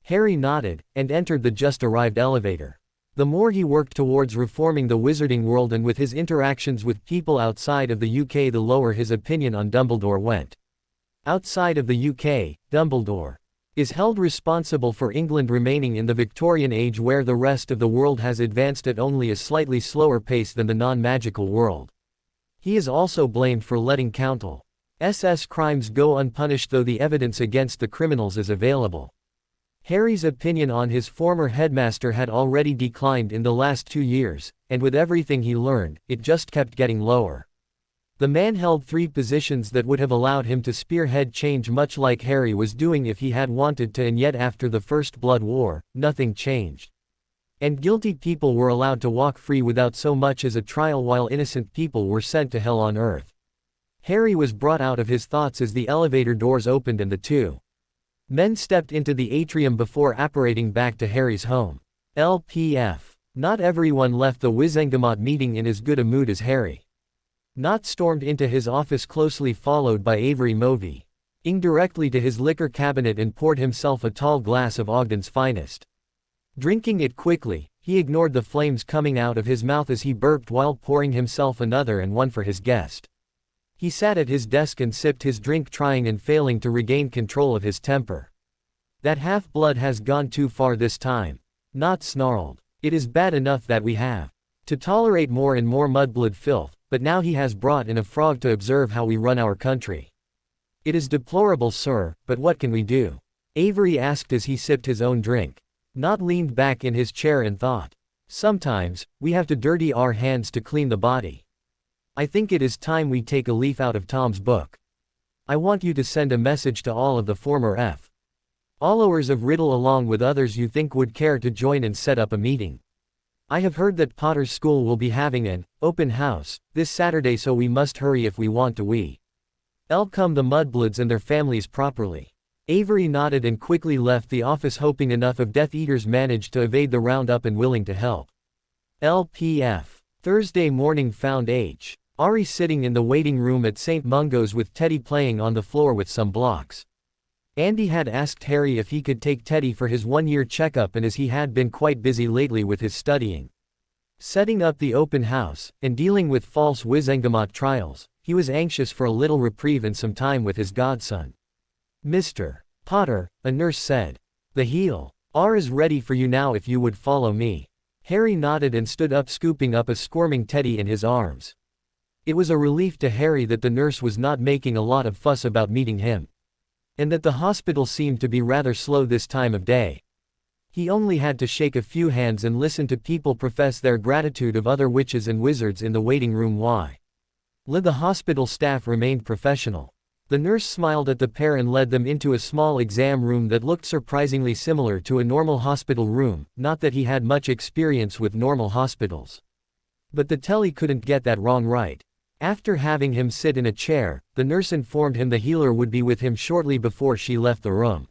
Harry nodded, and entered the just-arrived elevator. The more he worked towards reforming the wizarding world and with his interactions with people outside of the UK, the lower his opinion on Dumbledore went. Outside of the UK, Dumbledore is held responsible for England remaining in the Victorian age where the rest of the world has advanced at only a slightly slower pace than the non-magical world. He is also blamed for letting Countess crimes go unpunished, though the evidence against the criminals is available. Harry's opinion on his former headmaster had already declined in the last 2 years, and with everything he learned, it just kept getting lower. The man held 3 positions that would have allowed him to spearhead change much like Harry was doing if he had wanted to, and yet after the First Blood War, nothing changed. And guilty people were allowed to walk free without so much as a trial while innocent people were sent to hell on earth. Harry was brought out of his thoughts as the elevator doors opened and the 2 men stepped into the atrium before apparating back to Harry's home. LPF. Not everyone left the Wizengamot meeting in as good a mood as Harry. Not stormed into his office closely followed by Avery Movey, indirectly to his liquor cabinet and poured himself a tall glass of Ogden's finest. Drinking it quickly, he ignored the flames coming out of his mouth as he burped while pouring himself another and one for his guest. He sat at his desk and sipped his drink, trying and failing to regain control of his temper. That half-blood has gone too far this time. Not snarled. It is bad enough that we have to tolerate more and more mudblood filth, but now he has brought in a frog to observe how we run our country. It is deplorable, sir, but what can we do? Avery asked as he sipped his own drink. Nott leaned back in his chair and thought. Sometimes, we have to dirty our hands to clean the body. I think it is time we take a leaf out of Tom's book. I want you to send a message to all of the former followers of Riddle along with others you think would care to join and set up a meeting. I have heard that Potter's school will be having an open house this Saturday, so we must hurry if we want to welcome the Mudbloods and their families properly. Avery nodded and quickly left the office, hoping enough of Death Eaters managed to evade the roundup and willing to help. LPF. Thursday morning found Ari sitting in the waiting room at St. Mungo's with Teddy playing on the floor with some blocks. Andy had asked Harry if he could take Teddy for his 1-year checkup, and as he had been quite busy lately with his studying, setting up the open house, and dealing with false Wizengamot trials, he was anxious for a little reprieve and some time with his godson. Mr. Potter, a nurse said. The healer is ready for you now if you would follow me. Harry nodded and stood up, scooping up a squirming Teddy in his arms. It was a relief to Harry that the nurse was not making a lot of fuss about meeting him, and that the hospital seemed to be rather slow this time of day. He only had to shake a few hands and listen to people profess their gratitude of other witches and wizards in the waiting room while the hospital staff remained professional. The nurse smiled at the pair and led them into a small exam room that looked surprisingly similar to a normal hospital room, not that he had much experience with normal hospitals. But the telly couldn't get that wrong right. After having him sit in a chair, the nurse informed him the healer would be with him shortly before she left the room.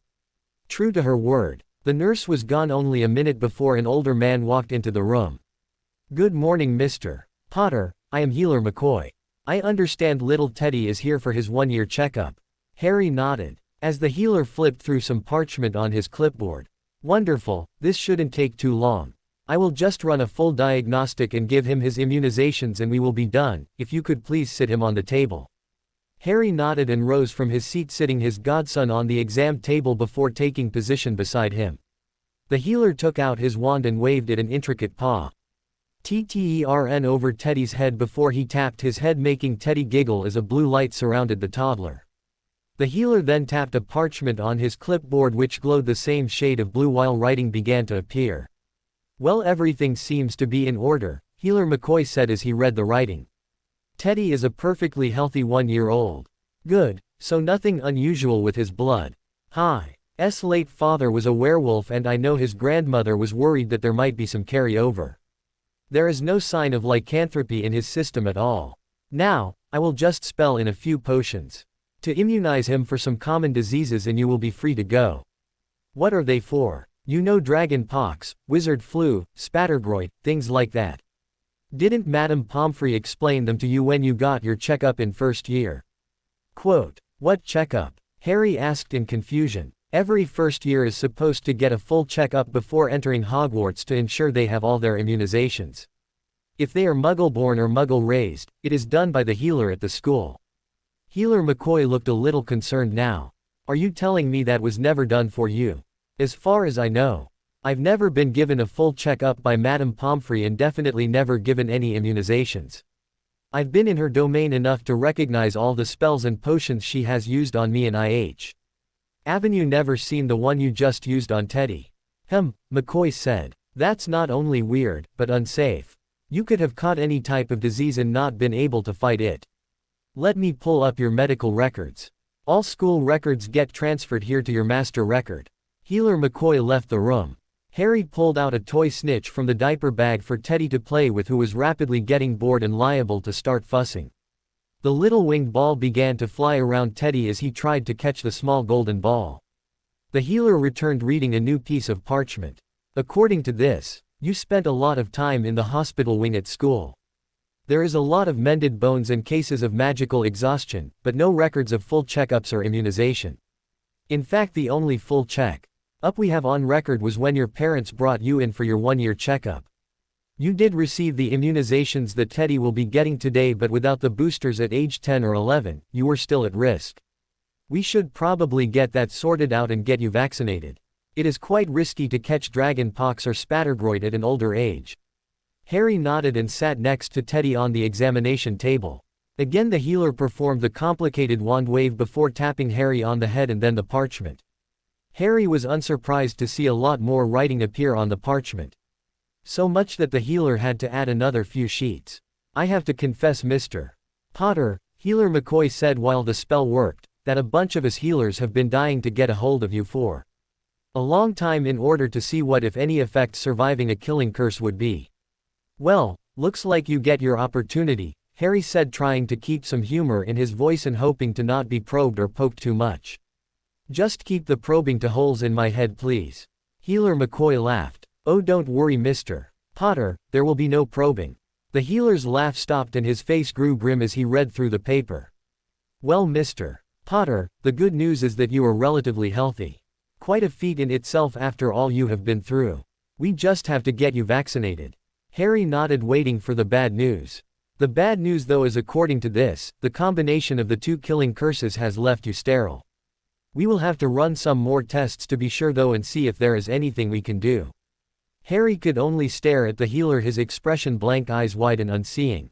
True to her word, the nurse was gone only a minute before an older man walked into the room. Good morning, Mr. Potter, I am Healer McCoy. I understand little Teddy is here for his 1-year checkup. Harry nodded, as the healer flipped through some parchment on his clipboard. Wonderful, this shouldn't take too long. I will just run a full diagnostic and give him his immunizations and we will be done. If you could please sit him on the table. Harry nodded and rose from his seat, sitting his godson on the exam table before taking position beside him. The healer took out his wand and waved it an intricate paw TTERN over Teddy's head before he tapped his head, making Teddy giggle as a blue light surrounded the toddler. The healer then tapped a parchment on his clipboard which glowed the same shade of blue while writing began to appear. Well, everything seems to be in order, Healer McCoy said as he read the writing. Teddy is a perfectly healthy 1-year-old. Good, so nothing unusual with his blood. His late father was a werewolf and I know his grandmother was worried that there might be some carryover. There is no sign of lycanthropy in his system at all. Now, I will just spell in a few potions to immunize him for some common diseases and you will be free to go. What are they for? You know, dragon pox, wizard flu, spattergroit, things like that. Didn't Madame Pomfrey explain them to you when you got your checkup in first year? Quote, what checkup? Harry asked in confusion. Every first year is supposed to get a full checkup before entering Hogwarts to ensure they have all their immunizations. If they are Muggle-born or Muggle-raised, it is done by the healer at the school. Healer McCoy looked a little concerned now. Are you telling me that was never done for you? As far as I know, I've never been given a full checkup by Madame Pomfrey and definitely never given any immunizations. I've been in her domain enough to recognize all the spells and potions she has used on me and Avenue never seen the one you just used on Teddy. McCoy said. That's not only weird, but unsafe. You could have caught any type of disease and not been able to fight it. Let me pull up your medical records. All school records get transferred here to your master record. Healer McCoy left the room. Harry pulled out a toy snitch from the diaper bag for Teddy to play with, who was rapidly getting bored and liable to start fussing. The little winged ball began to fly around Teddy as he tried to catch the small golden ball. The healer returned reading a new piece of parchment. According to this, you spent a lot of time in the hospital wing at school. There is a lot of mended bones and cases of magical exhaustion, but no records of full checkups or immunization. In fact, the only full check-up we have on record was when your parents brought you in for your one-year checkup. You did receive the immunizations that Teddy will be getting today, but without the boosters at age 10 or 11, you were still at risk. We should probably get that sorted out and get you vaccinated. It is quite risky to catch dragon pox or spattergroit at an older age. Harry nodded and sat next to Teddy on the examination table. Again the healer performed the complicated wand wave before tapping Harry on the head and then the parchment. Harry was unsurprised to see a lot more writing appear on the parchment. So much that the healer had to add another few sheets. I have to confess, Mr. Potter, Healer McCoy said while the spell worked, that a bunch of us healers have been dying to get a hold of you for a long time in order to see what, if any, effect surviving a killing curse would be. Well, looks like you get your opportunity, Harry said, trying to keep some humor in his voice and hoping to not be probed or poked too much. Just keep the probing to holes in my head, please. Healer McCoy laughed. Oh, don't worry, Mr. Potter, there will be no probing. The healer's laugh stopped and his face grew grim as he read through the paper. Well, Mr. Potter, the good news is that you are relatively healthy. Quite a feat in itself after all you have been through. We just have to get you vaccinated. Harry nodded, waiting for the bad news. The bad news, though, is according to this, the combination of the two killing curses has left you sterile. We will have to run some more tests to be sure, though, and see if there is anything we can do. Harry could only stare at the healer, his expression blank, eyes wide and unseeing.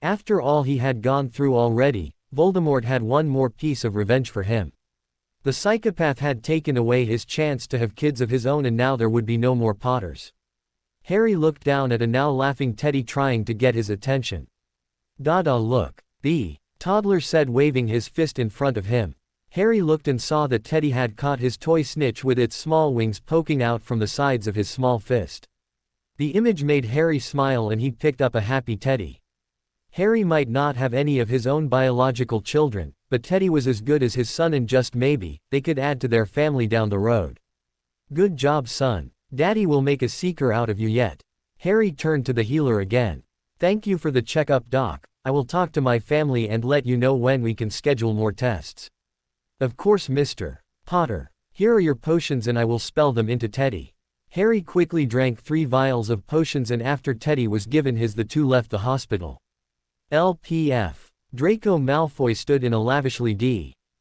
After all he had gone through already, Voldemort had one more piece of revenge for him. The psychopath had taken away his chance to have kids of his own, and now there would be no more Potters. Harry looked down at a now laughing Teddy, trying to get his attention. Dada, look. The toddler said, waving his fist in front of him. Harry looked and saw that Teddy had caught his toy snitch with its small wings poking out from the sides of his small fist. The image made Harry smile and he picked up a happy Teddy. Harry might not have any of his own biological children, but Teddy was as good as his son, and just maybe, they could add to their family down the road. Good job, son. Daddy will make a seeker out of you yet. Harry turned to the healer again. Thank you for the checkup, Doc. I will talk to my family and let you know when we can schedule more tests. Of course, Mr. Potter. Here are your potions and I will spell them into Teddy. Harry quickly drank 3 vials of potions, and after Teddy was given his, the two left the hospital. LPF. Draco Malfoy stood in a lavishly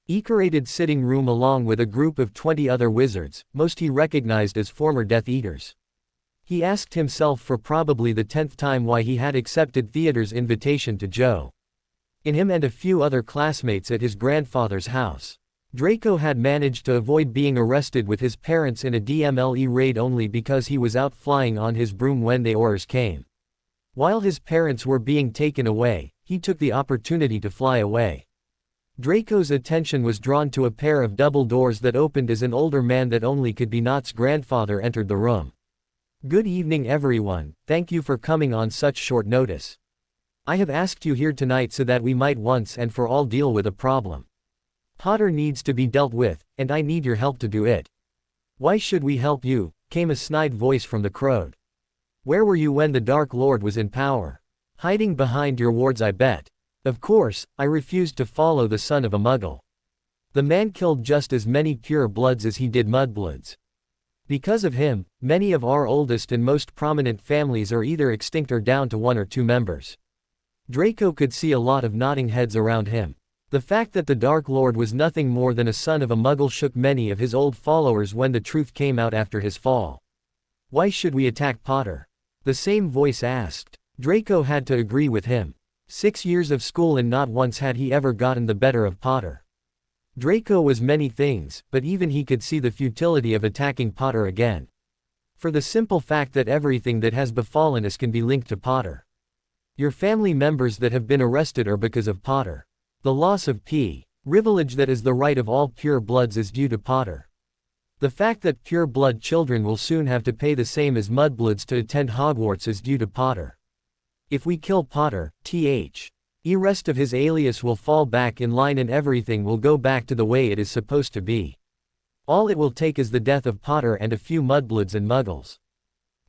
decorated sitting room along with a group of 20 other wizards, most he recognized as former Death Eaters. He asked himself for probably the 10th time why he had accepted Theodore's invitation to join him and a few other classmates at his grandfather's house. Draco had managed to avoid being arrested with his parents in a DMLE raid only because he was out flying on his broom when the orders came. While his parents were being taken away, he took the opportunity to fly away. Draco's attention was drawn to a pair of double doors that opened as an older man that only could be Not's grandfather entered the room. Good evening, everyone. Thank you for coming on such short notice. I have asked you here tonight so that we might once and for all deal with a problem. Potter needs to be dealt with, and I need your help to do it. Why should we help you? Came a snide voice from the crowd. Where were you when the Dark Lord was in power? Hiding behind your wards, I bet. Of course, I refused to follow the son of a muggle. The man killed just as many pure bloods as he did mudbloods. Because of him, many of our oldest and most prominent families are either extinct or down to 1 or 2 members. Draco could see a lot of nodding heads around him. The fact that the Dark Lord was nothing more than a son of a muggle shook many of his old followers when the truth came out after his fall. Why should we attack Potter? The same voice asked. Draco had to agree with him. 6 years of school and not once had he ever gotten the better of Potter. Draco was many things, but even he could see the futility of attacking Potter again. For the simple fact that everything that has befallen us can be linked to Potter. Your family members that have been arrested are because of Potter. The loss of privilege that is the right of all pure bloods is due to Potter. The fact that pure blood children will soon have to pay the same as mudbloods to attend Hogwarts is due to Potter. If we kill Potter, the rest of his alias will fall back in line and everything will go back to the way it is supposed to be. All it will take is the death of Potter and a few mudbloods and muggles.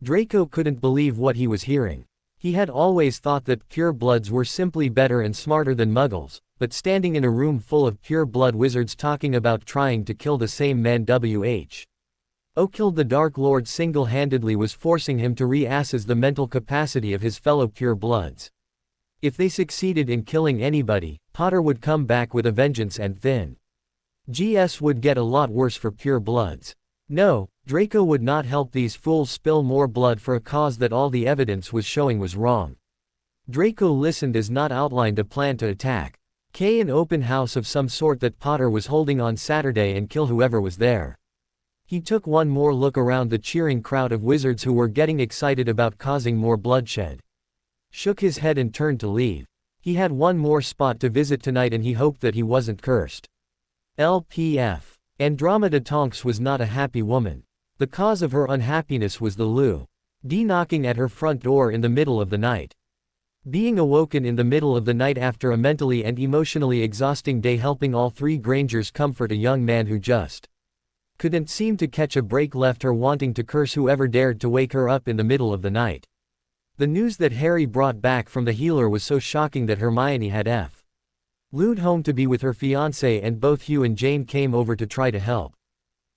Draco couldn't believe what he was hearing. He had always thought that pure bloods were simply better and smarter than muggles, but standing in a room full of pure blood wizards talking about trying to kill the same man killed the Dark Lord single-handedly was forcing him to re-assess the mental capacity of his fellow pure bloods. If they succeeded in killing anybody, Potter would come back with a vengeance and GS would get a lot worse for pure bloods. No, Draco would not help these fools spill more blood for a cause that all the evidence was showing was wrong. Draco listened as not outlined a plan to attack an open house of some sort that Potter was holding on Saturday and kill whoever was there. He took one more look around the cheering crowd of wizards who were getting excited about causing more bloodshed. Shook his head and turned to leave. He had one more spot to visit tonight and he hoped that he wasn't cursed. LPF. Andromeda Tonks was not a happy woman. The cause of her unhappiness was the knocking at her front door in the middle of the night. Being awoken in the middle of the night after a mentally and emotionally exhausting day helping all three Grangers comfort a young man who just couldn't seem to catch a break left her wanting to curse whoever dared to wake her up in the middle of the night. The news that Harry brought back from the healer was so shocking that Hermione had flew home to be with her fiancé and both Hugh and Jane came over to try to help.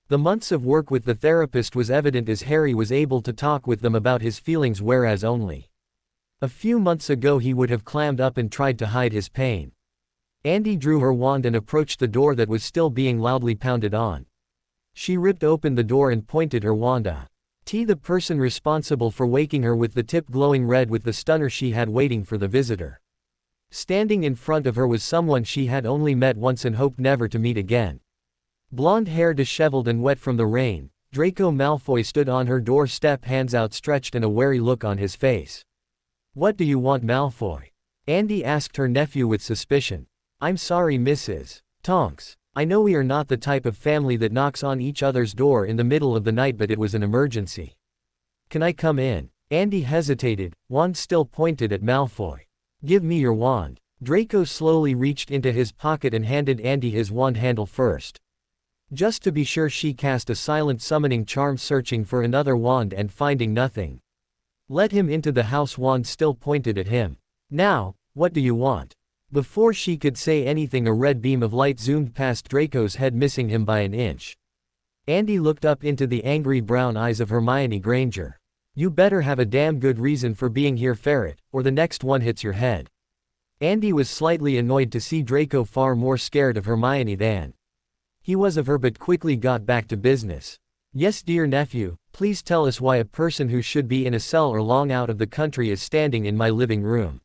The months of work with the therapist was evident as Harry was able to talk with them about his feelings whereas only a few months ago he would have clammed up and tried to hide his pain. Andy drew her wand and approached the door that was still being loudly pounded on. She ripped open the door and pointed her wand at the person responsible for waking her with the tip glowing red with the stunner she had waiting for the visitor. Standing in front of her was someone she had only met once and hoped never to meet again. Blonde hair disheveled and wet from the rain, Draco Malfoy stood on her doorstep, hands outstretched and a wary look on his face. "What do you want, Malfoy?" Andy asked her nephew with suspicion. "I'm sorry, Mrs. Tonks. I know we are not the type of family that knocks on each other's door in the middle of the night, but it was an emergency. Can I come in?" Andy hesitated, wand still pointed at Malfoy. "Give me your wand." Draco slowly reached into his pocket and handed Andy his wand handle first. Just to be sure, she cast a silent summoning charm, searching for another wand and finding nothing. "Let him into the house," wand still pointed at him. "Now, what do you want?" Before she could say anything, a red beam of light zoomed past Draco's head, missing him by an inch. Andy looked up into the angry brown eyes of Hermione Granger. "You better have a damn good reason for being here, ferret, or the next one hits your head." Andy was slightly annoyed to see Draco far more scared of Hermione than he was of her, but quickly got back to business. "Yes, dear nephew, please tell us why a person who should be in a cell or long out of the country is standing in my living room."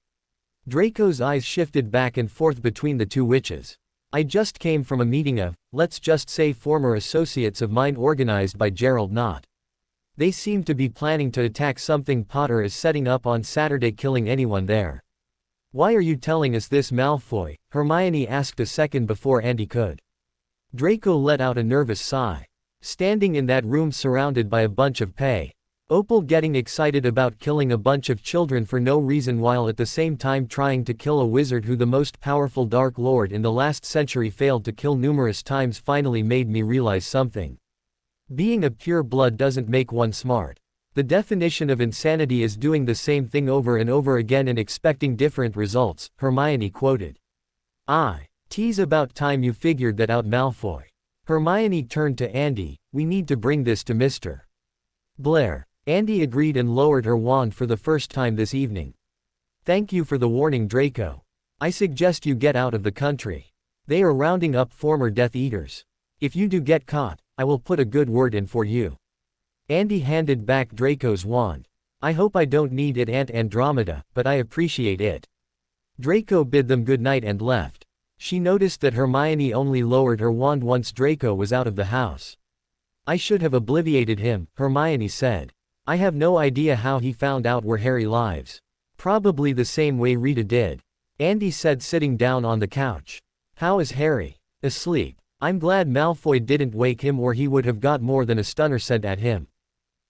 Draco's eyes shifted back and forth between the two witches. "I just came from a meeting of, let's just say, former associates of mine organized by Gerald Knott. They seem to be planning to attack something Potter is setting up on Saturday, killing anyone there." "Why are you telling us this, Malfoy?" Hermione asked a second before Andy could. Draco let out a nervous sigh. Standing in that room surrounded by a bunch of Opal getting excited about killing a bunch of children for no reason while at the same time trying to kill a wizard who the most powerful Dark Lord in the last century failed to kill numerous times finally made me realize something. Being a pure blood doesn't make one smart. The definition of insanity is doing the same thing over and over again and expecting different results, Hermione quoted. "It's about time you figured that out, Malfoy." Hermione turned to Andy. "We need to bring this to Mr. Blair." Andy agreed and lowered her wand for the first time this evening. "Thank you for the warning, Draco. I suggest you get out of the country. They are rounding up former Death Eaters. If you do get caught, I will put a good word in for you." Andy handed back Draco's wand. "I hope I don't need it, Aunt Andromeda, but I appreciate it." Draco bid them good night and left. She noticed that Hermione only lowered her wand once Draco was out of the house. I should have obliviated him, Hermione said. I have no idea how he found out where Harry lives. Probably the same way Rita did. Andy said, sitting down on the couch. How is Harry? Asleep. I'm glad Malfoy didn't wake him or he would have got more than a stunner sent at him.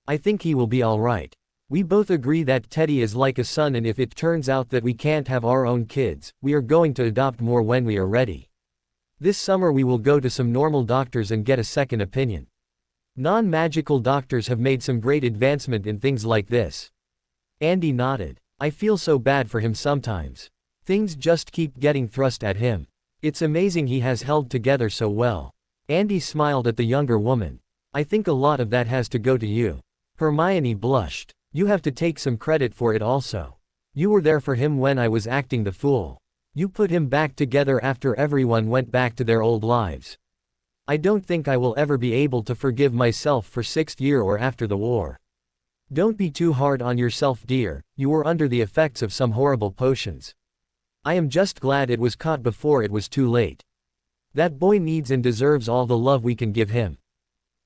I think he will be alright. We both agree that Teddy is like a son, and if it turns out that we can't have our own kids, we are going to adopt more when we are ready. This summer we will go to some normal doctors and get a second opinion. Non-magical doctors have made some great advancement in things like this. Andy nodded. I feel so bad for him sometimes. Things just keep getting thrust at him. It's amazing he has held together so well. Andy smiled at the younger woman. I think a lot of that has to go to you. Hermione blushed. You have to take some credit for it also. You were there for him when I was acting the fool. You put him back together after everyone went back to their old lives. I don't think I will ever be able to forgive myself for 6th year or after the war. Don't be too hard on yourself, dear, you were under the effects of some horrible potions. I am just glad it was caught before it was too late. That boy needs and deserves all the love we can give him.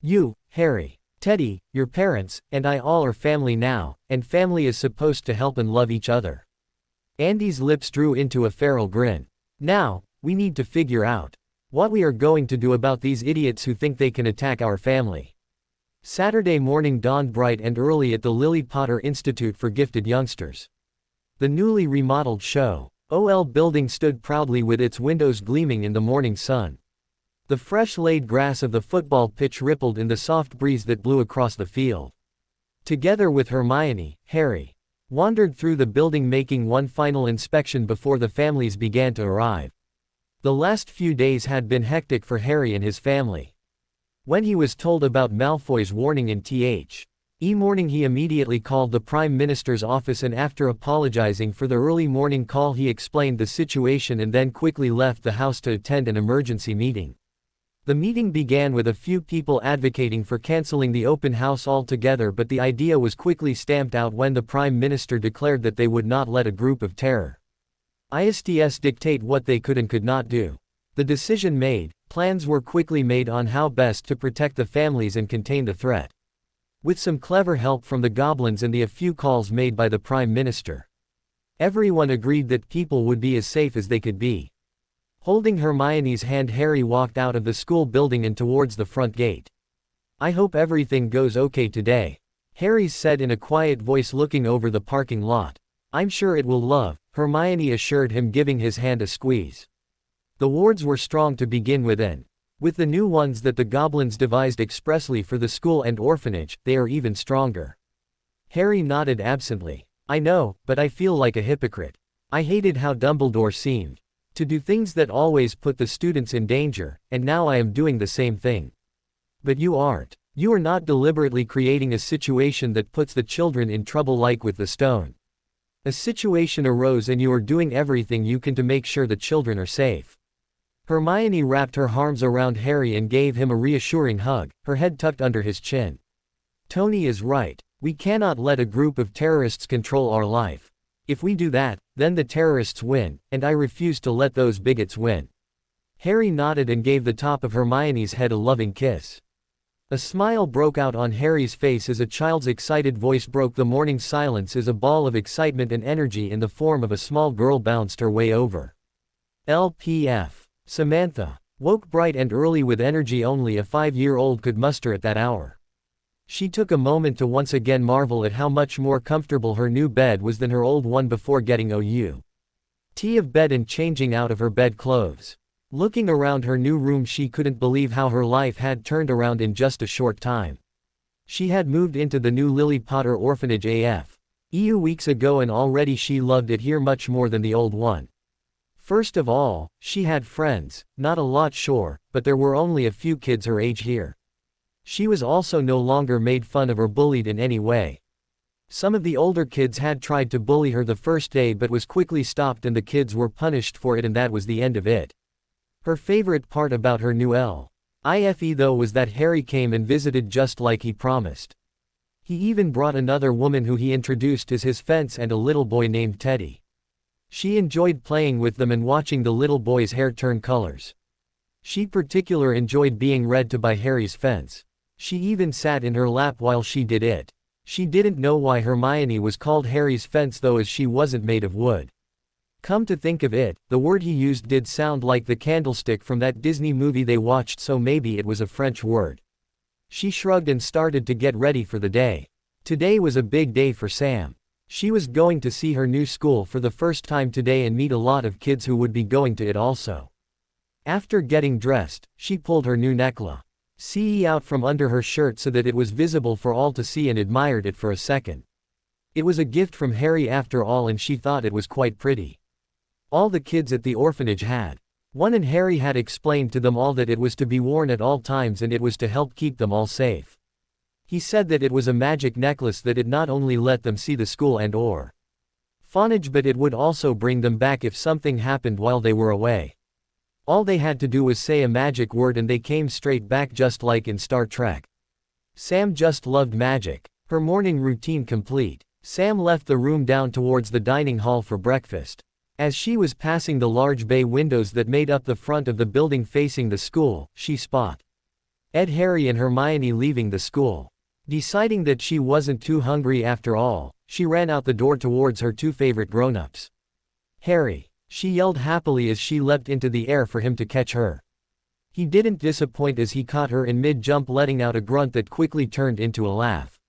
You, Harry, Teddy, your parents, and I all are family now, and family is supposed to help and love each other. Andy's lips drew into a feral grin. Now, we need to figure out what we are going to do about these idiots who think they can attack our family. Saturday morning dawned bright and early at the Lily Potter Institute for Gifted Youngsters. The newly remodeled Show OL building stood proudly with its windows gleaming in the morning sun. The fresh-laid grass of the football pitch rippled in the soft breeze that blew across the field. Together with Hermione, Harry wandered through the building, making one final inspection before the families began to arrive. The last few days had been hectic for Harry and his family. When he was told about Malfoy's warning in the morning, he immediately called the Prime Minister's office, and after apologizing for the early morning call, he explained the situation and then quickly left the house to attend an emergency meeting. The meeting began with a few people advocating for canceling the open house altogether, but the idea was quickly stamped out when the Prime Minister declared that they would not let a group of terrorists dictate what they could and could not do. The decision made, plans were quickly made on how best to protect the families and contain the threat. With some clever help from the goblins and a few calls made by the Prime Minister, everyone agreed that people would be as safe as they could be. Holding Hermione's hand, Harry walked out of the school building and towards the front gate. I hope everything goes okay today, Harry said in a quiet voice, looking over the parking lot. I'm sure it will, love, Hermione assured him, giving his hand a squeeze. The wards were strong to begin with, and with the new ones that the goblins devised expressly for the school and orphanage, they are even stronger. Harry nodded absently. I know, but I feel like a hypocrite. I hated how Dumbledore seemed to do things that always put the students in danger, and now I am doing the same thing. But you aren't. You are not deliberately creating a situation that puts the children in trouble, like with the stone. A situation arose and you are doing everything you can to make sure the children are safe. Hermione wrapped her arms around Harry and gave him a reassuring hug, her head tucked under his chin. Tony is right. We cannot let a group of terrorists control our life. If we do that, then the terrorists win, and I refuse to let those bigots win. Harry nodded and gave the top of Hermione's head a loving kiss. A smile broke out on Harry's face as a child's excited voice broke the morning silence as a ball of excitement and energy in the form of a small girl bounced her way over. LPF. Samantha woke bright and early with energy only a 5-year-old could muster at that hour. She took a moment to once again marvel at how much more comfortable her new bed was than her old one before getting out of bed and changing out of her bed clothes. Looking around her new room, she couldn't believe how her life had turned around in just a short time. She had moved into the new Lily Potter orphanage a few weeks ago, and already she loved it here much more than the old one. First of all, she had friends, not a lot sure, but there were only a few kids her age here. She was also no longer made fun of or bullied in any way. Some of the older kids had tried to bully her the first day but was quickly stopped, and the kids were punished for it, and that was the end of it. Her favorite part about her new LIFE though was that Harry came and visited just like he promised. He even brought another woman who he introduced as his fence and a little boy named Teddy. She enjoyed playing with them and watching the little boy's hair turn colors. She particularly enjoyed being read to by Harry's fence. She even sat in her lap while she did it. She didn't know why Hermione was called Harry's fence though, as she wasn't made of wood. Come to think of it, the word he used did sound like the candlestick from that Disney movie they watched, so maybe it was a French word. She shrugged and started to get ready for the day. Today was a big day for Sam. She was going to see her new school for the first time today and meet a lot of kids who would be going to it also. After getting dressed, she pulled her new necklace out from under her shirt so that it was visible for all to see and admired it for a second. It was a gift from Harry after all, and she thought it was quite pretty. All the kids at the orphanage had one, and Harry had explained to them all that it was to be worn at all times and it was to help keep them all safe. He said that it was a magic necklace that it not only let them see the school and orphanage, but it would also bring them back if something happened while they were away. All they had to do was say a magic word and they came straight back, just like in Star Trek. Sam just loved magic. Her morning routine complete, Sam left the room down towards the dining hall for breakfast. As she was passing the large bay windows that made up the front of the building facing the school, she spotted Harry and Hermione leaving the school. Deciding that she wasn't too hungry after all, she ran out the door towards her two favorite grown-ups. "Harry!" she yelled happily as she leapt into the air for him to catch her. He didn't disappoint as he caught her in mid-jump, letting out a grunt that quickly turned into a laugh.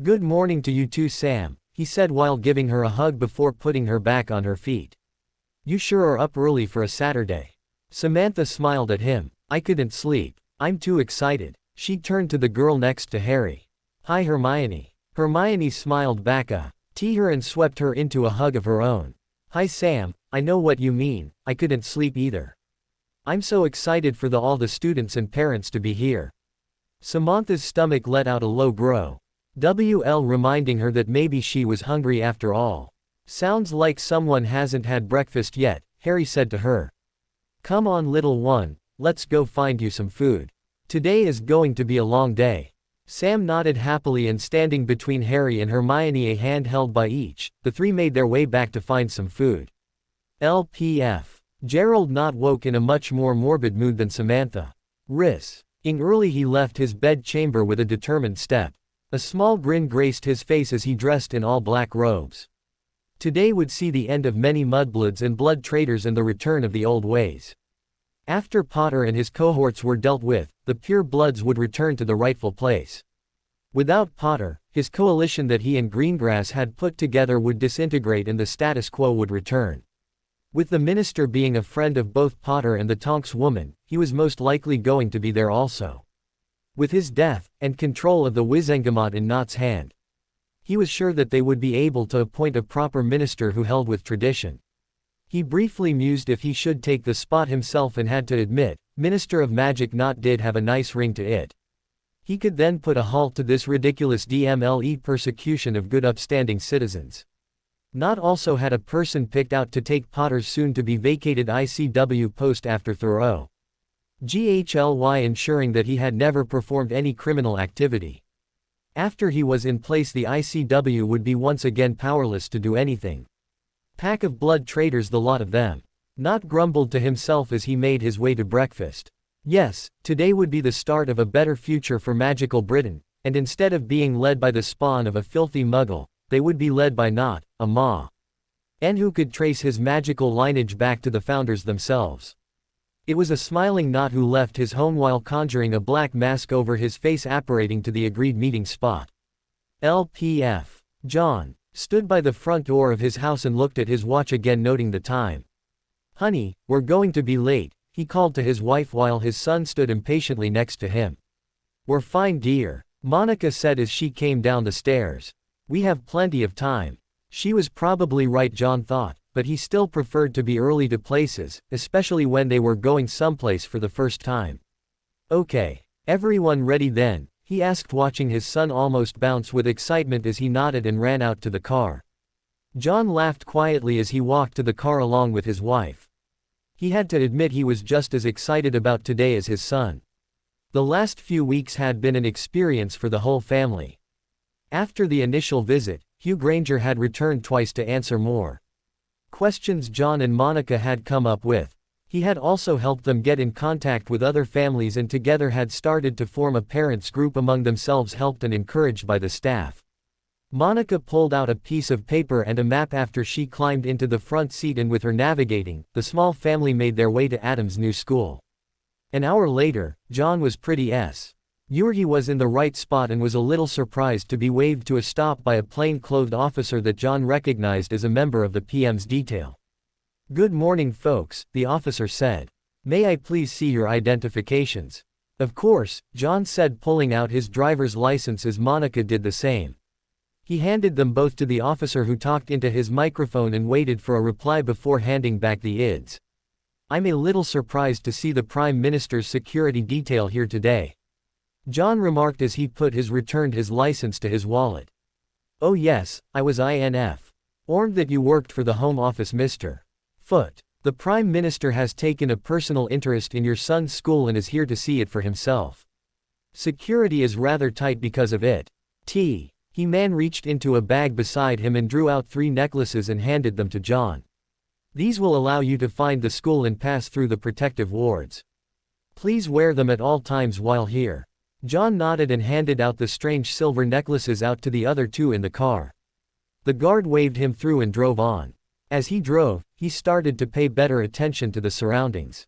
"Good morning to you too, Sam," he said while giving her a hug before putting her back on her feet. "You sure are up early for a Saturday." Samantha smiled at him. "I couldn't sleep. I'm too excited." She turned to the girl next to Harry. "Hi, Hermione." Hermione smiled back at her and swept her into a hug of her own. "Hi, Sam. I know what you mean, I couldn't sleep either. I'm so excited for all the students and parents to be here." Samantha's stomach let out a low growl, reminding her that maybe she was hungry after all. "Sounds like someone hasn't had breakfast yet," Harry said to her. "Come on, little one, let's go find you some food. Today is going to be a long day." Sam nodded happily, and standing between Harry and Hermione, a hand held by each, the three made their way back to find some food. LPF. Gerald not woke in a much more morbid mood than Samantha. Rising early, he left his bed chamber with a determined step. A small grin graced his face as he dressed in all black robes. Today would see the end of many mudbloods and blood traders and the return of the old ways. After Potter and his cohorts were dealt with, the pure bloods would return to the rightful place. Without Potter, his coalition that he and Greengrass had put together would disintegrate and the status quo would return. With the minister being a friend of both Potter and the Tonks woman, he was most likely going to be there also. With his death, and control of the Wizengamot in Knott's hand, he was sure that they would be able to appoint a proper minister who held with tradition. He briefly mused if he should take the spot himself and had to admit, Minister of Magic Knott did have a nice ring to it. He could then put a halt to this ridiculous DMLE persecution of good upstanding citizens. Knott also had a person picked out to take Potter's soon-to-be vacated ICW post after thorough GHLY, ensuring that he had never performed any criminal activity. After he was in place, the ICW would be once again powerless to do anything. Pack of blood traitors, the lot of them. Knott grumbled to himself as he made his way to breakfast. Yes, today would be the start of a better future for magical Britain, and instead of being led by the spawn of a filthy muggle, they would be led by Knott, a Ma. And who could trace his magical lineage back to the founders themselves. It was a smiling Knott who left his home while conjuring a black mask over his face, apparating to the agreed meeting spot. LPF. John stood by the front door of his house and looked at his watch again, noting the time. "Honey, we're going to be late," he called to his wife while his son stood impatiently next to him. "We're fine, dear," Monica said as she came down the stairs. "We have plenty of time." She was probably right, John thought, but he still preferred to be early to places, especially when they were going someplace for the first time. "Okay. Everyone ready then?" he asked, watching his son almost bounce with excitement as he nodded and ran out to the car. John laughed quietly as he walked to the car along with his wife. He had to admit he was just as excited about today as his son. The last few weeks had been an experience for the whole family. After the initial visit, Hugh Granger had returned twice to answer more Questions John and Monica had come up with. He had also helped them get in contact with other families and together had started to form a parents group among themselves, helped and encouraged by the staff. Monica pulled out a piece of paper and a map after she climbed into the front seat, and with her navigating, the small family made their way to Adam's new school. An hour later, John was pretty sure he was in the right spot and was a little surprised to be waved to a stop by a plain-clothed officer that John recognized as a member of the PM's detail. "Good morning, folks," the officer said. "May I please see your identifications?" "Of course," John said, pulling out his driver's license as Monica did the same. He handed them both to the officer, who talked into his microphone and waited for a reply before handing back the IDs. "I'm a little surprised to see the Prime Minister's security detail here today," John remarked as he returned his license to his wallet. "Oh yes, I was informed that you worked for the Home Office, Mr. Foote. The Prime Minister has taken a personal interest in your son's school and is here to see it for himself. Security is rather tight because of it." He man reached into a bag beside him and drew out 3 necklaces and handed them to John. "These will allow you to find the school and pass through the protective wards. Please wear them at all times while here." John nodded and handed out the strange silver necklaces out to the other 2 in the car. The guard waved him through and drove on. As he drove, he started to pay better attention to the surroundings.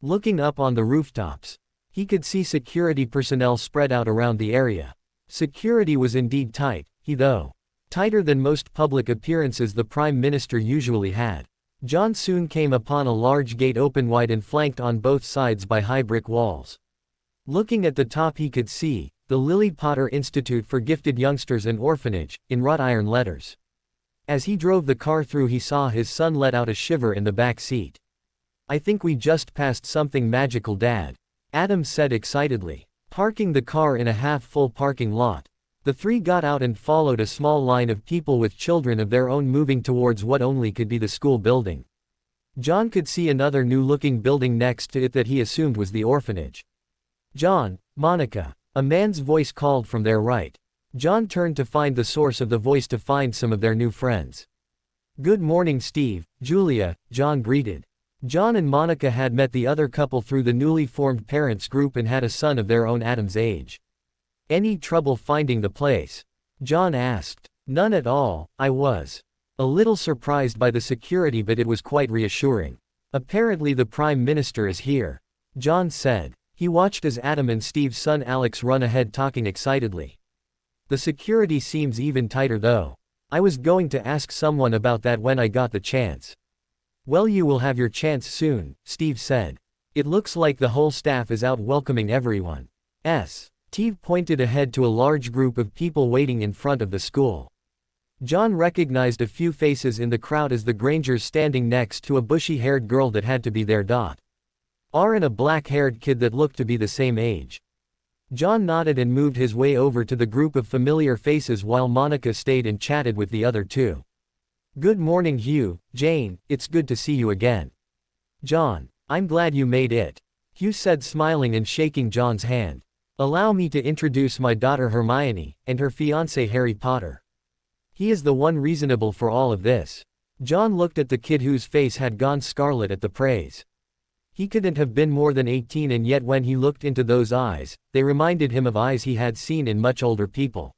Looking up on the rooftops, he could see security personnel spread out around the area. Security was indeed tight, though tighter than most public appearances the Prime Minister usually had. John soon came upon a large gate open wide and flanked on both sides by high brick walls. Looking at the top, he could see the Lily Potter Institute for Gifted Youngsters and Orphanage in wrought iron letters. As he drove the car through, he saw his son let out a shiver in the back seat. "I think we just passed something magical, Dad," Adam said excitedly. Parking the car in a half-full parking lot, the 3 got out and followed a small line of people with children of their own moving towards what only could be the school building. John could see another new-looking building next to it that he assumed was the orphanage. "John, Monica," a man's voice called from their right. John turned to find the source of the voice, to find some of their new friends. "Good morning, Steve, Julia," John greeted. John and Monica had met the other couple through the newly formed parents group and had a son of their own Adam's age. "Any trouble finding the place?" John asked. "None at all. I was a little surprised by the security, but it was quite reassuring. Apparently the Prime Minister is here," John said. He watched as Adam and Steve's son Alex run ahead talking excitedly. "The security seems even tighter though. I was going to ask someone about that when I got the chance." "Well, you will have your chance soon," Steve said. "It looks like the whole staff is out welcoming everyone." Steve pointed ahead to a large group of people waiting in front of the school. John recognized a few faces in the crowd as the Grangers standing next to a bushy-haired girl that had to be their daughter, and a black-haired kid that looked to be the same age. John nodded and moved his way over to the group of familiar faces while Monica stayed and chatted with the other 2. "Good morning, Hugh, Jane, it's good to see you again." "John, I'm glad you made it," Hugh said, smiling and shaking John's hand. "Allow me to introduce my daughter Hermione, and her fiancé Harry Potter. He is the one reasonable for all of this." John looked at the kid whose face had gone scarlet at the praise. He couldn't have been more than 18, and yet when he looked into those eyes, they reminded him of eyes he had seen in much older people.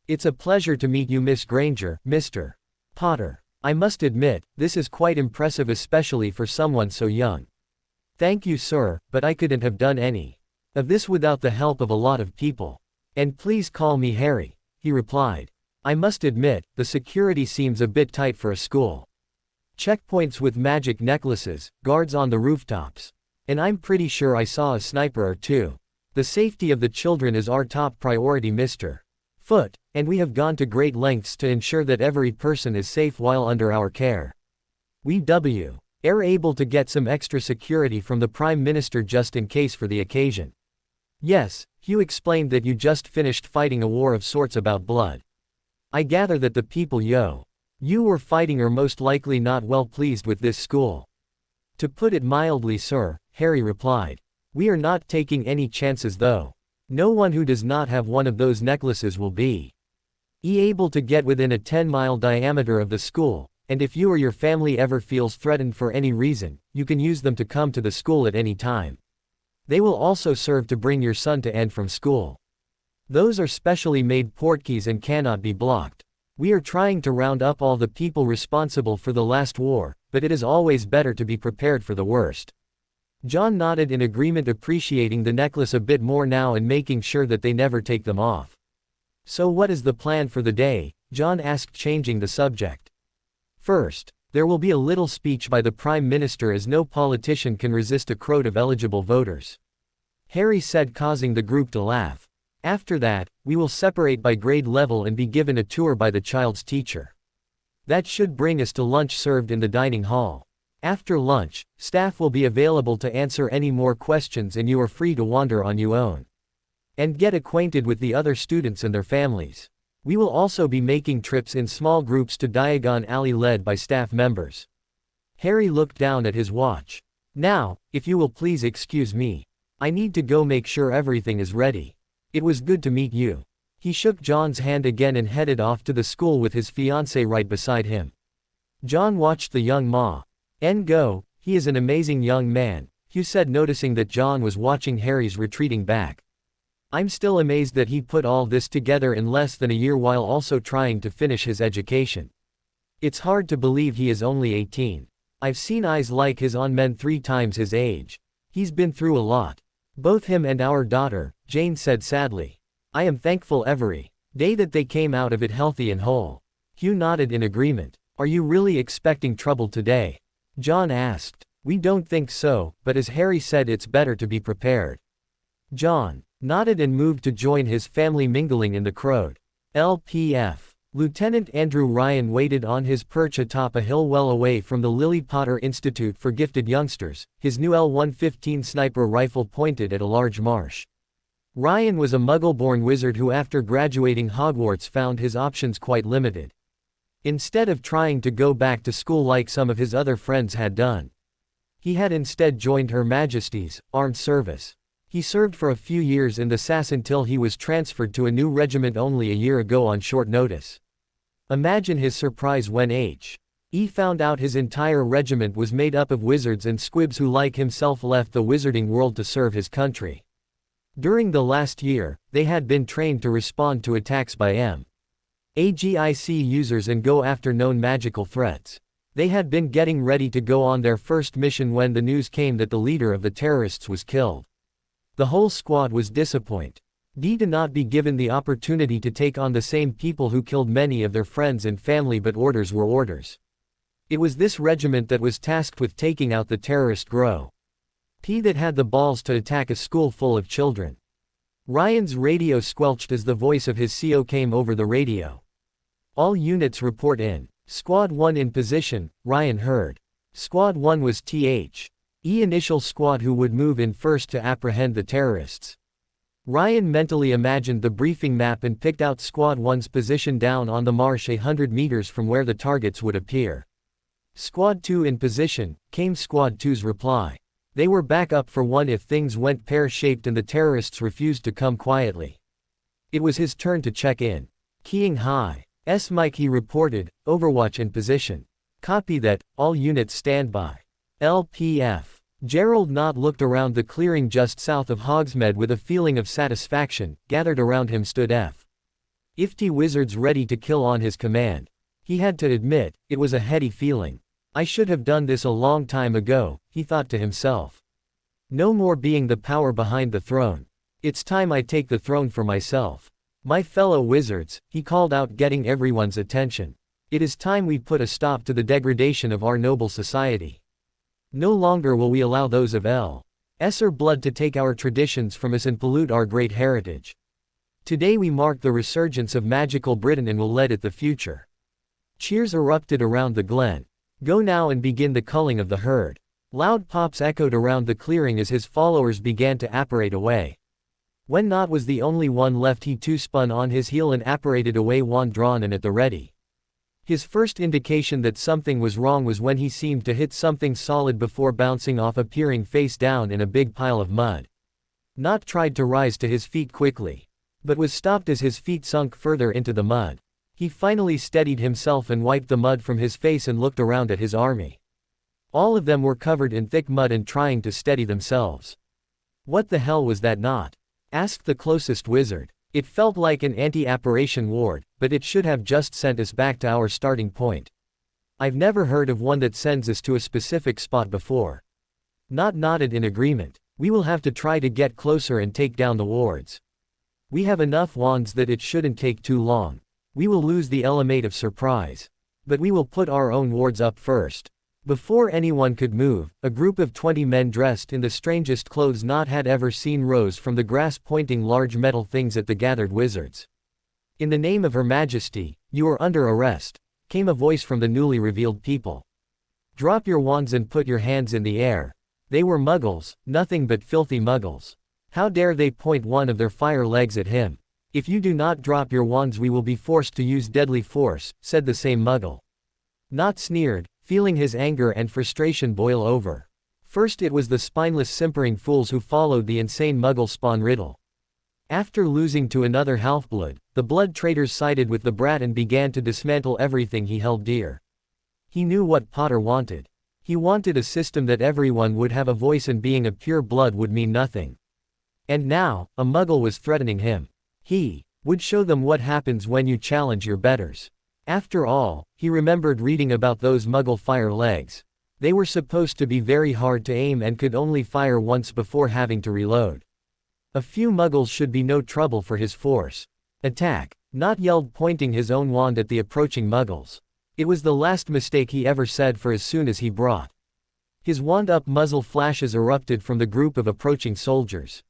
"It's a pleasure to meet you, Miss Granger, Mr. Potter. I must admit, this is quite impressive, especially for someone so young." "Thank you, sir, but I couldn't have done any of this without the help of a lot of people. And please call me Harry," he replied. "I must admit, the security seems a bit tight for a school. Checkpoints with magic necklaces, guards on the rooftops. And I'm pretty sure I saw a sniper or 2. The safety of the children is our top priority, Mr. Foote, and we have gone to great lengths to ensure that every person is safe while under our care. We are able to get some extra security from the Prime Minister just in case for the occasion." "Yes," Hugh explained, "that you just finished fighting a war of sorts about blood. I gather that the people you were fighting are most likely not well pleased with this school." "To put it mildly, sir," Harry replied. "We are not taking any chances though. No one who does not have one of those necklaces will be able to get within a 10-mile diameter of the school, And if you or your family ever feels threatened for any reason, you can use them to come to the school at any time. They will also serve to bring your son to and from school. Those are specially made portkeys and cannot be blocked. We are trying to round up all the people responsible for the last war, but it is always better to be prepared for the worst. John nodded in agreement, appreciating the necklace a bit more now and making sure that they never take them off. So what is the plan for the day? John asked, changing the subject. First, there will be a little speech by the Prime Minister, as no politician can resist a crowd of eligible voters. Harry said, causing the group to laugh. After that, we will separate by grade level and be given a tour by the child's teacher. That should bring us to lunch served in the dining hall. After lunch, staff will be available to answer any more questions and you are free to wander on your own. And get acquainted with the other students and their families. We will also be making trips in small groups to Diagon Alley led by staff members. Harry looked down at his watch. Now, if you will please excuse me. I need to go make sure everything is ready. It was good to meet you. He shook John's hand again and headed off to the school with his fiancée right beside him. John watched the young Ma. "And go, he is an amazing young man," Hugh said, noticing that John was watching Harry's retreating back. "I'm still amazed that he put all this together in less than a year while also trying to finish his education. It's hard to believe he is only 18. I've seen eyes like his on men 3 times his age. He's been through a lot. Both him and our daughter," Jane said sadly. "I am thankful every day that they came out of it healthy and whole." Hugh nodded in agreement. "Are you really expecting trouble today?" John asked. "We don't think so, but as Harry said, it's better to be prepared." John nodded and moved to join his family mingling in the crowd. LPF. Lieutenant Andrew Ryan waited on his perch atop a hill well away from the Lily Potter Institute for Gifted Youngsters, his new L-115 sniper rifle pointed at a large marsh. Ryan was a Muggle-born wizard who, after graduating Hogwarts, found his options quite limited. Instead of trying to go back to school like some of his other friends had done, he had instead joined Her Majesty's armed service. He served for a few years in the SAS until he was transferred to a new regiment only a year ago on short notice. Imagine his surprise when H.E. found out his entire regiment was made up of wizards and squibs who, like himself, left the wizarding world to serve his country. During the last year, they had been trained to respond to attacks by MAGIC users and go after known magical threats. They had been getting ready to go on their first mission when the news came that the leader of the terrorists was killed. The whole squad was disappointed to not be given the opportunity to take on the same people who killed many of their friends and family, but orders were orders. It was this regiment that was tasked with taking out the terrorist group that had the balls to attack a school full of children. Ryan's radio squelched as the voice of his CO came over the radio. "All units report in. Squad 1 in position," Ryan heard. Squad 1 was THE initial squad who would move in first to apprehend the terrorists. Ryan mentally imagined the briefing map and picked out Squad 1's position down on the marsh 100 meters from where the targets would appear. "Squad 2 in position," came Squad 2's reply. They were back up for 1 if things went pear-shaped and the terrorists refused to come quietly. It was his turn to check in. "Keying high. S Mike," he reported, "Overwatch in position." "Copy that, all units stand by." LPF. Gerald Knott looked around the clearing just south of Hogsmeade with a feeling of satisfaction. Gathered around him stood F.50 wizards ready to kill on his command. He had to admit, it was a heady feeling. "I should have done this a long time ago," he thought to himself. "No more being the power behind the throne. It's time I take the throne for myself. My fellow wizards," he called out, getting everyone's attention. "It is time we put a stop to the degradation of our noble society. No longer will we allow those of L.'s blood to take our traditions from us and pollute our great heritage. Today we mark the resurgence of magical Britain and will lead it the future." Cheers erupted around the glen. "Go now and begin the culling of the herd." Loud pops echoed around the clearing as his followers began to apparate away. When Knott was the only one left, he too spun on his heel and apparated away, wand drawn and at the ready. His first indication that something was wrong was when he seemed to hit something solid before bouncing off, appearing face down in a big pile of mud. Knott tried to rise to his feet quickly, but was stopped as his feet sunk further into the mud. He finally steadied himself and wiped the mud from his face and looked around at his army. All of them were covered in thick mud and trying to steady themselves. What the hell was that knot? Asked the closest wizard. It felt like an anti-apparition ward, but it should have just sent us back to our starting point. I've never heard of one that sends us to a specific spot before. Not nodded in agreement. We will have to try to get closer and take down the wards. We have enough wands that it shouldn't take too long. We will lose the element of surprise. But we will put our own wards up first. Before anyone could move, a group of 20 men dressed in the strangest clothes Not had ever seen rose from the grass pointing large metal things at the gathered wizards. In the name of Her Majesty, you are under arrest, came a voice from the newly revealed people. Drop your wands and put your hands in the air. They were muggles, nothing but filthy muggles. How dare they point one of their fire legs at him? If you do not drop your wands we will be forced to use deadly force, said the same muggle. Not sneered, feeling his anger and frustration boil over. First it was the spineless simpering fools who followed the insane muggle spawn riddle. After losing to another half-blood, the blood traitors sided with the brat and began to dismantle everything he held dear. He knew what Potter wanted. He wanted a system that everyone would have a voice and being a pure blood would mean nothing. And now, a muggle was threatening him. He would show them what happens when you challenge your betters. After all, he remembered reading about those muggle fire legs. They were supposed to be very hard to aim and could only fire once before having to reload. A few muggles should be no trouble for his force. Attack! Not yelled, pointing his own wand at the approaching muggles. It was the last mistake he ever said, for as soon as he brought his wand up, muzzle flashes erupted from the group of approaching soldiers.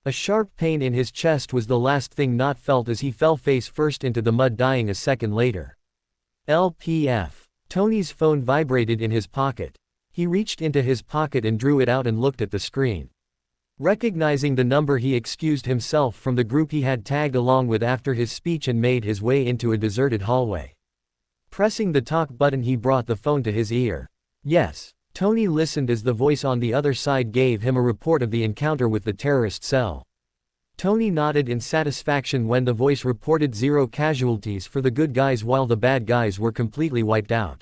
A sharp pain in his chest was the last thing Not felt as he fell face first into the mud, dying a second later. LPF. Tony's phone vibrated in his pocket. He reached into his pocket and drew it out and looked at the screen. Recognizing the number, he excused himself from the group he had tagged along with after his speech and made his way into a deserted hallway. Pressing the talk button, he brought the phone to his ear. Yes. Tony listened as the voice on the other side gave him a report of the encounter with the terrorist cell. Tony nodded in satisfaction when the voice reported 0 casualties for the good guys while the bad guys were completely wiped out.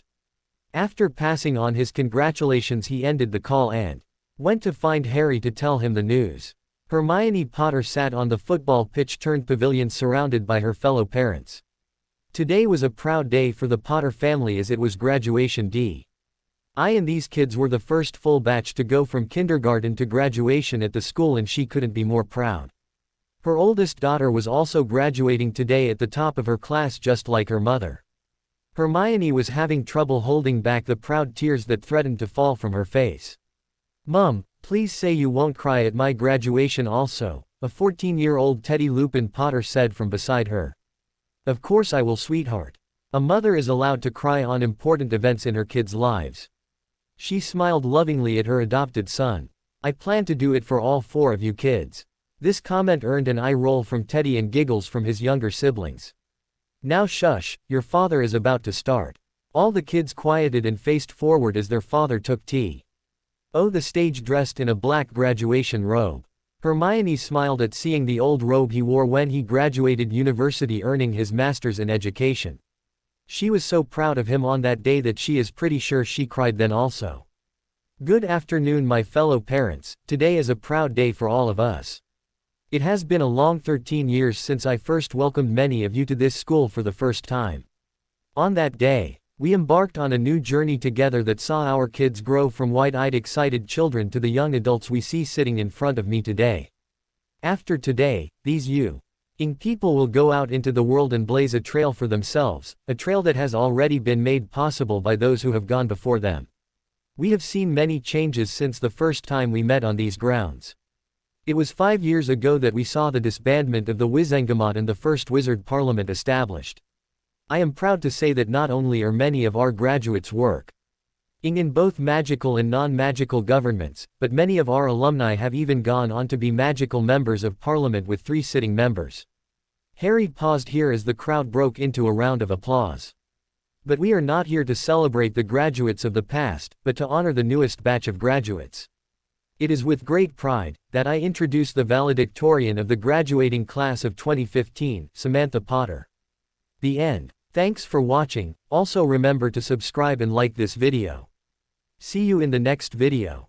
After passing on his congratulations, he ended the call and went to find Harry to tell him the news. Hermione Potter sat on the football pitch turned pavilion surrounded by her fellow parents. Today was a proud day for the Potter family as it was graduation day. And these kids were the first full batch to go from kindergarten to graduation at the school, and she couldn't be more proud. Her oldest daughter was also graduating today at the top of her class, just like her mother. Hermione was having trouble holding back the proud tears that threatened to fall from her face. "Mum, please say you won't cry at my graduation also," a 14-year-old Teddy Lupin Potter said from beside her. "Of course I will, sweetheart. A mother is allowed to cry on important events in her kids' lives." She smiled lovingly at her adopted son. "I plan to do it for all 4 of you kids." This comment earned an eye roll from Teddy and giggles from his younger siblings. "Now shush, your father is about to start." All the kids quieted and faced forward as their father took tea. The stage dressed in a black graduation robe. Hermione smiled at seeing the old robe he wore when he graduated university, earning his master's in education. She was so proud of him on that day that she is pretty sure she cried then also. "Good afternoon, my fellow parents. Today is a proud day for all of us. It has been a long 13 years since I first welcomed many of you to this school for the first time. On that day, we embarked on a new journey together that saw our kids grow from wide-eyed excited children to the young adults we see sitting in front of me today. After today, these young people will go out into the world and blaze a trail for themselves, a trail that has already been made possible by those who have gone before them. We have seen many changes since the first time we met on these grounds. It was 5 years ago that we saw the disbandment of the Wizengamot and the first Wizard Parliament established. I am proud to say that not only are many of our graduates working in both magical and non-magical governments, but many of our alumni have even gone on to be magical members of Parliament with 3 sitting members." Harry paused here as the crowd broke into a round of applause. "But we are not here to celebrate the graduates of the past, but to honor the newest batch of graduates. It is with great pride that I introduce the valedictorian of the graduating class of 2015, Samantha Potter." The end. Thanks for watching, also remember to subscribe and like this video. See you in the next video.